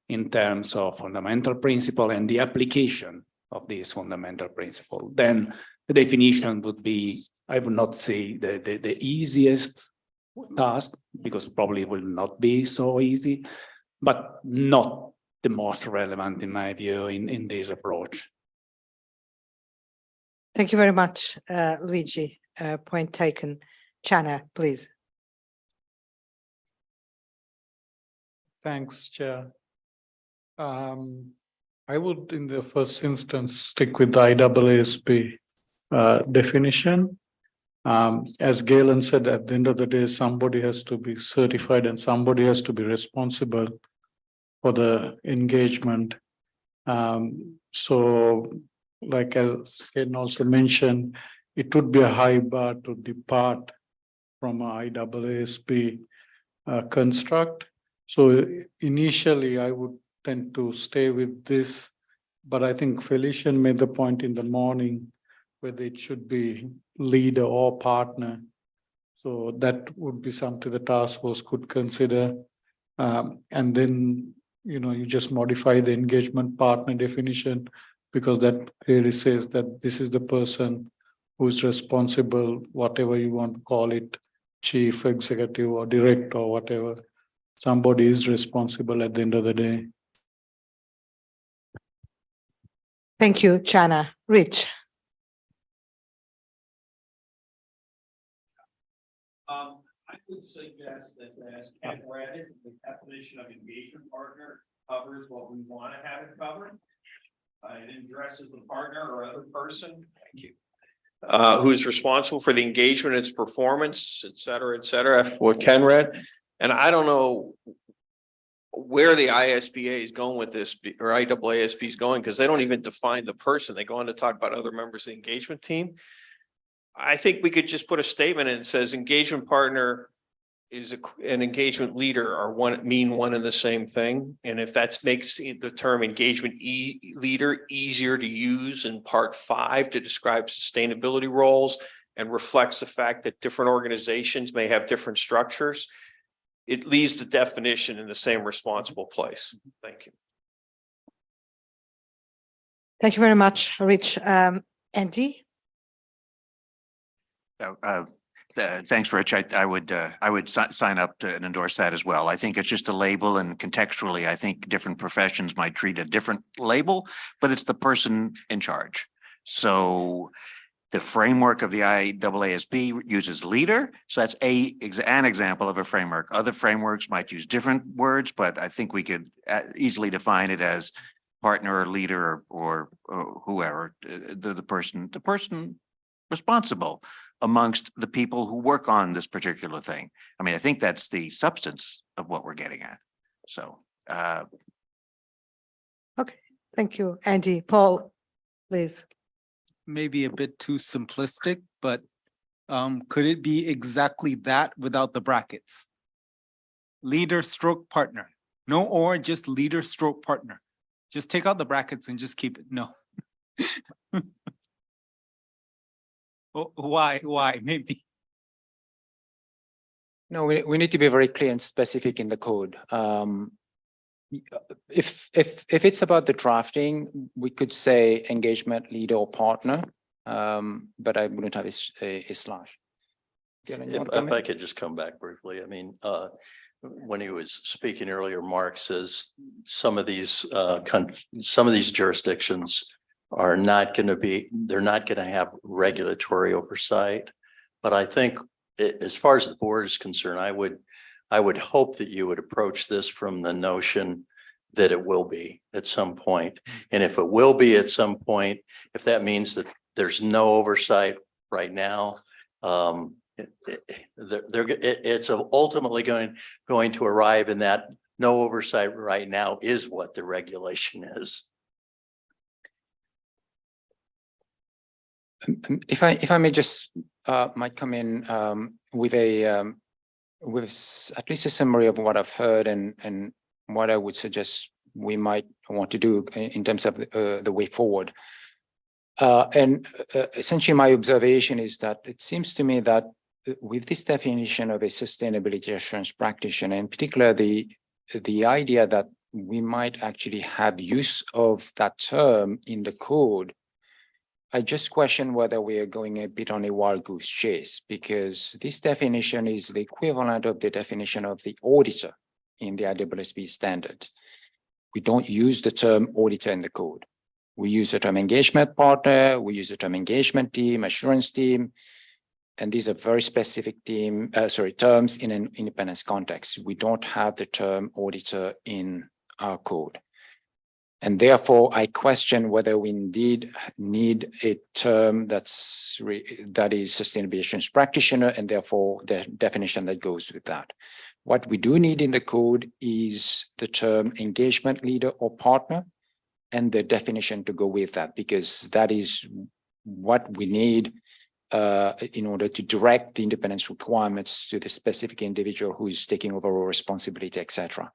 Speaker 14: in terms of fundamental principle and the application of this fundamental principle. Then the definition would be, I would not say the easiest task, because probably will not be so easy, but not the most relevant in my view in this approach.
Speaker 1: Thank you very much, Luigi. Point taken. Chana, please.
Speaker 15: Thanks, Chair. I would, in the first instance, stick with the IAASB definition. As Galen said, at the end of the day, somebody has to be certified and somebody has to be responsible for the engagement. So, like as Ken also mentioned, it would be a high bar to depart from a IAASB construct. So initially, I would tend to stay with this, but I think Felician made the point in the morning whether it should be leader or partner. So that would be something the task force could consider. And then, you just modify the engagement partner definition, because that clearly says that this is the person who's responsible, whatever you want to call it, chief executive or director or whatever. Somebody is responsible at the end of the day.
Speaker 1: Thank you, Chana. Rich.
Speaker 17: I would suggest that as Ken read it, the definition of engagement partner covers what we want to have it covered. It addresses the partner or other person. Thank you.
Speaker 7: Who's responsible for the engagement, its performance, et cetera, what Ken read. And I don't know where the ISBA is going with this, or IAASB is going, because they don't even define the person. They go on to talk about other members of the engagement team. I think we could just put a statement in that says engagement partner is an engagement leader are one and the same thing. And if that makes the term engagement leader easier to use in part 5 to describe sustainability roles and reflects the fact that different organizations may have different structures, it leaves the definition in the same responsible place. Thank you.
Speaker 1: Thank you very much, Rich. Andy?
Speaker 19: Thanks, Rich. I would sign up to and endorse that as well. I think it's just a label, and contextually, I think different professions might treat a different label, but it's the person in charge. So the framework of the IAASB uses leader. So that's an example of a framework. Other frameworks might use different words, but I think we could easily define it as partner or leader or whoever, the person responsible amongst the people who work on this particular thing. I mean, I think that's the substance of what we're getting at. So,
Speaker 1: Okay, thank you, Andy. Paul, please.
Speaker 3: Maybe a bit too simplistic, but could it be exactly that without the brackets? Leader stroke partner, no or, just leader stroke partner. Just take out the brackets and just keep it, no. Oh, why, maybe?
Speaker 4: No, we need to be very clear and specific in the code. If it's about the drafting, we could say engagement leader or partner, but I wouldn't have a slash.
Speaker 21: If I could just come back briefly, I mean, when he was speaking earlier, Mark says some of these jurisdictions are not going to be, they're not going to have regulatory oversight. But I think as far as the board is concerned, I would hope that you would approach this from the notion that it will be at some point. And if it will be at some point, if that means that there's no oversight right now, it's ultimately going to arrive in that no oversight right now is what the regulation is.
Speaker 4: If I may just might come in with a with at least a summary of what I've heard and what I would suggest we might want to do in terms of the way forward. Essentially, my observation is that it seems to me that with this definition of a sustainability assurance practitioner, in particular, the idea that we might actually have use of that term in the code, I just question whether we are going a bit on a wild goose chase, because this definition is the equivalent of the definition of the auditor in the IESBA standard. We don't use the term auditor in the code. We use the term engagement partner, we use the term engagement team, assurance team, and these are very specific terms in an independence context. We don't have the term auditor in our code. And therefore, I question whether we indeed need a term that is sustainability assurance practitioner, and therefore the definition that goes with that. What we do need in the code is the term engagement leader or partner, and the definition to go with that, because that is what we need in order to direct the independence requirements to the specific individual who is taking over responsibility, etc.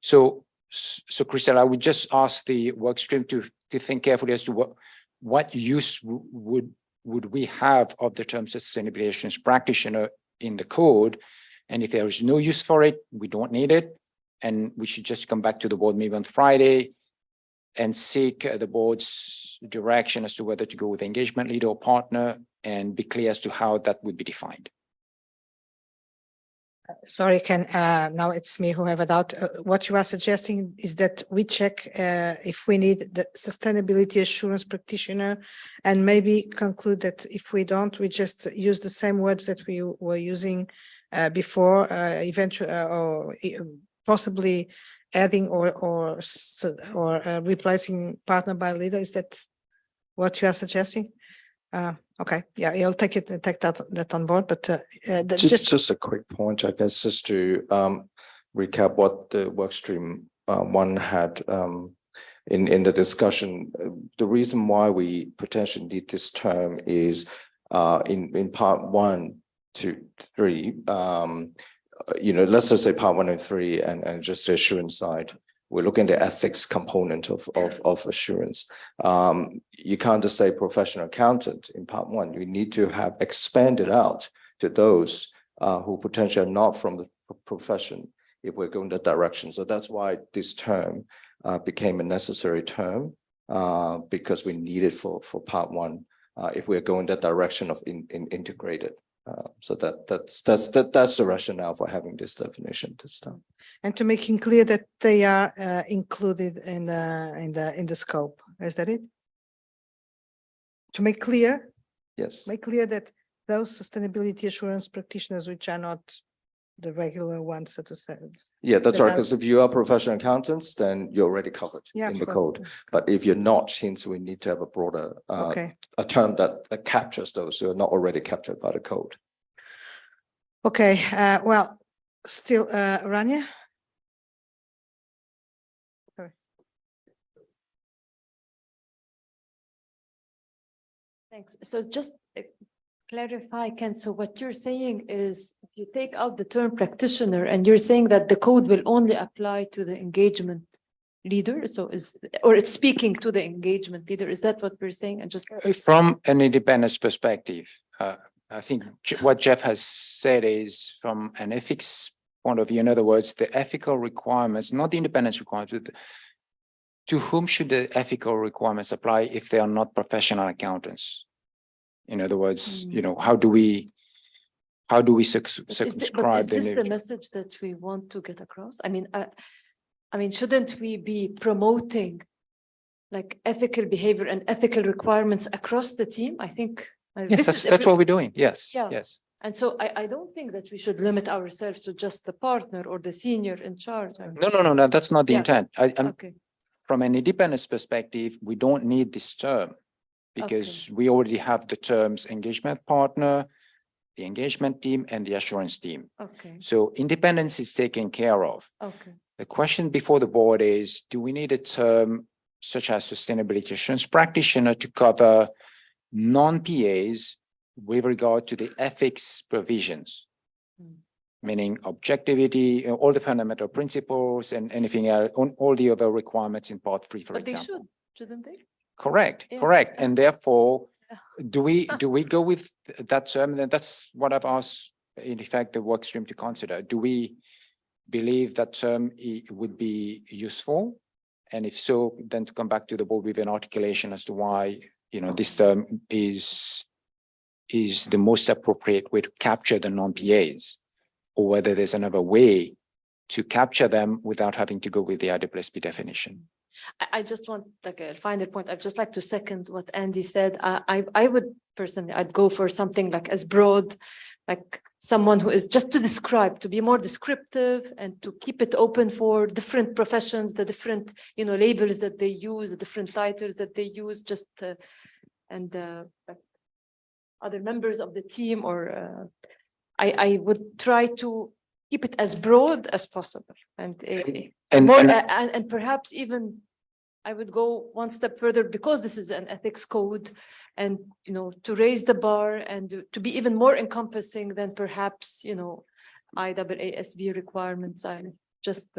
Speaker 4: So Christelle, I would just ask the work stream to think carefully as to what use would we have of the term sustainability assurance practitioner in the code. And if there is no use for it, we don't need it. And we should just come back to the board maybe on Friday and seek the board's direction as to whether to go with engagement leader or partner, and be clear as to how that would be defined.
Speaker 1: Sorry, Ken, now it's me who have a doubt. What you are suggesting is that we check if we need the sustainability assurance practitioner, and maybe conclude that if we don't, we just use the same words that we were using before, eventually, or possibly adding or replacing partner by leader. Is that what you are suggesting? Okay, yeah, I'll take that on board, but
Speaker 22: just a quick point, I guess, just to recap what the workstream one had in the discussion. The reason why we potentially need this term is in part 1 to 3, let's just say part 1 and 3 and just the assurance side. We're looking at the ethics component of assurance. You can't just say professional accountant in part 1. You need to have expanded out to those who potentially are not from the profession if we're going that direction. So that's why this term became a necessary term, because we need it for part 1 if we're going that direction of integrated. So that's the rationale for having this definition this time.
Speaker 1: And to making clear that they are included in the scope. Is that it? To make clear?
Speaker 22: Yes.
Speaker 1: Make clear that those sustainability assurance practitioners, which are not the regular ones, so to say,
Speaker 22: Yeah, that's
Speaker 1: That
Speaker 22: right,
Speaker 1: are-
Speaker 22: because if you are professional accountants, then you're already covered
Speaker 1: Yeah,
Speaker 22: in
Speaker 1: of
Speaker 22: the
Speaker 1: course.
Speaker 22: code. But if you're not, since we need to have a broader,
Speaker 1: Okay.
Speaker 22: a term that captures those who are not already captured by the code.
Speaker 1: Okay, well, still, Rania?
Speaker 10: Thanks. So just clarify, Ken, so what you're saying is if you take out the term practitioner and you're saying that the code will only apply to the engagement leader, so or it's speaking to the engagement leader, is that what we're saying? And just
Speaker 4: From an independence perspective, I think what Jeff has said is from an ethics point of view, in other words, the ethical requirements, not the independence requirements, but to whom should the ethical requirements apply if they are not professional accountants? In other words, you know, how do we circumscribe
Speaker 10: is this the
Speaker 4: the
Speaker 10: message that we want to get across? I mean, shouldn't we be promoting like ethical behavior and ethical requirements across the team? I think
Speaker 4: Yes, that's what we're doing. Yes,
Speaker 10: Yeah.
Speaker 4: yes.
Speaker 10: And so I don't think that we should limit ourselves to just the partner or the senior in charge.
Speaker 4: No, that's not the
Speaker 10: Yeah.
Speaker 4: intent.
Speaker 10: Okay.
Speaker 4: From an independence perspective, we don't need this term because we already have the terms engagement partner, the engagement team, and the assurance team.
Speaker 10: Okay.
Speaker 4: So independence is taken care of.
Speaker 10: Okay.
Speaker 4: The question before the board is, do we need a term such as sustainability assurance practitioner to cover non-PAs with regard to the ethics provisions? Meaning objectivity, all the fundamental principles and anything else, all the other requirements in part 3, for
Speaker 10: But
Speaker 4: example.
Speaker 10: shouldn't they?
Speaker 4: Correct,
Speaker 10: Yeah.
Speaker 4: correct. And therefore, do we go with that term? Then that's what I've asked, in effect, the work stream to consider. Do we believe that term would be useful? And if so, then to come back to the board with an articulation as to why, you know, this term is the most appropriate way to capture the non-PAs, or whether there's another way to capture them without having to go with the IEESB definition.
Speaker 10: I just want like a final point. I'd just like to second what Andy said. I would personally, I'd go for something like as broad, like someone who is just to describe, to be more descriptive and to keep it open for different professions, the different, you know, labels that they use, the different titles that they use, just and like other members of the team, or I would try to keep it as broad as possible, and perhaps even I would go one step further, because this is an ethics code, and you know, to raise the bar and to be even more encompassing than perhaps, you know, IEESB requirements. I just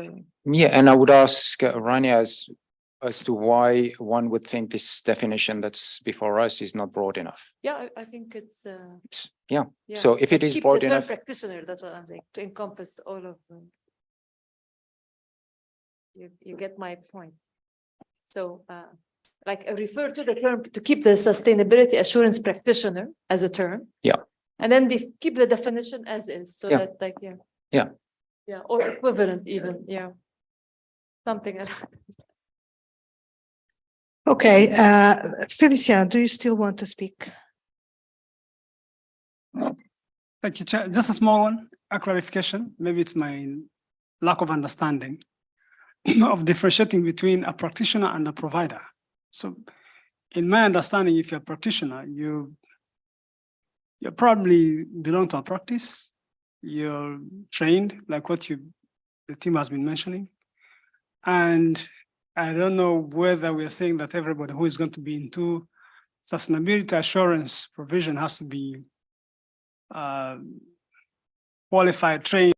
Speaker 4: Yeah, and I would ask Rania as to why one would think this definition that's before us is not broad enough.
Speaker 10: yeah, I think it's
Speaker 4: Yeah.
Speaker 10: yeah.
Speaker 4: So if it
Speaker 10: Like
Speaker 4: is
Speaker 10: keep
Speaker 4: broad
Speaker 10: the term
Speaker 4: enough,
Speaker 10: practitioner, that's what I'm saying, to encompass all of them. You get my point. So like refer to the term, to keep the sustainability assurance practitioner as a term.
Speaker 4: Yeah.
Speaker 10: And then keep the definition as is, so
Speaker 4: Yeah.
Speaker 10: that like, yeah.
Speaker 4: Yeah.
Speaker 10: Yeah, or equivalent even, yeah. Something like that.
Speaker 1: Okay, Felicia, do you still want to speak?
Speaker 13: Thank you, Chair. Just a small one, a clarification. Maybe it's my lack of understanding of differentiating between a practitioner and a provider. So in my understanding, if you're a practitioner, you probably belong to a practice, you're trained, like what the team has been mentioning. And I don't know whether we are saying that everybody who is going to be into sustainability assurance provision has to be qualified, trained,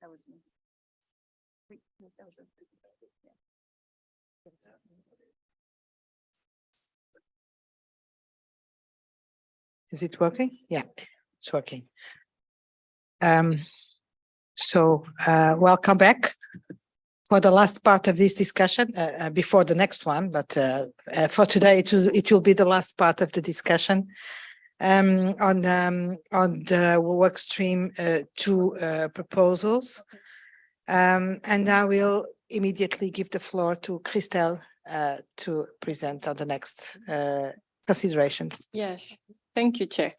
Speaker 2: That was me. That was
Speaker 1: Is it working? Yeah, it's working. Welcome back for the last part of this discussion before the next one, but for today it will be the last part of the discussion on the work stream 2 proposals. And I will immediately give the floor to Christelle to present on the next considerations.
Speaker 2: Yes, thank you, Chair.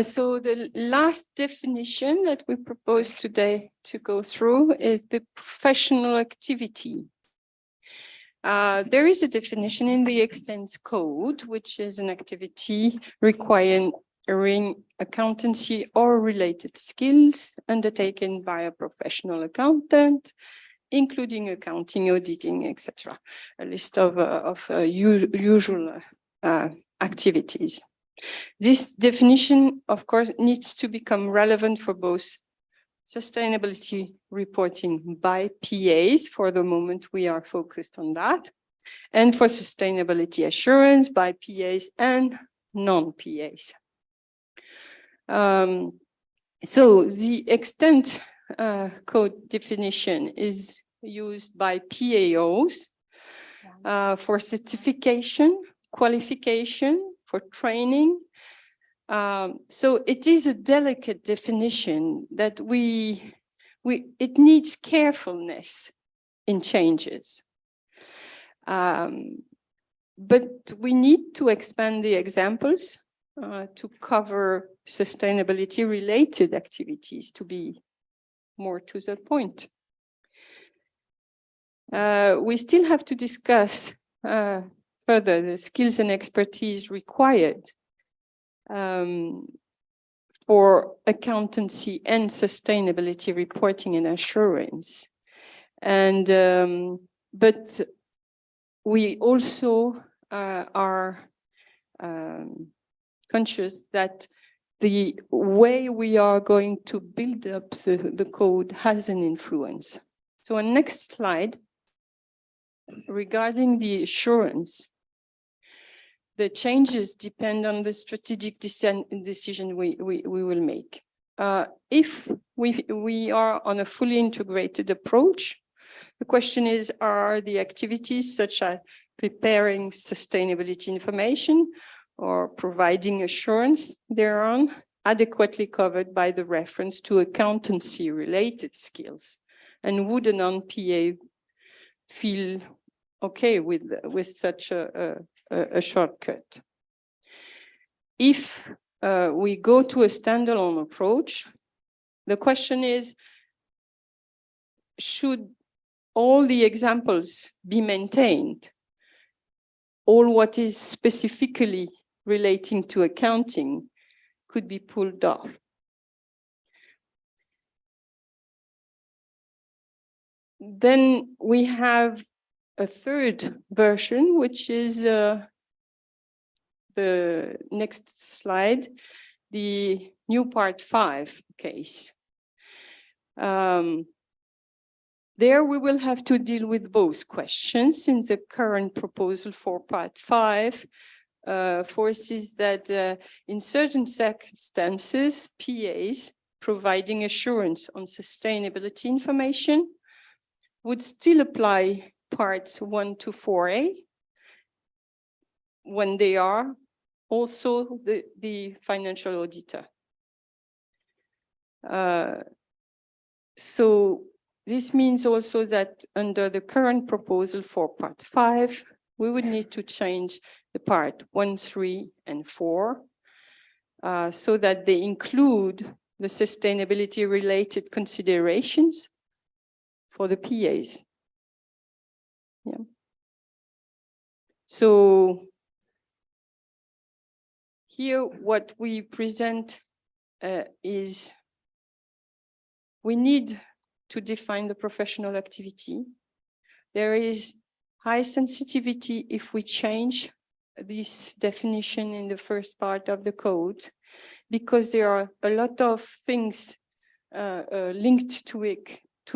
Speaker 2: So the last definition that we propose today to go through is the professional activity. There is a definition in the Extends Code, which is an activity requiring accountancy or related skills undertaken by a professional accountant, including accounting, auditing, etc. A list of usual activities. This definition, of course, needs to become relevant for both sustainability reporting by PAs. For the moment, we are focused on that, and for sustainability assurance by PAs and non-PAs. So the extent code definition is used by PAOs for certification, qualification, for training. So it is a delicate definition that it needs carefulness in changes. But we need to expand the examples to cover sustainability related activities, to be more to the point. We still have to discuss further the skills and expertise required for accountancy and sustainability reporting and assurance. And but we also are conscious that the way we are going to build up the code has an influence. So on next slide, regarding the assurance, the changes depend on the strategic decision we will make. If we are on a fully integrated approach, the question is, are the activities such as preparing sustainability information or providing assurance thereon adequately covered by the reference to accountancy related skills? And would a non-PA feel okay with such a shortcut? If we go to a standalone approach, the question is, should all the examples be maintained? All what is specifically relating to accounting could be pulled off. Then we have a third version, which is the next slide, the new part 5 case. There we will have to deal with both questions, since the current proposal for part 5 forces that in certain circumstances, PAs providing assurance on sustainability information would still apply parts 1 to 4A when they are also the financial auditor. So this means also that under the current proposal for part 5, we would need to change the part 1, 3, and 4 so that they include the sustainability related considerations for the PAs. Yeah. So here what we present is we need to define the professional activity. There is high sensitivity if we change this definition in the first part of the code, because there are a lot of things linked to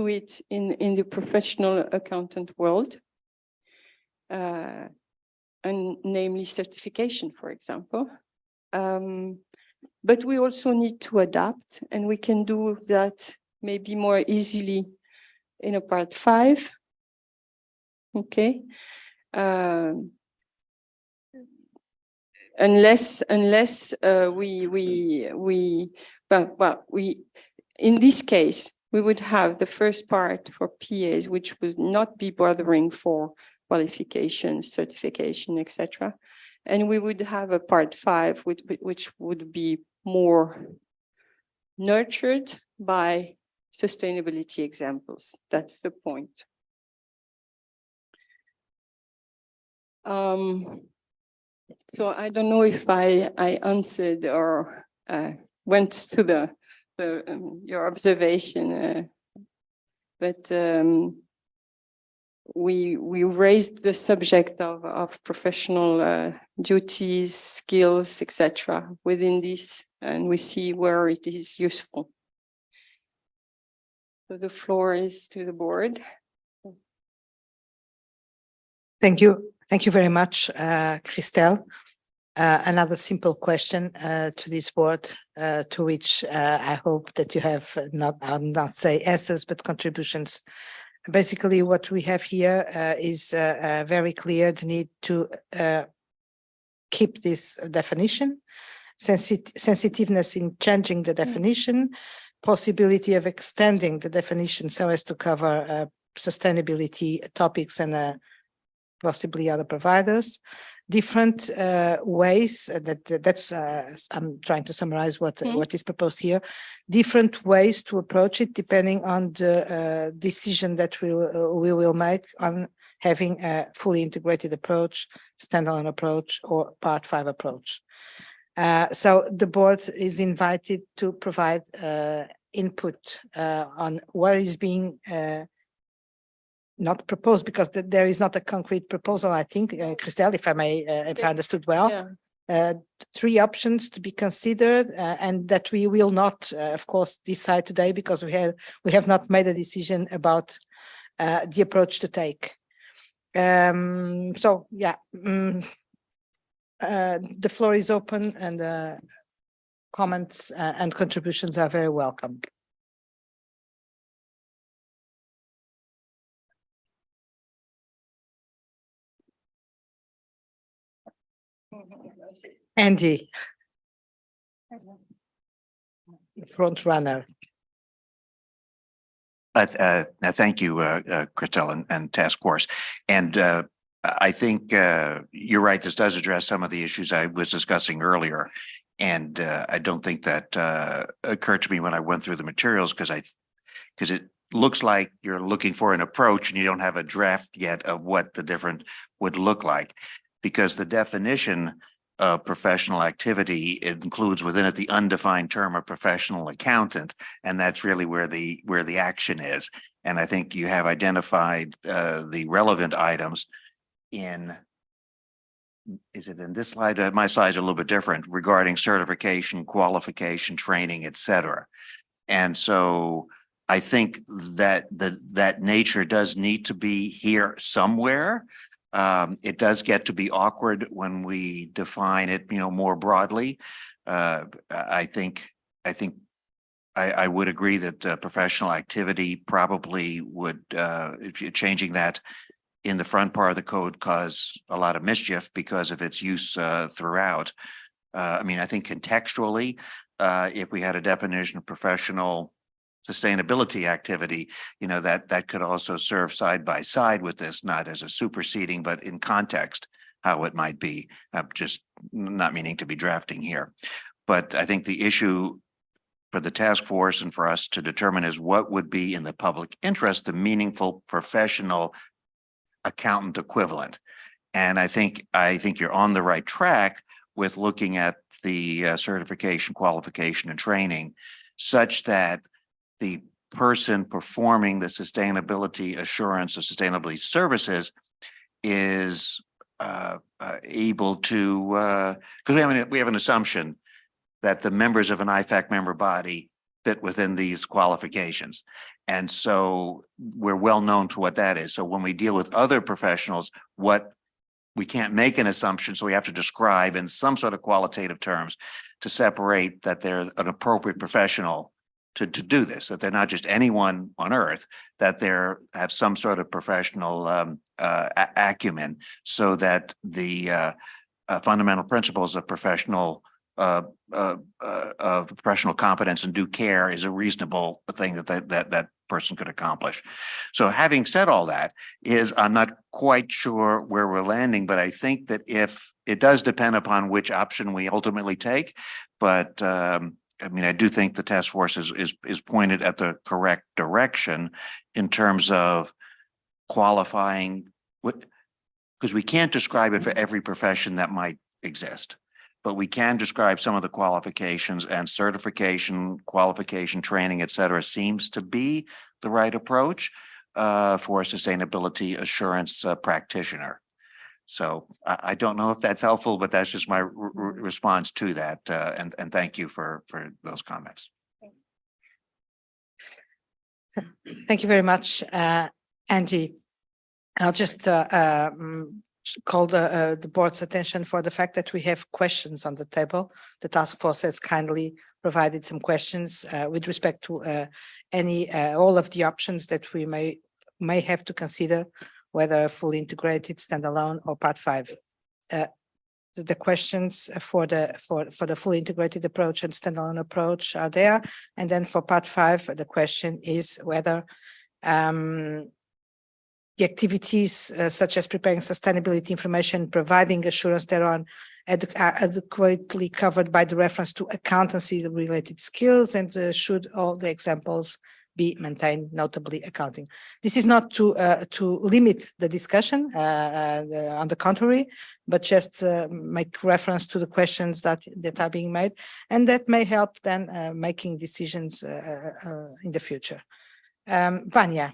Speaker 2: it in the professional accountant world, and namely certification, for example. But we also need to adapt, and we can do that maybe more easily in a part 5. Okay. Unless we in this case we would have the first part for PAs, which would not be bothering for qualifications, certification, etc. And we would have a part 5, which would be more nurtured by sustainability examples. That's the point. So I don't know if I answered or went to your observation, but we raised the subject of professional duties, skills, etc. within this, and we see where it is useful. So the floor is to the board.
Speaker 1: Thank you. Thank you very much, Christelle. Another simple question to this board, to which I hope that you have I'll not say answers, but contributions. Basically, what we have here is very clear the need to keep this definition, sensitiveness in changing the definition, possibility of extending the definition so as to cover sustainability topics and possibly other providers, different ways that's I'm trying to summarize what is proposed here, different ways to approach it depending on the decision that we will make on having a fully integrated approach, standalone approach, or part 5 approach. So the board is invited to provide input on what is being not proposed, because there is not a concrete proposal, I think, Christelle, if I may, if I understood well. Yeah. 3 options to be considered, and that we will not, of course, decide today, because we have not made a decision about the approach to take. So yeah, the floor is open, and comments and contributions are very welcome. Andy, front runner.
Speaker 19: Thank you, Christelle and task force. And I think you're right. This does address some of the issues I was discussing earlier. And I don't think that occurred to me when I went through the materials, because it looks like you're looking for an approach and you don't have a draft yet of what the different would look like, because the definition of professional activity includes within it the undefined term of professional accountant, and that's really where the action is. And I think you have identified the relevant items in. Is it in this slide? My slide's a little bit different regarding certification, qualification, training, etc. And so I think that that nature does need to be here somewhere. It does get to be awkward when we define it, more broadly. I think I would agree that professional activity probably would, if you're changing that in the front part of the code, cause a lot of mischief because of its use throughout. I mean, I think contextually, if we had a definition of professional sustainability activity, that could also serve side by side with this, not as a superseding, but in context, how it might be. I'm just not meaning to be drafting here. But I think the issue for the task force and for us to determine is what would be in the public interest, the meaningful professional accountant equivalent. And I think you're on the right track with looking at the certification, qualification, and training, such that the person performing the sustainability assurance or sustainability services is able to, because we have an assumption that the members of an IFAC member body fit within these qualifications. And so we're well known for what that is. So when we deal with other professionals, we can't make an assumption, so we have to describe in some sort of qualitative terms to separate that they're an appropriate professional to do this, that they're not just anyone on earth, that they're have some sort of professional acumen, so that the fundamental principles of professional competence and due care is a reasonable thing that person could accomplish. So having said all that, I'm not quite sure where we're landing, but I think that if it does depend upon which option we ultimately take, but I mean, I do think the task force is pointed at the correct direction in terms of qualifying because we can't describe it for every profession that might exist, but we can describe some of the qualifications, and certification, qualification, training, et cetera, seems to be the right approach for a sustainability assurance practitioner. So I don't know if that's helpful, but that's just my response to that. And thank you for those comments.
Speaker 1: Thank you very much, Angie. I'll just call the board's attention for the fact that we have questions on the table. The task force has kindly provided some questions with respect to all of the options that we may have to consider, whether fully integrated, standalone, or part 5. The questions for the fully integrated approach and standalone approach are there, and then for part 5, the question is whether the activities such as preparing sustainability information, providing assurance thereon, are adequately covered by the reference to accountancy-related skills, and should all the examples be maintained, notably accounting. This is not to limit the discussion, on the contrary, but just make reference to the questions that are being made, and that may help then making decisions in the future. Vanya.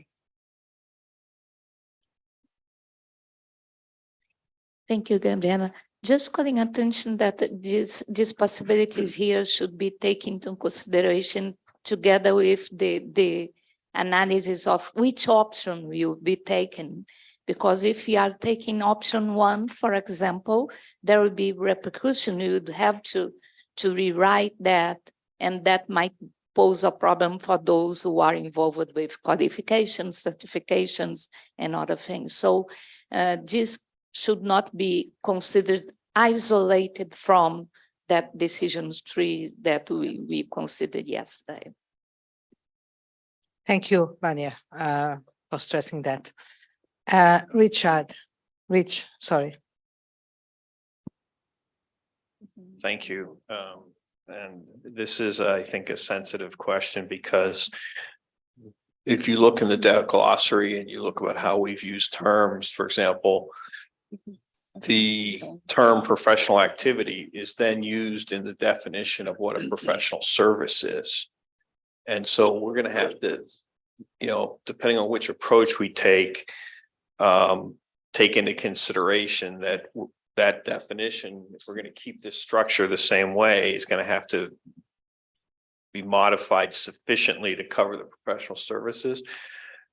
Speaker 8: Thank you, Gabriela. Just calling attention that these possibilities here should be taken into consideration together with the analysis of which option will be taken. Because if we are taking option 1, for example, there will be repercussion. We would have to rewrite that, and that might pose a problem for those who are involved with qualifications, certifications, and other things. So this should not be considered isolated from that decisions tree that we considered yesterday.
Speaker 1: Thank you, Vanya, for stressing that. Rich, sorry.
Speaker 7: Thank you. And this is, I think, a sensitive question, because if you look in the data glossary and you look about how we've used terms, for example, the term professional activity is then used in the definition of what a professional service is. And so we're going to have to, depending on which approach we take into consideration that definition, if we're going to keep this structure the same way, is going to have to be modified sufficiently to cover the professional services.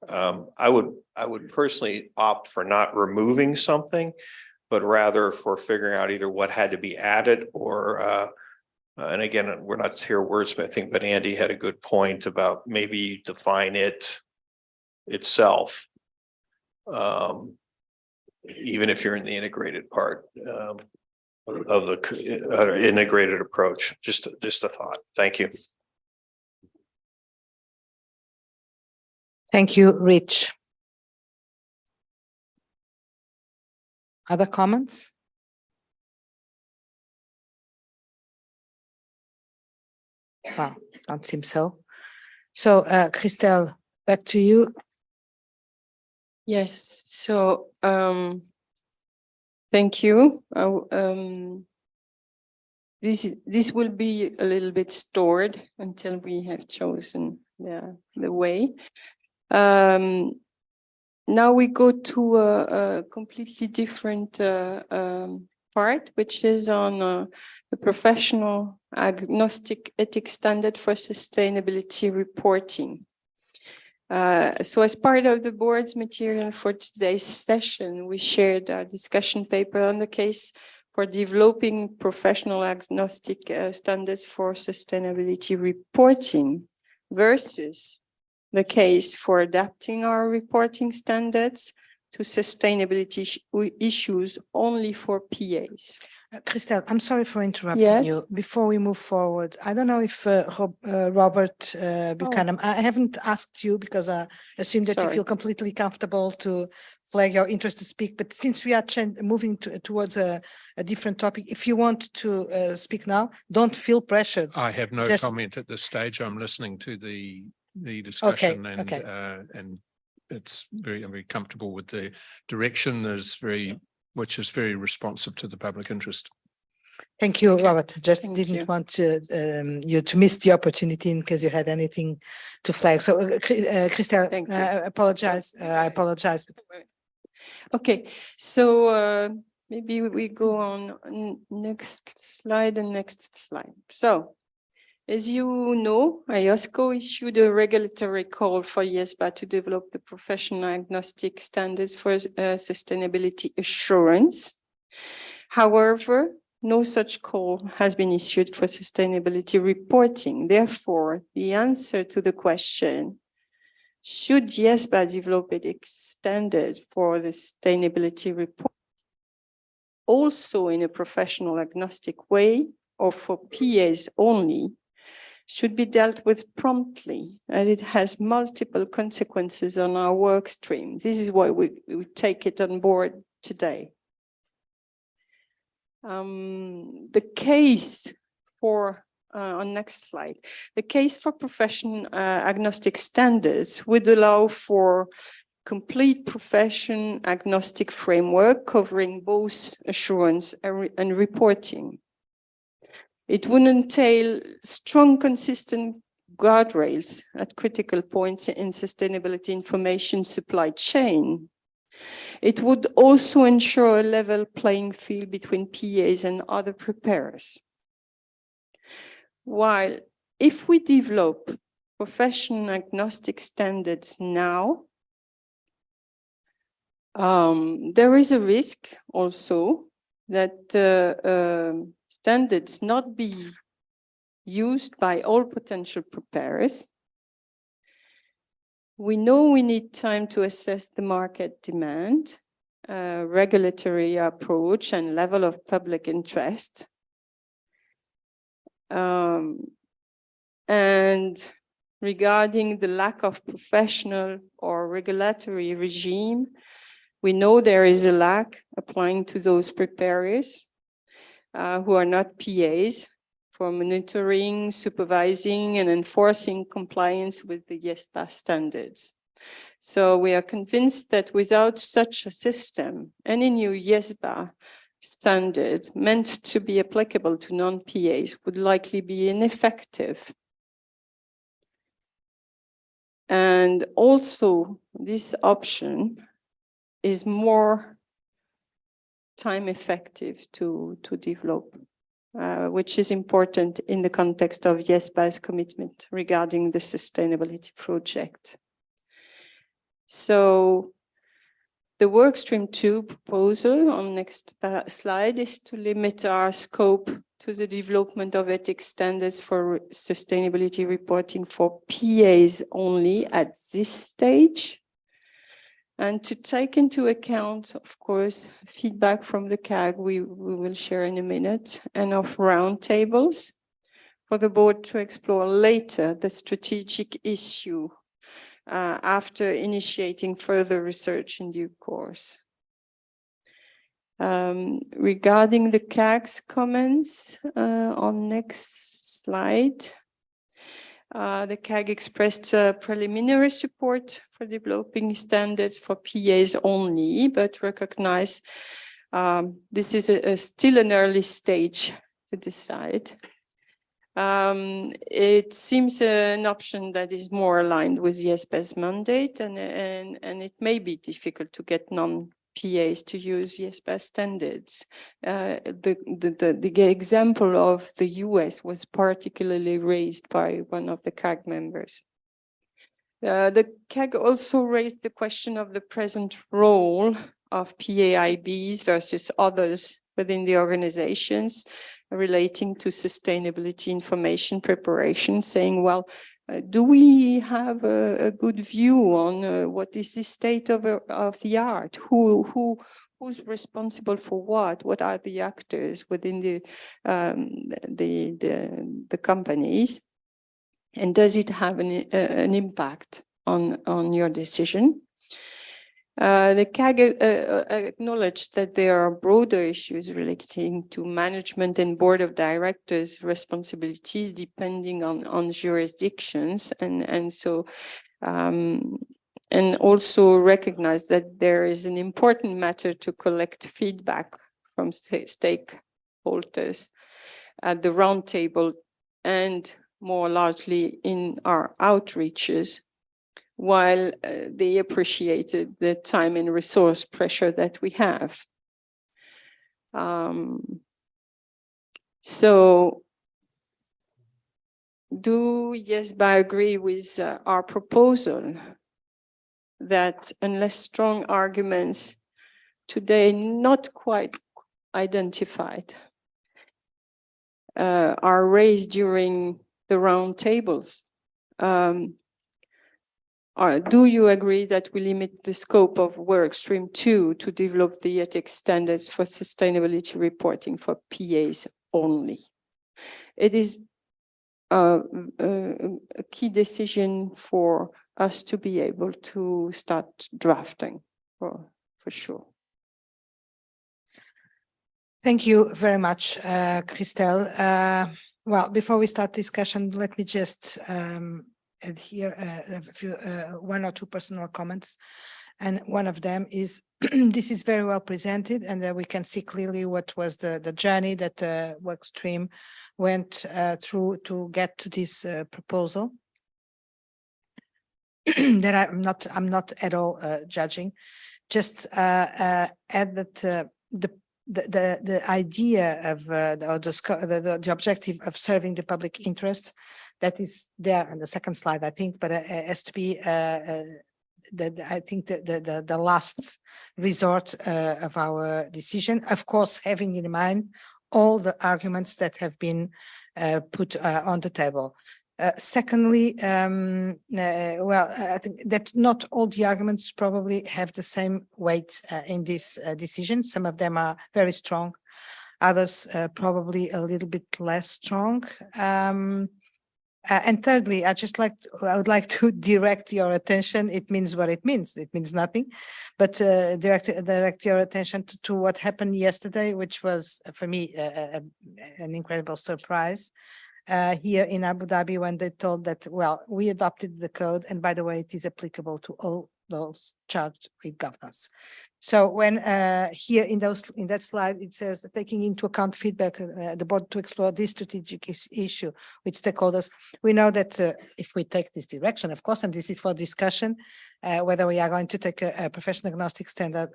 Speaker 7: I would personally opt for not removing something, but rather for figuring out either what had to be added or, and again, we're not here wordsmithing, but Andy had a good point about maybe define it itself, even if you're in the integrated part of the integrated approach. Just a thought. Thank you.
Speaker 1: Thank you, Rich. Other comments? Well, don't seem so. So, Christelle, back to you.
Speaker 2: Yes, so thank you. This will be a little bit stored until we have chosen the way. Now we go to a completely different part, which is on the professional agnostic ethics standard for sustainability reporting. So as part of the board's material for today's session, we shared a discussion paper on the case for developing professional agnostic standards for sustainability reporting versus the case for adapting our reporting standards to sustainability issues only for PAs.
Speaker 1: Christelle, I'm sorry for interrupting
Speaker 2: Yes.
Speaker 1: you. Before we move forward, I don't know if Robert Buchanan, I haven't asked you because I assume that you
Speaker 2: Sorry.
Speaker 1: feel completely comfortable to flag your interest to speak. But since we are moving towards a different topic, if you want to speak now, don't feel pressured.
Speaker 9: I have no
Speaker 1: Just-
Speaker 9: comment at this stage. I'm listening to the discussion
Speaker 1: okay.
Speaker 9: and it's I'm very comfortable with the direction which is very responsive to the public interest.
Speaker 1: Thank you, Robert. Just
Speaker 2: Thank
Speaker 1: didn't
Speaker 2: you.
Speaker 1: want to you to miss the opportunity in case you had anything to flag. So, Christelle,
Speaker 2: Thank you.
Speaker 1: apologize. I apologize.
Speaker 2: Okay, so maybe we go on next slide and next slide. So, as you know, IOSCO issued a regulatory call for IESBA to develop the professional agnostic standards for sustainability assurance. However, no such call has been issued for sustainability reporting. Therefore, the answer to the question, should IESBA develop a standard for the sustainability report also in a professional agnostic way or for PAs only, should be dealt with promptly, as it has multiple consequences on our work stream. This is why we take it on board today. The case for, on next slide, the case for profession agnostic standards would allow for complete profession agnostic framework covering both assurance and reporting. It would entail strong, consistent guardrails at critical points in sustainability information supply chain. It would also ensure a level playing field between PAs and other preparers. While if we develop profession agnostic standards now, there is a risk also that standards not be used by all potential preparers. We know we need time to assess the market demand, regulatory approach, and level of public interest. And regarding the lack of professional or regulatory regime, we know there is a lack applying to those preparers who are not PAs for monitoring, supervising, and enforcing compliance with the IESBA standards. So we are convinced that without such a system, any new IESBA standard meant to be applicable to non-PAs would likely be ineffective. And also, this option is more time effective to develop, which is important in the context of IESBA's commitment regarding the sustainability project. So the workstream 2 proposal on next slide is to limit our scope to the development of ethics standards for sustainability reporting for PAs only at this stage, and to take into account, of course, feedback from the CAG we will share in a minute, and of roundtables for the board to explore later the strategic issue after initiating further research in due course. Regarding the CAG's comments on next slide, the CAG expressed preliminary support for developing standards for PAs only, but recognize this is still an early stage to decide. It seems an option that is more aligned with IESBA's mandate, and it may be difficult to get non-PAs to use IESBA standards. The example of the US was particularly raised by one of the CAG members. The CAG also raised the question of the present role of PAIBs versus others within the organizations relating to sustainability information preparation, saying, well, do we have a good view on what is the state of the art? Who's responsible for what? What are the actors within the companies? And does it have an impact on your decision? The CAG acknowledged that there are broader issues relating to management and board of directors responsibilities depending on jurisdictions, and also recognize that there is an important matter to collect feedback from stakeholders at the roundtable and more largely in our outreaches, while they appreciated the time and resource pressure that we have. So do IESBA agree with our proposal that unless strong arguments today not quite identified are raised during the roundtables, do you agree that we limit the scope of work stream 2 to develop the ethics standards for sustainability reporting for PAs only? It is a key decision for us to be able to start drafting for sure.
Speaker 1: Thank you very much, Christelle. Well, before we start discussion, let me just add here a few, one or two personal comments. And one of them is, this is very well presented, and we can see clearly what was the journey that the work stream went through to get to this proposal. That I'm not at all judging. Just add that the idea of the objective of serving the public interest, that is there on the second slide, I think, but it has to be I think the last resort of our decision, of course, having in mind all the arguments that have been put on the table. Secondly, well, I think that not all the arguments probably have the same weight in this decision. Some of them are very strong, others probably a little bit less strong. And thirdly, I would like to direct your attention. It means what it means. It means nothing, but direct your attention to what happened yesterday, which was for me an incredible surprise. Here in Abu Dhabi, when they told that, well, we adopted the code, and by the way, it is applicable to all those charged with governance. So when here in that slide, it says taking into account feedback, the board to explore this strategic issue with stakeholders. We know that if we take this direction, of course, and this is for discussion, whether we are going to take a professional agnostic standard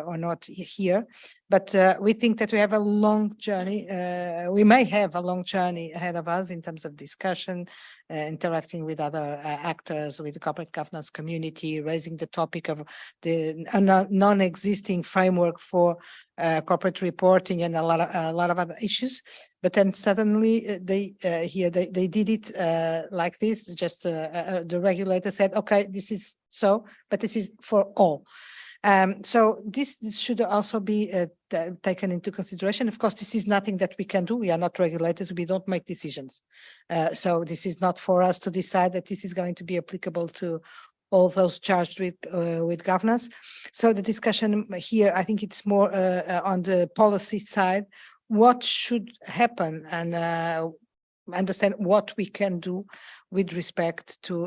Speaker 1: or not here, but we think that we have a long journey. We may have a long journey ahead of us in terms of discussion, interacting with other actors, with the corporate governance community, raising the topic of the non-existing framework for corporate reporting and a lot of other issues. But then suddenly they did it like this. Just the regulator said, okay, this is so, but this is for all. So this should also be taken into consideration. Of course, this is nothing that we can do. We are not regulators. We don't make decisions. So this is not for us to decide that this is going to be applicable to all those charged with governance. So the discussion here, I think it's more on the policy side. What should happen, and understand what we can do with respect to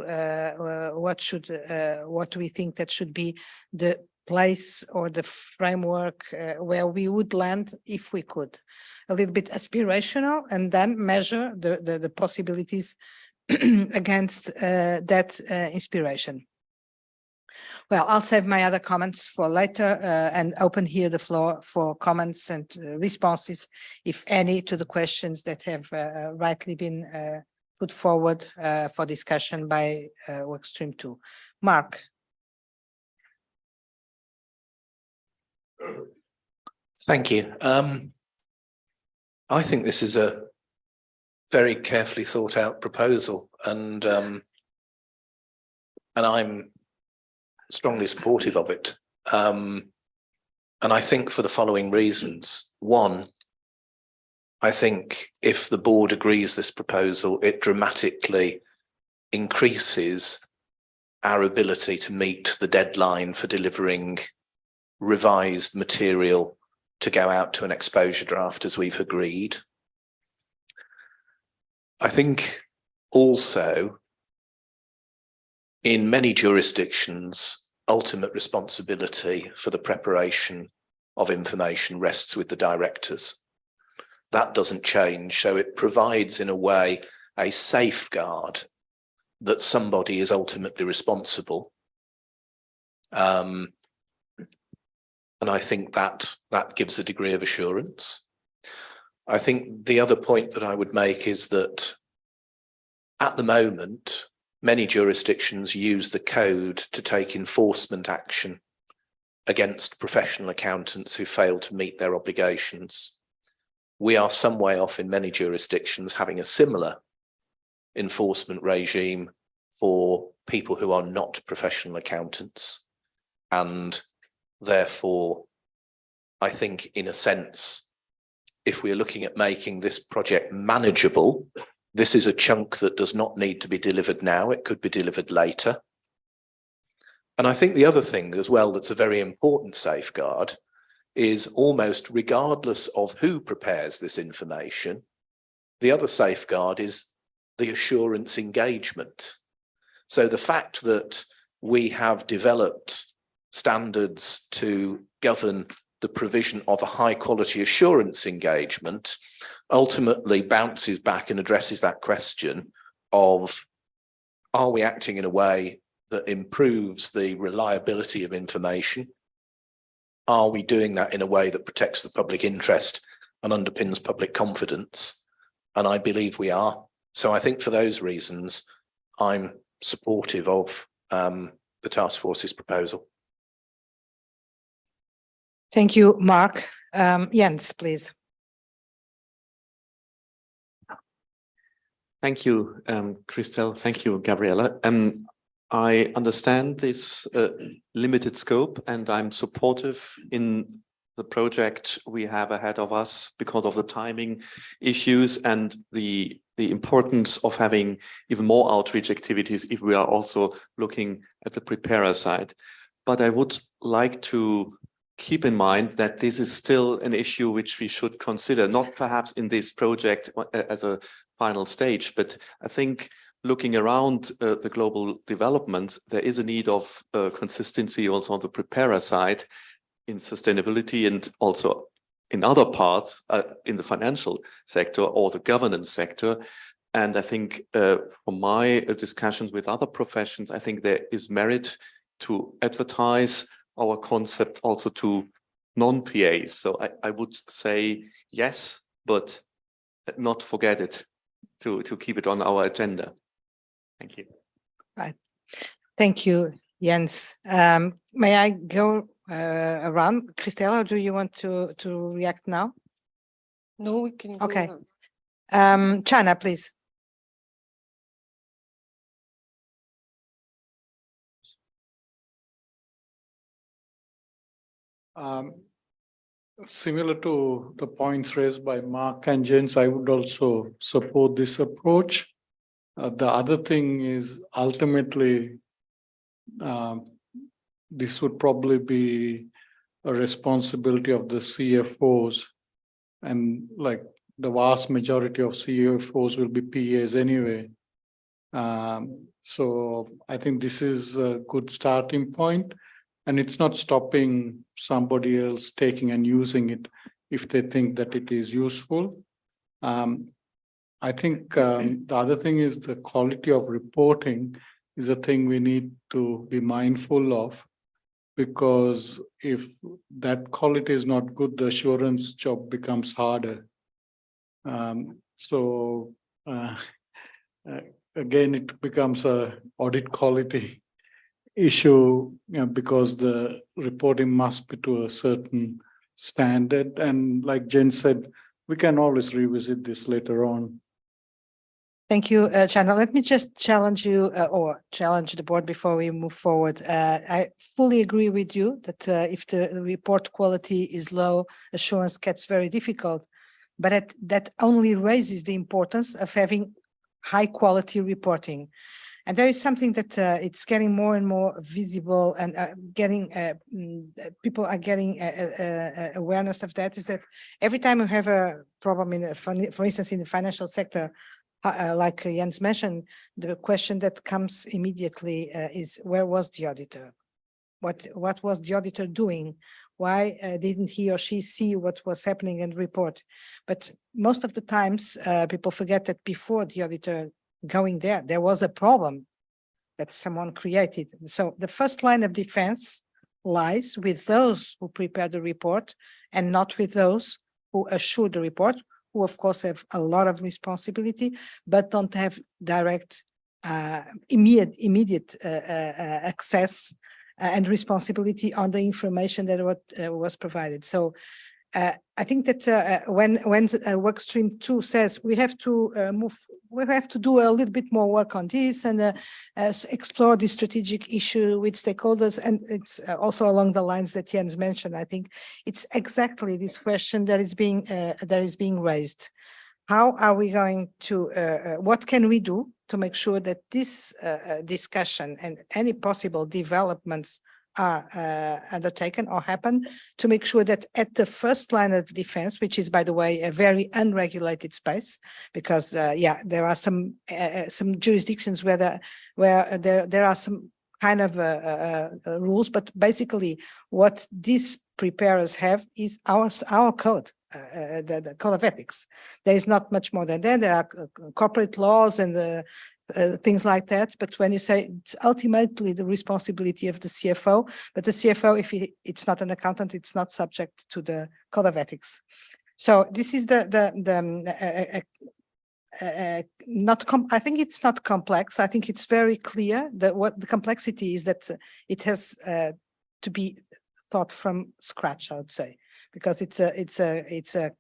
Speaker 1: what we think that should be the place or the framework where we would land if we could. A little bit aspirational, and then measure the possibilities against that inspiration. Well, I'll save my other comments for later and open here the floor for comments and responses, if any, to the questions that have rightly been put forward for discussion by Workstream 2. Mark.
Speaker 5: Thank you. I think this is a very carefully thought out proposal, and I'm strongly supportive of it. And I think for the following reasons. One, I think if the board agrees this proposal, it dramatically increases our ability to meet the deadline for delivering revised material to go out to an exposure draft as we've agreed. I think also in many jurisdictions, ultimate responsibility for the preparation of information rests with the directors. That doesn't change, so it provides in a way a safeguard that somebody is ultimately responsible. And I think that gives a degree of assurance. I think the other point that I would make is that at the moment, many jurisdictions use the code to take enforcement action against professional accountants who fail to meet their obligations. We are some way off in many jurisdictions having a similar enforcement regime for people who are not professional accountants. And therefore, I think in a sense, if we're looking at making this project manageable, this is a chunk that does not need to be delivered now. It could be delivered later. And I think the other thing as well that's a very important safeguard is almost regardless of who prepares this information, the other safeguard is the assurance engagement. So the fact that we have developed standards to govern the provision of a high quality assurance engagement ultimately bounces back and addresses that question of, are we acting in a way that improves the reliability of information? Are we doing that in a way that protects the public interest and underpins public confidence? And I believe we are. So I think for those reasons, I'm supportive of the task force's proposal.
Speaker 1: Thank you, Mark. Jens, please.
Speaker 18: Thank you, Christelle. Thank you, Gabriella. I understand this limited scope, and I'm supportive in the project we have ahead of us because of the timing issues and the importance of having even more outreach activities if we are also looking at the preparer side. But I would like to keep in mind that this is still an issue which we should consider, not perhaps in this project as a final stage, but I think looking around the global developments, there is a need of consistency also on the preparer side in sustainability and also in other parts in the financial sector or the governance sector. And I think from my discussions with other professions, I think there is merit to advertise our concept also to non-PAs. So I would say yes, but not forget it, to keep it on our agenda. Thank you.
Speaker 1: Right. Thank you, Jens. May I go around? Christelle, or do you want to react now?
Speaker 2: No, we can go
Speaker 1: Okay.
Speaker 2: on.
Speaker 1: Chana, please.
Speaker 15: Similar to the points raised by Mark and Jens, I would also support this approach. The other thing is ultimately, this would probably be a responsibility of the CFOs, and like the vast majority of CFOs will be PAs anyway. So I think this is a good starting point. And it's not stopping somebody else taking and using it if they think that it is useful. I think the other thing is the quality of reporting is a thing we need to be mindful of, because if that quality is not good, the assurance job becomes harder. Again, it becomes a audit quality issue, because the reporting must be to a certain standard. And like Jen said, we can always revisit this later on.
Speaker 1: Thank you, Chana. Let me just challenge you or challenge the board before we move forward. I fully agree with you that if the report quality is low, assurance gets very difficult, but that only raises the importance of having high quality reporting. And there is something that it's getting more and more visible, and people are getting awareness of that, is that every time you have a problem for instance, in the financial sector, like Jens mentioned, the question that comes immediately is, where was the auditor? What was the auditor doing? Why didn't he or she see what was happening and report? But most of the times, people forget that before the auditor going there was a problem that someone created. So the first line of defense lies with those who prepare the report and not with those who assure the report, who of course have a lot of responsibility, but don't have direct, immediate access and responsibility on the information that was provided. So I think that when work stream 2 says we have to do a little bit more work on this and explore the strategic issue with stakeholders, and it's also along the lines that Jens mentioned. I think it's exactly this question that is being raised. How are we going to? What can we do to make sure that this discussion and any possible developments are undertaken or happen, to make sure that at the first line of defense, which is, by the way, a very unregulated space, because there are some jurisdictions where there are some kind of rules, but basically what these preparers have is our code. The code of ethics. There is not much more than that. There are corporate laws and things like that. But when you say it's ultimately the responsibility of the CFO, but the CFO, if it's not an accountant, it's not subject to the code of ethics. So this is I think it's not complex. I think it's very clear that what the complexity is, that it has to be thought from scratch, I would say, because it's a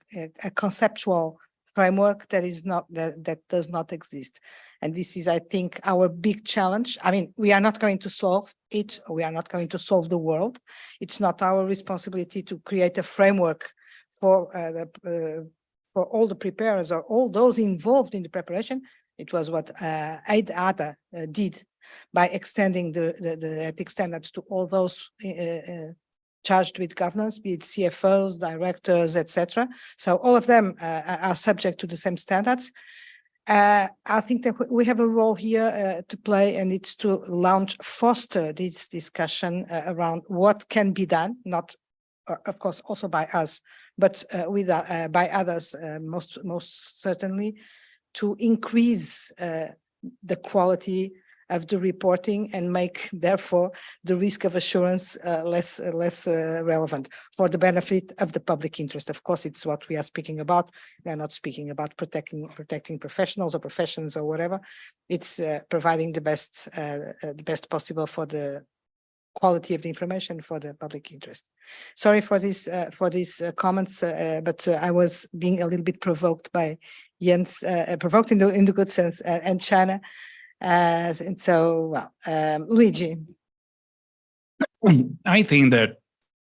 Speaker 1: conceptual framework that does not exist. And this is, I think, our big challenge. I mean, we are not going to solve it. We are not going to solve the world. It's not our responsibility to create a framework for all the preparers or all those involved in the preparation. It was what IESBA did by extending the ethics standards to all those charged with governance, be it CFOs, directors, etc. So all of them are subject to the same standards. I think that we have a role here to play, and it's to foster this discussion around what can be done, not, of course, also by us, but by others, most certainly, to increase the quality of the reporting and make, therefore, the risk of assurance less relevant for the benefit of the public interest. Of course, it's what we are speaking about. We are not speaking about protecting professionals or professions or whatever. It's providing the best possible for the quality of the information for the public interest. Sorry for these comments, but I was being a little bit provoked by Jens, provoked in the good sense, and China. And so, Luigi.
Speaker 14: I think that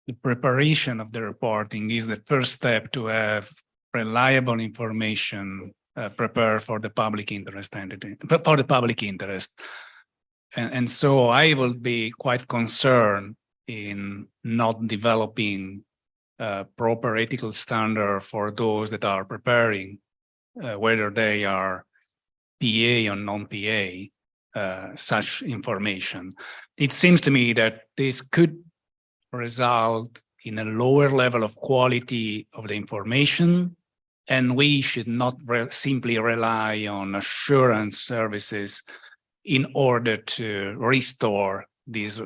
Speaker 14: the preparation of the reporting is the first step to have reliable information prepared for the public interest entity, for the public interest. And so I will be quite concerned in not developing a proper ethical standard for those that are preparing, whether they are PA or non-PA, such information. It seems to me that this could result in a lower level of quality of the information, and we should not simply rely on assurance services in order to restore this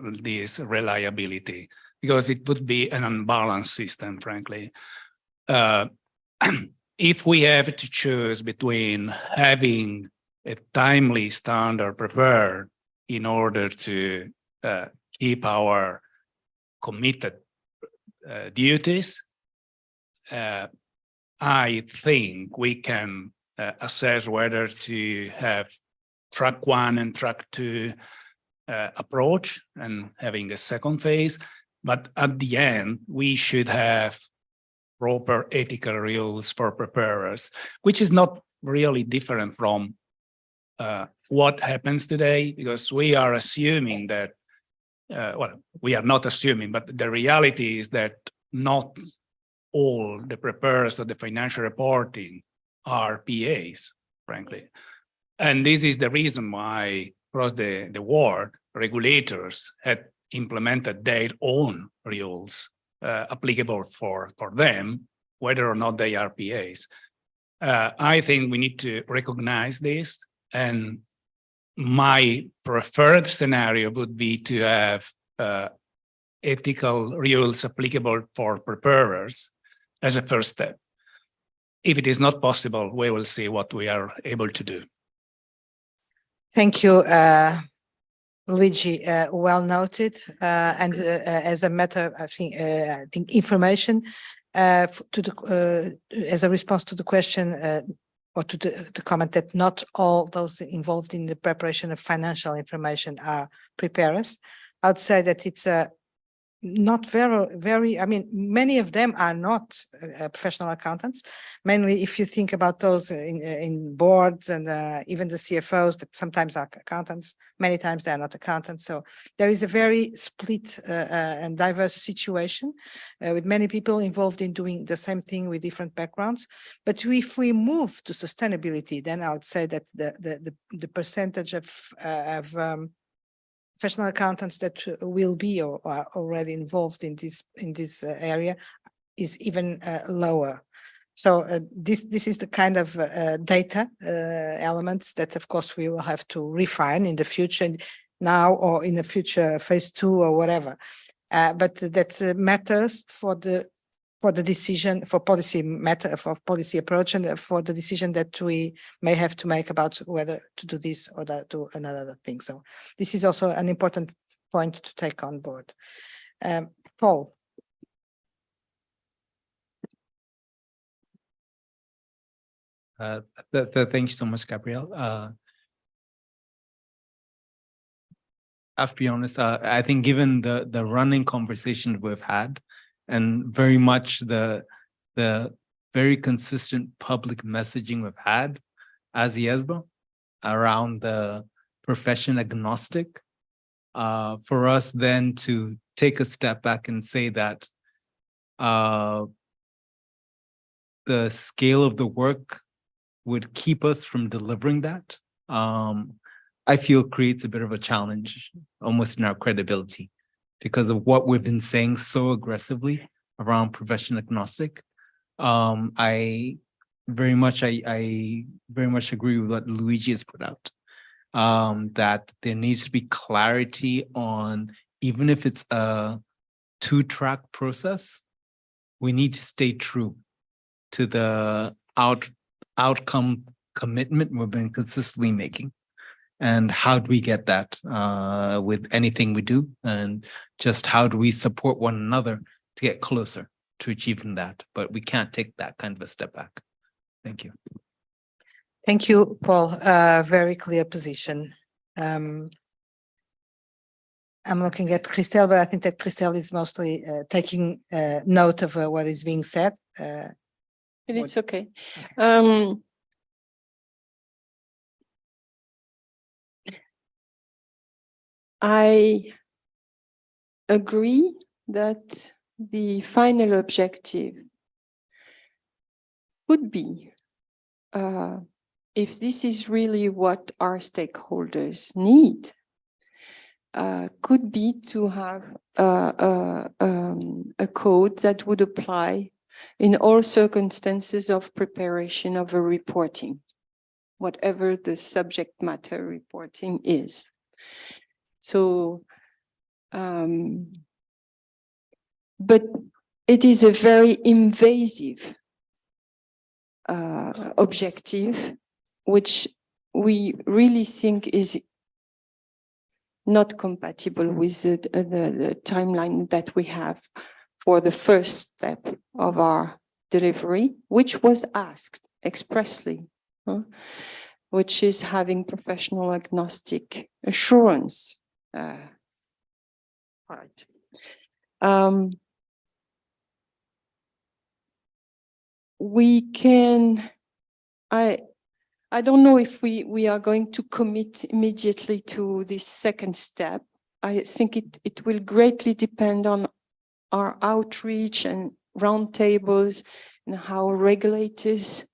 Speaker 14: reliability, because it would be an unbalanced system, frankly. If we have to choose between having a timely standard prepared in order to keep our committed duties, I think we can assess whether to have track 1 and track 2 approach and having a second phase. But at the end, we should have proper ethical rules for preparers, which is not really different from what happens today, because we are assuming that, well, we are not assuming, but the reality is that not all the preparers of the financial reporting are PAs, frankly. And this is the reason why across the world, regulators had implemented their own rules applicable for them, whether or not they are PAs. I think we need to recognize this, and my preferred scenario would be to have ethical rules applicable for preparers as a first step. If it is not possible, we will see what we are able to do.
Speaker 1: Thank you, Luigi. Well noted. And as a matter, I think information to the as a response to the question or to the comment that not all those involved in the preparation of financial information are preparers. I would say that it's not very, I mean, many of them are not professional accountants. Mainly if you think about those in boards and even the CFOs that sometimes are accountants, many times they are not accountants. So there is a very split and diverse situation with many people involved in doing the same thing with different backgrounds. But if we move to sustainability, then I would say that the percentage of professional accountants that will be or are already involved in this area is even lower. So this is the kind of data elements that, of course, we will have to refine in the future, now or in the future phase 2 or whatever. But that matters for the decision, for policy matter, for policy approach, and for the decision that we may have to make about whether to do this or that, do another thing. So this is also an important point to take on board. Paul.
Speaker 3: Thank you so much, Gabrielle. I have to be honest, I think given the running conversation we've had, and very much the very consistent public messaging we've had as IESBA around the profession agnostic, for us then to take a step back and say that the scale of the work would keep us from delivering that, I feel creates a bit of a challenge almost in our credibility, because of what we've been saying so aggressively around profession agnostic. I very much agree with what Luigi has put out, that there needs to be clarity on, even if it's a 2-track process, we need to stay true to the outcome commitment we've been consistently making. And how do we get that with anything we do? And just how do we support one another to get closer to achieving that? But we can't take that kind of a step back. Thank you.
Speaker 1: Thank you, Paul. Very clear position. I'm looking at Christelle, but I think that Christelle is mostly taking note of what is being said.
Speaker 2: It's okay. I agree that the final objective would be, if this is really what our stakeholders need, could be to have a code that would apply in all circumstances of preparation of a reporting, whatever the subject matter reporting is. So, but it is a very invasive objective, which we really think is not compatible with the timeline that we have for the first step of our delivery, which was asked expressly, which is having professional agnostic assurance part. We can, I don't know if we are going to commit immediately to this second step. I think it will greatly depend on our outreach and roundtables and how regulators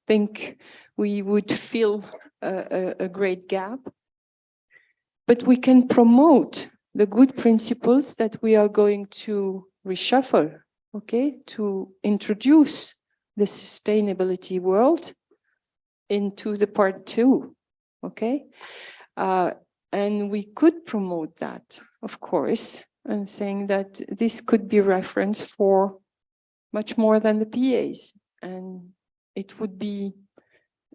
Speaker 2: think we would fill a great gap. But we can promote the good principles that we are going to reshuffle, okay, to introduce the sustainability world into the part 2, okay? And we could promote that, of course, and saying that this could be reference for much more than the PAs. And it would be,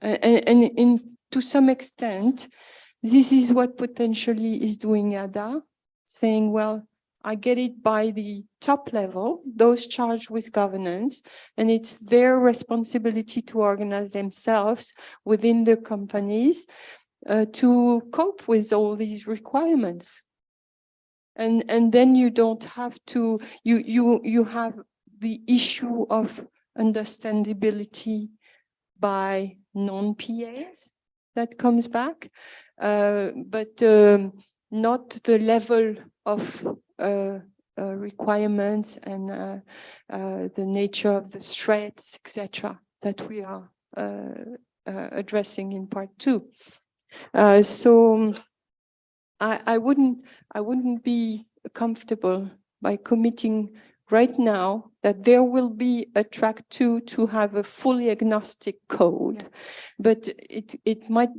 Speaker 2: and to some extent, this is what potentially is doing ADA, saying, well, I get it by the top level, those charged with governance, and it's their responsibility to organize themselves within the companies to cope with all these requirements. And then you don't have to, you have the issue of understandability by non-PAs that comes back, but not the level of requirements and the nature of the threats, etc., that we are addressing in part 2. So I wouldn't be comfortable by committing right now that there will be a track 2 to have a fully agnostic code, but it might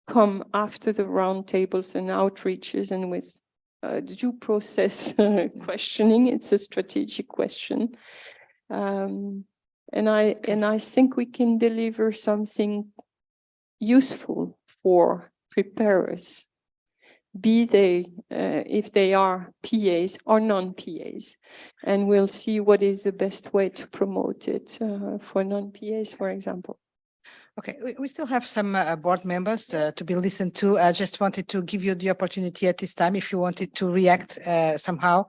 Speaker 2: come after the roundtables and outreaches and with due process questioning. It's a strategic question, and I think we can deliver something useful for preparers, be they if they are PAs or non-PAs, and we'll see what is the best way to promote it for non-PAs, for example.
Speaker 1: Okay, we still have some board members to be listened to. I just wanted to give you the opportunity at this time if you wanted to react somehow,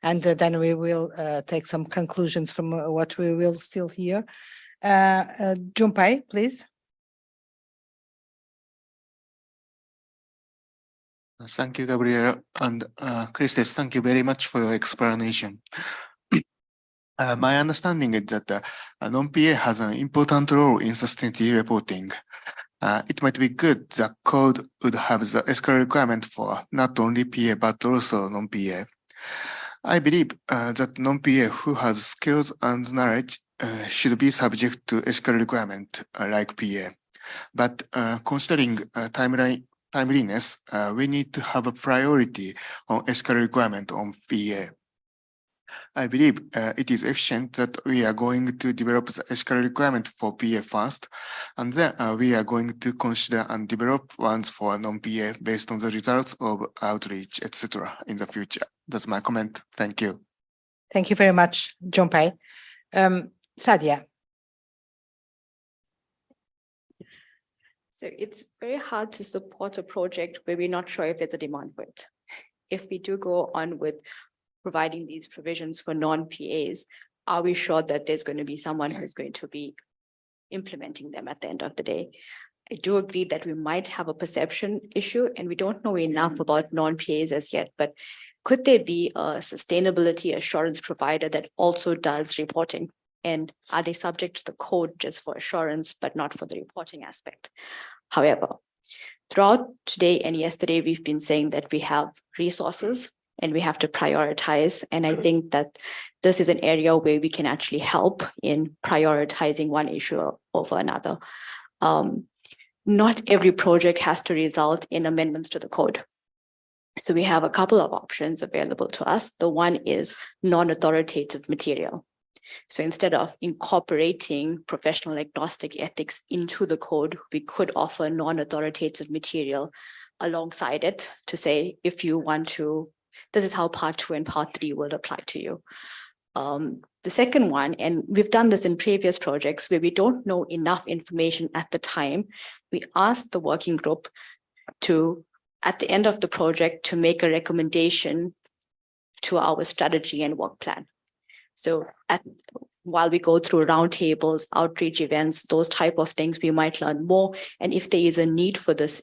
Speaker 1: and then we will take some conclusions from what we will still hear. Junpei, please.
Speaker 16: Thank you, Gabriela. And Christos, thank you very much for your explanation. My understanding is that non-PA has an important role in sustainability reporting. It might be good that code would have the SQL requirement for not only PA but also non-PA. I believe that non-PA who has skills and knowledge should be subject to SQL requirement like PA. But considering timeliness, we need to have a priority on SQL requirement on PA. I believe it is efficient that we are going to develop the SQL requirement for PA first, and then we are going to consider and develop ones for non-PA based on the results of outreach, etc. in the future. That's my comment. Thank you.
Speaker 1: Thank you very much, Junpei. Sadia.
Speaker 11: So it's very hard to support a project where we're not sure if there's a demand for it. If we do go on with providing these provisions for non-PAs, are we sure that there's going to be someone who's going to be implementing them at the end of the day? I do agree that we might have a perception issue and we don't know enough about non-PAs as yet, but could there be a sustainability assurance provider that also does reporting? And are they subject to the code just for assurance, but not for the reporting aspect? However, Throughout today and yesterday, we've been saying that we have resources and we have to prioritize. And I think that this is an area where we can actually help in prioritizing one issue over another. Not every project has to result in amendments to the code. So we have a couple of options available to us. The one is non-authoritative material. So instead of incorporating professional agnostic ethics into the code, we could offer non-authoritative material alongside it to say, if you want to, this is how part 2 and part 3 will apply to you. The second one, and we've done this in previous projects where we don't know enough information at the time, we asked the working group to, at the end of the project, to make a recommendation to our strategy and work plan. So while we go through roundtables, outreach events, those type of things, we might learn more. And if there is a need for this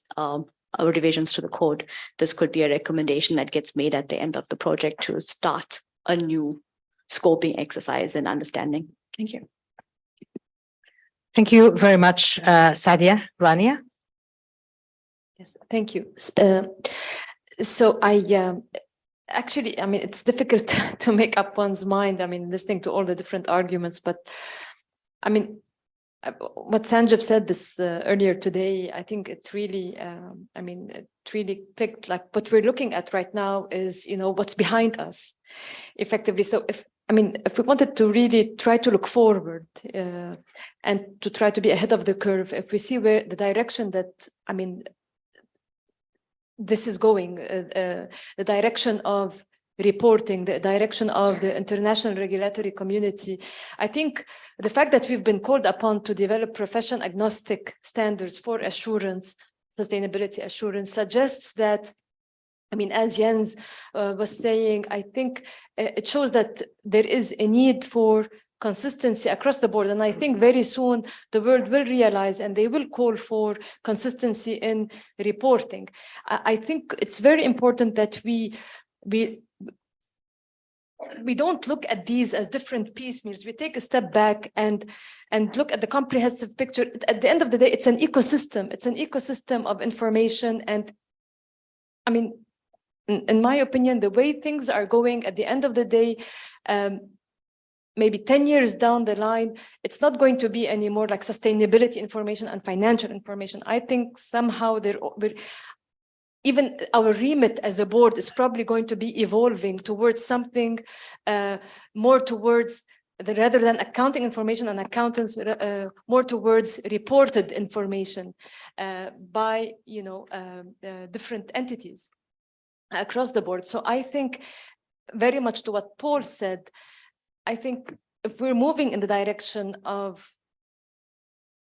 Speaker 11: revisions to the code, this could be a recommendation that gets made at the end of the project to start a new scoping exercise and understanding. Thank you.
Speaker 1: Thank you very much, Sadia. Rania?
Speaker 10: Yes, thank you. So actually, I mean, it's difficult to make up one's mind. I mean, listening to all the different arguments, but I mean, what Sanjeev said this earlier today, I think it's really, I mean, it really clicked. Like what we're looking at right now is, you know, what's behind us, effectively. So if we wanted to really try to look forward and to try to be ahead of the curve, if we see where the direction that, I mean, this is going, the direction of reporting, the direction of the international regulatory community. I think the fact that we've been called upon to develop profession agnostic standards for assurance, sustainability assurance, suggests that, I mean, as Jens was saying, I think it shows that there is a need for consistency across the board. And I think very soon the world will realize and they will call for consistency in reporting. I think it's very important that we don't look at these as different piecemeals. We take a step back and look at the comprehensive picture. At the end of the day, it's an ecosystem. It's an ecosystem of information. And I mean, in my opinion, the way things are going at the end of the day, maybe 10 years down the line, it's not going to be anymore like sustainability information and financial information. I think somehow even our remit as a board is probably going to be evolving towards something more towards, rather than accounting information and accountants, more towards reported information by, you know, different entities across the board. So I think very much to what Paul said, I think if we're moving in the direction of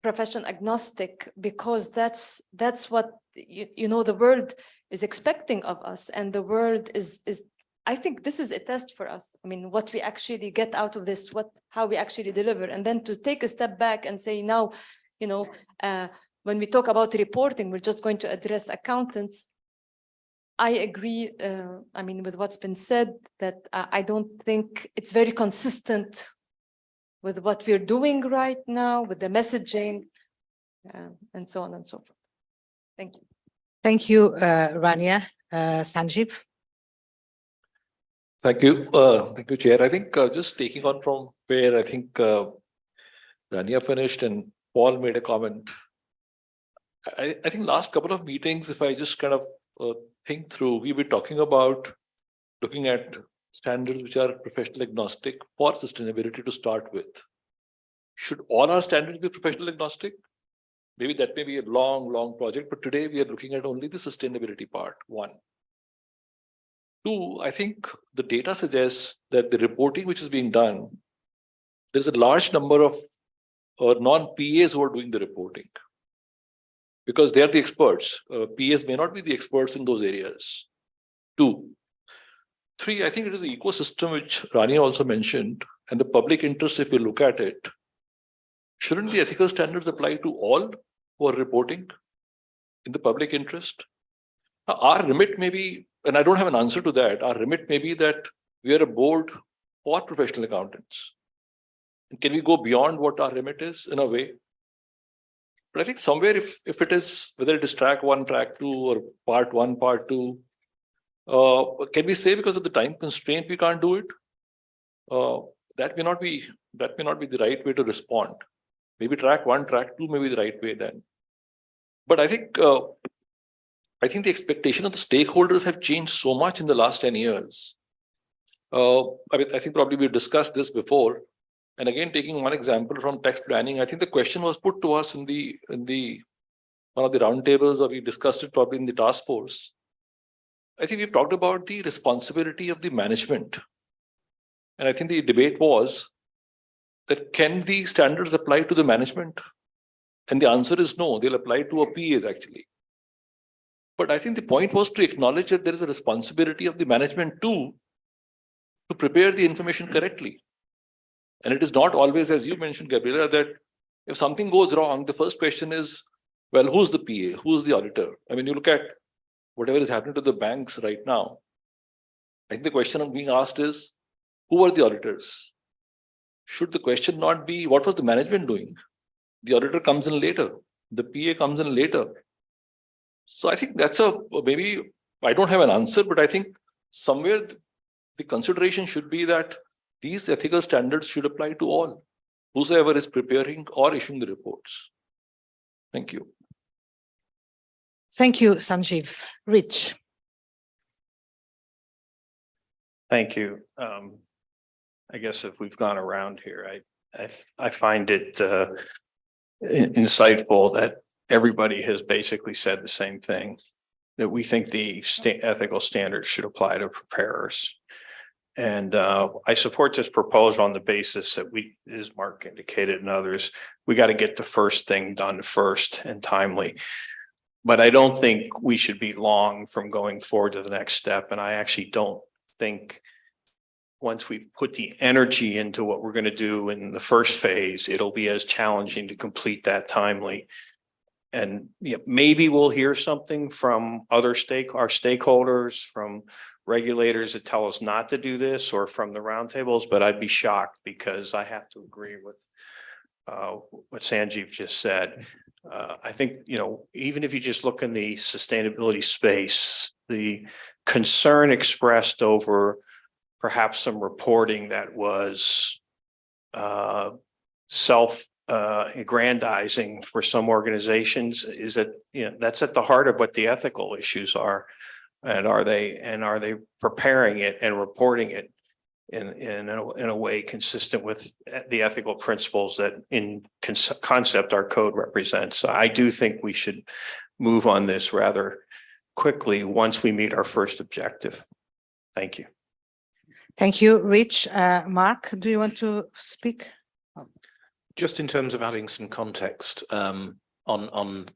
Speaker 10: profession agnostic, because that's what you know the world is expecting of us, and the world is I think this is a test for us. I mean, what we actually get out of this, how we actually deliver, and then to take a step back and say now, you know, when we talk about reporting, we're just going to address accountants. I agree, I mean, with what's been said, that I don't think it's very consistent with what we're doing right now, with the messaging, and so on and so forth. Thank you.
Speaker 1: Thank you, Rania. Sanjeev?
Speaker 12: Thank you. Thank you, Chair. I think just taking on from where I think Rania finished and Paul made a comment. I think last couple of meetings, if I just kind of think through, we were talking about looking at standards which are professional agnostic for sustainability to start with. Should all our standards be professional agnostic? Maybe that may be a long project, but today we are looking at only the sustainability part, one. Two, I think the data suggests that the reporting which is being done, there's a large number of non-PAs who are doing the reporting, because they are the experts. PAs may not be the experts in those areas. Two. Three, I think it is the ecosystem which Rania also mentioned, and the public interest, if you look at it, shouldn't the ethical standards apply to all who are reporting in the public interest? Our remit may be, and I don't have an answer to that, our remit may be that we are a board for professional accountants. And can we go beyond what our remit is in a way? But I think somewhere if it is, whether it is track 1, track 2, or part 1, part 2, can we say because of the time constraint we can't do it? That may not be the right way to respond. Maybe track 1, track 2 may be the right way then. But I think the expectation of the stakeholders have changed so much in the last 10 years. I think probably we've discussed this before. And again, taking one example from text planning, I think the question was put to us in one of the roundtables, or we discussed it probably in the task force. I think we've talked about the responsibility of the management. And I think the debate was that can the standards apply to the management? And the answer is no, they'll apply to our PAs actually. But I think the point was to acknowledge that there is a responsibility of the management too, to prepare the information correctly. And it is not always, as you mentioned, Gabriela, that if something goes wrong, the first question is, well, who's the PA? Who's the auditor? I mean, you look at whatever is happening to the banks right now. I think the question being asked is, who are the auditors? Should the question not be, what was the management doing? The auditor comes in later. The PA comes in later. So I think that's maybe, I don't have an answer, but I think somewhere the consideration should be that these ethical standards should apply to all, whosoever is preparing or issuing the reports. Thank you.
Speaker 1: Thank you, Sanjeev. Rich.
Speaker 7: Thank you. I guess if we've gone around here, I find it insightful that everybody has basically said the same thing, that we think the ethical standards should apply to preparers. And I support this proposal on the basis that as Mark indicated and others, we got to get the first thing done first and timely. But I don't think we should be long from going forward to the next step. And I actually don't think once we've put the energy into what we're going to do in the first phase, it'll be as challenging to complete that timely. And maybe we'll hear something from our stakeholders, from regulators that tell us not to do this, or from the roundtables, but I'd be shocked, because I have to agree with what Sanjeev just said. I think, even if you just look in the sustainability space, the concern expressed over perhaps some reporting that was self-aggrandizing for some organizations is that, that's at the heart of what the ethical issues are. And are they preparing it and reporting it in a way consistent with the ethical principles that in concept our code represents? So I do think we should move on this rather quickly once we meet our first objective. Thank you.
Speaker 1: Thank you, Rich. Mark, do you want to speak?
Speaker 5: Just in terms of adding some context on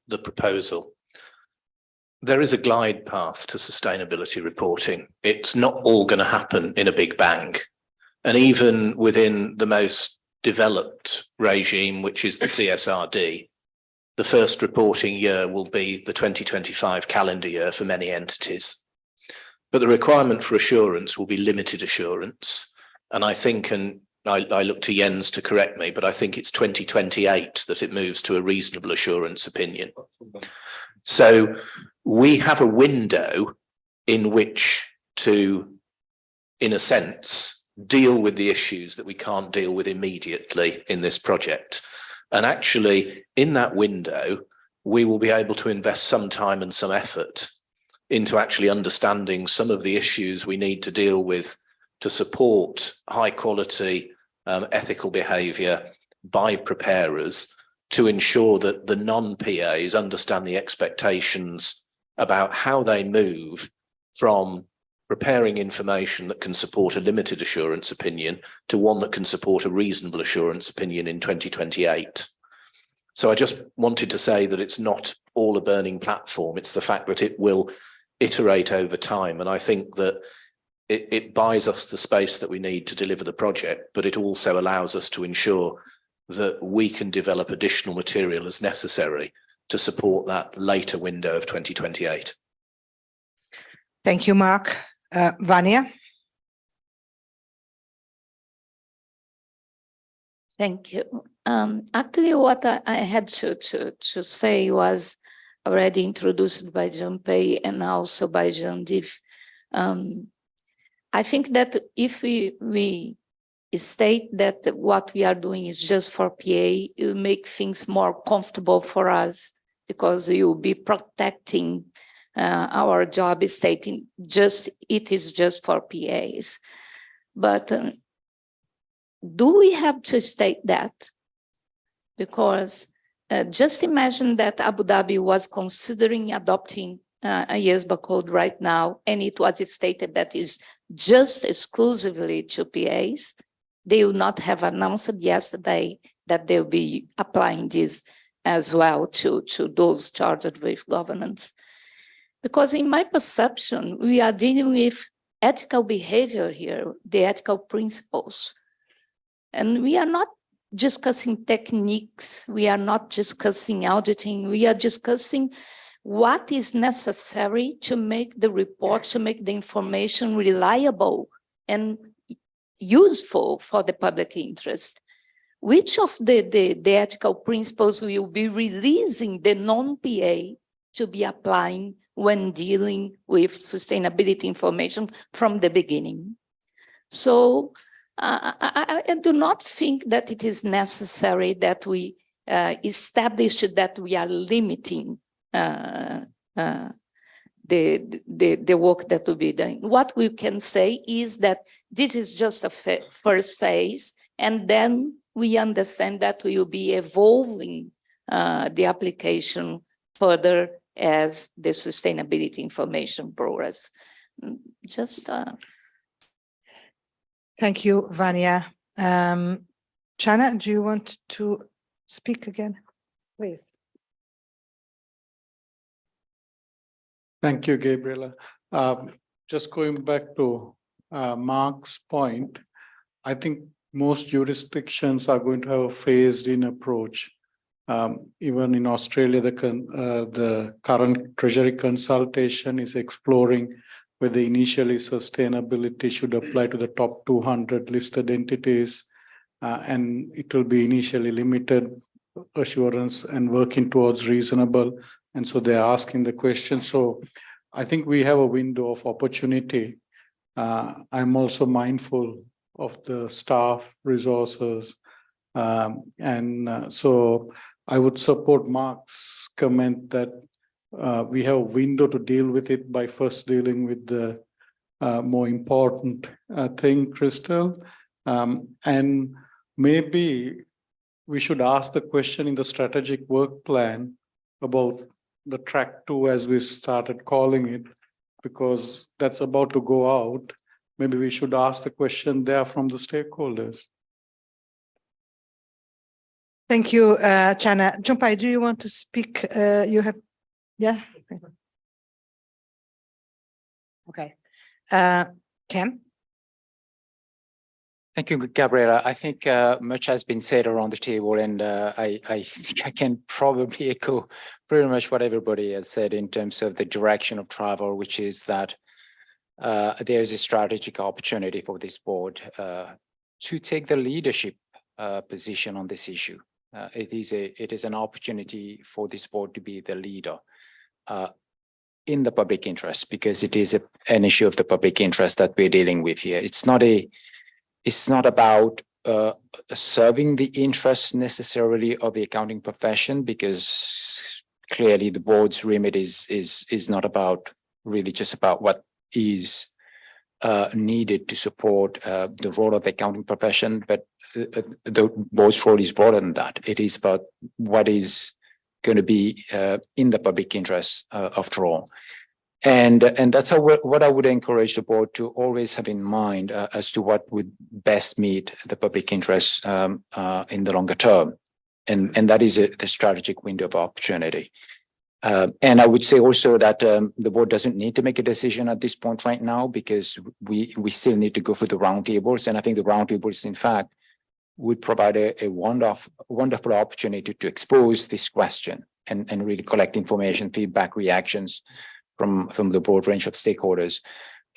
Speaker 5: the proposal, there is a glide path to sustainability reporting. It's not all going to happen in a big bang. And even within the most developed regime, which is the CSRD, the first reporting year will be the 2025 calendar year for many entities. But the requirement for assurance will be limited assurance. And I think, and I look to Jens to correct me, but I think it's 2028 that it moves to a reasonable assurance opinion. So we have a window in which to, in a sense, deal with the issues that we can't deal with immediately in this project. And actually, in that window, we will be able to invest some time and some effort into actually understanding some of the issues we need to deal with to support high quality ethical behaviour by preparers, to ensure that the non-PAs understand the expectations about how they move from preparing information that can support a limited assurance opinion to one that can support a reasonable assurance opinion in 2028. So I just wanted to say that it's not all a burning platform. It's the fact that it will iterate over time. And I think that it buys us the space that we need to deliver the project, but it also allows us to ensure that we can develop additional material as necessary to support that later window of 2028.
Speaker 1: Thank you, Mark. Vania?
Speaker 8: Thank you. Actually, what I had to say was already introduced by Jean-Pay and also by Jean-Div. I think that if we state that what we are doing is just for PA, it will make things more comfortable for us, because we will be protecting our job is stating it is just for PAs. But do we have to state that? Because just imagine that Abu Dhabi was considering adopting a IESBA code right now, and it was stated that is just exclusively to PAs. They will not have announced yesterday that they'll be applying this as well to those charged with governance. Because in my perception, we are dealing with ethical behavior here, the ethical principles. And we are not discussing techniques, we are not discussing auditing, we are discussing what is necessary to make the report, to make the information reliable and useful for the public interest. Which of the ethical principles will be releasing the non-PA to be applying when dealing with sustainability information from the beginning? So I do not think that it is necessary that we establish that we are limiting the work that will be done. What we can say is that this is just a first phase, and then we understand that we will be evolving the application further as the sustainability information progress.
Speaker 1: Thank you, Vania. Chana, do you want to speak again? Please.
Speaker 15: Thank you, Gabriela. Just going back to Mark's point, I think most jurisdictions are going to have a phased-in approach. Even in Australia, the current Treasury consultation is exploring whether initially sustainability should apply to the top 200 listed entities, and it will be initially limited assurance and working towards reasonable. And so they're asking the question. So I think we have a window of opportunity. I'm also mindful of the staff resources. So I would support Mark's comment that we have a window to deal with it by first dealing with the more important thing, Crystal. And maybe we should ask the question in the strategic work plan about the track 2, as we started calling it, because that's about to go out. Maybe we should ask the question there from the stakeholders.
Speaker 1: Thank you, Chana. Jumpai, do you want to speak? You have, yeah? Okay. Ken?
Speaker 4: Thank you, Gabriela. I think much has been said around the table, and I think I can probably echo pretty much what everybody has said in terms of the direction of travel, which is that there's a strategic opportunity for this board to take the leadership position on this issue. It is an opportunity for this board to be the leader in the public interest, because it is an issue of the public interest that we're dealing with here. It's not about serving the interests necessarily of the accounting profession, because clearly the board's remit is not about really just about what is needed to support the role of the accounting profession, but the board's role is broader than that. It is about what is going to be in the public interest after all. And that's what I would encourage the board to always have in mind as to what would best meet the public interest in the longer term. And that is the strategic window of opportunity. And I would say also that the board doesn't need to make a decision at this point right now, because we still need to go through the roundtables. And I think the roundtables, in fact, would provide a wonderful opportunity to expose this question and really collect information, feedback, reactions from the broad range of stakeholders.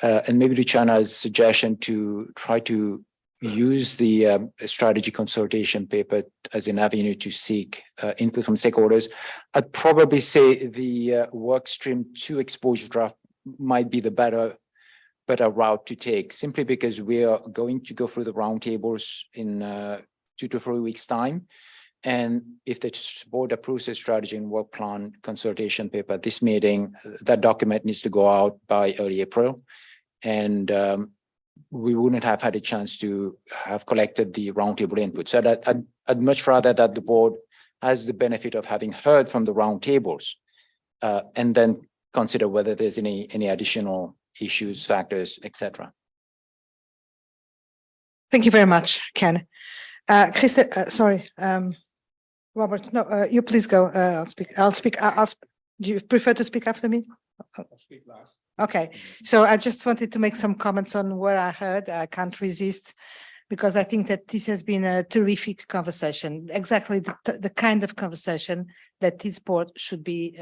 Speaker 4: And maybe to Chana's suggestion to try to
Speaker 6: use the strategy consultation paper as an avenue to seek input from stakeholders. I'd probably say the work stream 2 exposure draft might be the better route to take, simply because we are going to go through the roundtables in 2 to 3 weeks' time. And if the board approves a strategy and work plan consultation paper at this meeting, that document needs to go out by early April. And we wouldn't have had a chance to have collected the roundtable input. So that I'd much rather that the board has the benefit of having heard from the roundtables and then consider whether there's any additional issues, factors, etc.
Speaker 1: Thank you very much, Ken. Sorry, Robert, no, you please go. I'll speak. Do you prefer to speak after me?
Speaker 9: I'll speak last.
Speaker 1: Okay, so I just wanted to make some comments on what I heard. I can't resist, because I think that this has been a terrific conversation, exactly the kind of conversation that this board should be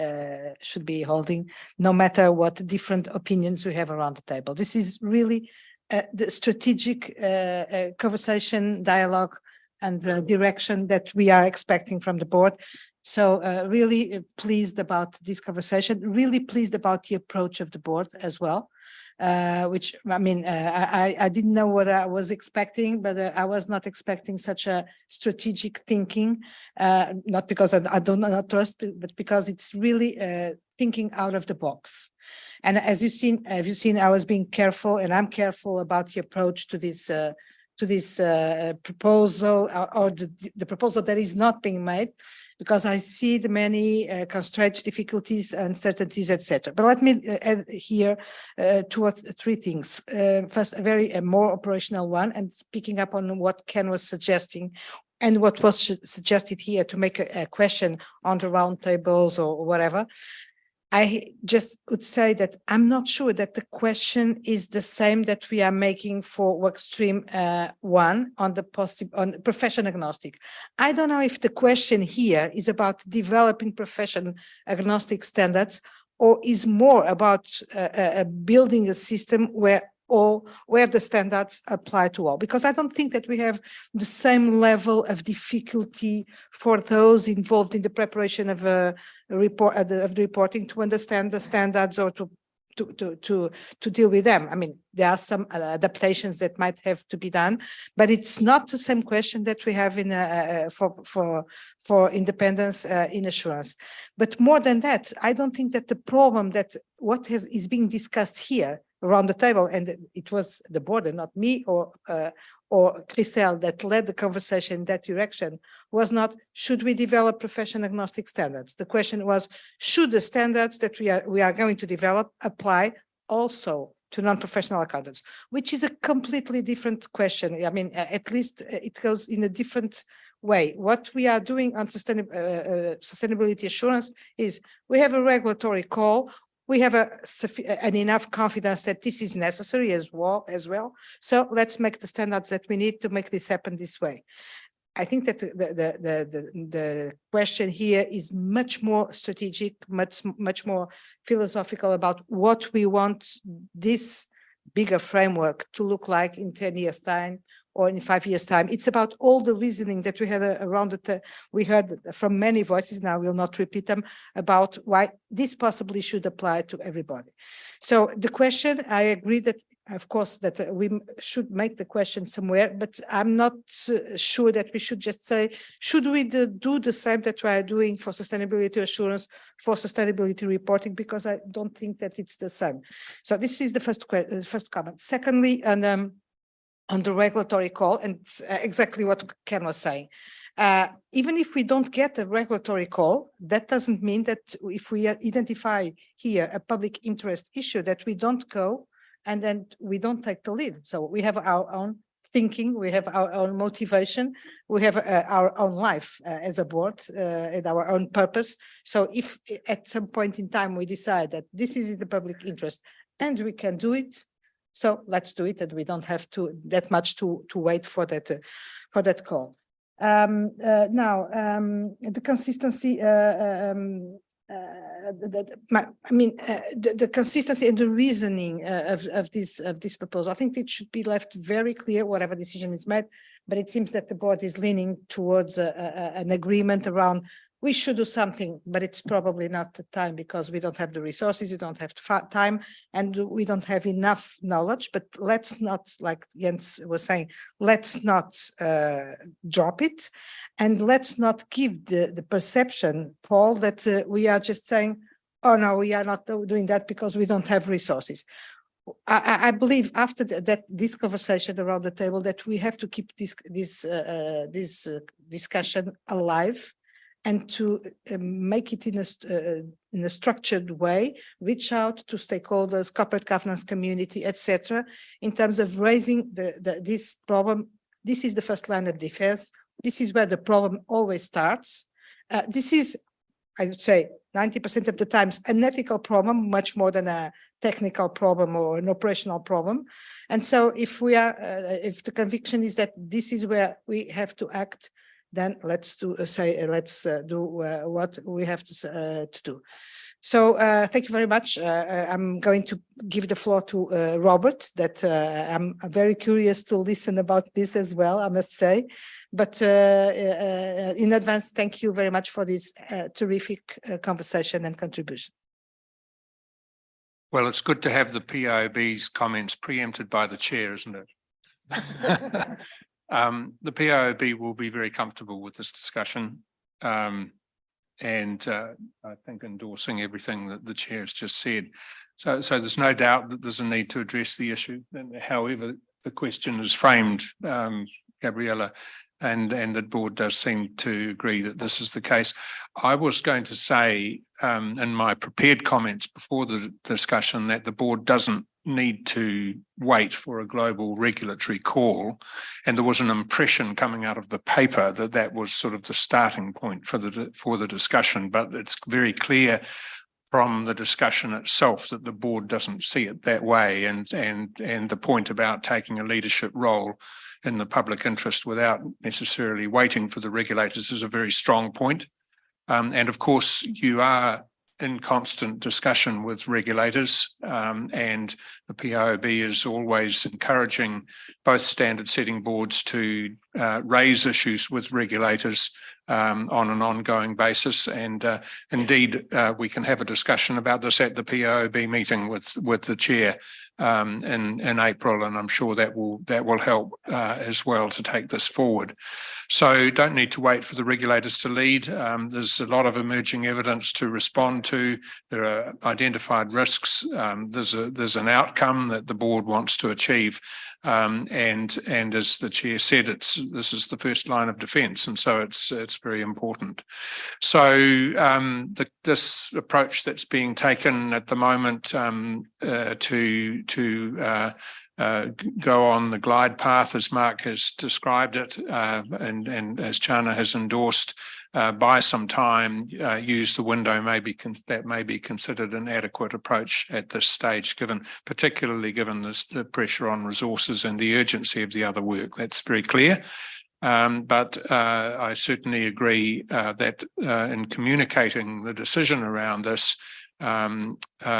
Speaker 1: holding, no matter what different opinions we have around the table. This is really the strategic conversation, dialogue, and direction that we are expecting from the board. So really pleased about this conversation, really pleased about the approach of the board as well, which, I mean, I didn't know what I was expecting, but I was not expecting such a strategic thinking, not because I do not trust, but because it's really thinking out of the box. And as you've seen, I was being careful, and I'm careful about the approach to this proposal, or the proposal that is not being made, because I see the many constraints, difficulties, uncertainties, etc. But let me add here 2 or 3 things. First, a more operational one, and picking up on what Ken was suggesting, and what was suggested here to make a question on the roundtables or whatever. I just would say that I'm not sure that the question is the same that we are making for workstream 1 on the profession agnostic. I don't know if the question here is about developing profession agnostic standards, or is more about building a system where the standards apply to all, because I don't think that we have the same level of difficulty for those involved in the preparation of a report, of the reporting, to understand the standards or to deal with them. I mean, there are some adaptations that might have to be done, but it's not the same question that we have in for independence in assurance. But more than that, I don't think that the problem that is being discussed here around the table, and it was the board and not me or Christelle that led the conversation in that direction, was not, should we develop profession agnostic standards? The question was, should the standards that we are going to develop apply also to non-professional accountants, which is a completely different question. I mean, at least it goes in a different way. What we are doing on sustainability assurance is we have a regulatory call. We have an enough confidence that this is necessary as well. So let's make the standards that we need to make this happen this way. I think that the question here is much more strategic, much more philosophical about what we want this bigger framework to look like in 10 years' time or in 5 years' time. It's about all the reasoning that we had around it. We heard from many voices, now I will not repeat them, about why this possibly should apply to everybody. So the question, I agree that, of course, that we should make the question somewhere, but I'm not sure that we should just say, should we do the same that we are doing for sustainability assurance, for sustainability reporting, because I don't think that it's the same. So this is the first comment. Secondly, and on the regulatory call, and exactly what Ken was saying. Even if we don't get a regulatory call, that doesn't mean that if we identify here a public interest issue, that we don't go and then we don't take the lead. So we have our own thinking, we have our own motivation, we have our own life as a board and our own purpose. So if at some point in time we decide that this is in the public interest and we can do it, so let's do it, and we don't have that much to wait for that call. Now, the consistency the consistency and the reasoning of this proposal. I think it should be left very clear whatever decision is made, but it seems that the board is leaning towards an agreement around we should do something, but it's probably not the time because we don't have the resources, we don't have time, and we don't have enough knowledge. But let's not, like Jens was saying, let's not drop it, and let's not give the perception, Paul, that we are just saying, oh no, we are not doing that because we don't have resources. I believe after this conversation around the table that we have to keep this discussion alive, and to make it in a structured way, reach out to stakeholders, corporate governance community, etc., in terms of raising this problem. This is the first line of defense. This is where the problem always starts. This is, I would say, 90% of the times an ethical problem, much more than a technical problem or an operational problem. And so if if the conviction is that this is where we have to act, then let's do what we have to do. So thank you very much. I'm going to give the floor to Robert, that I'm very curious to listen about this as well, I must say. But in advance, thank you very much for this terrific conversation and contribution.
Speaker 9: Well, it's good to have the POB's comments preempted by the chair, isn't it? The POB will be very comfortable with this discussion, and I think endorsing everything that the chair has just said. So there's no doubt that there's a need to address the issue. However, the question is framed, Gabriella, and the board does seem to agree that this is the case. I was going to say in my prepared comments before the discussion that the board doesn't need to wait for a global regulatory call, and there was an impression coming out of the paper that that was sort of the starting point for the discussion, but it's very clear from the discussion itself that the board doesn't see it that way, and the point about taking a leadership role in the public interest without necessarily waiting for the regulators is a very strong point. And of course, you are in constant discussion with regulators, and the POB is always encouraging both standard setting boards to raise issues with regulators on an ongoing basis. And indeed, we can have a discussion about this at the POB meeting with the chair in April, and I'm sure that will help as well to take this forward. So don't need to wait for the regulators to lead. There's a lot of emerging evidence to respond to. There are identified risks. There's an outcome that the board wants to achieve, and as the chair said, this is the first line of defence, and so it's very important. So this approach that's being taken at the moment to go on the glide path, as Mark has described it, and as Chana has endorsed, buy some time, use the window, that may be considered an adequate approach at this stage, particularly given the pressure on resources and the urgency of the other work. That's very clear. But I certainly agree that in communicating the decision around this,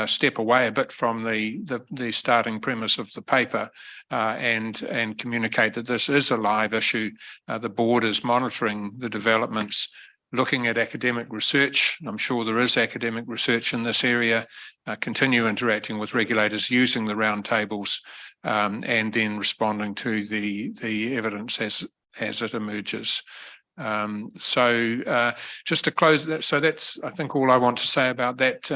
Speaker 9: step away a bit from the starting premise of the paper and communicate that this is a live issue. The board is monitoring the developments, looking at academic research. I'm sure there is academic research in this area, continue interacting with regulators using the roundtables, and then responding to the evidence as it emerges. So just to close that, so that's I think all I want to say about that,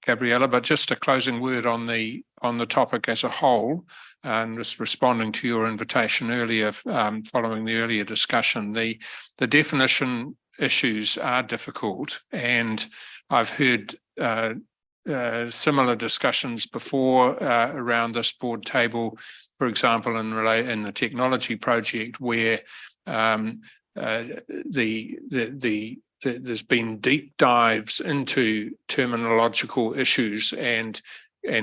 Speaker 9: Gabriella, but just a closing word on the topic as a whole, and just responding to your invitation earlier, following the earlier discussion. The definition issues are difficult, and I've heard similar discussions before around this board table, for example, in the technology project, where there's been deep dives into terminological issues and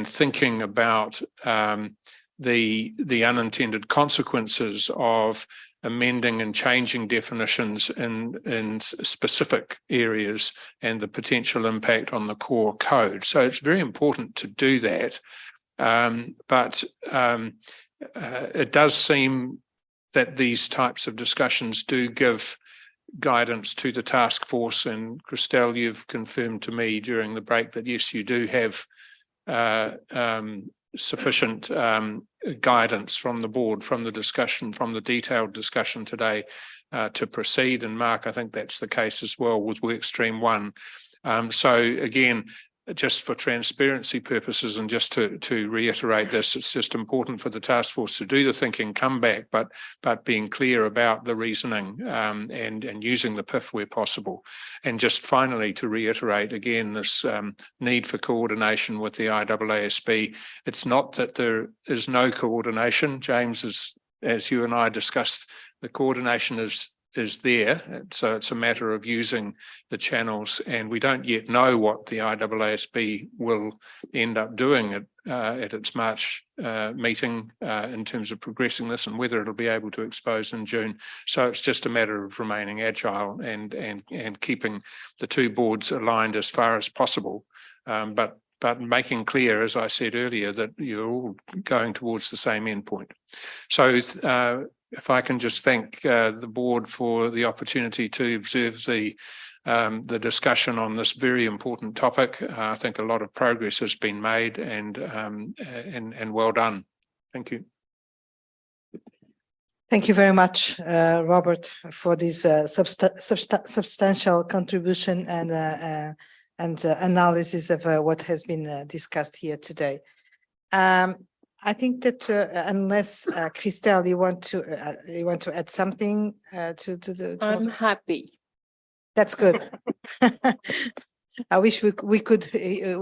Speaker 9: thinking about the unintended consequences of amending and changing definitions in specific areas and the potential impact on the core code. So it's very important to do that. But it does seem that these types of discussions do give guidance to the task force. And Christelle, you've confirmed to me during the break that yes, you do have sufficient guidance from the board, from the discussion, from the detailed discussion today to proceed. And Mark, I think that's the case as well with workstream 1. So again, just for transparency purposes and just to reiterate this, it's just important for the task force to do the thinking, come back, but being clear about the reasoning and using the PIF where possible. And just finally to reiterate again this need for coordination with the IAASB. It's not that there is no coordination. James, as you and I discussed, the coordination is there. So it's a matter of using the channels, and we don't yet know what the IAASB will end up doing at its March meeting in terms of progressing this and whether it'll be able to expose in June. So it's just a matter of remaining agile and keeping the two boards aligned as far as possible. But making clear, as I said earlier, that you're all going towards the same endpoint. So if I can just thank the board for the opportunity to observe the discussion on this very important topic. I think a lot of progress has been made, and well done. Thank you.
Speaker 1: Thank you very much, Robert, for this substantial contribution and analysis of what has been discussed here today. I think that unless Christelle, you want to add something to the.
Speaker 2: I'm happy.
Speaker 1: That's good. I wish we could hear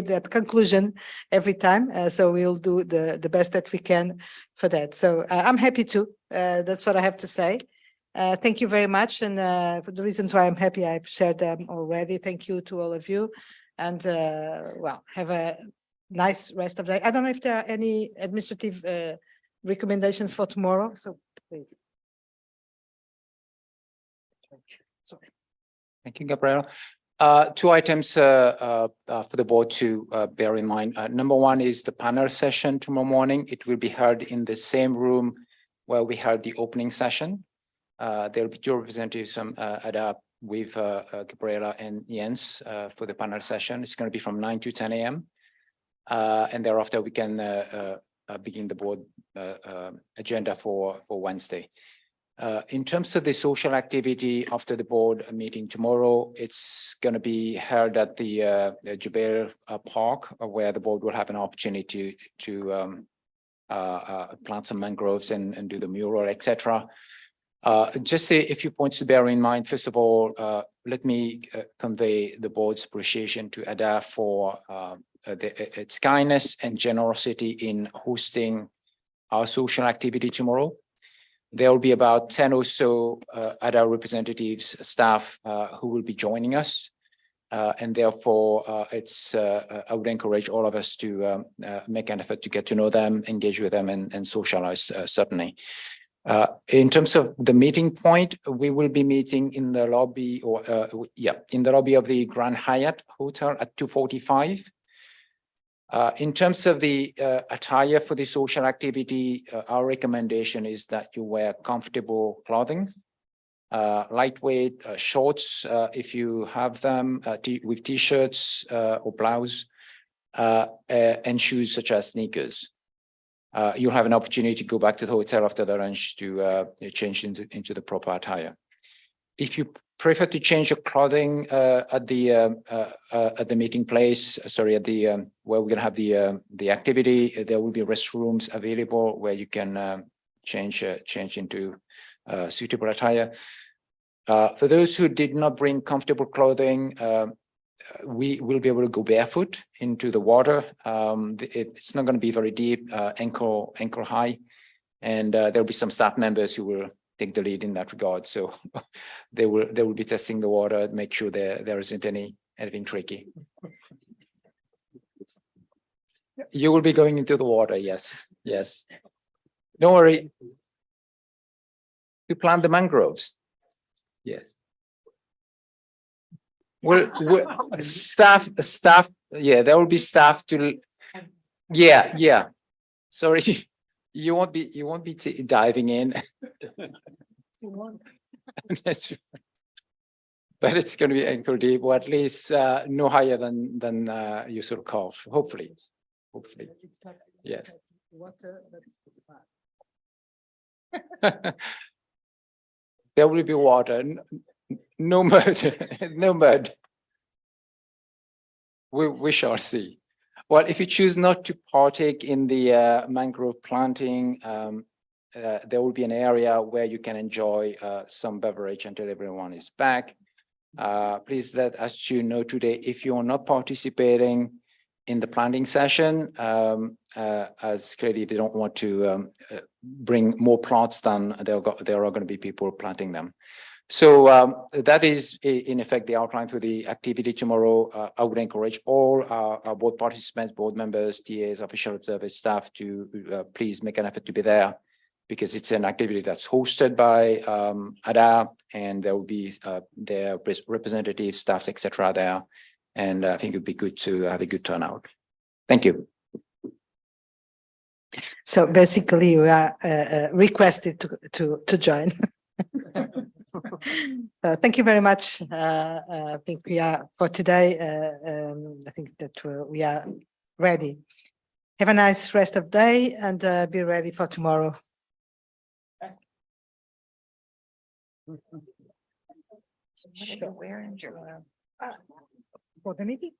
Speaker 1: that conclusion every time. So we'll do the best that we can for that. So I'm happy too. That's what I have to say. Thank you very much. And for the reasons why I'm happy, I've shared them already. Thank you to all of you. And well, have a nice rest of the day. I don't know if there are any administrative recommendations for tomorrow. So please.
Speaker 6: Sorry. Thank you, Gabriela. Two items for the board to bear in mind. Number one is the panel session tomorrow morning. It will be held in the same room where we held the opening session. There will be two representatives from ADAP with Gabriela and Jens for the panel session. It's going to be from 9 to 10 a.m. And thereafter we can begin the board agenda for Wednesday. In terms of the social activity after the board meeting tomorrow, it's going to be held at the Jubail Park, where the board will have an opportunity to plant some mangroves and do the mural, etc. Just a few points to bear in mind. First of all, let me convey the board's appreciation to ADA for its kindness and generosity in hosting our social activity tomorrow. There will be about 10 or so ADA representatives, staff who will be joining us. And therefore, I would encourage all of us to make an effort to get to know them, engage with them, and socialize, certainly. In terms of the meeting point, we will be meeting in the lobby in the lobby of the Grand Hyatt Hotel at 2:45. In terms of the attire for the social activity, our recommendation is that you wear comfortable clothing, lightweight shorts if you have them, with t-shirts or blouse, and shoes such as sneakers. You'll have an opportunity to go back to the hotel after the lunch to change into the proper attire. If you prefer to change your clothing at the meeting place, where we're gonna have the activity, there will be restrooms available where you can change into suitable attire. For those who did not bring comfortable clothing, we will be able to go barefoot into the water. It's not going to be very deep, ankle high, and there'll be some staff members who will take the lead in that regard. So they will be testing the water, make sure there isn't anything tricky. You will be going into the water, yes. Don't worry. to plant the mangroves. Yes. Well, staff, yeah, there will be staff to, yeah. Sorry, you won't be diving in. But it's going to be ankle deep, or at least no higher than your sort of calf, hopefully. Yes. There will be water, no mud, no mud. We shall see. Well, if you choose not to partake in the mangrove planting, there will be an area where you can enjoy some beverage until everyone is back. Please let us know today if you are not participating in the planting session, as clearly they don't want to bring more plants than there are going to be people planting them. So that is in effect the outline for the activity tomorrow. I would encourage all our board participants, board members, TAs, official service staff to please make an effort to be there, because it's an activity that's hosted by ADA, and there will be their representatives, staffs, etc. there. And I think it'd be good to have a good turnout. Thank you.
Speaker 1: So basically, we are requested to join. Thank you very much. I think we are for today. I think that we are ready. Have a nice rest of day and be ready for tomorrow. For the meeting?